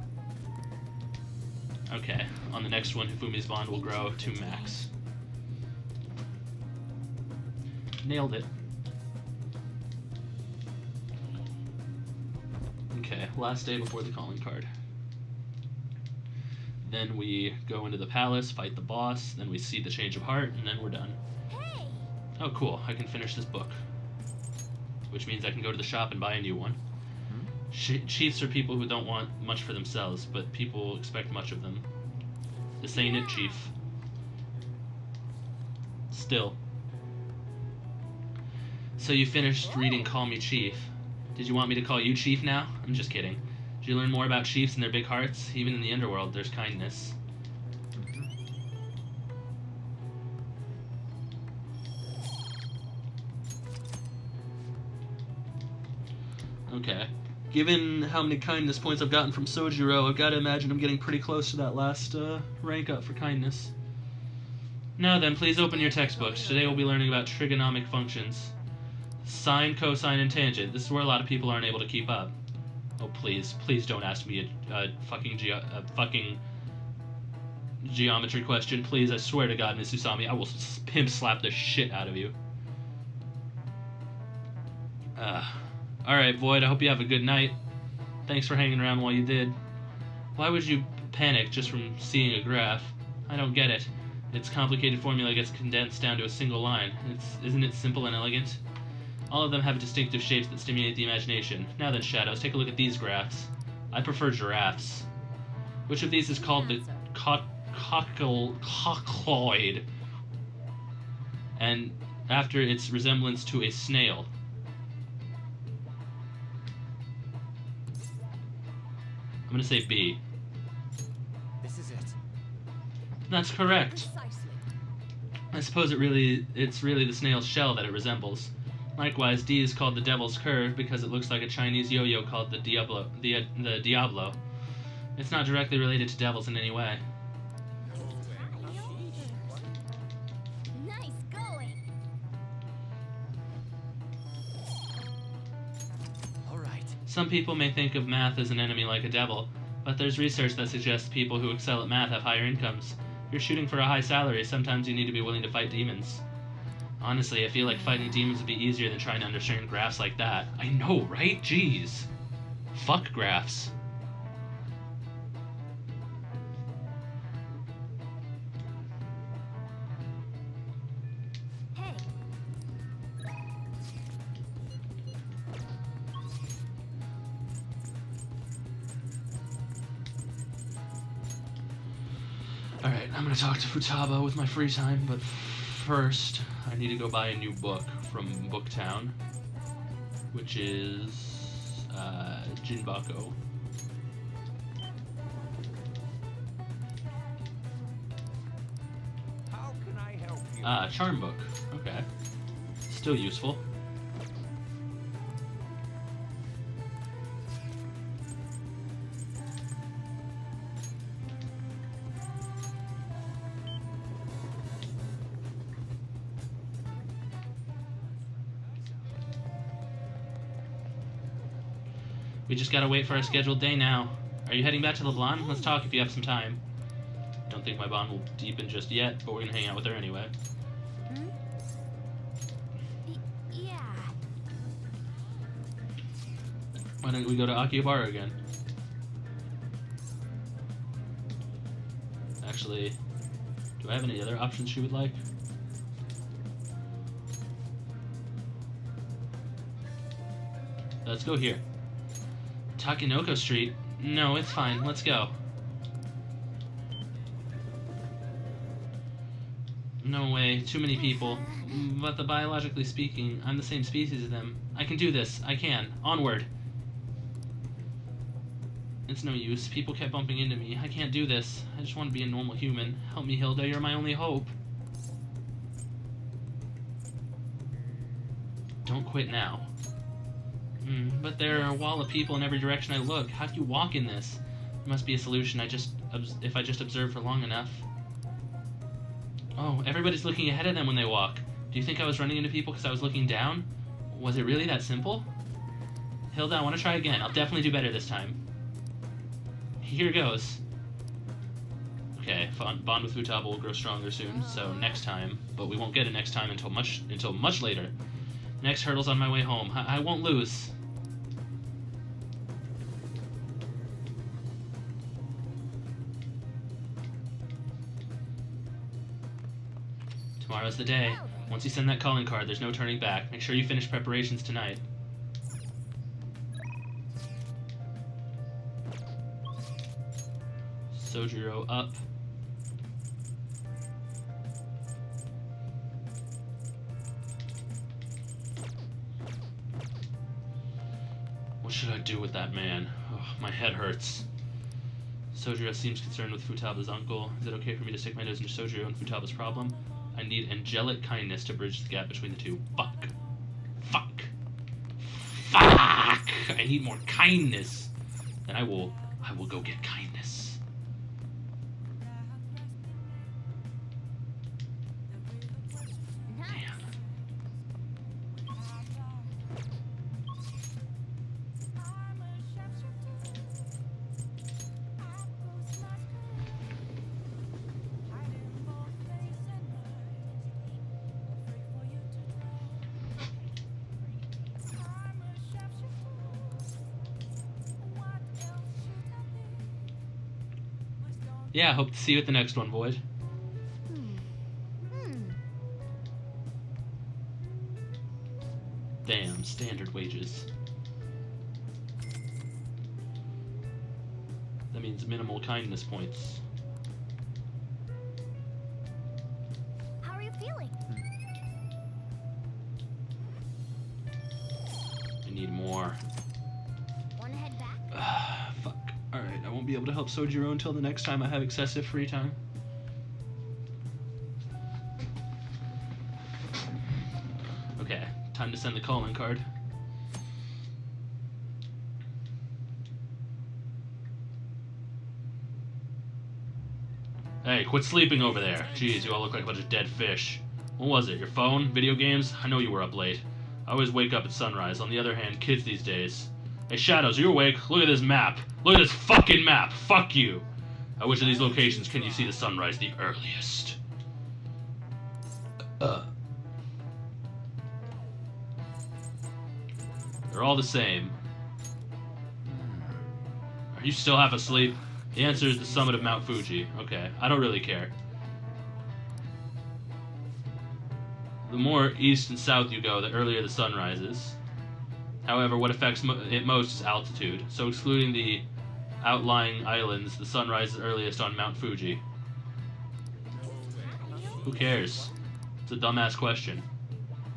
Okay, on the next one, Hifumi's bond will grow to max. Nailed it. Okay, last day before the calling card. Then we go into the palace, fight the boss, then we see the change of heart, and then we're done. Hey! Oh cool, I can finish this book. Which means I can go to the shop and buy a new one. Chiefs are people who don't want much for themselves, but people expect much of them. This ain't it, Chief. Still. So you finished reading Call Me Chief. Did you want me to call you Chief now? I'm just kidding. Did you learn more about chiefs and their big hearts? Even in the underworld, there's kindness. Okay. Given how many kindness points I've gotten from Sojiro, I've got to imagine I'm getting pretty close to that last rank up for kindness. Now then, please open your textbooks. Today we'll be learning about trigonomic functions. Sine, cosine, and tangent. This is where a lot of people aren't able to keep up. Oh, please. Please don't ask me a fucking geometry question. Please, I swear to God, Miss Usami, I will pimp slap the shit out of you. Alright, Void, I hope you have a good night. Thanks for hanging around while you did. Why would you panic just from seeing a graph? I don't get it. Its complicated formula gets condensed down to a single line. Isn't it simple and elegant? All of them have distinctive shapes that stimulate the imagination. Now then, Shadows, take a look at these graphs. I prefer giraffes. Which of these is called the coccoid? And after its resemblance to a snail. I'm gonna say B. This is it. That's correct. I suppose it's really the snail's shell that it resembles. Likewise, D is called the Devil's Curve because it looks like a Chinese yo-yo called the Diablo. It's not directly related to devils in any way. Nice going. All right. Some people may think of math as an enemy like a devil, but there's research that suggests people who excel at math have higher incomes. If you're shooting for a high salary, sometimes you need to be willing to fight demons. Honestly, I feel like fighting demons would be easier than trying to understand graphs like that. I know, right? Jeez. Fuck graphs. Hey. Alright, I'm gonna talk to Futaba with my free time, but first, I need to go buy a new book from Booktown, which is Jinbako. How can I help you? Charm book. Okay. Still useful. We just gotta wait for our scheduled day now. Are you heading back to LeBlanc? Let's talk if you have some time. Don't think my bond will deepen just yet, but we're gonna hang out with her anyway. Yeah. Why don't we go to Akihabara again? Actually, do I have any other options she would like? Let's go here. Takinoko Street? No, it's fine. Let's go. No way. Too many people. But biologically speaking, I'm the same species as them. I can do this. I can. Onward. It's no use. People kept bumping into me. I can't do this. I just want to be a normal human. Help me, Hilda. You're my only hope. Don't quit now. But there are a wall of people in every direction I look. How do you walk in this? There must be a solution. If I just observe for long enough. Oh, everybody's looking ahead of them when they walk. Do you think I was running into people because I was looking down? Was it really that simple? Hilda, I want to try again. I'll definitely do better this time. Here goes. Okay, bond with Futaba will grow stronger soon, so next time. But we won't get it next time until much later. Next hurdle's on my way home. I won't lose. Tomorrow's the day. Once you send that calling card, there's no turning back. Make sure you finish preparations tonight. Sojiro up. What should I do with that man? Oh, my head hurts. Sojiro seems concerned with Futaba's uncle. Is it okay for me to stick my nose into Sojiro and Futaba's problem? I need angelic kindness to bridge the gap between the two. Fuck. Fuck. Fuck! I need more kindness. Then I will go get kindness. Yeah, hope to see you at the next one, Void. Damn, standard wages. That means minimal kindness points. How are you feeling? I need more. Wanna head back? Fuck. Alright, I won't be able to help Sojiro until the next time I have excessive free time. Okay, time to send the calling card. Hey, quit sleeping over there. Jeez, you all look like a bunch of dead fish. What was it, your phone? Video games? I know you were up late. I always wake up at sunrise. On the other hand, kids these days. Hey, Shadows, are you awake? Look at this map. Look at this fucking map. Fuck you. At which of these locations can you see the sunrise the earliest? They're all the same. Are you still half asleep? The answer is the summit of Mount Fuji. Okay, I don't really care. The more east and south you go, the earlier the sun rises. However, what affects it most is altitude. So excluding the outlying islands, the sun rises earliest on Mount Fuji. Who cares? It's a dumbass question.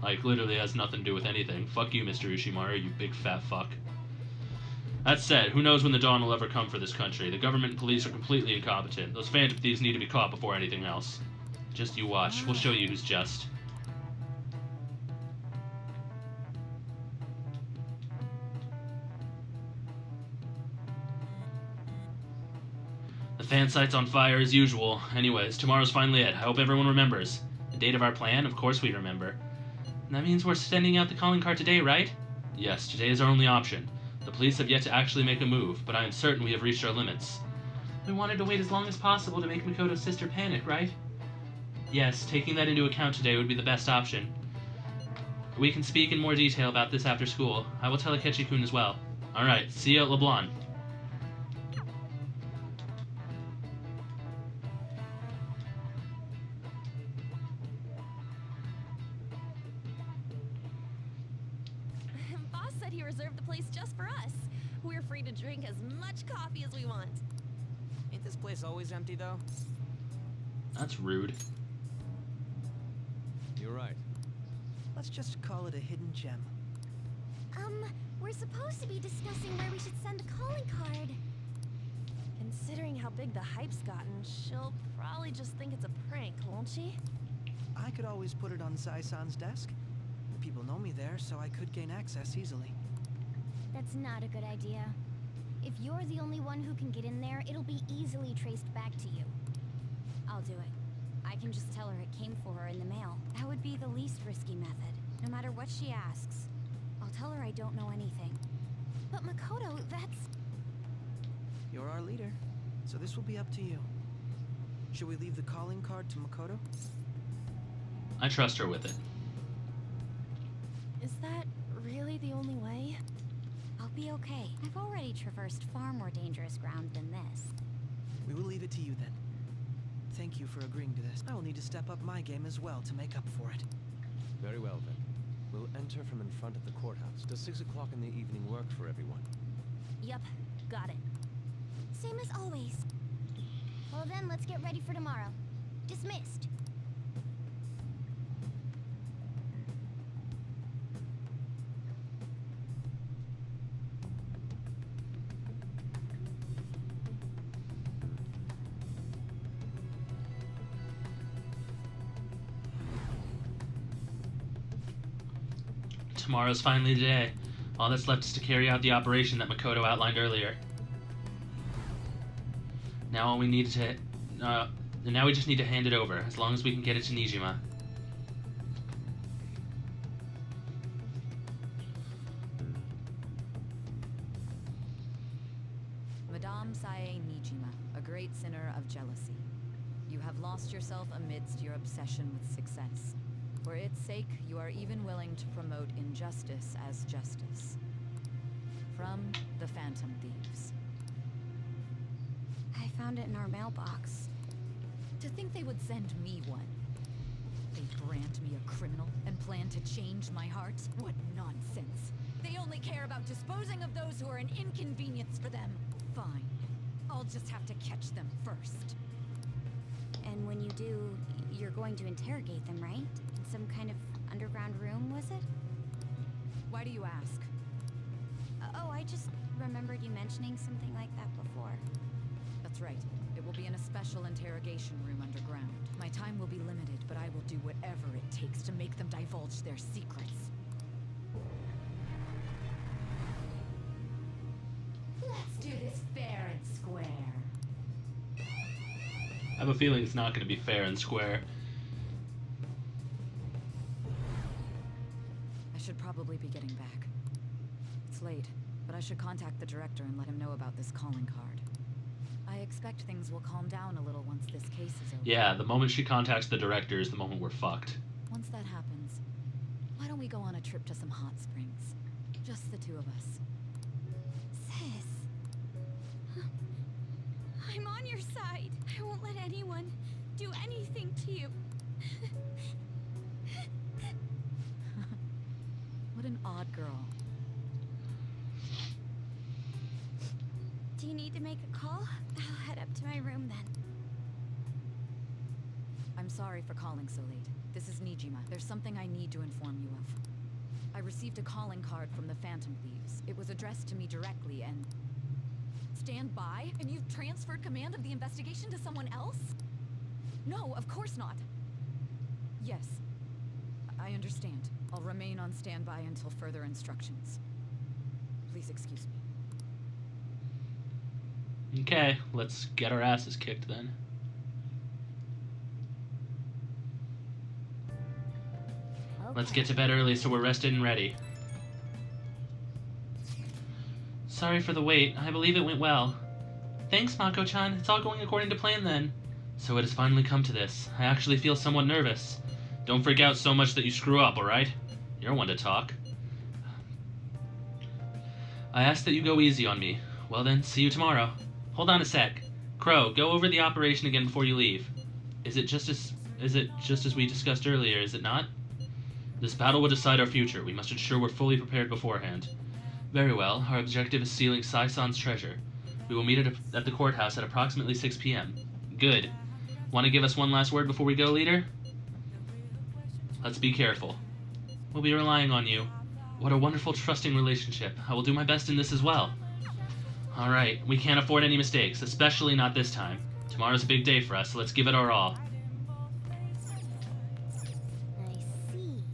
Like, literally has nothing to do with anything. Fuck you, Mr. Ushimaru, you big fat fuck. That said, who knows when the dawn will ever come for this country? The government and police are completely incompetent. Those phantom thieves need to be caught before anything else. Just you watch. We'll show you who's just. The fan site's on fire as usual. Anyways, tomorrow's finally it. I hope everyone remembers. The date of our plan? Of course we remember. And that means we're sending out the calling card today, right? Yes, today is our only option. The police have yet to actually make a move, but I am certain we have reached our limits. We wanted to wait as long as possible to make Mikoto's sister panic, right? Yes, taking that into account today would be the best option. We can speak in more detail about this after school. I will tell Akechi-kun as well. Alright, see you at LeBlanc. Boss said he reserved the place free to drink as much coffee as we want. Ain't this place always empty, though? That's rude. You're right. Let's just call it a hidden gem. We're supposed to be discussing where we should send the calling card. Considering how big the hype's gotten, she'll probably just think it's a prank, won't she? I could always put it on Sai-san's desk. The people know me there, so I could gain access easily. That's not a good idea. If you're the only one who can get in there, it'll be easily traced back to you. I'll do it. I can just tell her it came for her in the mail. That would be the least risky method, no matter what she asks. I'll tell her I don't know anything. But Makoto, that's... You're our leader, so this will be up to you. Should we leave the calling card to Makoto? I trust her with it. Is that really the only way? I'll be okay. I've already traversed far more dangerous ground than this. We will leave it to you then. Thank you for agreeing to this. I will need to step up my game as well to make up for it. Very well, then. We'll enter from in front of the courthouse. Does 6 o'clock in the evening work for everyone? Yup, got it. Same as always. Well then, let's get ready for tomorrow. Dismissed. Tomorrow's finally the day. All that's left is to carry out the operation that Makoto outlined earlier. Now we just need to hand it over, as long as we can get it to Nijima. Madame Sae Nijima, a great sinner of jealousy. You have lost yourself amidst your obsession with success. For its sake, you are even willing to promote injustice as justice. From the Phantom Thieves. I found it in our mailbox. To think they would send me one. They brand me a criminal and plan to change my heart? What nonsense. They only care about disposing of those who are an inconvenience for them. Fine. I'll just have to catch them first. And when you do, you're going to interrogate them, right? In some kind of underground room, was it? Why do you ask? Oh, I just remembered you mentioning something like that before. That's right. It will be in a special interrogation room underground. My time will be limited, but I will do whatever it takes to make them divulge their secrets. Let's do this fair and square. I have a feeling it's not going to be fair and square. I should probably be getting back. It's late, but I should contact the director and let him know about this calling card. I expect things will calm down a little once this case is over. Yeah, the moment she contacts the director is the moment we're fucked. Once that happens, why don't we go on a trip to some hot springs? Just the two of us. Sis. I'm on your side. I won't let anyone do anything to you. What an odd girl. Do you need to make a call? I'll head up to my room then. I'm sorry for calling so late. This is Nijima. There's something I need to inform you of. I received a calling card from the Phantom Thieves. It was addressed to me directly and... Stand by? And you've transferred command of the investigation to someone else? No, of course not. Yes. I understand. I'll remain on standby until further instructions. Please excuse me. Okay, let's get our asses kicked then. Let's get to bed early so we're rested and ready. Sorry for the wait. I believe it went well. Thanks, Mako-chan. It's all going according to plan then. So it has finally come to this. I actually feel somewhat nervous. Don't freak out so much that you screw up, alright? You're one to talk. I ask that you go easy on me. Well then, see you tomorrow. Hold on a sec. Crow, go over the operation again before you leave. Is it just as we discussed earlier, is it not? This battle will decide our future. We must ensure we're fully prepared beforehand. Very well. Our objective is stealing Saison's treasure. We will meet at the courthouse at approximately 6 p.m. Good. Want to give us one last word before we go, leader? Let's be careful. We'll be relying on you. What a wonderful, trusting relationship. I will do my best in this as well. Alright, we can't afford any mistakes, especially not this time. Tomorrow's a big day for us, so let's give it our all. I see.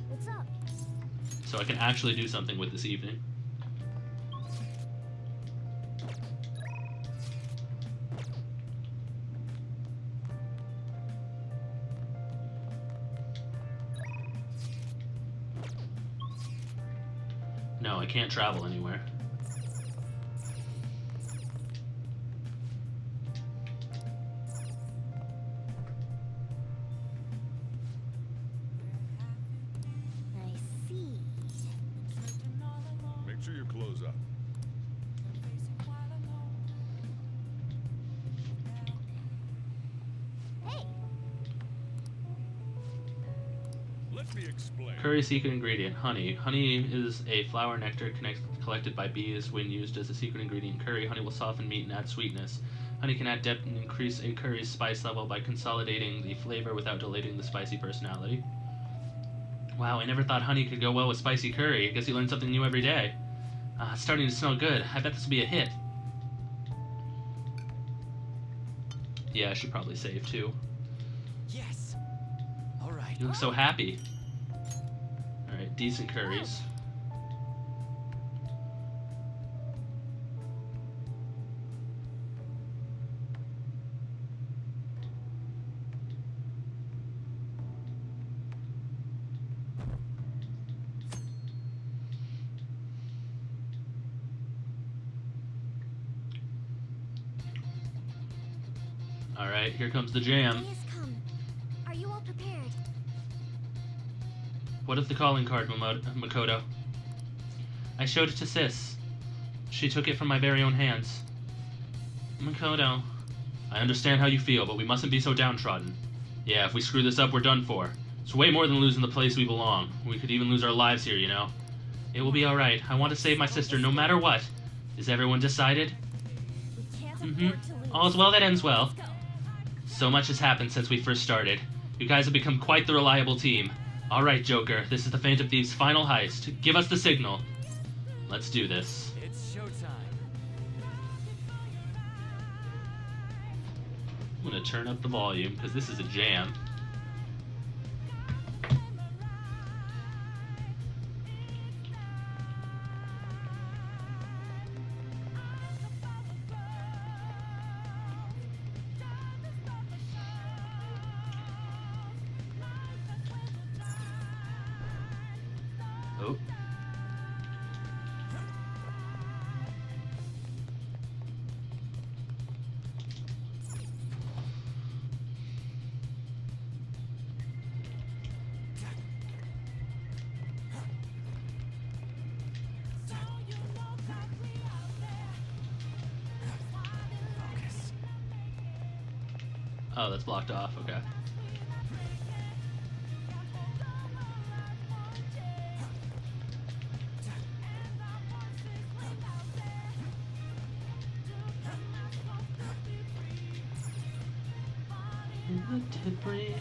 What's up? So I can actually do something with this evening. No, I can't travel anywhere. I see. Make sure you close up. Hey, Let me explain. Curry secret ingredient, honey. Honey is a flower nectar collected by bees. When used as a secret ingredient in curry, honey will soften meat and add sweetness. Honey can add depth and increase a curry's spice level by consolidating the flavor without diluting the spicy personality. Wow, I never thought honey could go well with spicy curry. I guess you learn something new every day. It's starting to smell good. I bet this will be a hit. Yeah, I should probably save too. Yes. All right. You look so happy. Alright, decent curries. Alright, here comes the jam. day has come. Are you all prepared? What is the calling card, Makoto? I showed it to Sis. She took it from my very own hands. Makoto, I understand how you feel, but we mustn't be so downtrodden. Yeah, if we screw this up, we're done for. It's way more than losing the place we belong. We could even lose our lives here, you know? It will be alright. I want to save my sister no matter what. Is everyone decided? We can't Mm-hmm. afford to lose. All's well that ends well. Let's go. So much has happened since we first started. You guys have become quite the reliable team. Alright, Joker, this is the Phantom Thieves' final heist. Give us the signal. Let's do this. It's showtime. I'm gonna turn up the volume, because this is a jam. Oh. Focus. Oh, that's blocked off, okay. Debris.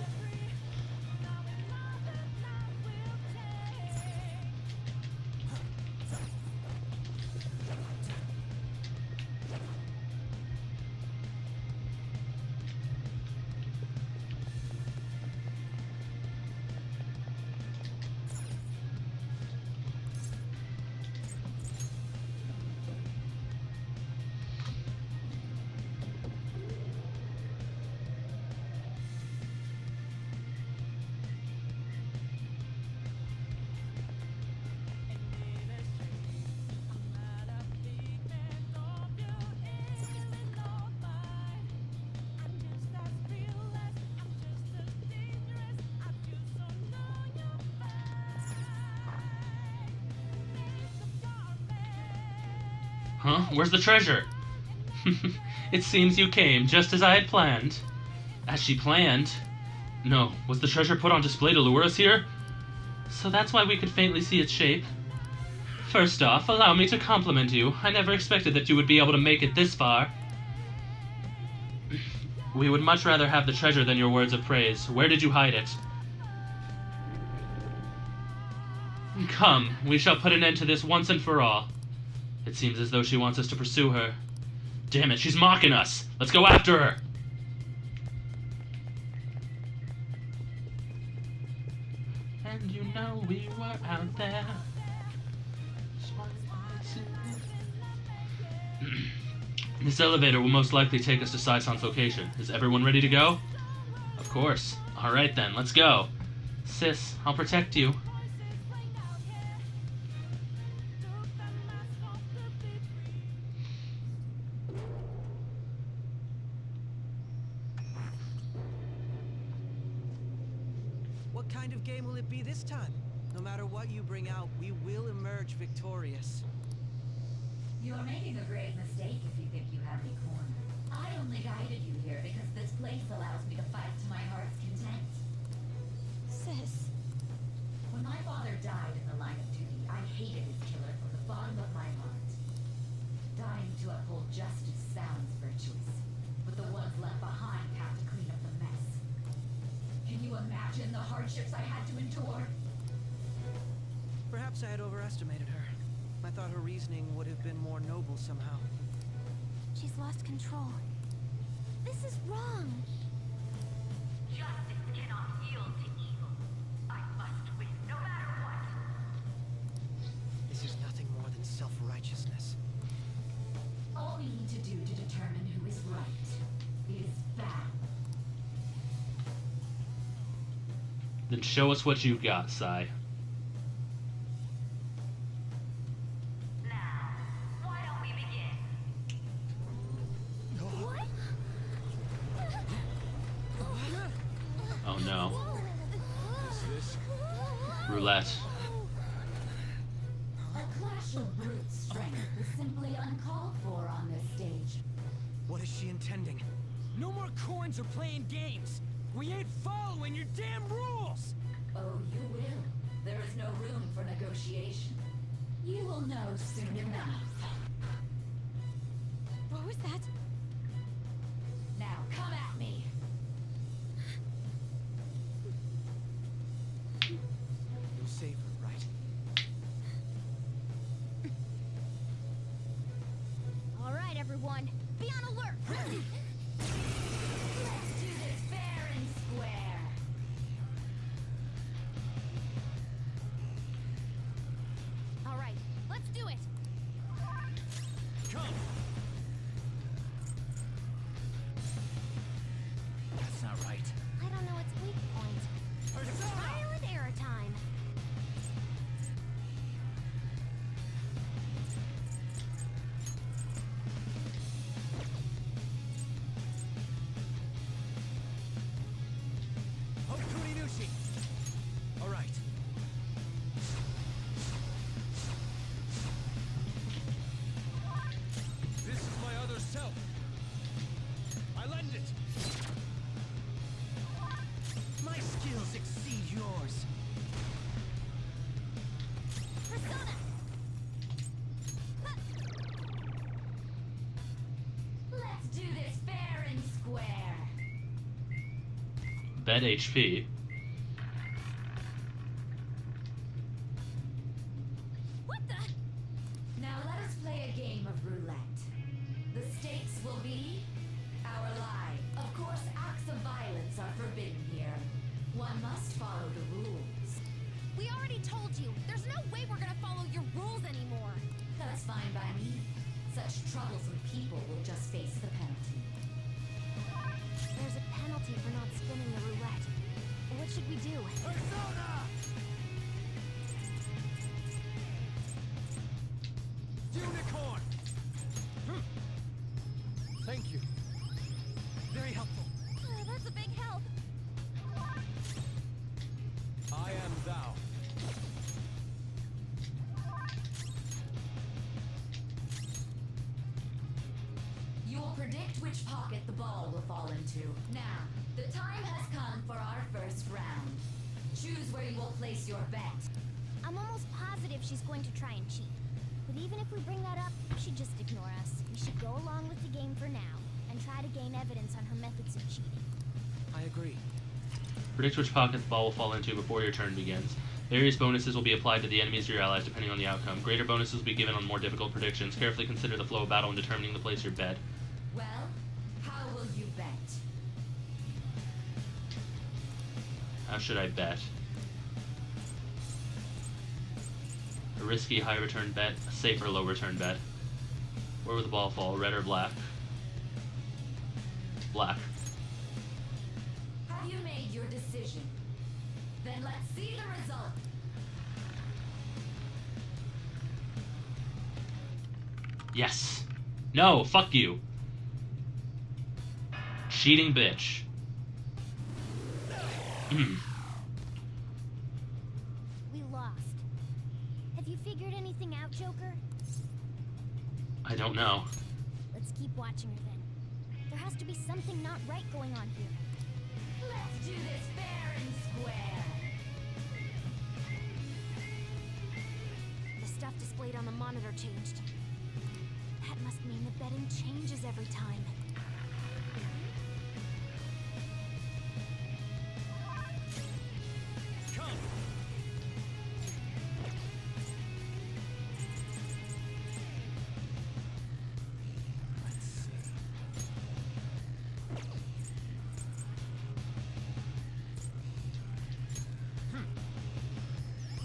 Huh? Where's the treasure? It seems you came, just as I had planned. As she planned? No, was the treasure put on display to lure us here? So that's why we could faintly see its shape. First off, allow me to compliment you. I never expected that you would be able to make it this far. We would much rather have the treasure than your words of praise. Where did you hide it? Come, we shall put an end to this once and for all. It seems as though she wants us to pursue her. Damn it, she's mocking us! Let's go after her! And you know we were out there. This elevator will most likely take us to Saison's location. Is everyone ready to go? Of course. Alright then, let's go. Sis, I'll protect you. What kind of game will it be this time? No matter what you bring out, we will emerge victorious. You are making a grave mistake if you think you have me cornered. I only guided you here because this place allows me to fight to my heart's content. Sis. When my father died in the line of duty, I hated his killer from the bottom of my heart. Dying to uphold justice sounds virtuous, but the ones left behind have to clean up the mess. Can you imagine the hardships I had to endure? Perhaps I had overestimated her. I thought her reasoning would have been more noble somehow. She's lost control. This is wrong. Justice cannot yield to evil. I must win, no matter what. This is nothing more than self-righteousness. All we need to do to determine who is right is battle. Then show us what you've got, Sai. Now, why don't we begin? Oh no. Is this? Roulette. A clash of brute strength is simply uncalled for on this stage. What is she intending? No more coins or playing games. We ain't following your damn rules. Oh, you will. There is no room for negotiation. You will know soon enough. What was that? Now come at me. You'll save her, right? All right, everyone. Be on alert. Let's do this fair and square. All right, let's do it. Come. That's not right. I don't know its weak point. Trial and error time. Hokuninushi. All right. This is my other self. I lend it. My skills exceed yours. Persona. Let's do this fair and square. Bet HP. What the? Now let us play a game of roulette. The stakes will be our lives. Of course, acts of violence are forbidden here. One must follow the rules. We already told you. There's no way we're gonna follow your rules anymore. That's fine by me. Such troublesome people will just face the penalty. There's a penalty for not spinning the roulette. What should we do? Persona! Unicorn! Thank you. Very helpful. That's a big help. I am thou. You will predict which pocket the ball will fall into. Now, the time has come for our first round. Choose where you will place your bet. I'm almost positive she's going to try and cheat. But even if we bring that up, she'd just ignore us. We should go along with the game for now, and try to gain evidence on her methods of cheating. I agree. Predict which pocket the ball will fall into before your turn begins. Various bonuses will be applied to the enemies or your allies depending on the outcome. Greater bonuses will be given on more difficult predictions. Carefully consider the flow of battle in determining the place your bet. Well, how will you bet? How should I bet? A risky high return bet, a safer low return bet. Where will the ball fall, red or black? Black. Have you made your decision? Then let's see the result. Yes. No, fuck you. Cheating bitch. We lost. Have you figured anything out, Joker? I don't know. Let's keep watching her then. There has to be something not right going on here. Let's do this fair and square. The stuff displayed on the monitor changed. That must mean the betting changes every time.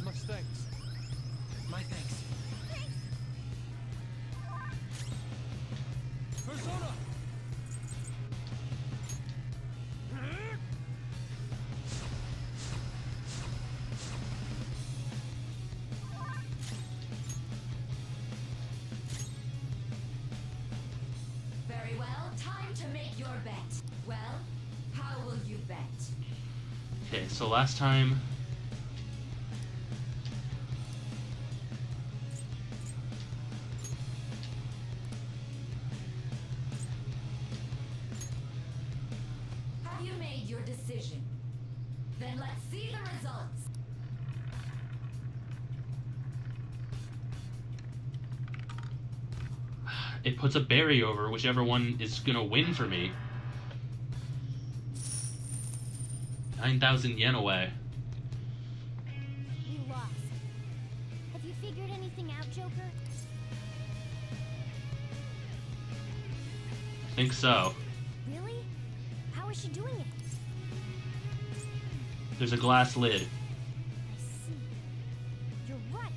Much thanks. My thanks. Persona! Very well, time to make your bet. Well, how will you bet? Okay, so last time... Have you made your decision? Then let's see the results. It puts a berry over whichever one is gonna win for me. 9,000 yen away. We lost. Have you figured anything out, Joker? I think so. Really? How is she doing it? There's a glass lid. I see. You're right.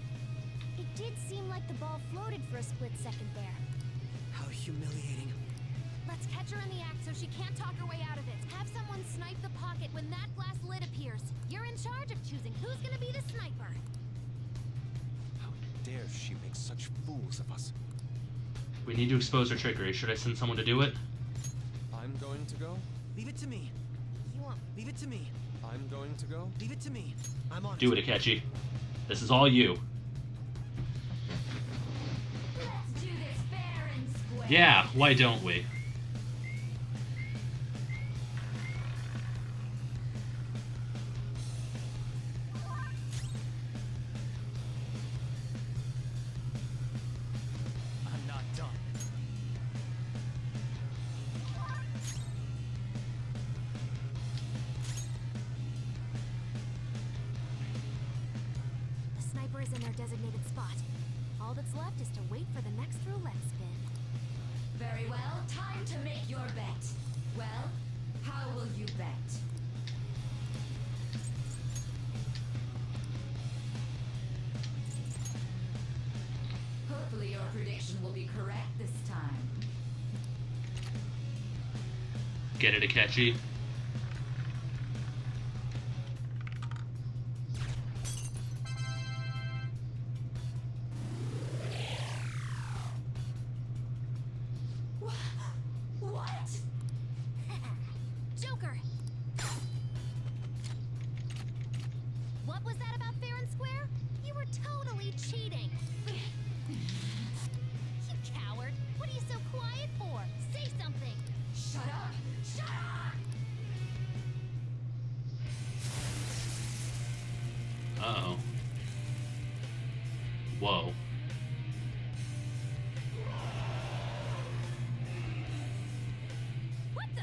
It did seem like the ball floated for a split second there. How humiliating. Let's catch her in the act so she can't talk her way out of it. Have someone snipe the pocket when that glass lid appears. You're in charge of choosing who's gonna be the sniper. How dare she make such fools of us? We need to expose her trickery. Should I send someone to do it? I'm going to go. Leave it to me. You won't. Leave it to me. I'm going to go. Leave it to me. I'm on Do it, Akechi. This is all you. Let's do this fair and square. Yeah, why don't we? I'm not done. The sniper is in their designated spot. All that's left is to wait for the next roulette spin. Very well, time to make your bet. Well, how will you bet? Hopefully your prediction will be correct this time. Get it, Akechi? What? Joker! What was that about fair and square? You were totally cheating. You coward! What are you so quiet for? Say something! Shut up! Shut up! Uh-oh. What the?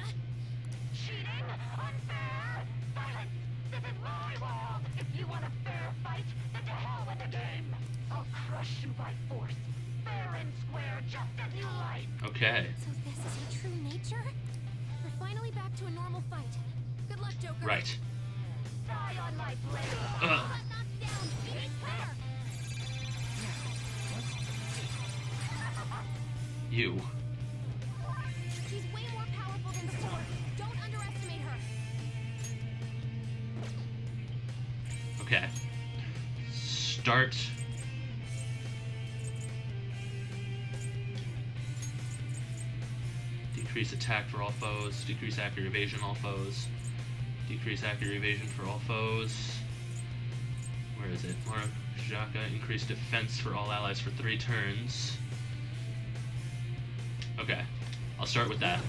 Cheating? Unfair? Silence! This is my world! If you want a fair fight, then to hell with the game! I'll crush you by force. Fair and square, just as you like! Okay. So this is her true nature? We're finally back to a normal fight. Good luck, Joker. Right. Die on my blade! Ugh. Got knocked down. Beat her. You. She's way more powerful than before. Don't underestimate her. Okay. Start. Decrease attack for all foes. Decrease accurate evasion all foes. Decrease accurate evasion for all foes. Where is it? Laura Jaka. Increase defense for all allies for 3 turns. Okay. I'll start with that.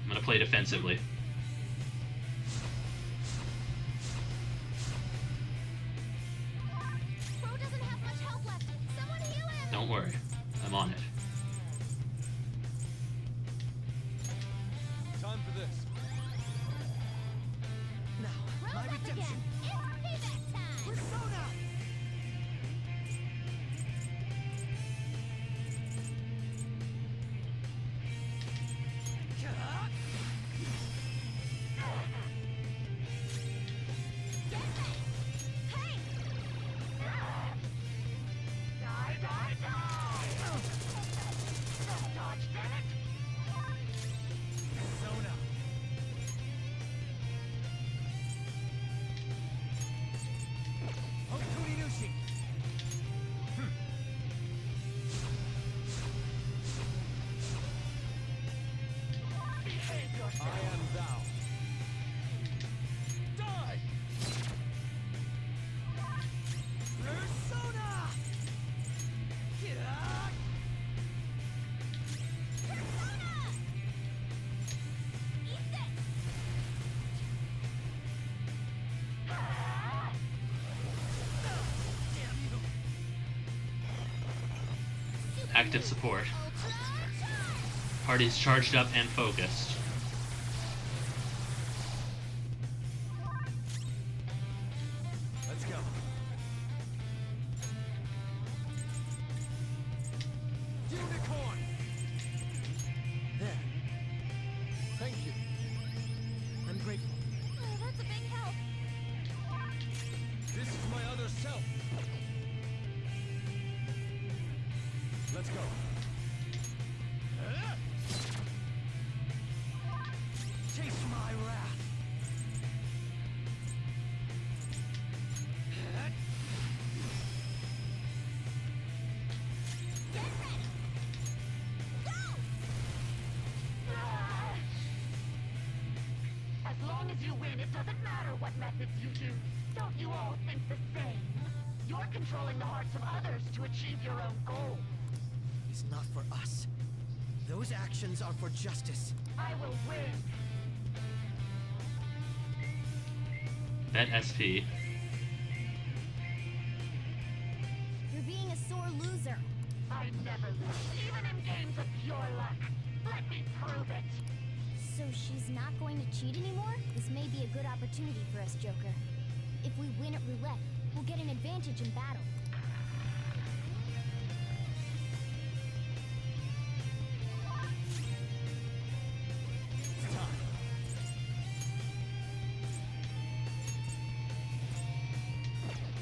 I'm gonna play defensively. Bro doesn't have much health left. Someone heal him. Don't worry. I'm on it. Time for this. Now, Rose my up redemption. again. It's payback time. Persona! Get ready. Hey! Die, die, die! Just dodge, damn it! Persona! Hokurinushi! Behave yourself! I am thou. Die! Persona! Yeah! Persona! Eat this! Damn you! Active support. Ultra charge! Party's charged up and focused. Let's go. Unicorn! There. Thank you. I'm grateful. Oh, that's a big help. This is my other self. Let's go. Taste my wrath. Get ready. Go! As long as you win, it doesn't matter what methods you use. Don't you all think the same? You're controlling the hearts of others to achieve your own goals. It's not for us. Those actions are for justice. I will win. Bet SP. You're being a sore loser. I never lose, even in games of pure luck. Let me prove it. So she's not going to cheat anymore? This may be a good opportunity for us, Joker. If we win at roulette, we'll get an advantage in battle. It's time.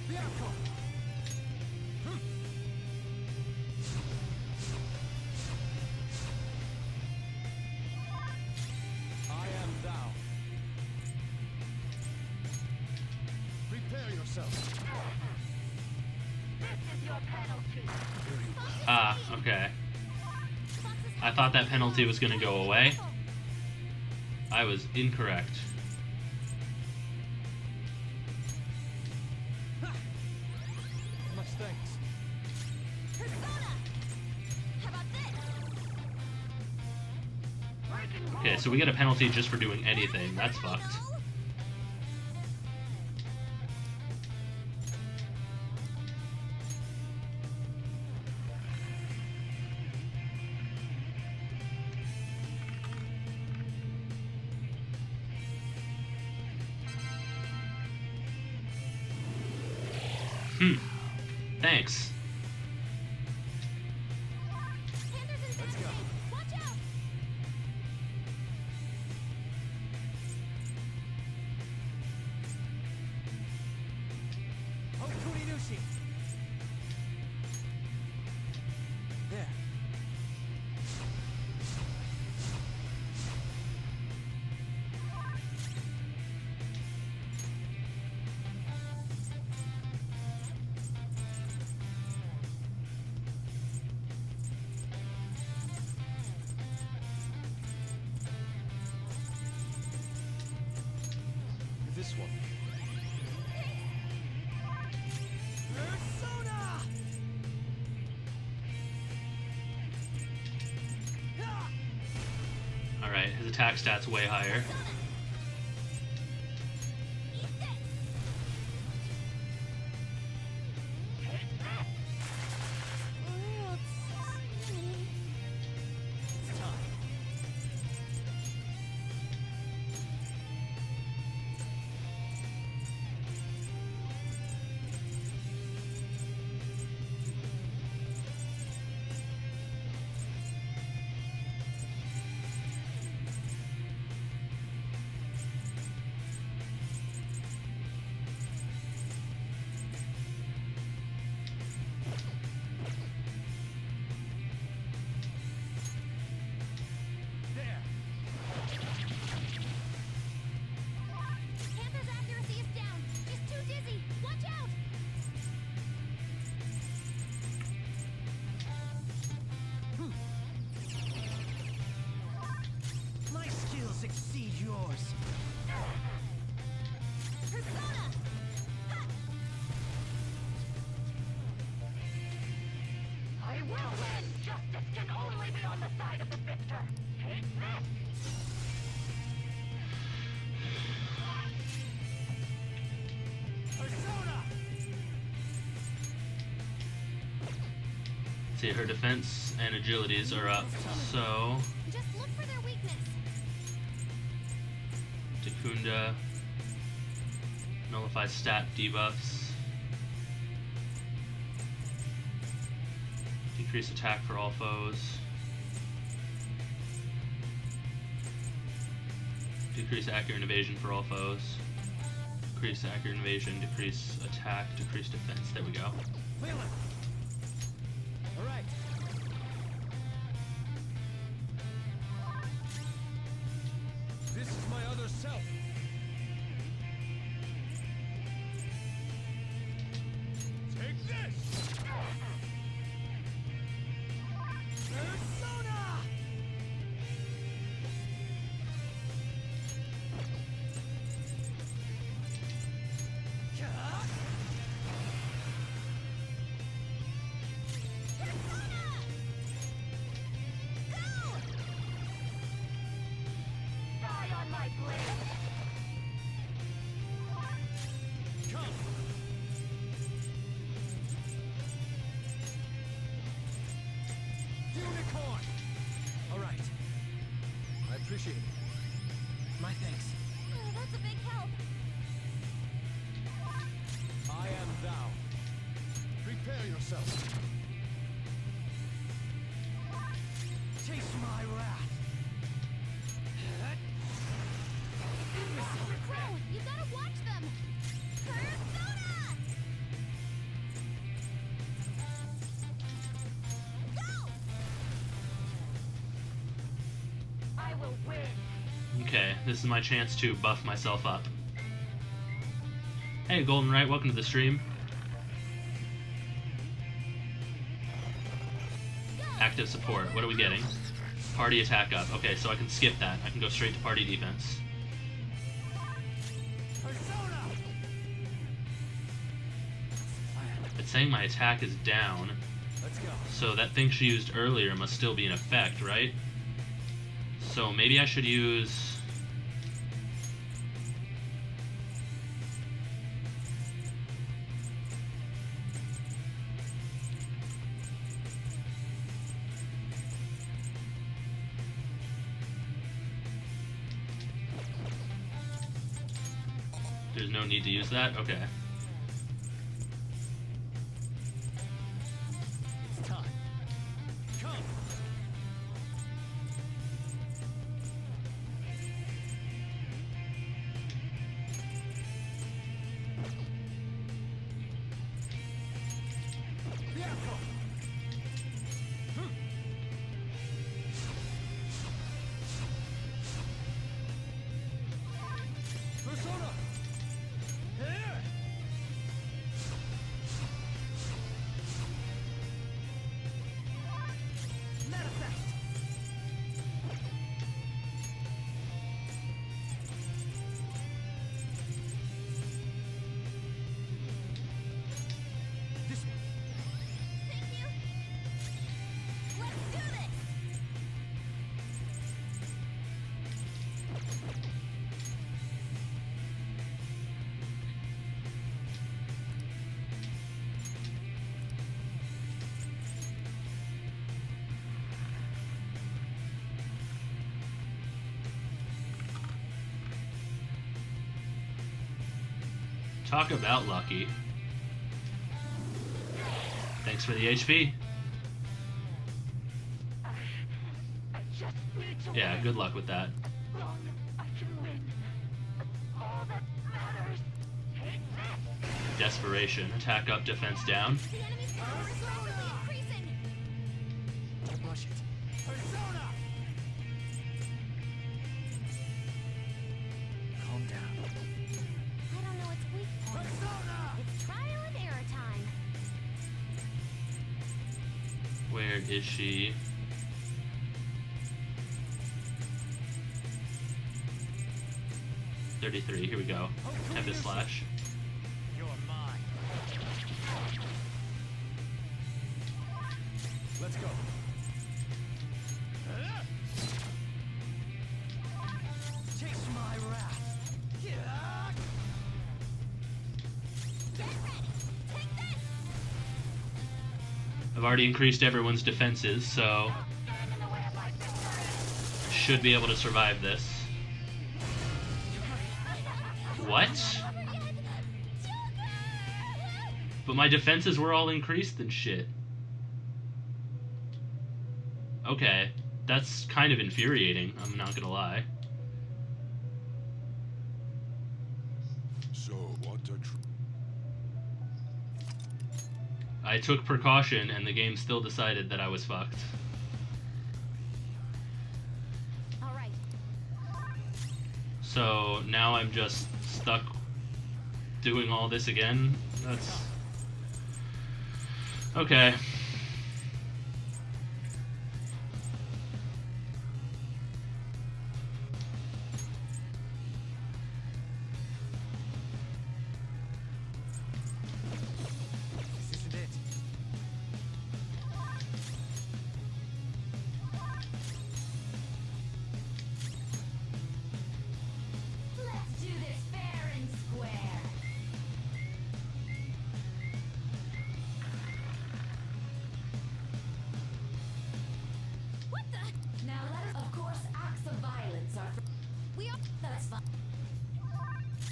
The outcome. I am thou. Prepare yourself. This is your penalty. Ah, okay. I thought that penalty was gonna go away. I was incorrect. Much thanks. Persona! How about this? Okay, so we get a penalty just for doing anything. That's fucked. Thanks. Panthers Let's go. Watch out! Oh, Kuninushi! There. This one. Persona! Alright, his attack stat's way higher. It's time. There. Panther's accuracy is down. She's too dizzy. Watch out! My skills exceed yours. Persona! Ha! I will win! Justice can only be on the side of the victor! Take this! Persona! See, her defense and agilities are up. So, Just look for their weakness. Takunda nullifies stat debuffs. Decrease attack for all foes. Decrease accurate and evasion for all foes. Decrease accurate and evasion, decrease attack, decrease defense. There we go. Leland! All right. This is my other self. Take this! Persona! Yeah. Die on my blade! Come. Unicorn! All right. I appreciate it. My thanks. Oh, that's a big help. I am thou. Prepare yourself. Taste my wrath. Crow, you gotta watch them. Persona! Go! I will win! Okay, this is my chance to buff myself up. Hey, Golden Right, welcome to the stream. Active support. What are we getting? Party attack up. Okay, so I can skip that. I can go straight to party defense. Persona! It's saying my attack is down, Let's go. so that thing she used earlier must still be in effect, right? So maybe I should use... There's no need to use that? Okay. Talk about lucky. Thanks for the HP. Yeah, good luck with that. Desperation. Attack up, defense down. The enemy's power is rapidly increasing. Don't rush it. Calm down. I don't know its weak point. It's trial and error time. Where is she? $33. Here we go. Tempest Slash. You're mine. Let's go. Taste my wrath. Get ready. Take this. I've already increased everyone's defenses, so should be able to survive this. What? But my defenses were all increased and shit. Okay, that's kind of infuriating, I'm not gonna lie. So, what a I took precaution and the game still decided that I was fucked. All right. So now I'm just stuck doing all this again? That's... okay. This isn't it. Let's do this fair and square. What the? Now let us, of course, acts of violence are. We are. That's fine.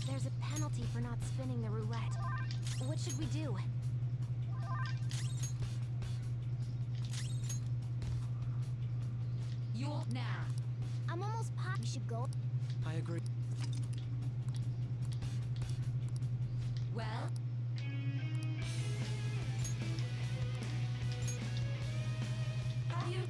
There's a penalty for not spinning the roulette. What should we do? You'll now. I'm almost we should go. I agree. Well, have you?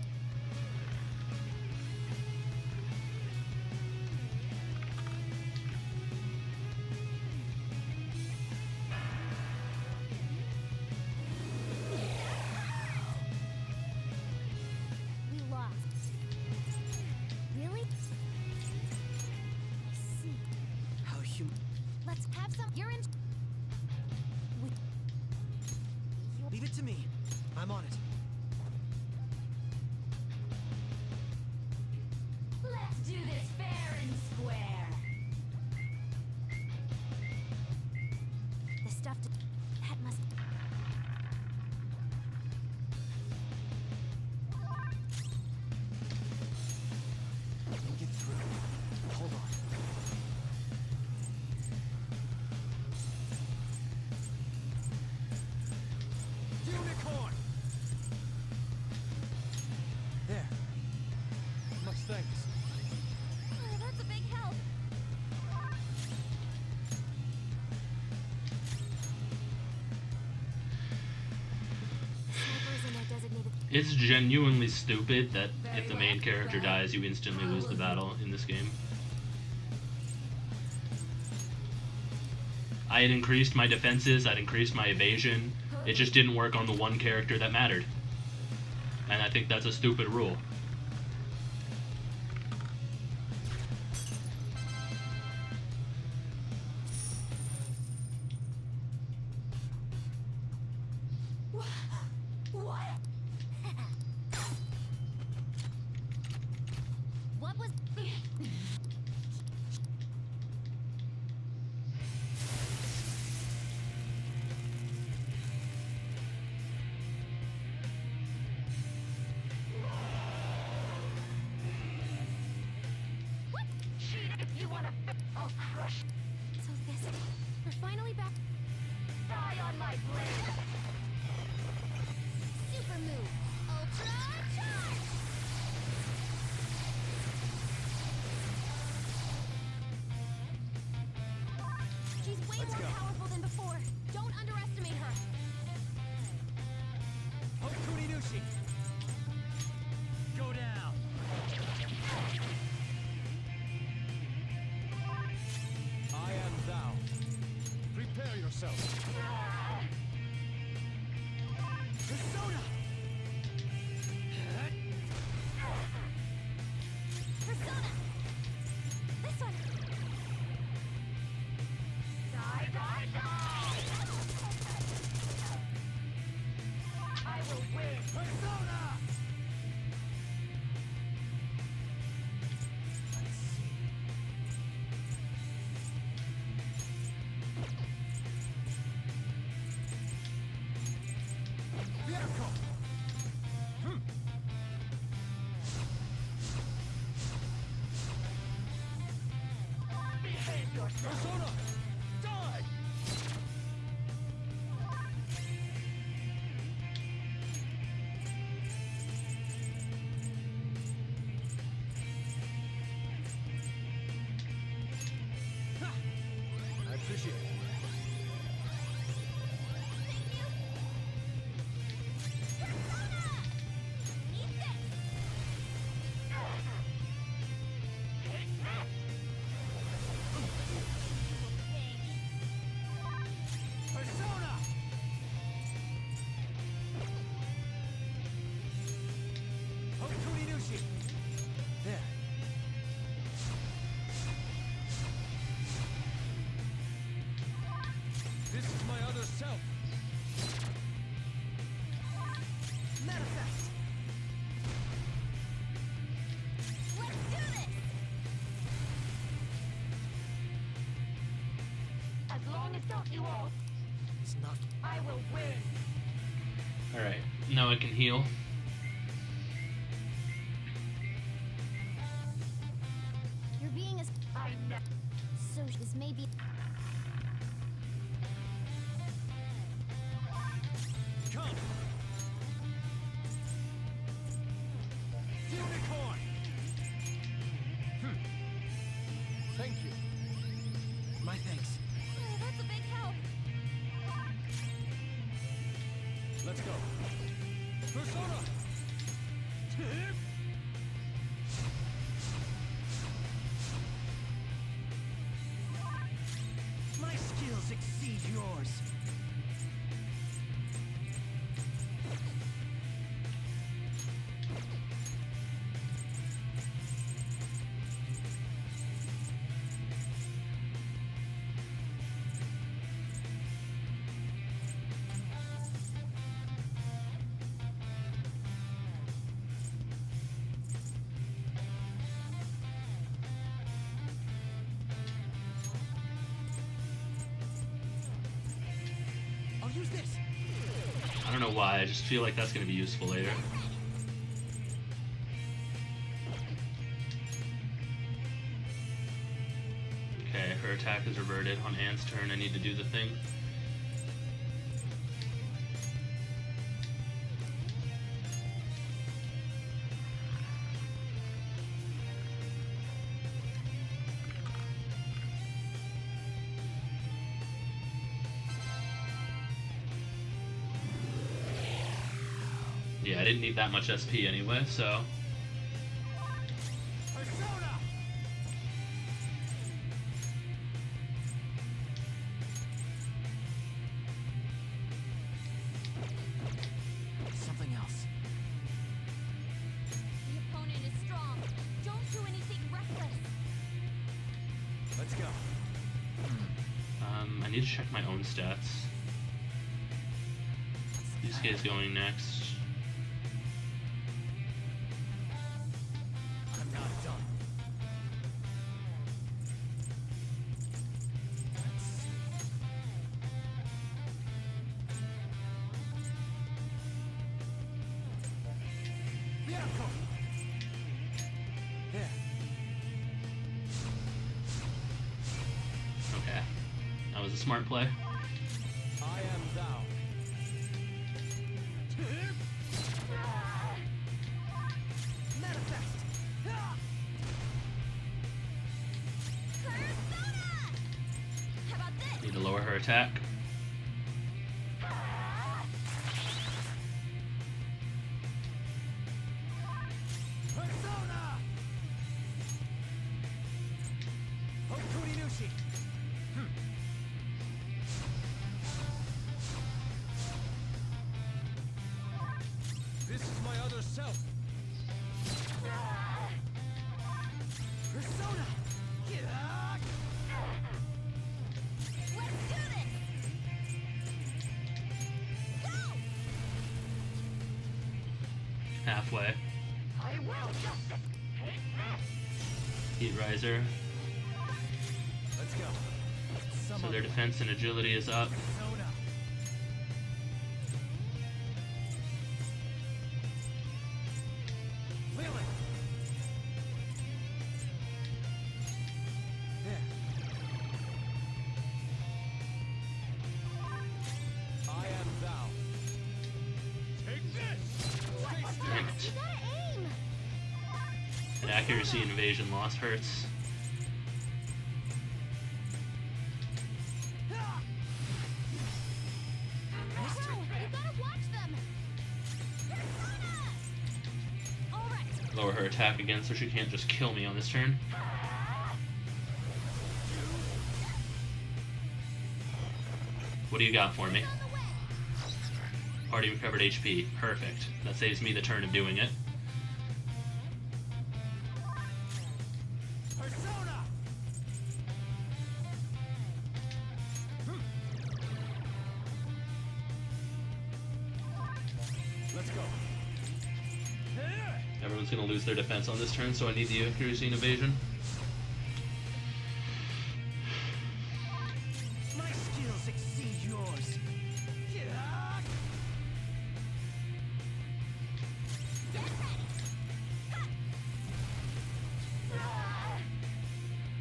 We lost. Really? I see. How human. Let's have some. You're in. Leave it to me. I'm on it. Let's do this fair and square. The stuff. That must. I can get through. Hold on. Unicorn! There. Much thanks. Oh, that's a big help. Snipers in their designated. It's genuinely stupid that if the main character dies, you instantly lose the battle in this game. I had increased my defenses, I'd increased my evasion. It just didn't work on the one character that mattered. And I think that's a stupid rule. What? What was? What? You wanna? I'll crush. So this. We're finally back. Die on my blade. Super move. Ultra charge! She's way more powerful than before. Don't underestimate her. Hokuni Nushi. Go down. I am thou. Prepare yourself. Persona. Persona! This one! Die, die, die. I will win. Persona. Behave yourself. Persona. Die. I appreciate it. Persona! Need this! Persona. Hokuni Nushi. There. This is my other self. Manifest. Let's do this! As long as don't you all, It's not. I will win. Alright, now I can heal. You're being as... I know. So this may be... Come. Unicorn. Thank you. My thanks. Oh, that's a big help. Let's go. Persona. My skills exceed yours. I'll use this. I don't know why, I just feel like that's going to be useful later. Okay, her attack is reverted. On Anne's turn, I need to do the thing. Yeah, I didn't need that much SP anyway, so... Persona. Something else. The opponent is strong. Don't do anything reckless. Let's go. I need to check my own stats. This guy's going next. I'm not done. Let's see. Vehicle. There. Okay. That was was a smart play. I am thou. Manifest. How about this? Need to lower her attack. Persona! Okuninushi! This is my other self. Persona. Let's do this! Go! Halfway. I will justice! Heat Riser. Let's go. So their defense and agility is up. Persona. Feel it! There. I am thou. Take this! Ranked. You gotta aim! And accuracy and evasion loss hurts. Ow! You gotta watch them! Persona! Alright, Lower her attack again so she can't just kill me on this turn. What do you got for me? on the way! Party recovered HP. Perfect. That saves me the turn of doing it. Persona! Let's go. Everyone's gonna lose their defense on this turn, so I need the accuracy and evasion. My skills exceed yours! Get ready!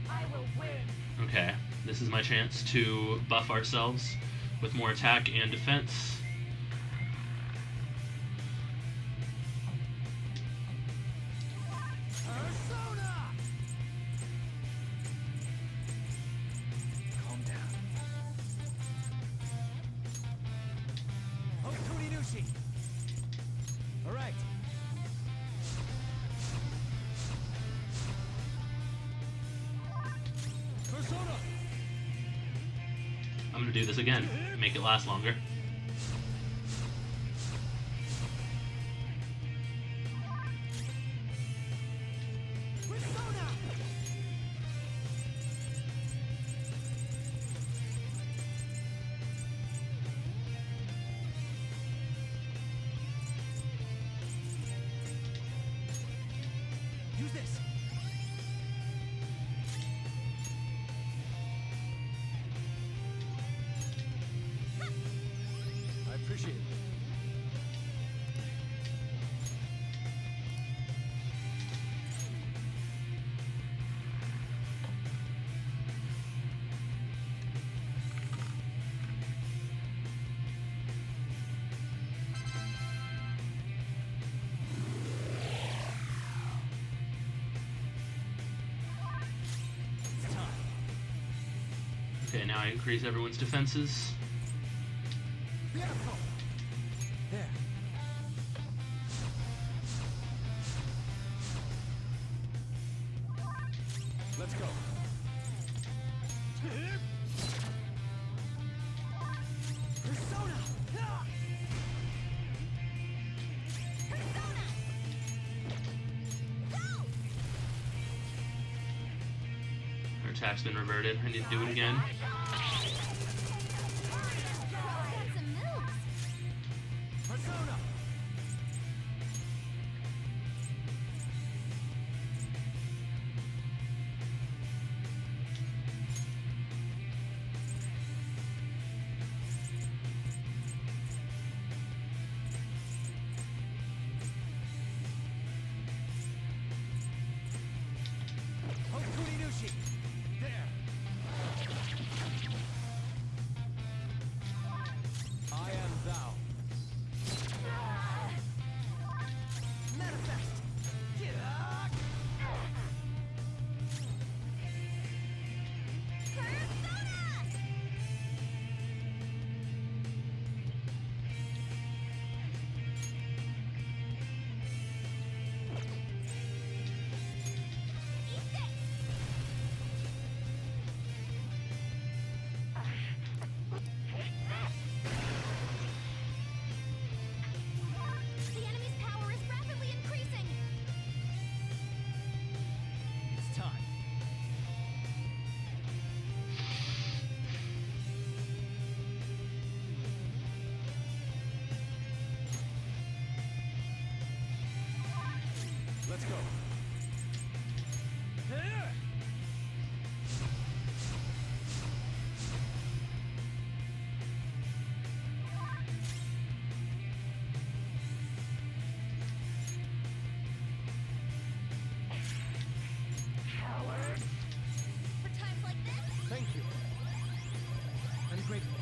I will win! Okay, this is my chance to buff ourselves with more attack and defense. Persona! Calm down. Okuninushi! All right. Persona! I'm gonna do this again, make it last longer. Persona! Use this! I appreciate it. It's time. Okay, now I increase everyone's defenses. Beautiful! There. Let's go. Persona! Persona! Go! Her attack's been reverted. I need to do it again. Got some moves! Persona! Okuninushi! There! For times like this? Thank you. I'm grateful.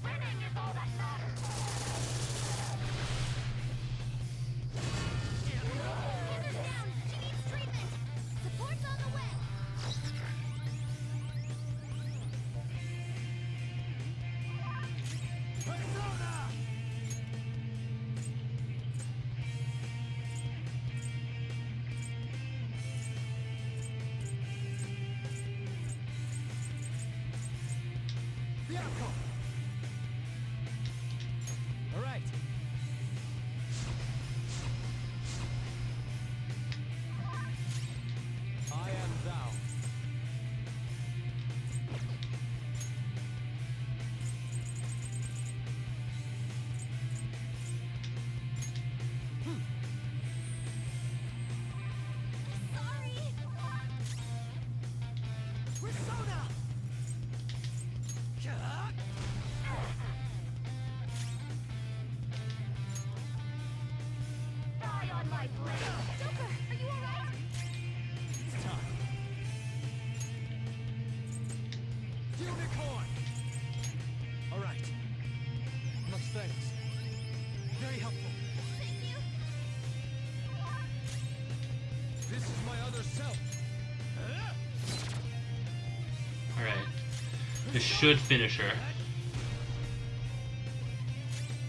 Winning is all that matters. Heather's down. She needs treatment. Support's on the way. Persona! Bianco! All right. I am thou. Sorry. Persona! Die on my blade. Joker, are you alright? It's time. Unicorn! All right. Much thanks. Very helpful. Thank you. This is my other self. Alright. This should finish her.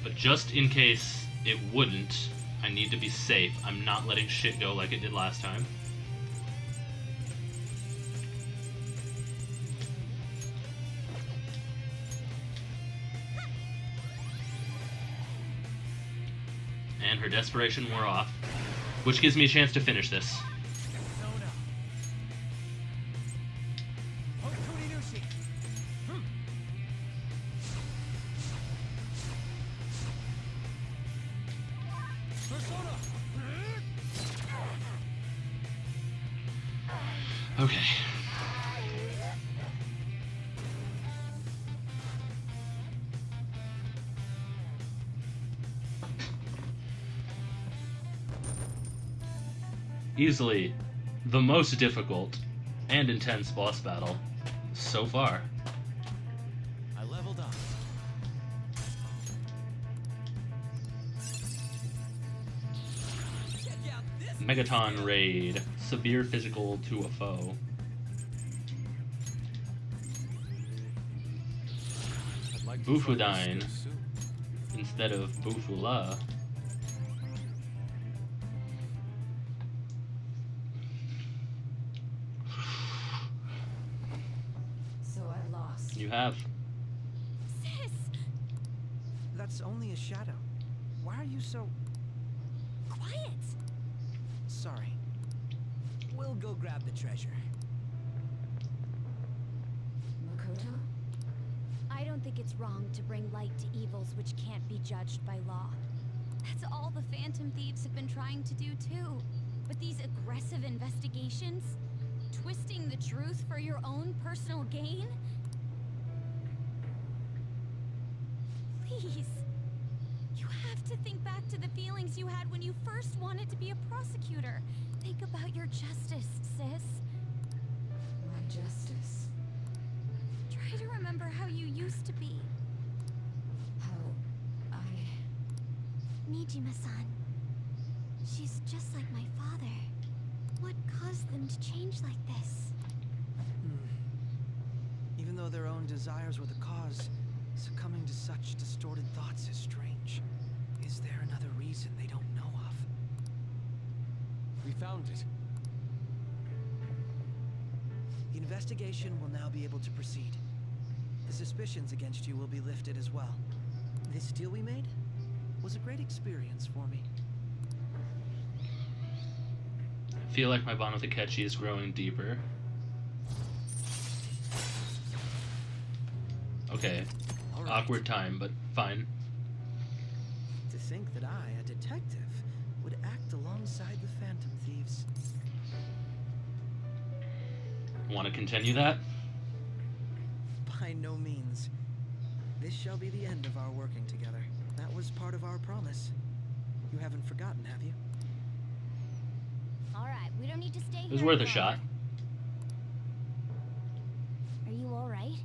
But just in case it wouldn't, I need to be safe. I'm not letting shit go like it did last time. And her desperation wore off, which gives me a chance to finish this. Persona. Hokuni Nushi. Persona. Okay. Easily the most difficult and intense boss battle so far. I leveled up. Megaton Raid. Severe physical to a foe. I'd like to Bufudine try this soon. instead of Bufula. So I lost. You have. Sis! That's only a shadow. Why are you so... Quiet! sorry? We'll go grab the treasure. Makoto? I don't think it's wrong to bring light to evils which can't be judged by law. That's all the Phantom Thieves have been trying to do too. But these aggressive investigations? Twisting the truth for your own personal gain? Please. You have to think back to the feelings you had when you first wanted to be a prosecutor. Think about your justice, sis. My justice. Try to remember how you used to be. How I... Nijima-san. She's just like my father. What caused them to change like this? Even though their own desires were the cause, succumbing to such distorted thoughts is strange. Is there another reason they don't know of? We found it. The investigation will now be able to proceed. The suspicions against you will be lifted as well. This deal we made was a great experience for me. I feel like my bond with Akechi is growing deeper. Okay. All right. Awkward time, but fine. To think that I, a detective, Want to continue that? By no means. This shall be the end of our working together. That was part of our promise. You haven't forgotten, have you? All right, we don't need to stay here. It was worth a any shot. longer. Are you all right?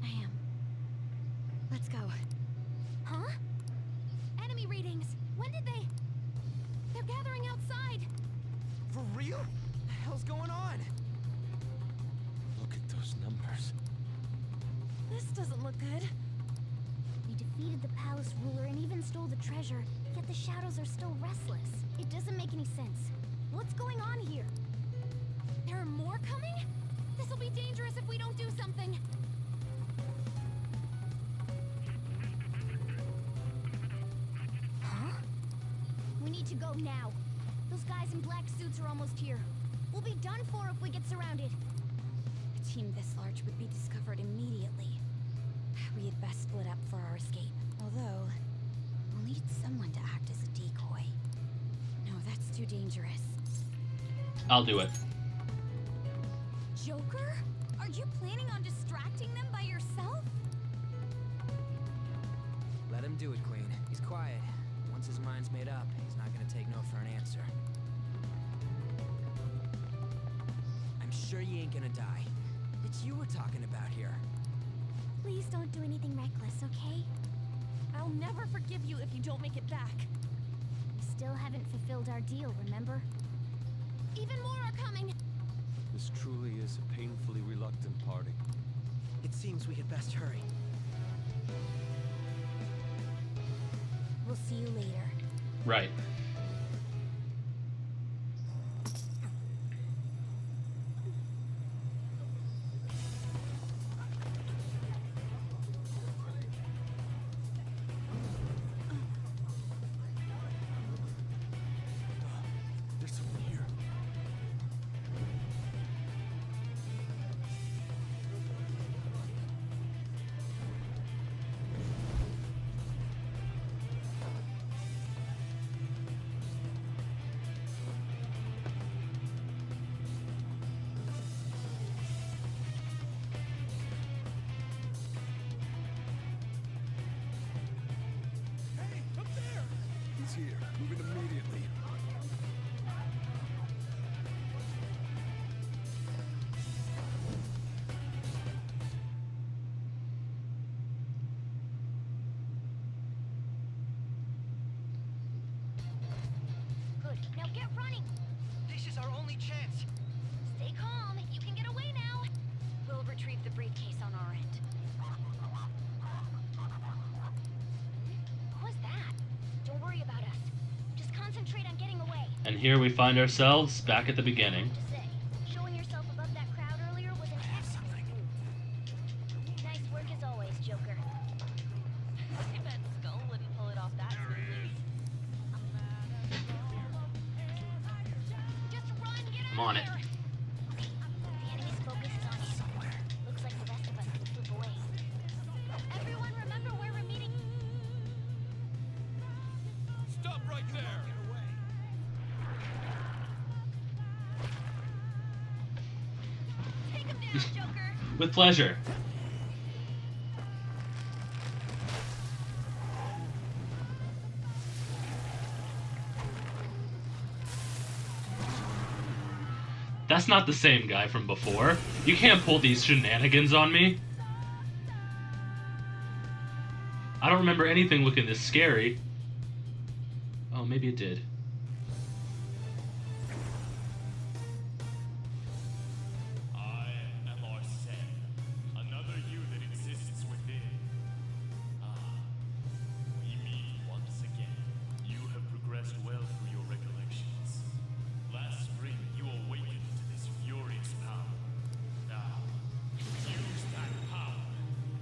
I am. Let's go. Huh? Enemy readings. When did they? They're gathering outside. For real? What the hell's going on? Look at those numbers. This doesn't look good. We defeated the palace ruler and even stole the treasure, yet the shadows are still restless. It doesn't make any sense. What's going on here? There are more coming? This'll be dangerous if we don't do something. Huh? We need to go now. Those guys in black suits are almost here. We'll be done for if we get surrounded. A team this large would be discovered immediately. We had best split up for our escape. Although, we'll need someone to act as a decoy. No, that's too dangerous. I'll do it. Joker? Are you planning on distracting them by yourself? Let him do it, Queen. He's quiet. Once his mind's made up, he's not gonna take no for an answer. I'm sure you ain't gonna die. It's you we're talking about here. Please don't do anything reckless, okay? I'll never forgive you if you don't make it back. We still haven't fulfilled our deal, remember? Even more are coming. This truly is a painfully reluctant parting. It seems we had best hurry. We'll see you later. Right. There's someone here. Hey, up there! He's here. Moving immediately. Good. Now get running. This is our only chance. Stay calm. You can get away now. We'll retrieve the briefcase on our end. What was that? Don't worry about us. Just concentrate on getting away. And here we find ourselves back at the beginning. To say, showing yourself above that crowd earlier was an excellent move. Nice work as always, Joker. I bet Skull wouldn't pull it off that smoothly. Just run, get I'm out on of it. there. The enemy's focused on you. Looks like the rest of us can slip away. Everyone remember where we're meeting. Stop right there! Take him down, Joker. With pleasure. That's not the same guy from before. You can't pull these shenanigans on me. I don't remember anything looking this scary. Oh, maybe it did. I am Arsene, another you that exists within. Ah, we meet once again. You have progressed well through your recollections. Last spring, you awakened to this furious power. Now, use that power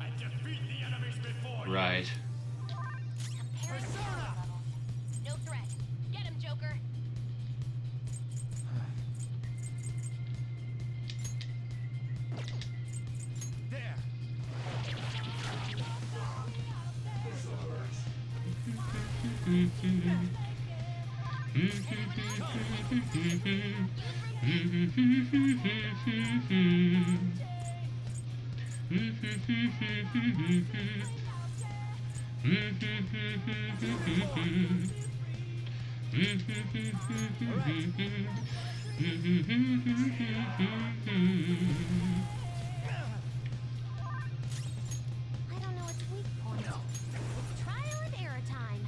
and defeat the enemies before you. Right. Persona! No threat. Get him, Joker. There! Use I don't know its weak point. It's trial and error time.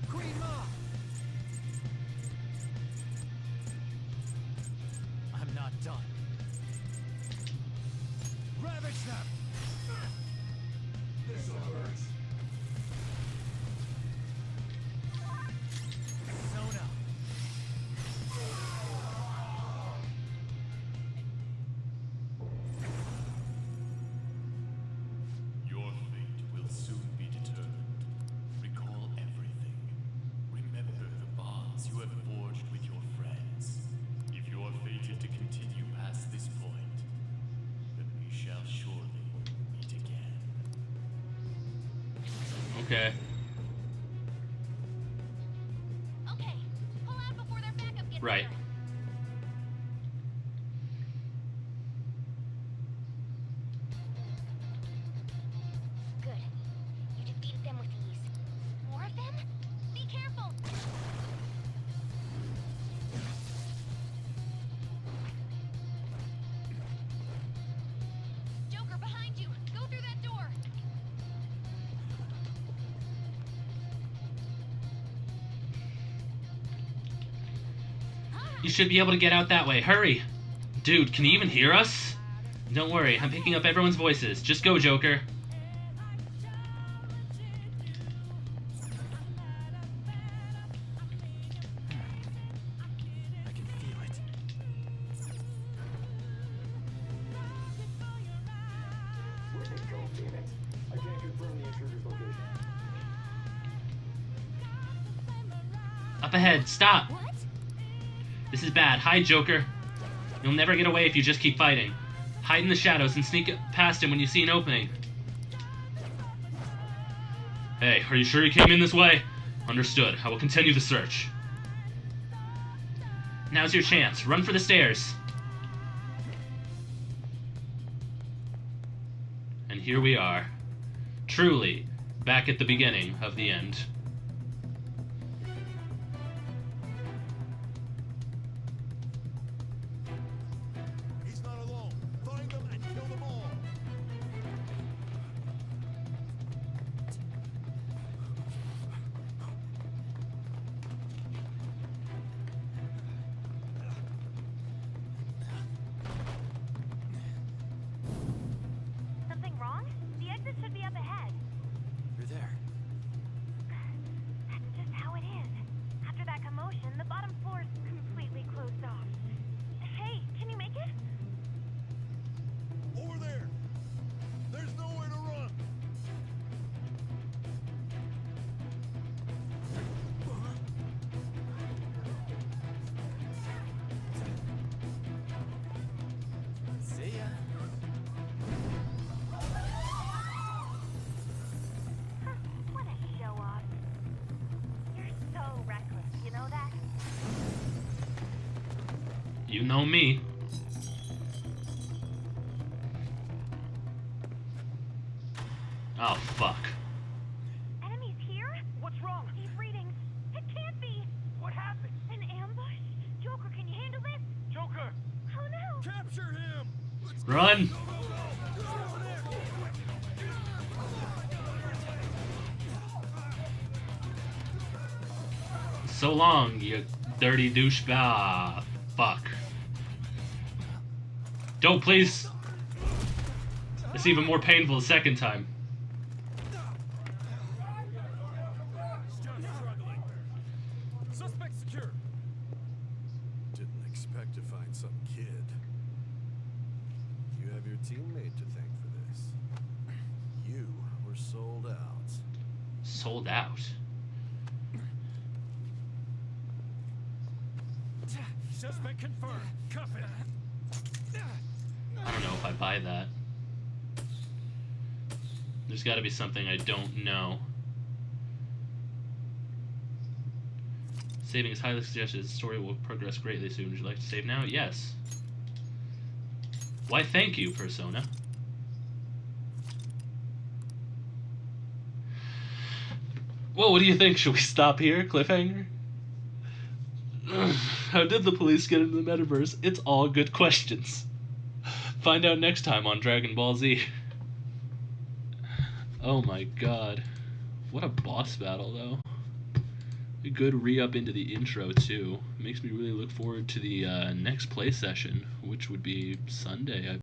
Queen Ma! I'm not done. Ravage them! This'll hurt. Sona! Your fate will soon be determined. Recall everything. Remember the bonds you have forged with your friends. If you are fated to continue past this point, then we shall surely meet again. Okay. Okay, pull out before their backup gets Right. here. Good. You defeated them with ease. More of them? Be careful! Joker, behind you! Go through that door! You should be able to get out that way. Hurry! Dude, can you even hear us? Don't worry, I'm picking up everyone's voices. Just go, Joker. I can feel it. Where'd they go, damn it? I can't confirm the intruder's location. Up ahead, stop! What? This is bad. Hide, Joker. You'll never get away if you just keep fighting. Hide in the shadows and sneak past him when you see an opening. Hey, are you sure you came in this way? Understood. I will continue the search. Now's your chance. Run for the stairs. And here we are. Truly, back at the beginning of the end. He's not alone. Find them and kill them all. Something wrong? The exit should be up ahead. You're there. That's just how it is. After that commotion, the bottom floor's completely closed off. Hey, can you make it? Over there. There's nowhere to run. See ya. What a show off. You're so reckless, you know that? You know me. Oh, fuck. Enemies here? What's wrong? Deep readings. It can't be. What happened? An ambush? Joker, can you handle this? Joker! Oh no! Capture him. Run! So long, you dirty douchebag. Fuck. Don't, please. It's even more painful the second time. Just struggling. Suspect secure. Didn't expect to find some kid. You have your teammate to thank for this. You were sold out. Sold out. Suspect confirmed. Cuff it. I don't know if I buy that. There's got to be something I don't know. Saving is highly suggested. The story will progress greatly soon. Would you like to save now? Yes. Why, thank you, Persona. Well, what do you think? Should we stop here? Cliffhanger? How did the police get into the metaverse? It's all good questions. Find out next time on Dragon Ball Z. Oh my god. What a boss battle, though. A good re-up into the intro, too. Makes me really look forward to the next play session, which would be Sunday, I